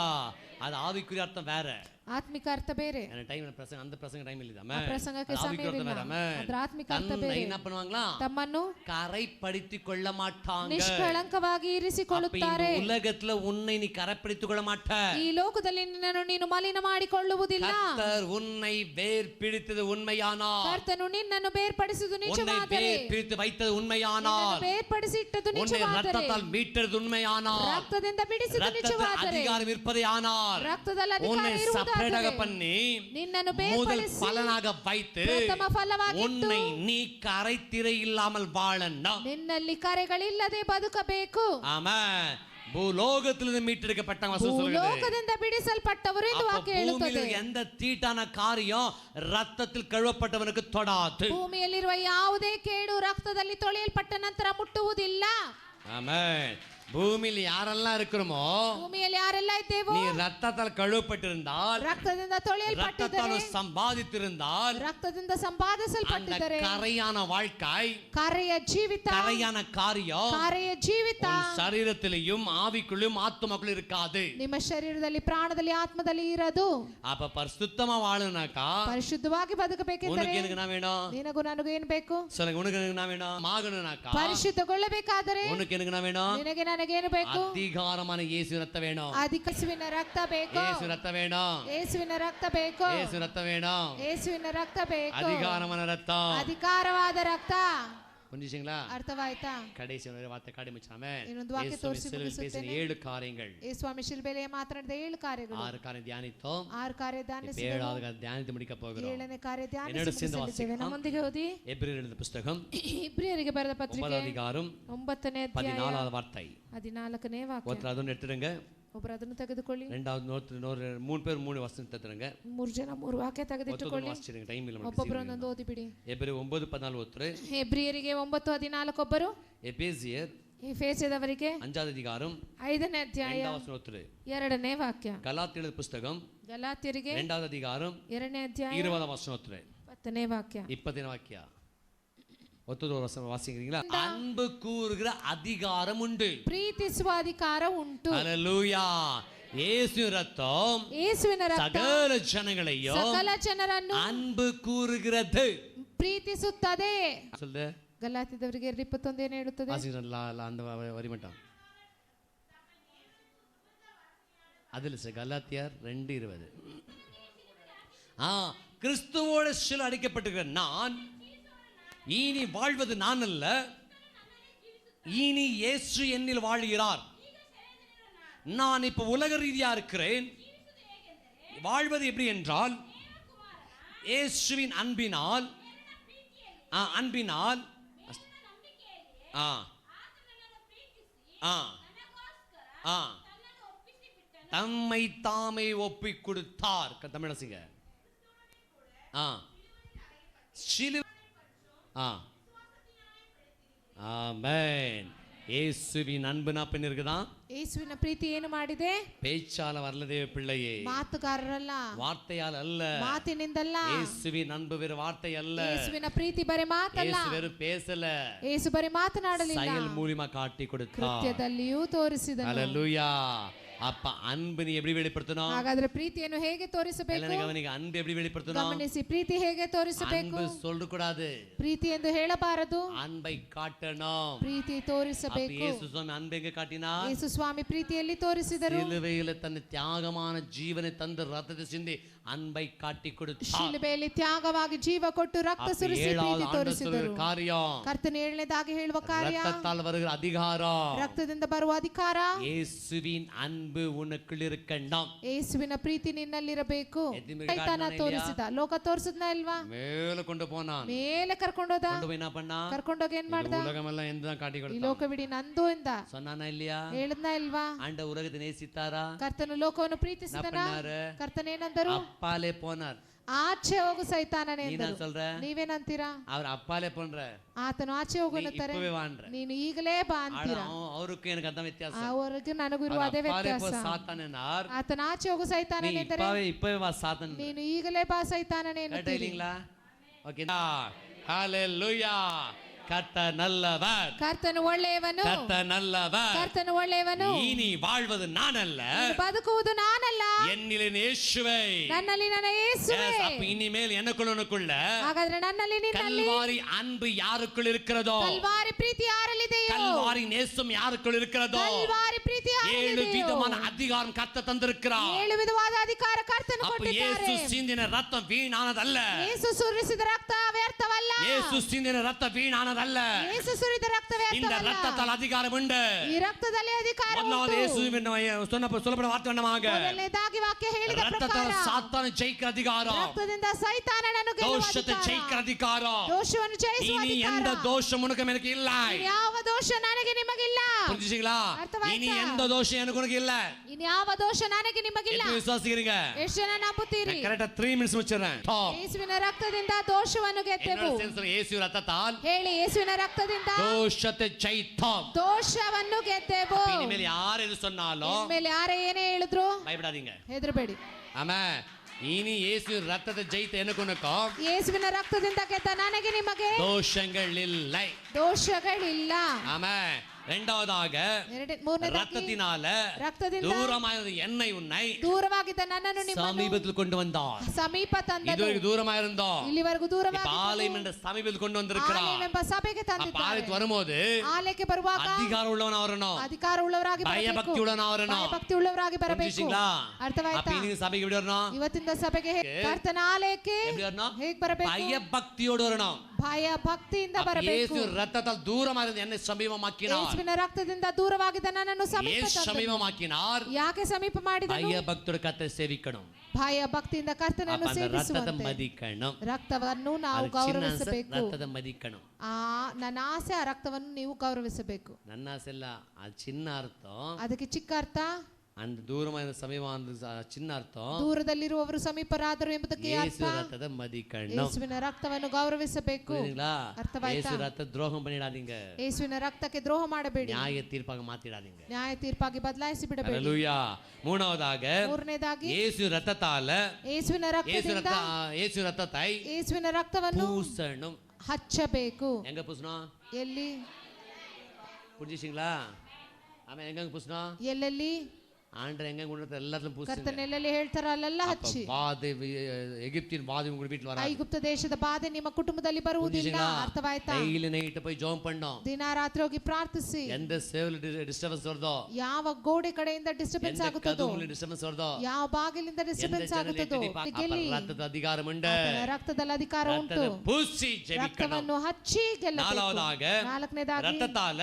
அது ஆவிக்குரிய ಅರ್ಥ வேற, ಆತ್ಮಿಕ ಅರ್ಥ ಬೇರೆ. டைம் பிரசங்க, அந்த பிரசங்க டைம் இல்ல, ಪ್ರಸಂಗಕ್ಕೆ ಸಮಯವಿಲ್ಲ. ಅದರ ಆತ್ಮಿಕ ಅರ್ಥ ಬೇರೆ. என்ன பண்ணுவாங்களா? ತಮ್ಮನ್ನು கரைப்படுத்திக் கொள்ள மாட்டாங்க, ನಿಷ್ಕಳಂಕವಾಗಿ ಇರಿಸಿಕೊಳ್ಳುತ್ತಾರೆ. உலகத்துல உன்னை நீ கரைப்படுத்திக் கொள்ள மாட்டாய். ಈ ಲೋಕದಲ್ಲಿ ನಿನ್ನನ್ನು ನೀನು ಮಲಿನ ಮಾಡಿಕೊಳ್ಳುವುದಿಲ್ಲ. கர்த்தர் உன்னை வேர்பிடித்தது உண்மையானால், ಕರ್ತನು ನಿನ್ನನ್ನು ಬೇರ್ಪಡಿಸುವುದು உன்னை ನಿಜವಾದರೆ, வேர்பிடித்து வைத்தது உண்மையானால், ಬೇರ್ಪಡಿಸಿ ಇಟ್ಟದು உன்னை ನಿಜವಾದರೆ, ரத்தத்தால் மீட்டது உண்மையானால், ರಕ್ತದಿಂದ ಬಿಡಿಸಿದ್ದು ನಿಜವಾದರೆ, அதிகாரம் இருப்பதே ஆனால், ರಕ್ತದಲ್ಲಿ உன்னை ಅಧಿಕಾರ ಇರುವುದಾದರೆ, செப்பரேட்டாக பண்ணி ನಿನ್ನನ್ನು முதல் ಬೇರ್ಪಡಿಸಿ பலனாக வைத்து ಪ್ರಥಮ ಫಲವಾಗಿ உன்னை நீ கரைத்திரை இல்லாமல் வாழணும். ನಿನ್ನಲ್ಲಿ ಕರೆಗಳಿಲ್ಲದೆ ಬದುಕಬೇಕು. ஆமென். பூலோகத்திலிருந்து மீட்டெடுக்கப்பட்டவங்க சொல்லுகிறது. ಲೋಕದಿಂದ ಬಿಡಿಸಲ್ಪಟ್ಟವರು ಎಂದು ವಾಕ್ಯ ಹೇಳುತ್ತದೆ. எந்த தீட்டான காரியம் ரத்தத்தில் கழுவப்பட்டவனுக்கு தொடாது. ಭೂಮಿಯಲ್ಲಿರುವ ಯಾವುದೇ ಕೇಡು ರಕ್ತದಲ್ಲಿ ತೊಳೆಯಲ್ಪಟ್ಟ ನಂತರ ಮುಟ್ಟುವುದಿಲ್ಲ. ஆமென். பூமியில் யாரெல்லாம் இருக்கிறோமோ, ಭೂಮಿಯಲ್ಲಿ ಯಾರೆಲ್ಲ ಇದ್ದೇವೋ, நீ ரத்தத்தால் கழுவப்பட்டிருந்தால், ರಕ್ತದಿಂದ ತೊಳೆಯಲ್ಪಟ್ಟಿದ್ದರೆ, சம்பாதித்திருந்தால், ರಕ್ತದಿಂದ ಸಂಪಾದಿಸಲ್ಪಟ್ಟಿದ್ದರೆ, கரையான வாழ்க்கை, ಕರೆಯ ಜೀವಿತ, கரையான காரியம் ಕರೆಯ ಜೀವಿತ சரீரத்திலையும் ஆவிக்குள்ளும் ஆத்மாக்குள்ளும் இருக்காது. ನಿಮ್ಮ ಶರೀರದಲ್ಲಿ, ಪ್ರಾಣದಲ್ಲಿ, ಆತ್ಮದಲ್ಲಿ ಇರದು. அப்ப பரிசுத்தமா வாழணும்னாக்கா, ಪರಿಶುದ್ಧವಾಗಿ ಬದುಕಬೇಕೆಂದರೆ உனக்கு எனக்கு என்ன வேணும்? ನಿನಗೂ ನನಗೂ ಏನು ಬೇಕು? சொல்லுங்க. உனக்கு எனக்கு என்ன வேணும்? ஆகணும்னாக்கா, ಪರಿಶುದ್ಧಗೊಳ್ಳಬೇಕಾದರೆ உனக்கு எனக்கு என்ன வேணும்? ನಿನಗೆ ನನಗೇನು ಬೇಕು? அதிகாரமான இயேசு ரத்த வேணும். ಯೇಸುವಿನ ರಕ್ತ ಬೇಕು. இயேசு ரத்த வேணும். ಯೇಸುವಿನ ರಕ್ತ ಬೇಕು. இயேசு ரத்த வேணும். ಯೇಸುವಿನ ರಕ್ತ ಬೇಕು. அதிகாரமான ரத்தம். ಅಧಿಕಾರವಾದ ರಕ್ತ. புரிஞ்சுங்களா? ಅರ್ಥವಾಯ್ತಾ? கடைசி ஒரு வார்த்தை காமிச்சாமே. ಇನ್ನೊಂದು ವಾಕ್ಯ ತೋರಿಸಿ ಮುಗಿಸುತ್ತೇನೆ. 7 காரியங்கள். ಯೇಸುಸ್ವಾಮಿ ಶಿಲುಬೆಯಲ್ಲಿ ಮಾತನಾಡಿದ 7 ಕಾರ್ಯಗಳು. 6 காரியம் தியானித்தோம். 6 ಕಾರ್ಯ ಧ್ಯಾನಿಸಿದೆವು. 7வது தியானித்து முடிக்க போகிறோம். 7ನೇ ಕಾರ್ಯ ಧ್ಯಾನಿಸುತ್ತೇವೆ. ನಮ್ಮೊಂದಿಗೆ ಓದಿ. எபிரேயர் எழுதின புத்தகம், ಇಬ್ರಿಯರಿಗೆ ಬರೆದ ಪತ್ರಿಕೆ 9வது அதிகாரம், 9ನೇ ಅಧ್ಯಾಯ 14வது வார்த்தை. 14ನೇ ವಾಕ್ಯ. ஒருத்தர் ಅದನ್ನು எடுத்துடுங்க. ಒಬ್ಬರು ಅದನ್ನು ತೆಗೆದುಕೊಳ್ಳಿ. ரெண்டாவது 3 பேர் 3 வசனம் எடுத்துடுங்க. 3 ಜನ 3 ವಾಕ್ಯ ತೆಗೆದಿಟ್ಟುಕೊಳ್ಳಿ. வாசிச்சிடுங்க, டைம் இல்ல. ಒಬ್ಬೊಬ್ಬರು ಒಂದೊಂದು ಓದಿ ಬಿಡಿ. எபிரேயர் 9:14 ஒருத்தர். ಹೆಬ್ರಿಯರಿಗೆ 9:14 ಒಬ್ಬರು. எபேசியர் ಎಫೆಸದವರಿಗೆ 5வது அதிகாரம் 5ನೇ ಅಧ್ಯಾಯ 2வது வசனம் ஒருத்தர். 2ನೇ ವಾಕ್ಯ. கலாத்தியர் புத்தகம் ಗಲಾತ್ಯರಿಗೆ 2வது அதிகாரம் 2ನೇ ಅಧ್ಯಾಯ 20வது வசனம் ஒருத்தர். 10ನೇ ವಾಕ್ಯ. 20ನೇ வாக்கிய ஒருத்தர் வசனம் வாசிக்கிறீங்களா? அன்பு கூறுகிற அதிகாரம் உண்டு. ಪ್ರೀತಿಸುವ ಅಧಿಕಾರ ಉಂಟು. ஹalleluya. இயேசு ரத்தம் ಯೇಸುವಿನ ರಕ್ತ சகல ஜனங்களையும் ಸಕಲ ಜನರನ್ನು அன்பு கூறுகிறது. ಪ್ರೀತಿಸುತ್ತದೆ. சொல்லுங்க. ಗಲಾತ್ಯದವರಿಗೆ 2:21 ಏನು ಹೇಳುತ್ತದೆ? வாசிக்கிறீங்களா? அந்த வரி மட்டும் அதில் கலாத்தியர் 2:20. கிறிஸ்துவோட சில அடிக்கப்பட்டிருக்கிற நான் இனி வாழ்வது நான் அல்ல, இனி இயேசு என்னில் வாழ்கிறார். நான் இப்ப உலக ரீதியா இருக்கிறேன். வாழ்வது எப்படி என்றால், இயேசுவின் அன்பினால் தம்மை தாமே ஒப்பிக் கொடுத்தார். தமிழ் சிங்க. ஆமென். இயேசுவின் அன்புனா பின் இருக்குதான். ಯೇಸುವಿನ ಪ್ರೀತಿ ಏನು ಮಾಡಿದೆ? பேச்சால வரல தேவ பிள்ளையே, ಮಾತುಗಾರರಲ್ಲ, வார்த்தையால் அல்ல. ಮಾತಿನಿಂದಲ್ಲ. இயேசுவின் அன்பு வேறு வார்த்தை அல்ல. ಯೇಸುವಿನ ಪ್ರೀತಿ ಬರೀ ಮಾತಲ್ಲ. இயேசு வேறு பேசல, ಯೇಸು ಬರೀ ಮಾತನಾಡಲಿಲ್ಲ, செயல் மூலமா காட்டி கொடுத்தார். ಕೃತ್ಯದಲ್ಲಿಯೂ ತೋರಿಸಿದನು. ஹalleluya. அப்ப அன்பு நீ எப்படி வெளிப்படுத்தணும்? ಹಾಗಾದ್ರೆ ಪ್ರೀತಿಯನ್ನು ಹೇಗೆ ತೋರಿಸಬೇಕು? அவனுக்கு அன்பு எப்படி வெளிப்படுத்தணும்? ಗಮನಿಸಿ, ಪ್ರೀತಿ ಹೇಗೆ ತೋರಿಸಬೇಕು? அன்பு சொல்ல கூடாது, ಪ್ರೀತಿ ಎಂದು ಹೇಳಬಾರದು, அன்பை காட்டணும். ಪ್ರೀತಿ ತೋರಿಸಬೇಕು. இயேசு சுவாமி அன்பை எங்க காட்டினார்? ಯೇಸು ಸ್ವಾಮಿ ಪ್ರೀತಿಯಲ್ಲಿ ತೋರಿಸಿದರು. சிலுவையில தன் தியாகமான ஜீவனை தந்து ரத்தத்தை சிந்தி அன்பை காட்டி கொடுத்தார். ಶಿಲುಬೆಯಲ್ಲಿ ತ್ಯಾಗವಾಗಿ ಜೀವ ಕೊಟ್ಟು ರಕ್ತ ಸುರಿಸಿ ಪ್ರೀತಿ ತೋರಿಸಿದರು. காரியம் ಕರ್ತನ ಏಳನೇದಾಗಿ ಹೇಳುವ ಕಾರ್ಯ, ரத்தத்தால் வருகிற அதிகாரம், ರಕ್ತದಿಂದ ಬರುವ ಅಧಿಕಾರ. இயேசுவின் அன்பு உனக்குள் இருக்கணும். ಯೇಸುವಿನ ಪ್ರೀತಿ ನಿನ್ನಲ್ಲಿರಬೇಕು. ಸೈತಾನ ತೋರಿಸಿದ, ಲೋಕ ತೋರಿಸಿದ್ನ ಇಲ್ವಾ? மேல கொண்டு போனான், ಮೇಲೆ ಕರ್ಕೊಂಡೋದ. கொண்டு போய் என்ன பண்ணா? ಕರ್ಕೊಂಡೋಗಿ ಏನ್ ಮಾಡ್ದ? உலகமெல்லாம் எந்ததான் காட்டி ಈ கொடுத்தான். ಲೋಕವಿಡೀ ನಂದು ಎಂದ சொன்னானா இல்லையா? ಹೇಳದ್ನ ಇಲ್ವಾ? ஆண்ட உலகத்தை நேசித்தாரா? ಕರ್ತನು ಲೋಕವನ್ನು ಪ್ರೀತಿಸಿದನ. பண்ணாரு? ಕರ್ತನ ಏನಂದರು? அப்பாலே போனார். ಆಚೆ ಹೋಗು ಸೈತಾನನೇ நீ ಎಂದರು. என்ன சொல்ற? ನೀವೇನಂತೀರಾ? அவர் அப்பாலே போன்ற, ಆತನು ಆಚೆ ಹೋಗು ಅನ್ನುತ್ತಾರೆ, இப்பவே வான்ற. ನೀನು ಈಗಲೇ ಬಾ ಅಂತೀರಾ. அவருக்கு எனக்கு அதான் வித்தியாசம். ಅವರಿಗೆ ನನಗೂ ಇರುವ ಅದೇ அப்பாலே போ ವ್ಯತ್ಯಾಸ. சாத்தானேனார், ಆತನ ಆಚೆ ಹೋಗು நீ ಸೈತಾನನೇ ಎಂದರೆ, இப்பவே வா சாத்தான். ನೀನು ಈಗಲೇ ಬಾ ಸೈತಾನನೇ கேட்ட ಎನ್ನುತ್ತೀರಿ. இல்லீங்களா? ஓகே, ஹalleluya. கர்த்தர் நல்லவர், ಕರ್ತನು ಒಳ್ಳೆಯವನು, கர்த்தர் நல்லவர். ಕರ್ತನು ಒಳ್ಳೆಯವನು. இனி வாழ்வது நான் அல்ல, ನೀನು ಬದುಕುವುದು ನಾನಲ್ಲ, என்னிலே இயேசுவே. ನನ್ನಲ್ಲಿ ನನ್ನ ಯೇಸುವೇ. Yes, அப்ப இனிமேல் எனக்குள்ள ಹಾಗಾದ್ರೆ ನನ್ನಲ್ಲಿ ನಿನ್ನಲ್ಲಿ கல்வாரி அன்பு யாருக்குள் இருக்கிறதோ, ಕಲ್ವಾರಿ ಪ್ರೀತಿ ಯಾರಲ್ಲಿದೆಯೋ, கல்வாரி நேசம் யாருக்குள் இருக்கிறதோ, ಕಲ್ವಾರಿ ಪ್ರೀತಿ 7 ಯಾರಲ್ಲಿದೆಯೋ, விதமான அதிகாரம் கர்த்தர் தந்திருக்கிறார். 7 ವಿಧವಾದ ಅಧಿಕಾರ ಕರ್ತನು அப்ப ಕೊಟ್ಟಿದ್ದಾರೆ. இயேசு சிந்தின ரத்தம் வீணானதல்ல, ಯೇಸು ಸುರಿಸಿದ ರಕ್ತ ವ್ಯರ್ಥವಲ್ಲ, இயேசு சிந்தின ரத்தம் வீணானதல்ல. ಯೇಸು ಸುರಿದ ರಕ್ತ இந்த ವ್ಯರ್ಥವಲ್ಲ. ரத்தத்தால் அதிகாரம் உண்டு. ಈ ರಕ್ತದಲ್ಲಿ ಅಧಿಕಾರ முதலாவது ಉಂಟು. இயேசுவின் சொல்லப்பட வார்த்தை என்னமாக? ಮೊದಲನೇದಾಗಿ ವಾಕ್ಯ ಹೇಳಿದ ரத்தத்தால் ಪ್ರಕಾರ சாத்தானை ஜெயிக்கிற அதிகாரம், ರಕ್ತದಿಂದ ಸೈತಾನನನ್ನು ಗೆಲ್ಲುವ தோஷத்தை ಅಧಿಕಾರ, ஜெயிக்கிற அதிகாரம். ದೋಷವನ್ನು ಜಯಿಸುವ இனி ಅಧಿಕಾರ. எந்த தோஷம் உனக்கு எனக்கு இல்ல. ಯಾವ ದೋಷ ನನಗೆ ನಿಮಗಿಲ್ಲ. புரிஞ்சுங்களா? ಅರ್ಥವಾಯ್ತಾ? இனி எந்த தோஷம் எனக்கு உனக்கு இல்ல. ಇನ್ಯಾವ ದೋಷ ನನಗೆ ನಿಮಗಿಲ್ಲ. எப்படி விசுவாசிக்கிறீங்க? ಎಷ್ಟು ಜನ ನಂಬುತ್ತೀರಿ? கரெக்ட்டா 3 minutes முடிச்சிடுறேன். ಯೇಸುವಿನ ರಕ್ತದಿಂದ ದೋಷವನ್ನು ಗೆದ್ದೆವು. என்னோட சென்ஸ் இயேசு ரத்தத்தால் ಹೇಳಿ, ಯೇಸುವಿನ ರಕ್ತದಿಂದ தோஷத்தை ஜெயித்தோம். ದೋಷವನ್ನು ಗೆದ್ದೆವು. இனிமேல் யார் எது சொன்னாலும் ಇನ್ಮೇಲೆ ಯಾರೇ ಏನೇ ಹೇಳಿದ್ರು பயப்படாதீங்க. ಹೆದರಬೇಡಿ. ஆமென். இனி இயேசு ரத்தத்தை ஜெயித்த எனக்கு உனக்கும் ಯೇಸುವಿನ ರಕ್ತದಿಂದ ಗೆದ್ದ ನನಗೆ ನಿಮಗೆ தோஷங்கள் இல்லை. ದೋಷಗಳಿಲ್ಲ. ஆமென். இரண்டாவதாக ಮೂರನೇದಾಗಿ ரத்தத்தினால ರಕ್ತದಿಂದ தூரமாயிருந்த என்னை உன்னை ದೂರವಾಗಿದ್ದ ನನ್ನನ್ನು ನಿಮ್ಮನ್ನು சமீபத்தில் கொண்டு வந்தார். ಸಮೀಪ ತಂದನು. இதுவரைக்கும் தூரமா இருந்தோம், ಇಲ್ಲಿವರೆಗೂ ದೂರವಾಗಿ பாளையம் என்ற சமீபத்தில் கொண்டு வந்திருக்கிறார். ಆಲಯವೆಂಬ ಸಭೆಗೆ அப்ப ತಂದಿದ್ದಾರೆ. ஆலயத்துக்கு வரும்போது ಆಲಯಕ್ಕೆ ಬರುವಾಗ அதிகாரம் உள்ளவனா வரணும், ಅಧಿಕಾರ ಉಳ್ಳವರಾಗಿ ಬರಬೇಕು. பயபக்தி உள்ளவனா வரணும். ಭಕ್ತಿ ಉಳ್ಳವರಾಗಿ ಬರಬೇಕು. புரிஞ்சுங்களா? ಅರ್ಥವಾಯ್ತಾ? அப்ப இன்னைக்கு சபைக்கு எப்படி வரணும்? ಇವತ್ತಿನ ಸಭೆಗೆ ಕರ್ತನ ಆಲಯಕ್ಕೆ எப்படி வரணும்? ಹೇಗೆ ಬರಬೇಕು? பயபக்தியோடு வரணும். ಭಯ ಭಕ್ತಿಯಿಂದ அப்ப ಬರಬೇಕು. இயேசு ரத்தத்தால் தூரமா இருந்து என்னை சமீபமாக்கினார். ಯೇಸುವಿನ ರಕ್ತದಿಂದ ದೂರವಾಗಿದ್ದ ನನ್ನನ್ನು ಸಮೀಪ இயேசு ತಂದನು. சமீபமாக்கினார். ಯಾಕೆ ಸಮೀಪ ಮಾಡಿದನು? பயபக்தியோட கர்த்தரை சேவிக்கணும். ಭಯ ಭಕ್ತಿಯಿಂದ ಕರ್ತನನ್ನು அப்ப அந்த ரத்தத்தை ಸೇವಿಸುವಂತೆ மதிக்கணும். ರಕ್ತವನ್ನು ನಾವು அது சின்ன ஆசை, ಗೌರವಿಸಬೇಕು. ரத்தத்தை மதிக்கணும். ನನ್ನ ಆಸೆ ಆ ರಕ್ತವನ್ನು ನೀವು ಗೌರವಿಸಬೇಕು. ನನ್ನ ಆಸೆ ಇಲ್ಲ, ಅದು ಚಿನ್ನ ಅರ್ಥம். ಅದಕ್ಕೆ ಚಿಕ್ಕ ಅರ್ಥ, அந்த தூரமான சமீபம் சின்ன அர்த்தம். ದೂರದಲ್ಲಿರುವವರು ಸಮೀಪರಾದರು ಎಂಬುದಕ್ಕೆ இயேசு ಅರ್ಥ ரத்தத்தை மதிக்கணும். ಯೇಸುವಿನ ರಕ್ತವನ್ನು ಗೌರವಿಸಬೇಕು. புரியுதுங்களா? ಅರ್ಥವಾಯ್ತಾ? இயேசு ரத்த துரோகம் பண்ணிடாதீங்க, ಯೇಸುವಿನ ರಕ್ತಕ್ಕೆ ದ್ರೋಹ ಮಾಡಬೇಡಿ, நியாய தீர்ப்பாக மாத்திடாதீங்க. ನ್ಯಾಯ ತೀರ್ಪಾಗಿ ಬದಲಾಯಿಸಿ ಬಿಡಬೇಡಿ. ஹல்லேலூயா. மூணாவதாக ಮೂರನೇದಾಗಿ இயேசு ரத்தத்தால ಯೇಸುವಿನ ರಕ್ತದಿಂದ இயேசு ரத்தத்தை ಯೇಸುವಿನ ರಕ್ತವನ್ನು பூசணும். ಹಚ್ಚಬೇಕು. எங்க பூசணும்? ಎಲ್ಲಿ? புரிஞ்சுச்சிங்களா? ஆமா, எங்க பூசணும்? ಎಲ್ಲೆಲ್ಲಿ? ஆண்டவர் எங்க கொண்டு எல்லாத்துலயும் பூசுங்க. ಕರ್ತನೆಲ್ಲೆಲ್ಲಿ ಹೇಳ್ತಾರ ಅಲ್ಲೆಲ್ಲ ಹಚ್ಚಿ. ಬಾಧೆ, ಎಗಿಪ್ತಿನ ಬಾಧೆ உங்க வீட்ல வராது. ಐಗುಪ್ತ ದೇಶದ ಬಾಧೆ ನಿಮ್ಮ ಕುಟುಂಬದಲ್ಲಿ ಬರುವುದಿಲ್ಲ. ಅರ್ಥವಾಯ್ತಾ? ಡೈಲಿ ನೈಟ್ போய் ஜெபம் பண்ணோம். ದಿನ ರಾತ್ರಿ ಹೋಗಿ ಪ್ರಾರ್ಥಿಸಿ. எந்த சேவல் டிஸ்டர்பன்ஸ் வருதோ, ಯಾವ ಗೋಡೆ ಕಡೆಯಿಂದ ಡಿಸ್ಟರ್ಬೆನ್ಸ್ எந்த ಆಗುತ್ತದೋ, கதவுல டிஸ்டர்பன்ஸ் வருதோ, ಯಾವ ಬಾಗಿಲಿಂದ எந்த ಡಿಸ್ಟರ್ಬೆನ್ಸ್ ಆಗುತ್ತದೋ, ಗೆಲ್ಲಿ. ரத்தದ அதிகாரம் உண்டு. ಆತನ ರಕ್ತದಲ್ಲಿ ಅಧಿಕಾರ ಉಂಟು. ரத்தத்தை பூசி ஜெபிக்கணும். ರಕ್ತವನ್ನು ಹಚ್ಚಿ ಗೆಲ್ಲಬೇಕು. நாலாவதாக ನಾಲ್ಕನೇದಾಗಿ ரத்தத்தால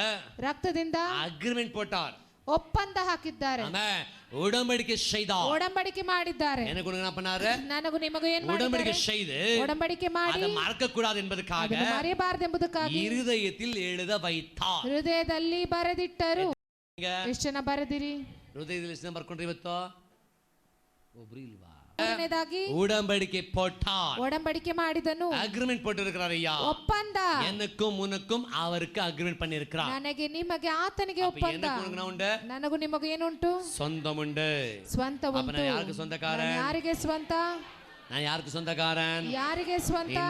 ರಕ್ತದಿಂದ அக்ரிமெண்ட் போட்டார். ಒಪ್ಪಂದ ಹಾಕಿದ್ದಾರೆ. ஆமென். உடன்படிக்கை செய்தார். ಒಡಂಬಡಿಕೆ ಮಾಡಿದ್ದಾರೆ. எனக்கு என்ன பண்ணாரு? ನನಗೂ ನಿಮಗೂ ಏನ್ உடன்படிக்கை ಮಾಡಿದ್ದಾರೆ? செய்து ಒಡಂಬಡಿಕೆ ಮಾಡಿ அதை மறக்க கூடாது என்பதற்காக ಅದನ್ನು ಮರೆಯಬಾರದೆಂಬುದಕ್ಕಾಗಿ இருதயத்தில் எழுத வைத்தார். ಹೃದಯದಲ್ಲಿ ಬರೆದಿಟ್ಟರು. நீங்க ಎಷ್ಟು ಜನ ಬರೆದಿರಿ? ಹೃದಯದಲ್ಲಿ ಎಷ್ಟು ಬರ್ಕೊಂಡ್ರಿ ಇವತ್ತು? ಒಬ್ರು ಇಲ್ವಾ? ಮೂರನೇದಾಗಿ உடன்படிக்கை போட்டார். ಒಡಂಬಡಿಕೆ ಮಾಡಿದನು, அக்ரிமெண்ட் போட்டு இருக்கிறார் ஐயா. ಒಪ್ಪಂದ. எனக்கும் உனக்கும் அவருக்கு அக்ரிமெண்ட் பண்ணி இருக்கிறார். ನನಗೆ ನಿಮಗೆ ಆತನಿಗೆ ಒಪ್ಪಂದ. உண்டு, ನನಗೂ ನಿಮಗೂ ಏನುಂಟು? சொந்தம் உண்டு. ಸ್ವಂತ அப்ப ಉಂಟು. நான் யாருக்கு சொந்தக்காரன்? ಯಾರಿಗೆ ಸ್ವಂತ? நான் யாருக்கு சொந்தக்காரன்? ಯಾರಿಗೆ ಸ್ವಂತ?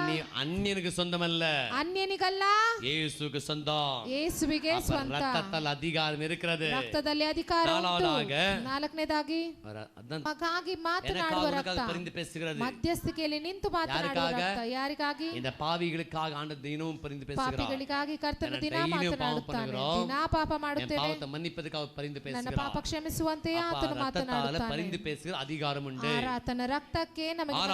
அந்நியனுக்கு சொந்தமல்ல, ಅನ್ಯನಿಗಲ್ಲ, இயேசுவுக்கு சொந்தம். ಯೇಸುವಿಗೆ ಸ್ವಂತ. ரத்தத்தால் அதிகாரம் இருக்கிறது. ರಕ್ತದಲ್ಲಿ ಅಧಿಕಾರ ಉಂಟು. ನಾಲ್ಕನೇದಾಗಿ ಮಗಾಗಿ ಮಾತನಾಡುವ ರಕ್ತ, பரிந்து பேசுகிறது. ಮಧ್ಯಸ್ಥಿಕೆಯಲ್ಲಿ ನಿಂತು ಮಾತನಾಡುವ ರಕ್ತ. ಯಾರಿಗಾಗಿ? இந்த பாவிகளுக்காக ஆண்டவர் தினமும் பரிந்து பேசுகிறார். ಪಾಪಿಗಳಿಗಾಗಿ ಕರ್ತನು ದಿನ ಮಾತನಾಡುತ್ತಾನೆ. ದಿನ ಪಾಪ ಮಾಡುತ್ತೇನೆ, பாவத்தை மன்னிப்பதற்கு அவர் பரிந்து ನನ್ನ பேசுகிறார். ಪಾಪ ಕ್ಷಮಿಸುವಂತೆ ಆತನು ಮಾತನಾಡುತ್ತಾನೆ. பரிந்து பேசுகிற அதிகாரம் உண்டு. ಆತನ ರಕ್ತಕ್ಕೆ ನಮಗೆ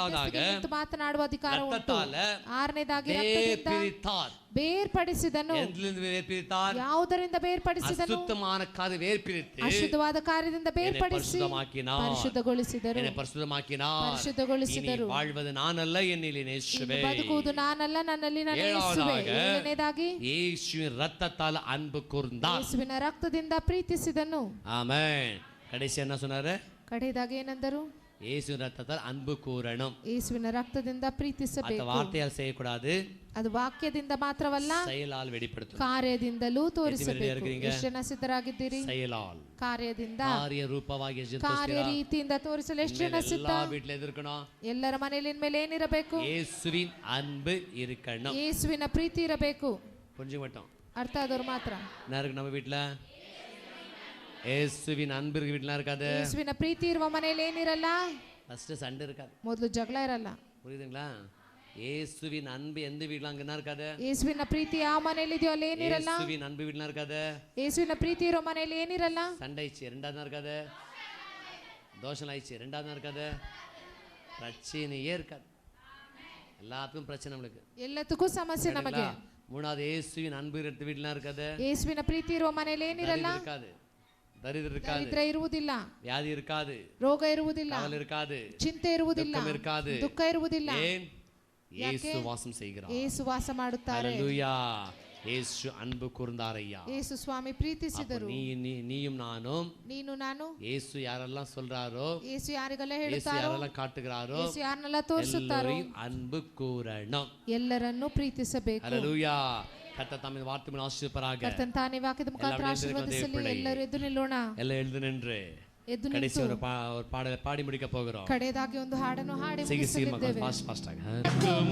ಮಾತನಾಡುವ ಅಧಿಕಾರ ಉಂಟು. ரத்தத்தால ಆರನೇದಾಗಿ ಬೇರ್ಪಿರಿத்தார். ಬೇರ್ಪಡಿಸಿದನು. எதிலிருந்து ಬೇರ್ಪಿರಿத்தார்? ಯಾವುದರಿಂದ ಬೇರ್ಪಡಿಸಿದನು? அசுத்தமான காரியத்தை ಬೇರ್ಪಿರಿத்து ಅಶುದ್ಧವಾದ ಕಾರ್ಯದಿಂದ ಬೇರ್ಪಡಿಸಿ ಪರಿಶುದ್ಧಗೊಳಿಸಿದರು. என்னை பரிசுத்தமாக்கினார். ಪರಿಶುದ್ಧಗೊಳಿಸಿದರು. இனி வாழ்வது ನಾನಲ್ಲ, என்னில் இயேசுவே. ಬದುಕುವುದು ನಾನಲ್ಲ, ನನ್ನಲ್ಲಿ ನನ್ನ ಯೇಸುವೇ. ಏಳನೇದಾಗಿ ಯೇಸುವಿನ ரத்தத்தால் அன்பு கூர்ந்தார். ಯೇಸುವಿನ ರಕ್ತದಿಂದ ಪ್ರೀತಿಸಿದನು. ஆமென். கடைசி என்ன சொன்னாரு? ಕಡೆಯದಾಗಿ ಏನಂದರು? இயேசுவின் ரத்தத்தால் அன்பு கூறணும். ಯೇಸುವಿನ ರಕ್ತದಿಂದ ಪ್ರೀತಿಸಬೇಕು. அந்த வார்த்தையால் செய்யக்கூடாது, ಅದು ವಾಕ್ಯದಿಂದ ಮಾತ್ರವಲ್ಲ, செயலால் வெளிப்படுத்தும். ಕಾರ್ಯದಿಂದಲೂ ತೋರಿಸಬೇಕು. ಎಷ್ಟು ಜನ ಸಿದ್ಧರಾಗಿದ್ದೀರಿ? செயலால், ಕಾರ್ಯದಿಂದ, ಕಾರ್ಯ ರೂಪವಾಗಿ ಕಾರ್ಯ ರೀತಿಯಿಂದ ತೋರಿಸಲು ಎಷ್ಟು ಜನ ಸಿದ್ಧ? வீட்டில் ಎದುರ್ಕணும். ಎಲ್ಲರ ಮನೆಯಲ್ಲಿ ಇನ್ಮೇಲೆ ಏನಿರಬೇಕು? இயேசுவின் அன்பு இருக்கணும். ಯೇಸುವಿನ ಪ್ರೀತಿ ಇರಬೇಕು. புரிஞ்சு மட்டும் ಅರ್ಥ ಆದವ್ರು ಮಾತ್ರ. யாருக்கு நம்ம வீட்டில் இயேசுவின் அன்பு இருக்கு? வீட்டில் இருக்காது. ಯೇಸುವಿನ ಪ್ರೀತಿ ಇರುವ ಮನೆಯಲ್ಲಿ ಏನಿರಲ್ಲ? ஃபர்ஸ்ட் சண்டை இருக்காது. ಮೊದಲು ಜಗಳ ಇರಲ್ಲ. புரியுதுங்களா? இயேசுவின் அன்பு எந்த வீட்டில் அங்கே இருக்காது. ಯೇಸುವಿನ ಪ್ರೀತಿ ಯಾವ ಮನೆಯಲ್ಲಿ ಇದೆಯೋ ಅಲ್ಲಿ ಏನಿರಲ್ಲ. இயேசுவின் அன்பு வீட்டில் இருக்காது. ಯೇಸುವಿನ ಪ್ರೀತಿ ಇರೋ ಮನೆಯಲ್ಲಿ ಏನಿರಲ್ಲ. சண்டை ஆயிடுச்சு, ரெண்டாவது இருக்காது. தோஷம் ஆயிடுச்சு, ரெண்டாவது இருக்காது. பிரச்சனையே இருக்காது. எல்லாத்துக்கும் பிரச்சனை நம்மளுக்கு. ಎಲ್ಲದಕ್ಕೂ ಸಮಸ್ಯೆ ನಮಗೆ. மூணாவது இயேசுவின் அன்பு இருக்கிற வீட்டில் இருக்காது. ಯೇಸುವಿನ ಪ್ರೀತಿ ಇರೋ ಮನೆಯಲ್ಲಿ ಏನಿರಲ್ಲ. இருக்காது. தரித்திரம் இருக்காது. ದರಿದ್ರ ಇರುವುದಿಲ್ಲ. வியாதி இருக்காது. ರೋಗ ಇರುವುದಿಲ್ಲ. கவலை இருக்காது. ಚಿಂತೆ ಇರುವುದಿಲ್ಲ. துக்கம் இருக்காது. ದುಃಖ ಇರುವುದಿಲ್ಲ. ஏன்? இயேசு வாசம் செய்கிறார். ಯೇಸು ವಾಸ ಮಾಡುತ್ತಾರೆ. ஹalleluya. இயேசு அன்பு கூர்ந்தார் ஐயா. ಯೇಸು ಸ್ವಾಮಿ ಪ್ರೀತಿಸಿದರು. நீயும் நானும், ನೀನು ನಾನು, இயேசு யாரெல்லாம் சொல்றாரோ, ಯೇಸು ಯಾರಿಗೆಲ್ಲ இயேசு ಹೇಳುತ್ತಾರೋ, யாரெல்லாம் காட்டுகிறாரோ, ಯೇಸು ಯಾರನ್ನೆಲ್ಲ ತೋರಿಸುತ್ತಾರೋ அன்பு கூறணும். ಎಲ್ಲರನ್ನು ಪ್ರೀತಿಸಬೇಕು. ஹalleluya. கர்த்தர் தம்மை வார்த்தை மூலம் ஆசீர்வதிப்பாராக. ಕರ್ತನ ತಾನೇ ವಾಕ್ಯದ ಮುಖಾಂತರ ಆಶೀರ್ವದಿಸಲಿ. ಎಲ್ಲರೂ ಎದ್ದು ನಿಲ್ಲೋಣ. எல்லாம் எழுந்து நின்று ಎದ್ದು கடைசி ನಿಂತು ஒரு பாடலை பாடி முடிக்க போகிறோம். ಕಡೆಯದಾಗಿ ಒಂದು ಹಾಡನ್ನು ಹಾಡಿ சீக்கிரம் ಮುಗಿಸಲಿದ್ದೇವೆ. ஃபாஸ்ட் ஆக.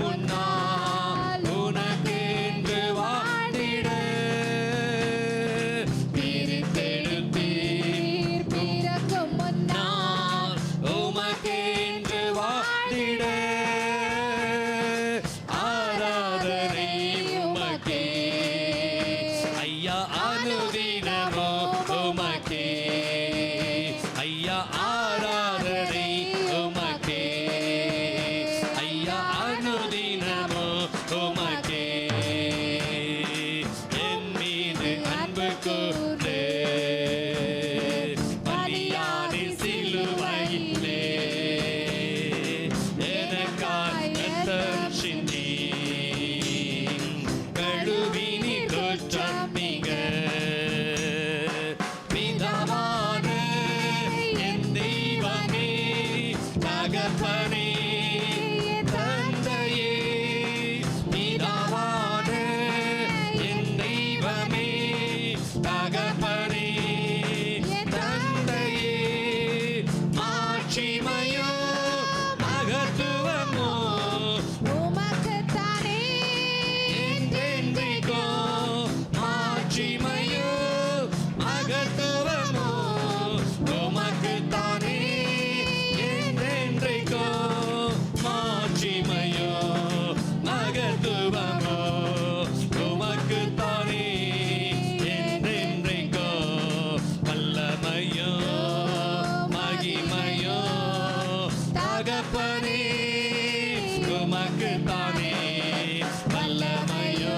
முன்னால் உனக்கென்று வாடிட பிரித்தெடுத்தீர், பிறக்கும் முன்னால் உமக்கென்று வாடிட ஆராதனை உமக்கே ஐயா, அனுதினமோ உமக்கே ஐயா, ஆராதனை உமக்கே ஐயா, அனுதினமோ உமக்கே. என் மீது அன்பு கூர்ந்து பலியாடி சிலுவையிலே எனக்காய் ரத்தம் சிந்தி கழுவினி குற்றம் நீங்க. பிதாவான என் தெய்வமே, தகப்பனே, தந்தையே, பிதாவான என் தெய்வமே, தகப்பனே, தந்தையே, மாட்சிமையோ மகத்துவமோ உமக்குத்தானே என்றென்றைக்கோ, மாட்சிமையோ மகத்துவமோ உமக்குத்தானே என்றென்றைக்கோ, மாட்சிமையோ மகத்துவமோ உமக்குத்தானே என்றென்றைக்கோ, வல்லமையோ மகிமையோ தகப்பனே உமக்குத்தானே, வல்லமையோ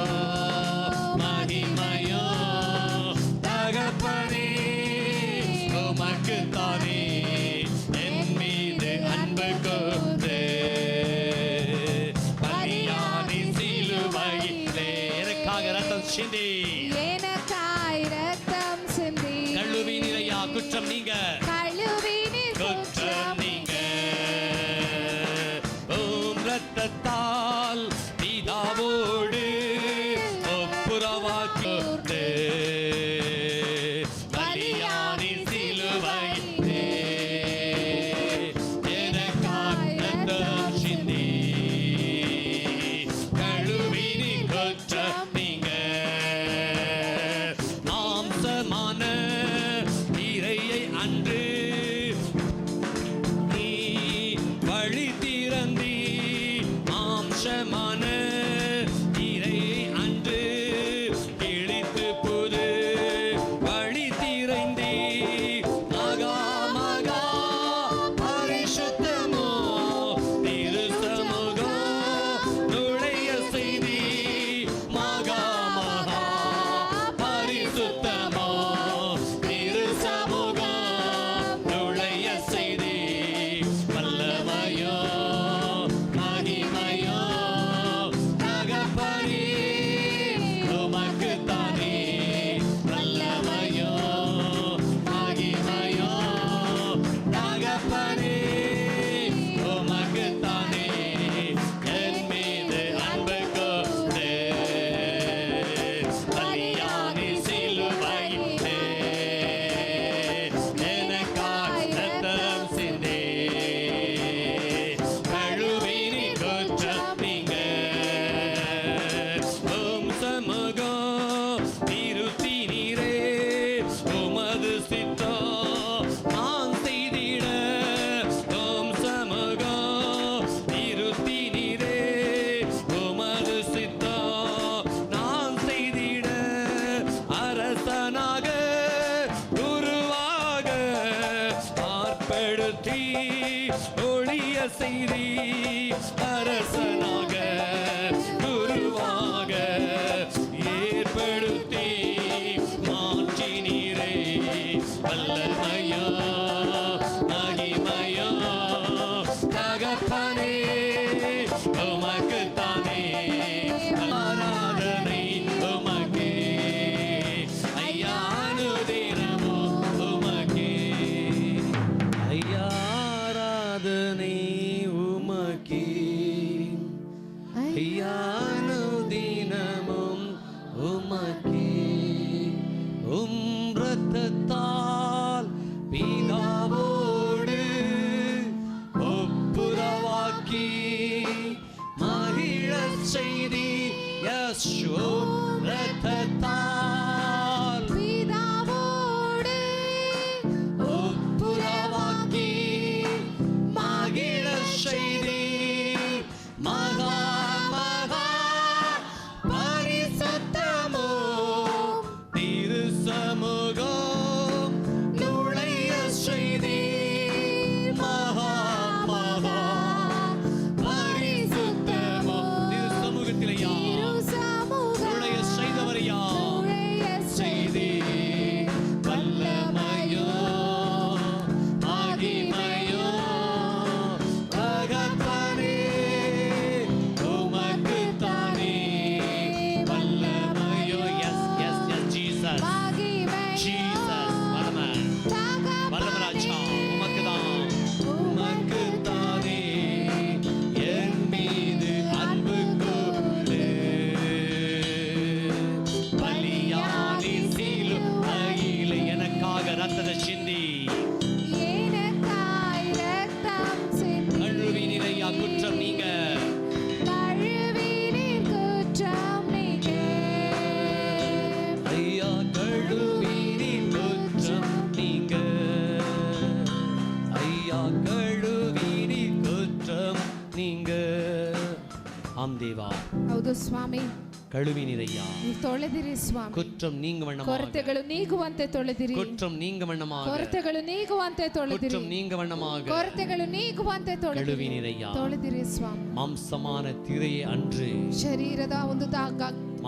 மகிமையோ தகப்பனே உமக்குத்தானே. என் மீது அன்பு கூர்ந்து பலியாடி சிலுவையிலே எனக்காக ரத்தம் சிந்தி எனக்காய் ரத்தம் சிந்தி கழுவி நிறையா குற்றம் நீங்க, கழுவினி குற்றம் நீங்க ஏற்படுத்தி ஒளிய செய்தி அரசனாக குருவாக ஏற்படுத்தி மாற்றினீரே வல்லமையா மகிமையா தகப்பனே உமக்கு தானே ஆராதனை உமக்கே ஐயா அனுதினமோ உமக்கே ஐயா ஆராதனை உமக்கே ஐயா அனுதினமும் உமக்கே ரத்தத்தால் பிதாவோடு ஒப்புரவாக்கி மகிழச் செய்தி யேசு ரத்தத்தால் பிதாவோடு ஒப்புரவாக்கி மகிழச் செய்தி மகா மகா பரிசுத்தமோ திரு சமூகம் நுழைய செய்தி மகா மகா பரிசுத்தமோ திரு சமூகத்திலேயா நுழைய செய்தவரையா செய்தி வல்லமையோ மகிமையோ தகப்பனே உமக்கு தானே வல்லமையோ yes yes yes Jesus Jesus வல்லமராஜா உமக்கு தான் உமக்கு தானே என் மீது அன்பு கூர்ந்து பலியானி சிலுவையில் எனக்காக ரத்தத்தை சிந்தி எனக்காய் ரத்தம் சிந்தி கழுவினீரையா குற்றம் நீங்க கழுவினீர் குற்றம் நீங்க ஐயா கழுவினீர் குற்றம் நீங்க ஐயா கழுவினீர் குற்றம் நீங்க ஆம் தேவா ಹೌದು ಸ್ವಾಮಿ கழுவினீரையா ನೀವು ತೊಳೆದಿರಿ ಸ್ವಾಮಿ குற்றம் நீங்க வண்ணமாக ಕೊರತೆಗಳು ನೀಗುವಂತೆ ತೊಳೆದಿರಿ குற்றம் நீங்க வண்ணமாக ಕೊರತೆಗಳು ನೀಗುವಂತೆ ತೊಳೆದಿರಿ குற்றம் நீங்க வண்ணமாக ಕೊರತೆಗಳು ನೀಗುವಂತೆ ತೊಳೆದಿರಿ கழுவினீரையா ತೊಳೆದಿರಿ ಸ್ವಾಮಿ மாம்சமான திரையை அன்று ಶರೀರದ ಒಂದು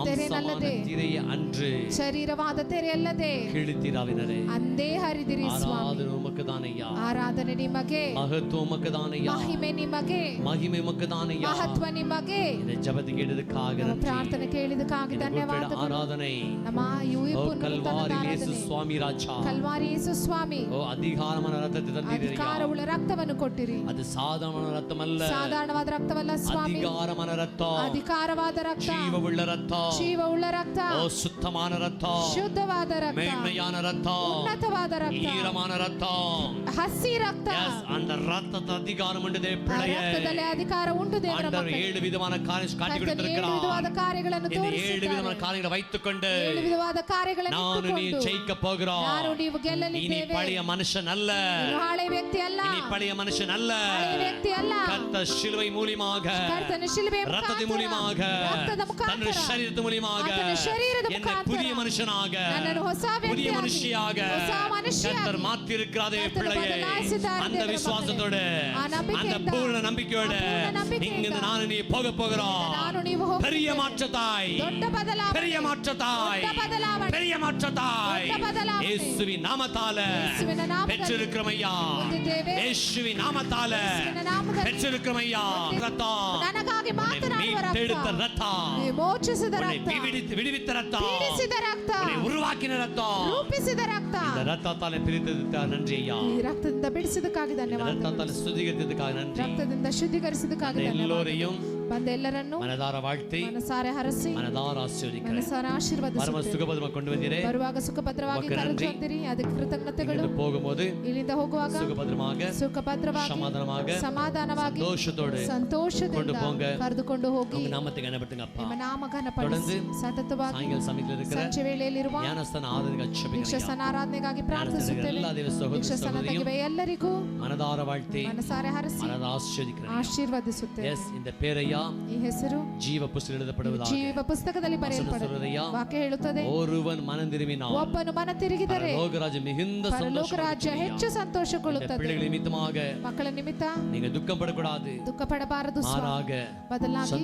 ತೆರೆನಲ್ಲದೆ திரையை அன்று ಶರೀರವಾದ ತೆರೆಯಲ್ಲದೆ கிழித்திராவினரே ಅಂದೇ ಹರಿದಿರಿ ಸ್ವಾಮಿ ஆராதனை உமக்கு தானையா ಆರಾಧನೆ ನಿಮಗೆ மகத்துவம் உமக்கு தானையா ಮಹಿಮೆ ನಿಮಗೆ மகிமை உமக்கு தானையா ಮಹತ್ವ ನಿಮಗೆ இந்த ஜெபத்தை கேட்டதுக்காக ನಮ್ಮ நன்றி ಪ್ರಾರ್ಥನೆ ಕೇಳಿದಕ್ಕಾಗಿ இந்த ಧನ್ಯವಾದಗಳು ஆராதனை ನಮ್ಮ ஓ ಯುವಪುರ கல்வாரி இயேசு சுவாமி ராஜா ಕಲ್ವಾರಿ ಯೇಸು ಸ್ವಾಮಿ ஓ அதிகாரமான ரத்தத்தை தந்தீரையா ಅಧಿಕಾರವುಳ್ಳ ರಕ್ತವನ್ನು ಕೊಟ್ಟಿರಿ அது சாதாரண ரத்தம் அல்ல ಸಾಧಾರಣವಾದ ರಕ್ತವಲ್ಲ ಸ್ವಾಮಿ அதிகாரமான ரத்தம் ಅಧಿಕಾರವಾದ ರಕ್ತ ஜீவவுள்ள ரத்தம் ಜೀವವುಳ್ಳ ರಕ್ತ ஓ சுத்தமான ரத்தம் ಶುದ್ಧವಾದ ರಕ್ತ மேன்மையான ரத்தம் ಉನ್ನತವಾದ ರಕ್ತ ஈரமான ரத்தம் ಹಸಿ ರಕ್ತ Yes, அந்த ரத்தத்தை அதிகாரம் உண்டு ಆ பிள்ளையே ರಕ್ತದಲ್ಲಿ ಅಧಿಕಾರ ಉಂಟು ದೇವರ ஆண்டவர் ಮಕ್ಕಳಿಗೆ. 7 விதமான காரியம் காட்டி ಕರ್ತನು 7 கொடுத்திருக்கிறார் ವಿಧವಾದ ಕಾರ್ಯಗಳನ್ನು இந்த 7 ತೋರಿಸಿದ್ದಾನೆ விதமான காரியங்களை வைத்துக்கொண்டு 7 ವಿಧವಾದ ಕಾರ್ಯಗಳನ್ನು ನಾನು ನೀ ಇಟ್ಟುಕೊಂಡು ஜெயிக்க போகிறோம் ಯಾರು ನೀವು இனி ಗೆಲ್ಲಲಿದ್ದೇವೆ பழைய மனுஷன் அல்ல ನೀನು ಹಳೆ ವ್ಯಕ್ತಿ ಅಲ್ಲ இனி பழைய மனுஷன் அல்ல ಹಳೆ ವ್ಯಕ್ತಿ ಅಲ್ಲ கர்த்தர் சிலுவை மூலமாக ಕರ್ತನ ಶಿಲುಬೆ ரத்தத்தின் மூலமாக ರಕ್ತದ தன்னுடைய ಮುಖಾಂತರ சரீரத்தின் மூலமாக ಆತನ ಶರೀರದ என்னை ಮುಖಾಂತರ புதிய மனுஷனாக ನನ್ನನ್ನು ಹೊಸ புதிய ವ್ಯಕ್ತಿಯಾಗಿ, மனுஷியாக ಹೊಸ ಮನುಷ್ಯಯಾಗಿ கர்த்தர் மாத்தி இருக்கிறாரே கர்த்தர் பிள்ளையே ಬದಲಾಯಿಸಿದ್ದಾರೆ அந்த ದೇವರ விசுவாசத்தோட ಆ ನಂಬಿಕೆಯಿಂದ, அந்த பூர்ண நம்பிக்கையோட ಆ ಪೂರ್ಣ ನಂಬಿಕೆಯಿಂದ, இங்கிருந்து நான் நீ போக போகிறோம் ನಾನು ನೀವು ಹೋಗುತ್ತೇವೆ. பெரிய மாற்றத்தாய் ದೊಡ್ಡ ಬದಲಾವಣೆ, பெரிய மாற்றத்தாய் ದೊಡ್ಡ ಬದಲಾವಣೆ, பெரிய மாற்றத்தாய் ದೊಡ್ಡ ಬದಲಾವಣೆ. இயேசுவின் நாமத்தால ಯೇಸುವಿನ ನಾಮದಲ್ಲಿ பெற்றிருக்கிறோம் ஐயா ಹೊಂದಿದ್ದೇವೆ. இயேசுவின் நாமத்தால ಯೇಸುವಿನ ನಾಮದಲ್ಲಿ பெற்றிருக்கிறோம் ஐயா ரத்தம் ನನಗಾಗಿ ಮಾತನಾಡುವ மீட்டெடுத்த ರಕ್ತ, ரத்தம் ವಿಮೋಚಿಸಿದ உன்னை ರಕ್ತ, விடுவித்த ரத்தம் ಪೀಡಿಸಿದ ರಕ್ತ, உன்னை உருவாக்கின ரத்தம் ರೂಪಿಸಿದ ರಕ್ತ, இந்த ரத்தத்தால பிரித்ததுக்காக நன்றி ஐயா ಈ ರಕ್ತದಿಂದ ಬಿಡಿಸಿದಕ್ಕಾಗಿ இந்த ಧನ್ಯವಾದಗಳು. ரத்தத்தால சுத்திகரித்ததுக்காக நன்றி ರಕ್ತದಿಂದ ಶುದ್ಧೀಕರಿಸಿದಕ್ಕಾಗಿ ಧನ್ಯವಾದಗಳು. எல்லோரையும் ಬಂದ ಎಲ್ಲರನ್ನು மனதார வாழ்த்தி ಮನಸಾರೆ ಹರಸಿ மனதார ஆசீர்வதிக்கிறேன் ಮನಸಾರೆ பரம ಆಶೀರ್ವದಿಸುತ್ತೇವೆ. சுகபதமா கொண்டு வந்தீரே ಬರುವಾಗ ಸುಖಭದ್ರವಾಗಿ ಉಮಕ್ಕೆ ಕರೆದು ನன்றಿ. ತಂದಿರಿ, ಅದಕ್ಕೆ ಕೃತಜ್ಞತೆಗಳು. இங்கிருந்து போகும்போது ಇಲ್ಲಿಂದ ಹೋಗುವಾಗ சுகபத்திரமாக ಸುಖಭದ್ರವಾಗಿ சமாதானமாக ಸಮಾಧಾನವಾಗಿ சந்தோஷத்தோடு கொண்டு ಸಂತೋಷದಿಂದ போங்க. ಕರೆದುಕೊಂಡು ಹೋಗಿ உங்க நாமத்தை கனப்படுத்துங்க அப்பா ನಿಮ್ಮ ನಾಮ ಘನಪಡಿಸಿ தொடர்ந்து ಸತತವಾಗಿ சாயங்கால சமயத்தில் இருக்கிற ಸಂಜೆ ವೇಳೆಯಲ್ಲಿರುವ ஞானஸ்தான ஆராதனைக்கு அச்சபிக்கிறேன் ದೀಕ್ಷಾಸ್ಥಾನ ಆರಾಧನೆಗಾಗಿ ஞானஸ்தான ಪ್ರಾರ್ಥಿಸುತ್ತೇವೆ. எல்லா தேவ சகோதர ದೀಕ್ಷಾಸ್ಥಾನ சகோதரியும் ತೆಗೆಯುವ ಎಲ್ಲರಿಗೂ மனதார வாழ்த்தி ಮನಸಾರೆ ಹರಸಿ மனதார ஆசீர்வதிக்கிறேன் ಆಶೀರ್ವದಿಸುತ್ತೇವೆ. எஸ் இந்த பேரையா ಈ ಹೆಸರು ಜೀವ ಪುಸ್ತಕದಲ್ಲಿ எழுதப்படுவதாக. ಜೀವ ಪುಸ್ತಕದಲ್ಲಿ ಬರೆಯಲ್ಪಡುತ್ತದೆ. ವಾಕ್ಯ ಹೇಳುತ್ತದೆ, ஒருவன் மனம் திரும்பினால் ಒಬ್ಬನು ಮನ ತಿರುಗಿದರೆ பரலோகராஜ்யம் மிகுந்த ಪರಲೋಕ ರಾಜ್ಯ ಹೆಚ್ಚು ಸಂತೋಷಗೊಳ್ಳುತ್ತದೆ. பிள்ளைகள் நிமித்தமாக ಮಕ್ಕಳ ನಿಮಿತ್ತ நீங்க துக்கம் படக்கூடாது, ದುಃಖ ಪಡಬಾರದು, மாறாக ಬದಲಾಗಿ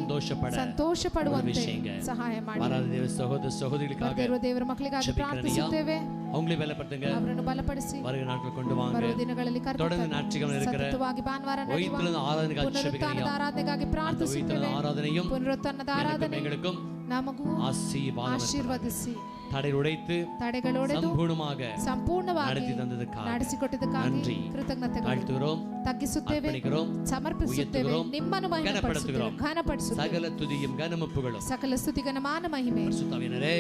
ಸಂತೋಷ ಪಡುವಂತೆ ಸಹಾಯ ಮಾಡಿ. வராத தேவ சகோதர சகோதரிகளுக்காக ದೇವರ ದೇವರ ಮಕ್ಕಳಿಗಾಗಿ ಪ್ರಾರ್ಥಿಸುತ್ತೇವೆ. அவங்களை பலப்படுத்துங்க, ಅವರನ್ನು ಬಲಪಡಿಸಿ வருகிற நாட்கள் கொண்டு வாங்க. ಬರುವ ದಿನಗಳಲ್ಲಿ தொடர்ந்து ஞாயிற்றுக்கிழமை இருக்கிற ಸತತವಾಗಿ ಭಾನುವಾರ ನಡೆಯುವ ஆராதனைக்காக ಪುನರುತ್ಥಾನದ ಆರಾಧನೆಗಾಗಿ ಪ್ರಾರ್ಥಿಸುತ್ತೇವೆ. ஆராதனையும் ಪುನರುತ್ಥಾನದ ಆರಾಧನೆ எங்களுக்கும் ನಮಗೂ ಆಶೀರ್ವದಿಸಿ தடை உடைத்து ತಡೆಗಳೊಡೆದು ಸಂಪೂರ್ಣವಾಗಿ நடத்தி தந்ததுக்காக ನಡೆಸಿಕೊಟ್ಟಿದ್ದಕ್ಕಾಗಿ ಕೃತಜ್ಞತೆಗಳು ತಗ್ಗಿಸುತ್ತೇವೆ, ಸಮರ್ಪಿಸುತ್ತೇವೆ. ನಿಮ್ಮನ್ನು ಮಹಿಮೆಪಡಿಸುತ್ತೇವೆ, ಘನಪಡಿಸುತ್ತೇವೆ. சகல துதியும் கனமப்புகளும் ಸಕಲ ಸ್ತುತಿ ಘನಮಾನ ಮಹಿಮೆ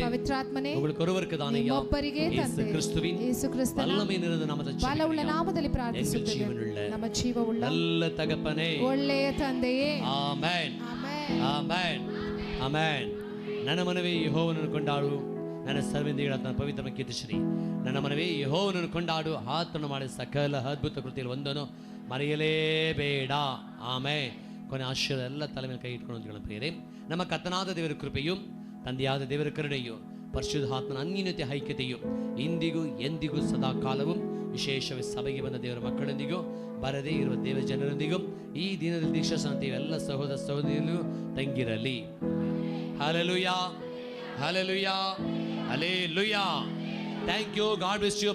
ಪವಿತ್ರಾತ್ಮನೇ உங்களுக்கு தானே ಒಬ್ಬರಿಗೆ ತಂದೆ ಯೇಸು ಕ್ರಿಸ್ತನ வல்லமை நிறைந்த நாமத்தில் ಬಲವುಳ್ಳ ನಾಮದಲ್ಲಿ ಪ್ರಾರ್ಥಿಸುತ್ತೇವೆ. ನಮ್ಮ ಜೀವವುಳ್ಳ நல்ல தகப்பனே, ಒಳ್ಳೆಯ ತಂದೆಯೇ. Amen, amen, amen, amen. ನನ್ನ ಮನವೇ ಯೆಹೋವನನ್ನು ಕೊಂಡಾಡು, ನನ್ನ ಸರ್ವೇಂದ್ರಿಯಗಳ ತನ್ನ ಪವಿತ್ರ ಕೀರ್ತಿಸಿರಿ. ನನ್ನ ಮನವೇ ಯೆಹೋವನನ್ನು ಕೊಂಡಾಡು, ಆತನು ಮಾಡಿದ ಸಕಲ ಅದ್ಭುತ ಕೃತಿಯಲ್ಲಿ ಒಂದನ್ನು ಮರೆಯಲೇಬೇಡ. ಆಮೆನ್. ಕೊನೆ ಆಶೀರ್ವಾದ ಎಲ್ಲ ತಲೆ ಮೇಲೆ ಕೈ ಇಟ್ಕೊಂಡು ಪ್ರಿಯರೇ, ನಮ್ಮ ಕರ್ತನಾದ ದೇವರ ಕೃಪೆಯು, ತಂದೆಯಾದ ದೇವರ ಕರುಣೆಯು, ಪರಿಶುದ್ಧಾತ್ಮನ ಅನ್ಯೋನ್ಯತೆ ಐಕ್ಯತೆಯು ಇಂದಿಗೂ ಎಂದಿಗೂ ಸದಾ ಕಾಲವೂ ವಿಶೇಷವಾಗಿ ಸಭೆಗೆ ಬಂದ ದೇವರ ಮಕ್ಕಳೊಂದಿಗೂ ಬರದೇ ಇರುವ ದೇವ ಜನರೊಂದಿಗೂ ಈ ದಿನದಲ್ಲಿ ದೀಕ್ಷಾಶಾಂತಿ ಎಲ್ಲ ಸಹೋದರ ಸಹೋದರಿಯಲ್ಲೂ ತಂಗಿರಲಿ. Hallelujah, hallelujah, hallelujah. Thank you. God bless you.